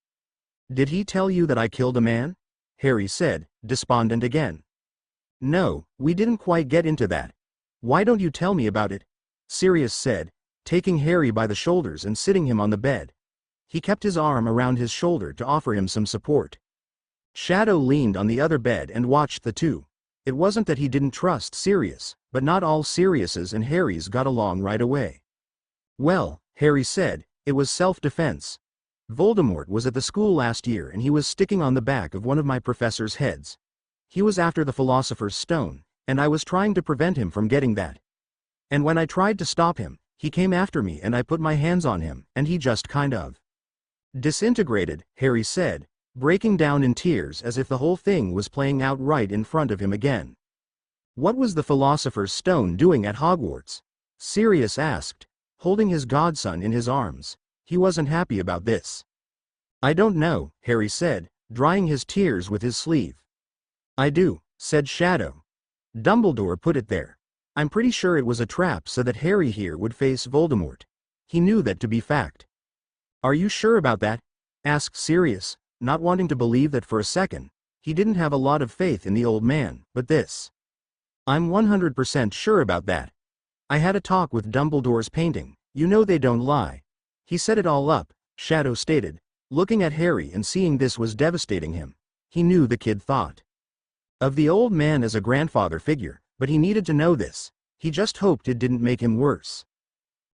Did he tell you that I killed a man? Harry said, despondent again. No, we didn't quite get into that. Why don't you tell me about it? Sirius said, taking Harry by the shoulders and sitting him on the bed. He kept his arm around his shoulder to offer him some support. Shadow leaned on the other bed and watched the two. It wasn't that he didn't trust Sirius, but not all Sirius's and Harry's got along right away. Well, Harry said, it was self-defense. Voldemort was at the school last year and he was sticking on the back of one of my professor's heads. He was after the Philosopher's Stone, and I was trying to prevent him from getting that. And when I tried to stop him, he came after me and I put my hands on him, and he just kind of disintegrated, Harry said, breaking down in tears as if the whole thing was playing out right in front of him again. What was the Philosopher's Stone doing at Hogwarts? Sirius asked, holding his godson in his arms. He wasn't happy about this. I don't know, Harry said, drying his tears with his sleeve. I do, said Shadow. Dumbledore put it there. I'm pretty sure it was a trap so that Harry here would face Voldemort. He knew that to be fact. Are you sure about that? Asked Sirius, not wanting to believe that for a second. He didn't have a lot of faith in the old man, but this. I'm 100% sure about that. I had a talk with Dumbledore's painting. You know they don't lie. He set it all up, Shadow stated, looking at Harry and seeing this was devastating him. He knew the kid thought of the old man as a grandfather figure, but he needed to know this. He just hoped it didn't make him worse.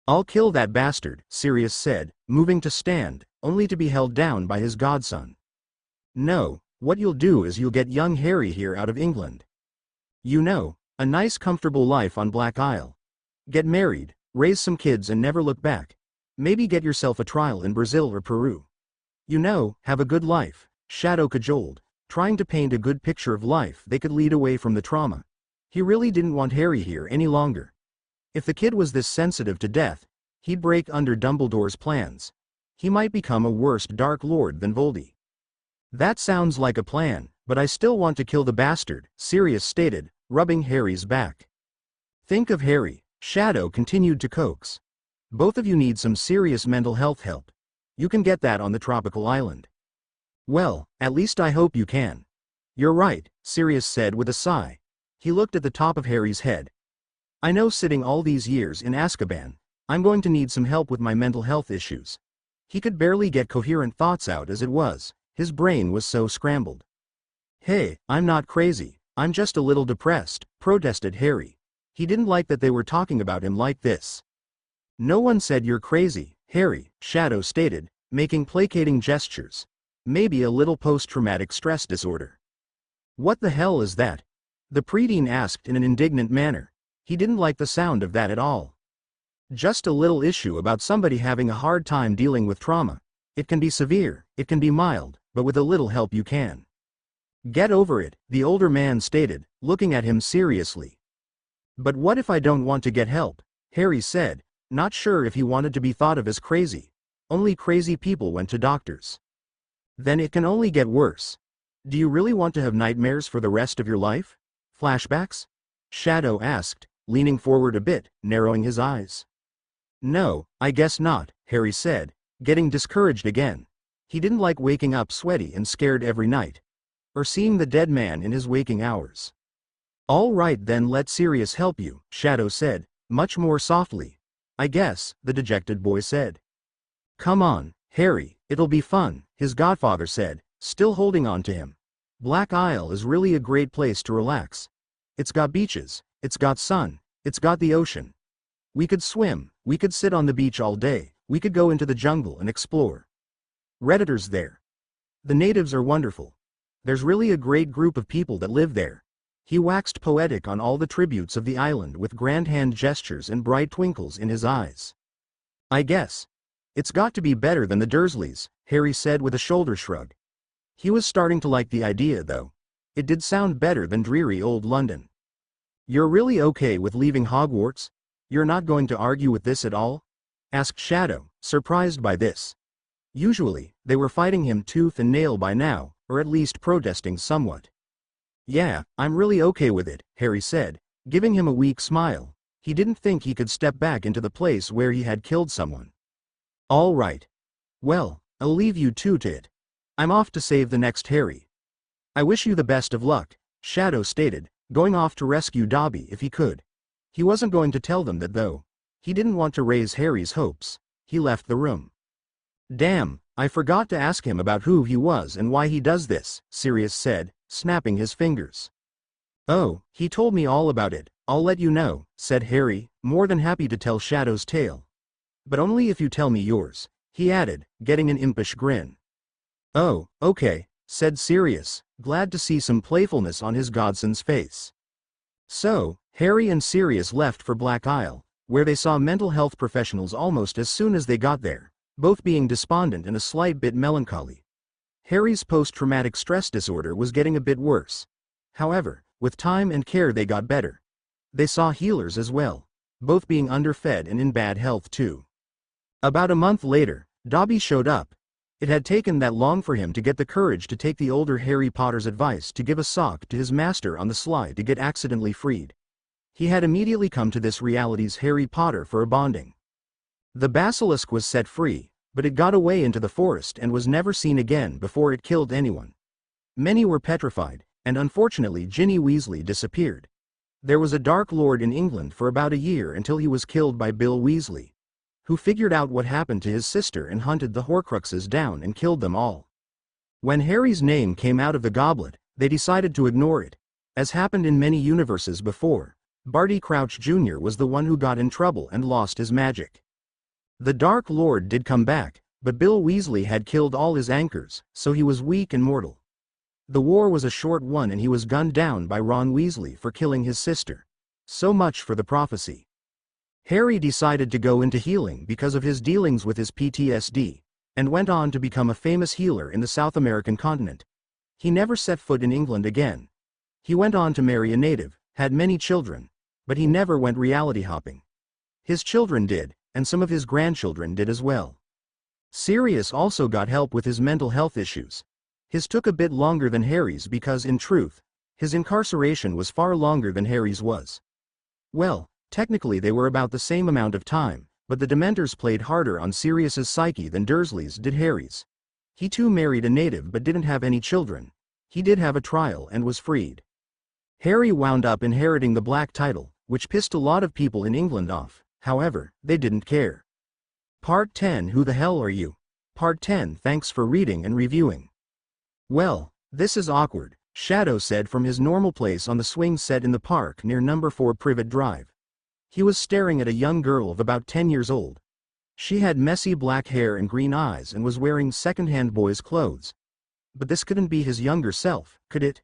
I'll kill that bastard, Sirius said, moving to stand, only to be held down by his godson. No, what you'll do is you'll get young Harry here out of England. You know, a nice comfortable life on Black Isle. Get married, raise some kids and never look back. Maybe get yourself a trial in Brazil or Peru. You know, have a good life, Shadow cajoled, trying to paint a good picture of life they could lead away from the trauma. He really didn't want Harry here any longer. If the kid was this sensitive to death, he'd break under Dumbledore's plans. He might become a worse Dark Lord than Voldy. That sounds like a plan, but I still want to kill the bastard, Sirius stated, rubbing Harry's back. Think of Harry, Shadow continued to coax. Both of you need some serious mental health help. You can get that on the tropical island. Well, at least I hope you can. You're right, Sirius said with a sigh. He looked at the top of Harry's head. I know sitting all these years in Azkaban, I'm going to need some help with my mental health issues. He could barely get coherent thoughts out as it was. His brain was so scrambled. Hey, I'm not crazy, I'm just a little depressed, protested Harry. He didn't like that they were talking about him like this. No one said you're crazy, Harry, Shadow stated, making placating gestures. Maybe a little post-traumatic stress disorder. What the hell is that? The preteen asked in an indignant manner. He didn't like the sound of that at all. Just a little issue about somebody having a hard time dealing with trauma. It can be severe, it can be mild, but with a little help you can get over it, the older man stated, looking at him seriously. But what if I don't want to get help? Harry said, not sure if he wanted to be thought of as crazy. Only crazy people went to doctors. Then it can only get worse. Do you really want to have nightmares for the rest of your life? Flashbacks? Shadow asked, leaning forward a bit, narrowing his eyes. No, I guess not, Harry said, getting discouraged again. He didn't like waking up sweaty and scared every night. Or seeing the dead man in his waking hours. All right then, let Sirius help you, Shadow said, much more softly. I guess, the dejected boy said. Come on, Harry, it'll be fun, his godfather said, still holding on to him. Black Isle is really a great place to relax. It's got beaches, it's got sun, it's got the ocean. We could swim, we could sit on the beach all day, we could go into the jungle and explore. Redditors there. The natives are wonderful. There's really a great group of people that live there. He waxed poetic on all the tributes of the island with grand hand gestures and bright twinkles in his eyes. I guess. It's got to be better than the Dursleys, Harry said with a shoulder shrug. He was starting to like the idea though. It did sound better than dreary old London. You're really okay with leaving Hogwarts? You're not going to argue with this at all? Asked Shadow, surprised by this. Usually, they were fighting him tooth and nail by now, or at least protesting somewhat. Yeah, I'm really okay with it, Harry said, giving him a weak smile. He didn't think he could step back into the place where he had killed someone. All right. Well, I'll leave you two to it. I'm off to save the next Harry. I wish you the best of luck, Shadow stated, going off to rescue Dobby if he could. He wasn't going to tell them that though. He didn't want to raise Harry's hopes. He left the room. Damn, I forgot to ask him about who he was and why he does this, Sirius said, snapping his fingers. Oh, he told me all about it. I'll let you know, said Harry, more than happy to tell Shadow's tale. But only if you tell me yours, he added, getting an impish grin. Oh, okay, said Sirius, glad to see some playfulness on his godson's face. So, Harry and Sirius left for Black Isle, where they saw mental health professionals almost as soon as they got there, both being despondent and a slight bit melancholy. Harry's post-traumatic stress disorder was getting a bit worse. However, with time and care they got better. They saw healers as well, both being underfed and in bad health too. About a month later, Dobby showed up. It had taken that long for him to get the courage to take the older Harry Potter's advice to give a sock to his master on the sly to get accidentally freed. He had immediately come to this reality's Harry Potter for a bonding. The basilisk was set free, but it got away into the forest and was never seen again before it killed anyone. Many were petrified, and unfortunately Ginny Weasley disappeared. There was a Dark Lord in England for about a year until he was killed by Bill Weasley, who figured out what happened to his sister and hunted the horcruxes down and killed them all. When Harry's name came out of the goblet, they decided to ignore it. As happened in many universes before, Barty Crouch Jr. was the one who got in trouble and lost his magic. The Dark Lord did come back, but Bill Weasley had killed all his anchors, so he was weak and mortal. The war was a short one and he was gunned down by Ron Weasley for killing his sister. So much for the prophecy. Harry decided to go into healing because of his dealings with his PTSD, and went on to become a famous healer in the South American continent. He never set foot in England again. He went on to marry a native, had many children, but he never went reality hopping. His children did, and some of his grandchildren did as well. Sirius also got help with his mental health issues. His took a bit longer than Harry's because in truth, his incarceration was far longer than Harry's was. Well, technically they were about the same amount of time, but the Dementors played harder on Sirius's psyche than Dursley's did Harry's. He too married a native but didn't have any children. He did have a trial and was freed. Harry wound up inheriting the Black title, which pissed a lot of people in England off. However, they didn't care. Part 10 Who the hell are you? Part 10 Thanks for reading and reviewing. Well, this is awkward, Shadow said from his normal place on the swing set in the park near number 4 Privet Drive. He was staring at a young girl of about 10 years old. She had messy black hair and green eyes and was wearing second-hand boys' clothes. But this couldn't be his younger self, could it?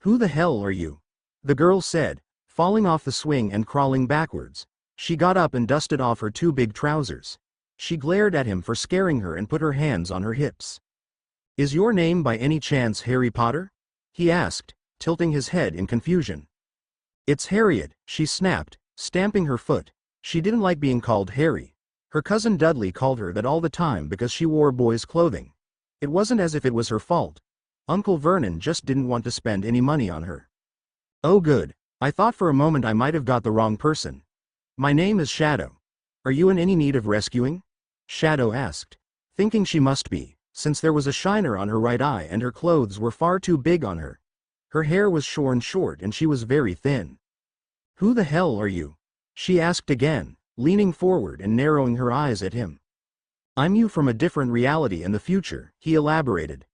Who the hell are you? The girl said, falling off the swing and crawling backwards. She got up and dusted off her 2 big trousers. She glared at him for scaring her and put her hands on her hips. Is your name by any chance Harry Potter? He asked, tilting his head in confusion. It's Harriet, she snapped, stamping her foot. She didn't like being called Harry. Her cousin Dudley called her that all the time because she wore boys' clothing. It wasn't as if it was her fault. Uncle Vernon just didn't want to spend any money on her. Oh good, I thought for a moment I might have got the wrong person. My name is Shadow. Are you in any need of rescuing? Shadow asked, thinking she must be, since there was a shiner on her right eye and her clothes were far too big on her. Her hair was shorn short and she was very thin. Who the hell are you? She asked again, leaning forward and narrowing her eyes at him. I'm you from a different reality in the future, he elaborated.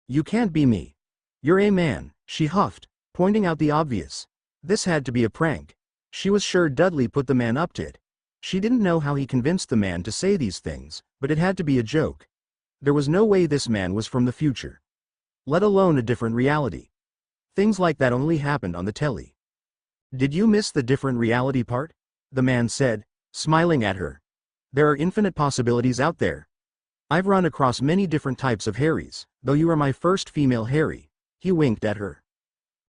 You can't be me. You're a man, she huffed, pointing out the obvious. This had to be a prank. She was sure Dudley put the man up to it. She didn't know how he convinced the man to say these things, but it had to be a joke. There was no way this man was from the future. Let alone a different reality. Things like that only happened on the telly. Did you miss the different reality part? The man said, smiling at her. There are infinite possibilities out there. I've run across many different types of Harrys, though you are my first female Harry. He winked at her.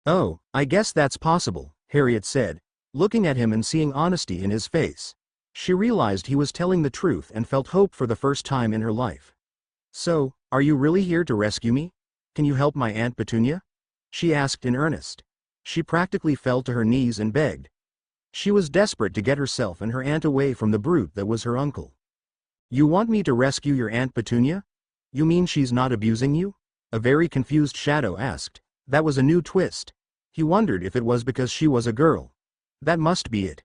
Oh, I guess that's possible, Harriet said, looking at him and seeing honesty in his face. She realized he was telling the truth and felt hope for the first time in her life. So, are you really here to rescue me? Can you help my Aunt Petunia? She asked in earnest. She practically fell to her knees and begged. She was desperate to get herself and her aunt away from the brute that was her uncle. You want me to rescue your Aunt Petunia? You mean she's not abusing you? A very confused Shadow asked. That was a new twist. He wondered if it was because she was a girl. That must be it.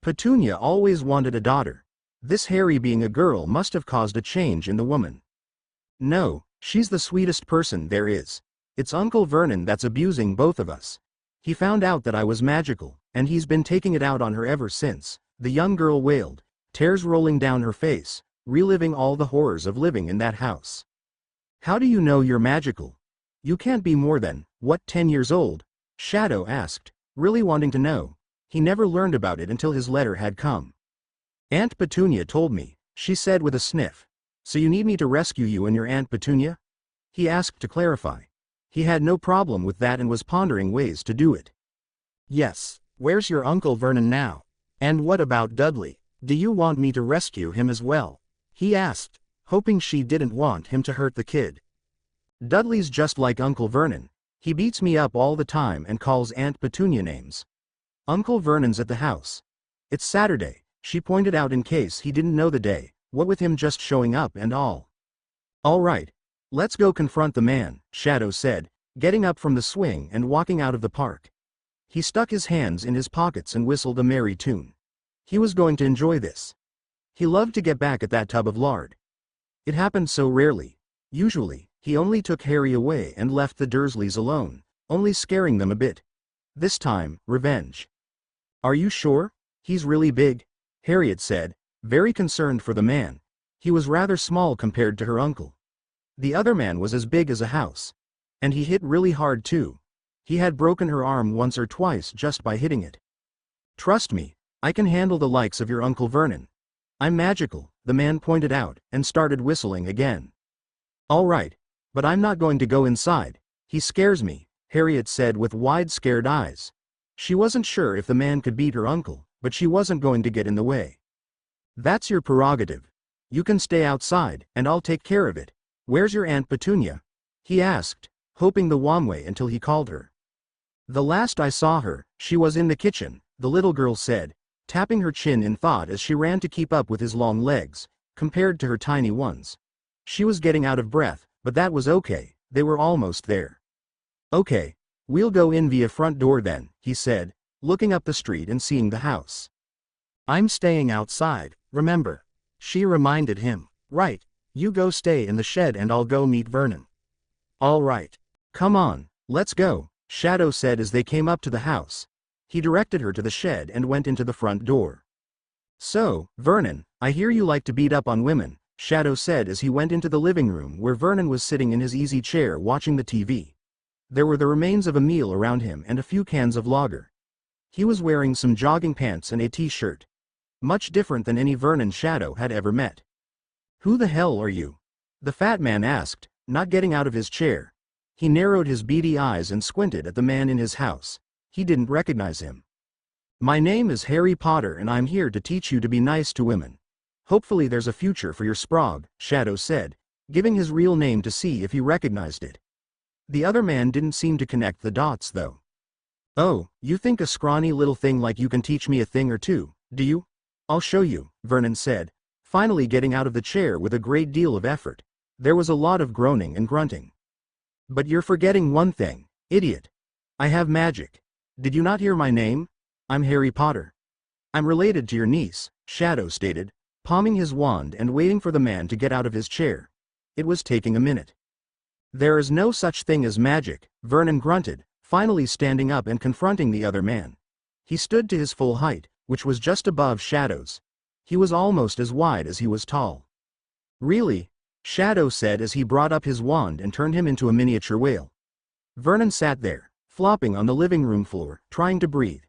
Petunia always wanted a daughter. This Harry being a girl must have caused a change in the woman. No, she's the sweetest person there is. It's Uncle Vernon that's abusing both of us. He found out that I was magical, and he's been taking it out on her ever since, the young girl wailed, tears rolling down her face, reliving all the horrors of living in that house. How do you know you're magical? You can't be more than, 10 years old? Shadow asked, really wanting to know. He never learned about it until his letter had come. Aunt Petunia told me, she said with a sniff. So you need me to rescue you and your Aunt Petunia? He asked to clarify. He had no problem with that and was pondering ways to do it. Yes, where's your Uncle Vernon now? And what about Dudley? Do you want me to rescue him as well? He asked, hoping she didn't want him to hurt the kid. Dudley's just like Uncle Vernon. He beats me up all the time and calls Aunt Petunia names. Uncle Vernon's at the house. It's Saturday, she pointed out in case he didn't know the day, what with him just showing up and all. All right, let's go confront the man, Shadow said, getting up from the swing and walking out of the park. He stuck his hands in his pockets and whistled a merry tune. He was going to enjoy this. He loved to get back at that tub of lard. It happened so rarely. Usually, he only took Harry away and left the Dursleys alone, only scaring them a bit. This time, revenge. Are you sure? He's really big? Harriet said, very concerned for the man. He was rather small compared to her uncle. The other man was as big as a house. And he hit really hard too. He had broken her arm once or twice just by hitting it. Trust me, I can handle the likes of your Uncle Vernon. I'm magical, the man pointed out, and started whistling again. All right, but I'm not going to go inside. He scares me, Harriet said with wide scared eyes. She wasn't sure if the man could beat her uncle, but she wasn't going to get in the way. That's your prerogative. You can stay outside, and I'll take care of it. Where's your Aunt Petunia? He asked, hoping the Wamway until he called her. The last I saw her, she was in the kitchen, the little girl said, tapping her chin in thought as she ran to keep up with his long legs, compared to her tiny ones. She was getting out of breath, but that was okay, they were almost there. Okay, we'll go in via front door then, he said, looking up the street and seeing the house. I'm staying outside, remember? She reminded him. Right, you go stay in the shed and I'll go meet Vernon. All right. Come on, let's go, Shadow said as they came up to the house. He directed her to the shed and went into the front door. So, Vernon, I hear you like to beat up on women, Shadow said as he went into the living room where Vernon was sitting in his easy chair watching the TV. There were the remains of a meal around him and a few cans of lager. He was wearing some jogging pants and a t-shirt. Much different than any Vernon Shadow had ever met. Who the hell are you? The fat man asked, not getting out of his chair. He narrowed his beady eyes and squinted at the man in his house. He didn't recognize him. My name is Harry Potter and I'm here to teach you to be nice to women. Hopefully there's a future for your Sprog, Shadow said, giving his real name to see if he recognized it. The other man didn't seem to connect the dots though. Oh, you think a scrawny little thing like you can teach me a thing or two, do you? I'll show you, Vernon said, finally getting out of the chair with a great deal of effort. There was a lot of groaning and grunting. But you're forgetting one thing, idiot. I have magic. Did you not hear my name? I'm Harry Potter. I'm related to your niece, Shadow stated, palming his wand and waiting for the man to get out of his chair. It was taking a minute. There is no such thing as magic, Vernon grunted, finally standing up and confronting the other man. He stood to his full height, which was just above Shadow's. He was almost as wide as he was tall. Really? Shadow said as he brought up his wand and turned him into a miniature whale. Vernon sat there, flopping on the living room floor, trying to breathe.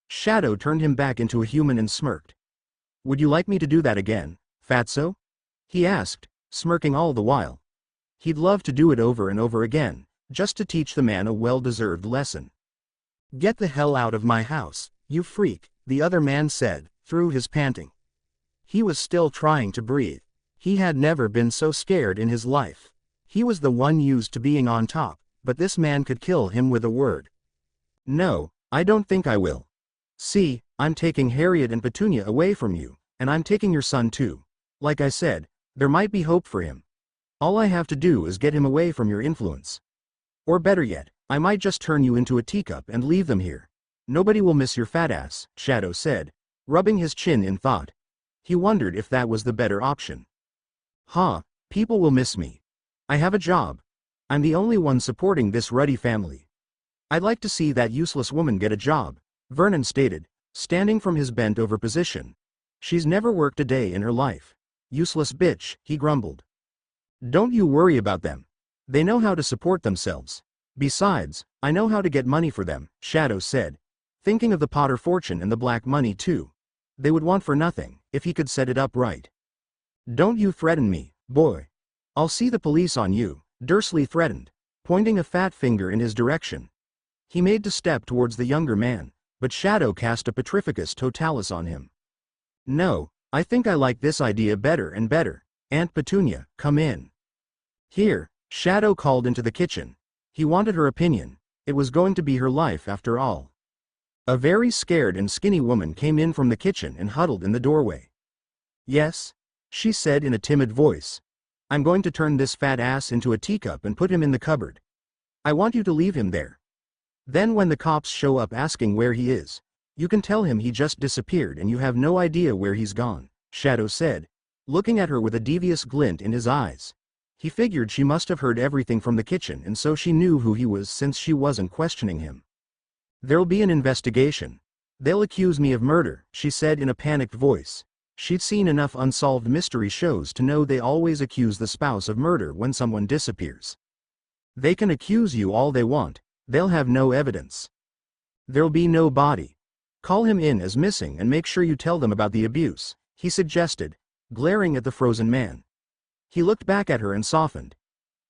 Shadow turned him back into a human and smirked. Would you like me to do that again, Fatso? He asked, smirking all the while. He'd love to do it over and over again, just to teach the man a well-deserved lesson. Get the hell out of my house, you freak, the other man said, through his panting. He was still trying to breathe. He had never been so scared in his life. He was the one used to being on top, but this man could kill him with a word. No, I don't think I will. See, I'm taking Harriet and Petunia away from you, and I'm taking your son too. Like I said, there might be hope for him. All I have to do is get him away from your influence. Or better yet, I might just turn you into a teacup and leave them here. Nobody will miss your fat ass, Shadow said, rubbing his chin in thought. He wondered if that was the better option. People will miss me. I have a job. I'm the only one supporting this ruddy family. I'd like to see that useless woman get a job, Vernon stated, standing from his bent-over position. She's never worked a day in her life. Useless bitch, he grumbled. Don't you worry about them. They know how to support themselves. Besides, I know how to get money for them, Shadow said, thinking of the Potter fortune and the black money too. They would want for nothing, if he could set it up right. Don't you threaten me, boy. I'll see the police on you, Dursley threatened, pointing a fat finger in his direction. He made to step towards the younger man, but Shadow cast a Petrificus Totalis on him. No, I think I like this idea better and better. Aunt Petunia, come in. Here, Shadow called into the kitchen. He wanted her opinion. It was going to be her life after all. A very scared and skinny woman came in from the kitchen and huddled in the doorway. Yes? She said in a timid voice. I'm going to turn this fat ass into a teacup and put him in the cupboard. I want you to leave him there. Then when the cops show up asking where he is, you can tell him he just disappeared and you have no idea where he's gone, Shadow said, looking at her with a devious glint in his eyes. He figured she must have heard everything from the kitchen and so she knew who he was since she wasn't questioning him. There'll be an investigation. They'll accuse me of murder, she said in a panicked voice. She'd seen enough unsolved mystery shows to know they always accuse the spouse of murder when someone disappears. They can accuse you all they want, they'll have no evidence. There'll be no body. Call him in as missing and make sure you tell them about the abuse, he suggested, glaring at the frozen man. He looked back at her and softened.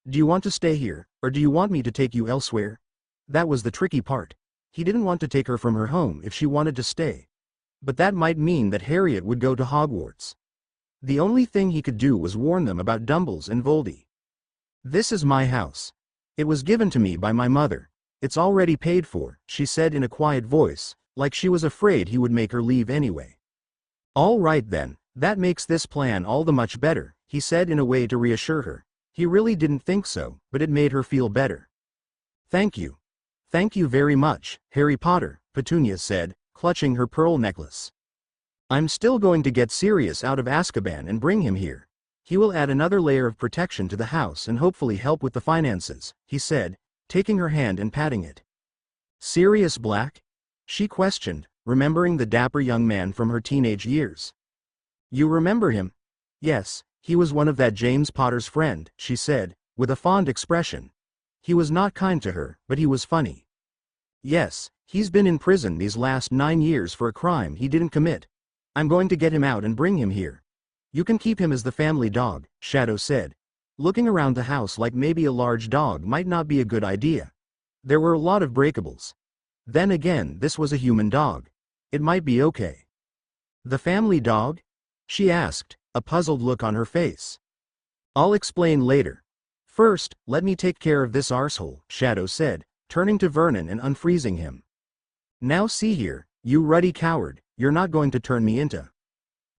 Do you want to stay here, or do you want me to take you elsewhere? That was the tricky part. He didn't want to take her from her home if she wanted to stay. But that might mean that Harriet would go to Hogwarts. The only thing he could do was warn them about Dumbles and Voldy. This is my house. It was given to me by my mother. It's already paid for, she said in a quiet voice, like she was afraid he would make her leave anyway. All right then, that makes this plan all the much better, he said in a way to reassure her. He really didn't think so, but it made her feel better. Thank you. Thank you very much, Harry Potter, Petunia said, clutching her pearl necklace. I'm still going to get Sirius out of Azkaban and bring him here. He will add another layer of protection to the house and hopefully help with the finances, he said, taking her hand and patting it. Sirius Black? She questioned, remembering the dapper young man from her teenage years. You remember him? Yes, he was one of that James Potter's friend, she said, with a fond expression. He was not kind to her, but he was funny. Yes, he's been in prison these last 9 years for a crime he didn't commit. I'm going to get him out and bring him here. You can keep him as the family dog, Shadow said, looking around the house like maybe a large dog might not be a good idea. There were a lot of breakables. Then again, this was a human dog. It might be okay. The family dog? She asked, a puzzled look on her face. I'll explain later. First, let me take care of this arsehole, Shadow said, turning to Vernon and unfreezing him. Now see here, you ruddy coward, you're not going to turn me into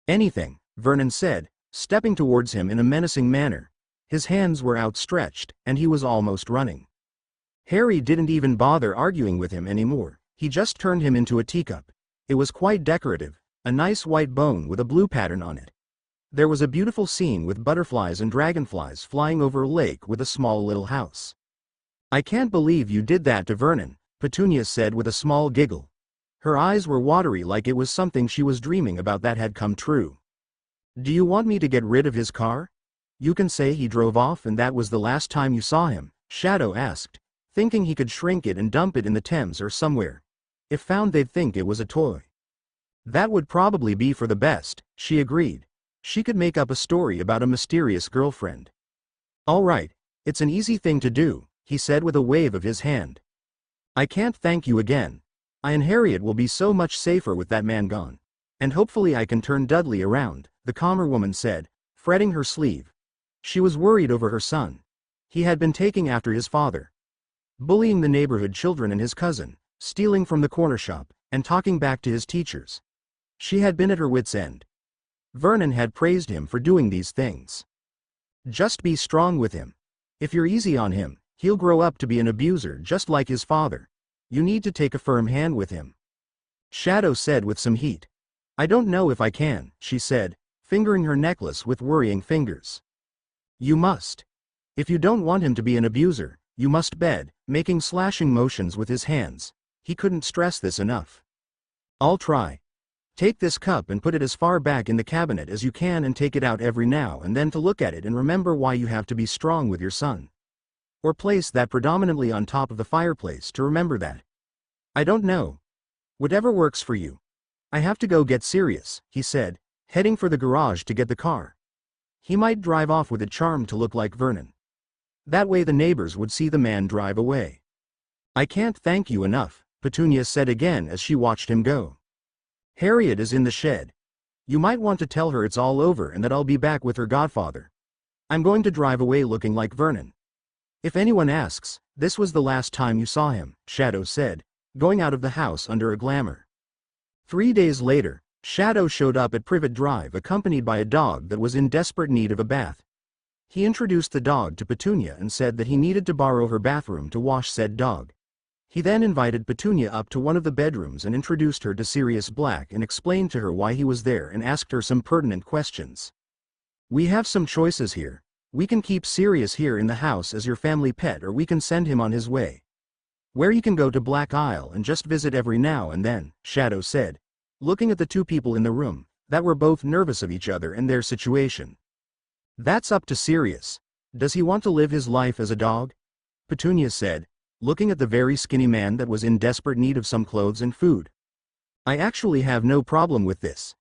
anything, Vernon said, stepping towards him in a menacing manner. His hands were outstretched, and he was almost running. Harry didn't even bother arguing with him anymore, he just turned him into a teacup. It was quite decorative, a nice white bone with a blue pattern on it. There was a beautiful scene with butterflies and dragonflies flying over a lake with a small little house. I can't believe you did that to Vernon, Petunia said with a small giggle. Her eyes were watery like it was something she was dreaming about that had come true. Do you want me to get rid of his car? You can say he drove off and that was the last time you saw him, Shadow asked, thinking he could shrink it and dump it in the Thames or somewhere. If found they'd think it was a toy. That would probably be for the best, she agreed. She could make up a story about a mysterious girlfriend. All right, it's an easy thing to do, he said with a wave of his hand. I can't thank you again. I and Harriet will be so much safer with that man gone. And hopefully I can turn Dudley around, the calmer woman said, fretting her sleeve. She was worried over her son. He had been taking after his father, bullying the neighborhood children and his cousin, stealing from the corner shop, and talking back to his teachers. She had been at her wits' end. Vernon had praised him for doing these things. Just be strong with him. If you're easy on him, he'll grow up to be an abuser just like his father. You need to take a firm hand with him. Shadow said with some heat. I don't know if I can, she said, fingering her necklace with worrying fingers. You must. If you don't want him to be an abuser, you must bed, making slashing motions with his hands. He couldn't stress this enough. I'll try. Take this cup and put it as far back in the cabinet as you can and take it out every now and then to look at it and remember why you have to be strong with your son. Or place that predominantly on top of the fireplace to remember that. I don't know. Whatever works for you. I have to go get Sirius, he said, heading for the garage to get the car. He might drive off with it charmed to look like Vernon. That way the neighbors would see the man drive away. I can't thank you enough, Petunia said again as she watched him go. Harriet is in the shed. You might want to tell her it's all over and that I'll be back with her godfather. I'm going to drive away looking like Vernon. If anyone asks, this was the last time you saw him, Shadow said, going out of the house under a glamour. 3 days later, Shadow showed up at Privet Drive accompanied by a dog that was in desperate need of a bath. He introduced the dog to Petunia and said that he needed to borrow her bathroom to wash said dog. He then invited Petunia up to one of the bedrooms and introduced her to Sirius Black and explained to her why he was there and asked her some pertinent questions. We have some choices here. We can keep Sirius here in the house as your family pet or we can send him on his way. Where he can go to Black Isle and just visit every now and then, Shadow said, looking at the two people in the room, that were both nervous of each other and their situation. That's up to Sirius. Does he want to live his life as a dog? Petunia said, looking at the very skinny man that was in desperate need of some clothes and food. I actually have no problem with this.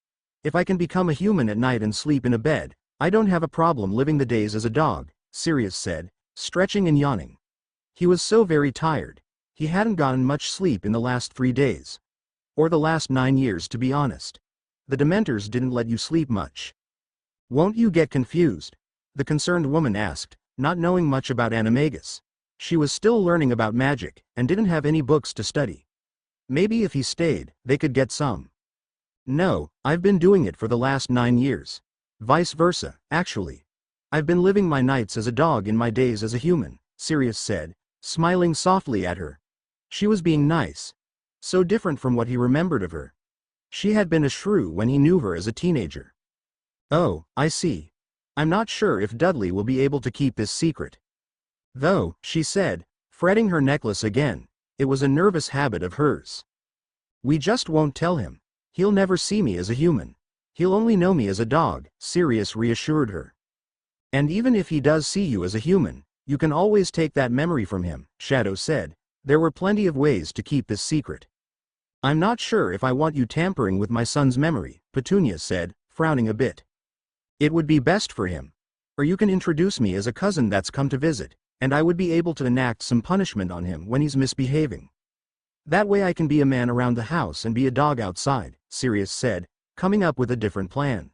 If I can become a human at night and sleep in a bed, I don't have a problem living the days as a dog, Sirius said, stretching and yawning. He was so very tired. He hadn't gotten much sleep in the last 3 days. Or the last 9 years to be honest. The Dementors didn't let you sleep much. Won't you get confused? The concerned woman asked, not knowing much about animagus. She was still learning about magic, and didn't have any books to study. Maybe if he stayed, they could get some. No, I've been doing it for the last 9 years. Vice versa, actually. I've been living my nights as a dog in my days as a human, Sirius said, smiling softly at her. She was being nice. So different from what he remembered of her. She had been a shrew when he knew her as a teenager. Oh, I see. I'm not sure if Dudley will be able to keep this secret. Though, she said, fretting her necklace again, it was a nervous habit of hers. We just won't tell him. He'll never see me as a human. He'll only know me as a dog, Sirius reassured her. And even if he does see you as a human, you can always take that memory from him, Shadow said. There were plenty of ways to keep this secret. I'm not sure if I want you tampering with my son's memory, Petunia said, frowning a bit. It would be best for him. Or you can introduce me as a cousin that's come to visit, and I would be able to enact some punishment on him when he's misbehaving. That way I can be a man around the house and be a dog outside, Sirius said, coming up with a different plan.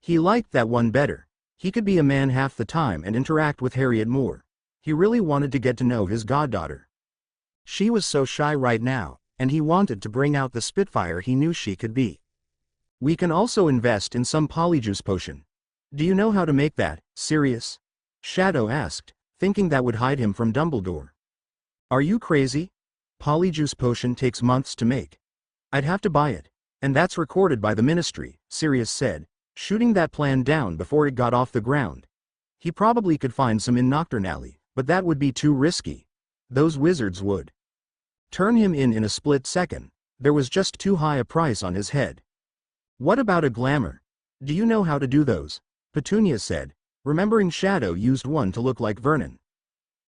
He liked that one better. He could be a man half the time and interact with Harriet more. He really wanted to get to know his goddaughter. She was so shy right now, and he wanted to bring out the Spitfire he knew she could be. We can also invest in some polyjuice potion. Do you know how to make that, Sirius? Shadow asked, thinking that would hide him from Dumbledore. Are you crazy? Polyjuice potion takes months to make. I'd have to buy it, and that's recorded by the Ministry, Sirius said, shooting that plan down before it got off the ground. He probably could find some in Nocturnally, but that would be too risky. Those wizards would turn him in a split second. There was just too high a price on his head. What about a glamour? Do you know how to do those? Petunia said, remembering Shadow used one to look like Vernon.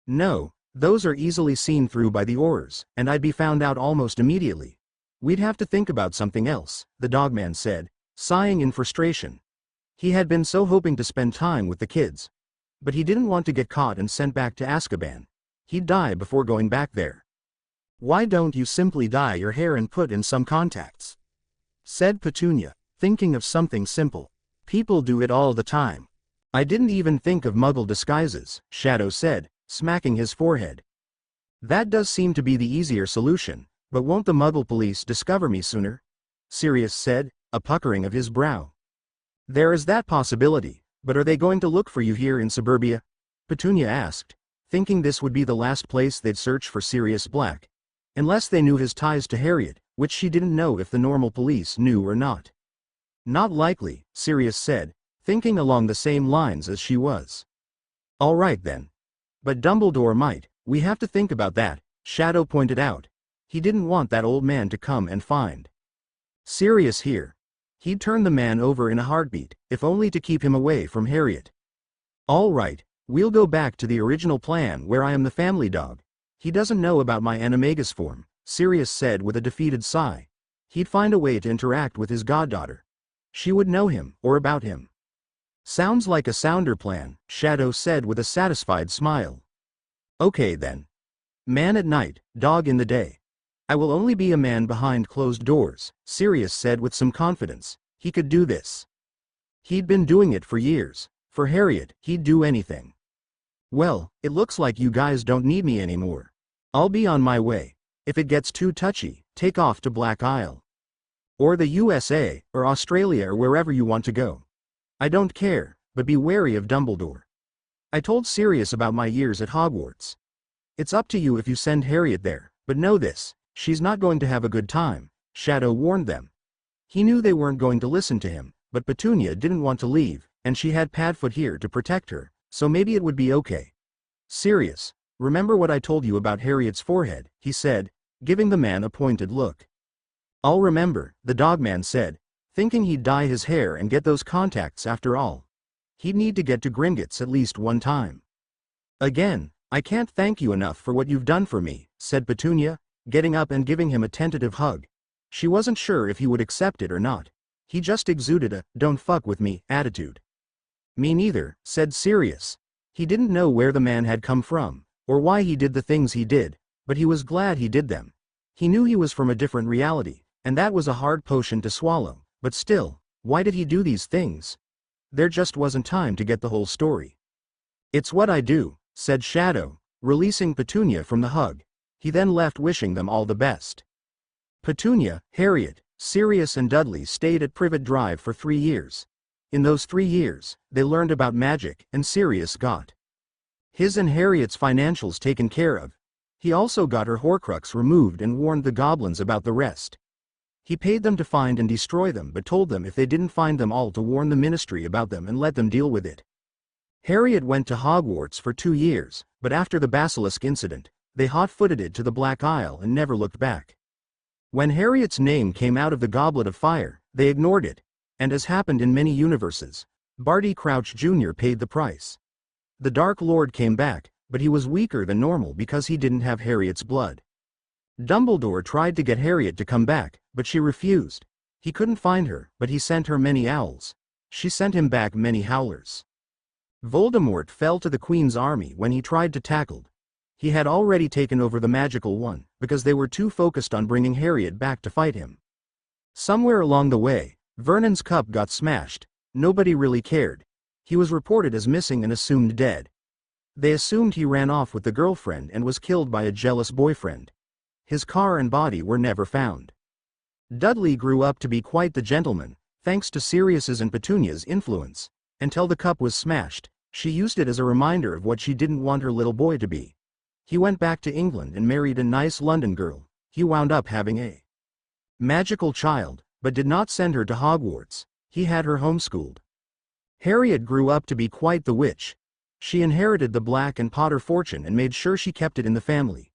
No, those are easily seen through by the Aurors, and I'd be found out almost immediately. We'd have to think about something else, the dogman said, sighing in frustration. He had been so hoping to spend time with the kids. But he didn't want to get caught and sent back to Azkaban. He'd die before going back there. Why don't you simply dye your hair and put in some contacts? Said Petunia, thinking of something simple. People do it all the time. I didn't even think of Muggle disguises, Shadow said, smacking his forehead. That does seem to be the easier solution, but won't the Muggle police discover me sooner? Sirius said, a puckering of his brow. There is that possibility, but are they going to look for you here in suburbia? Petunia asked, thinking this would be the last place they'd search for Sirius Black. Unless they knew his ties to Harriet, which she didn't know if the normal police knew or not. Not likely, Sirius said, thinking along the same lines as she was. All right then. But Dumbledore might, we have to think about that, Shadow pointed out. He didn't want that old man to come and find Sirius here. He'd turn the man over in a heartbeat, if only to keep him away from Harriet. All right, we'll go back to the original plan where I am the family dog. He doesn't know about my animagus form, Sirius said with a defeated sigh. He'd find a way to interact with his goddaughter. She would know him, or about him. Sounds like a sounder plan, Shadow said with a satisfied smile. Okay then. Man at night, dog in the day. I will only be a man behind closed doors, Sirius said with some confidence. He could do this. He'd been doing it for years. For Harriet, he'd do anything. Well, it looks like you guys don't need me anymore. I'll be on my way. If it gets too touchy, take off to Black Isle. Or the USA, or Australia or wherever you want to go. I don't care, but be wary of Dumbledore. I told Sirius about my years at Hogwarts. It's up to you if you send Harriet there, but know this. She's not going to have a good time, Shadow warned them. He knew they weren't going to listen to him, but Petunia didn't want to leave, and she had Padfoot here to protect her, so maybe it would be okay. Sirius, remember what I told you about Harriet's forehead, he said, giving the man a pointed look. I'll remember, the dogman said, thinking he'd dye his hair and get those contacts after all. He'd need to get to Gringotts at least one time. Again, I can't thank you enough for what you've done for me, said Petunia, getting up and giving him a tentative hug. She wasn't sure if he would accept it or not. He just exuded a, don't fuck with me, attitude. Me neither, said Sirius. He didn't know where the man had come from, or why he did the things he did, but he was glad he did them. He knew he was from a different reality, and that was a hard potion to swallow, but still, why did he do these things? There just wasn't time to get the whole story. It's what I do, said Shadow, releasing Petunia from the hug. He then left wishing them all the best. Petunia, Harriet, Sirius and Dudley stayed at Privet Drive for 3 years. In those 3 years, they learned about magic, and Sirius got his and Harriet's financials taken care of. He also got her horcrux removed and warned the goblins about the rest. He paid them to find and destroy them but told them if they didn't find them all to warn the ministry about them and let them deal with it. Harriet went to Hogwarts for 2 years, but after the basilisk incident, they hot-footed it to the Black Isle and never looked back. When Harriet's name came out of the Goblet of Fire, they ignored it, and as happened in many universes, Barty Crouch Jr. paid the price. The Dark Lord came back, but he was weaker than normal because he didn't have Harriet's blood. Dumbledore tried to get Harriet to come back, but she refused. He couldn't find her, but he sent her many owls. She sent him back many howlers. Voldemort fell to the Queen's army when he tried to tackle. He had already taken over the magical one, because they were too focused on bringing Harriet back to fight him. Somewhere along the way, Vernon's cup got smashed. Nobody really cared. He was reported as missing and assumed dead. They assumed he ran off with the girlfriend and was killed by a jealous boyfriend. His car and body were never found. Dudley grew up to be quite the gentleman, thanks to Sirius's and Petunia's influence. Until the cup was smashed, she used it as a reminder of what she didn't want her little boy to be. He went back to England and married a nice London girl. He wound up having a magical child, but did not send her to Hogwarts. He had her homeschooled. Harriet grew up to be quite the witch. She inherited the Black and Potter fortune and made sure she kept it in the family.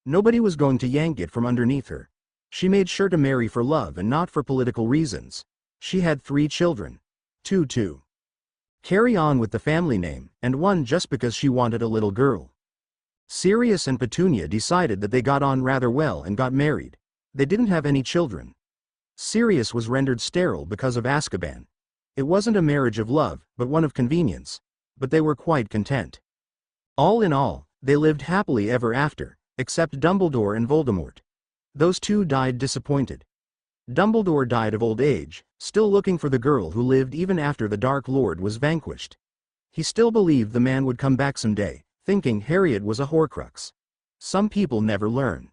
Nobody was going to yank it from underneath her. She made sure to marry for love and not for political reasons. She had 3 children. 2 to carry on with the family name, and 1 just because she wanted a little girl. Sirius and Petunia decided that they got on rather well and got married. They didn't have any children. Sirius was rendered sterile because of Azkaban. It wasn't a marriage of love, but one of convenience. But they were quite content. All in all, they lived happily ever after, except Dumbledore and Voldemort. Those two died disappointed. Dumbledore died of old age, still looking for the girl who lived even after the Dark Lord was vanquished. He still believed the man would come back someday, thinking Harriet was a horcrux. Some people never learn.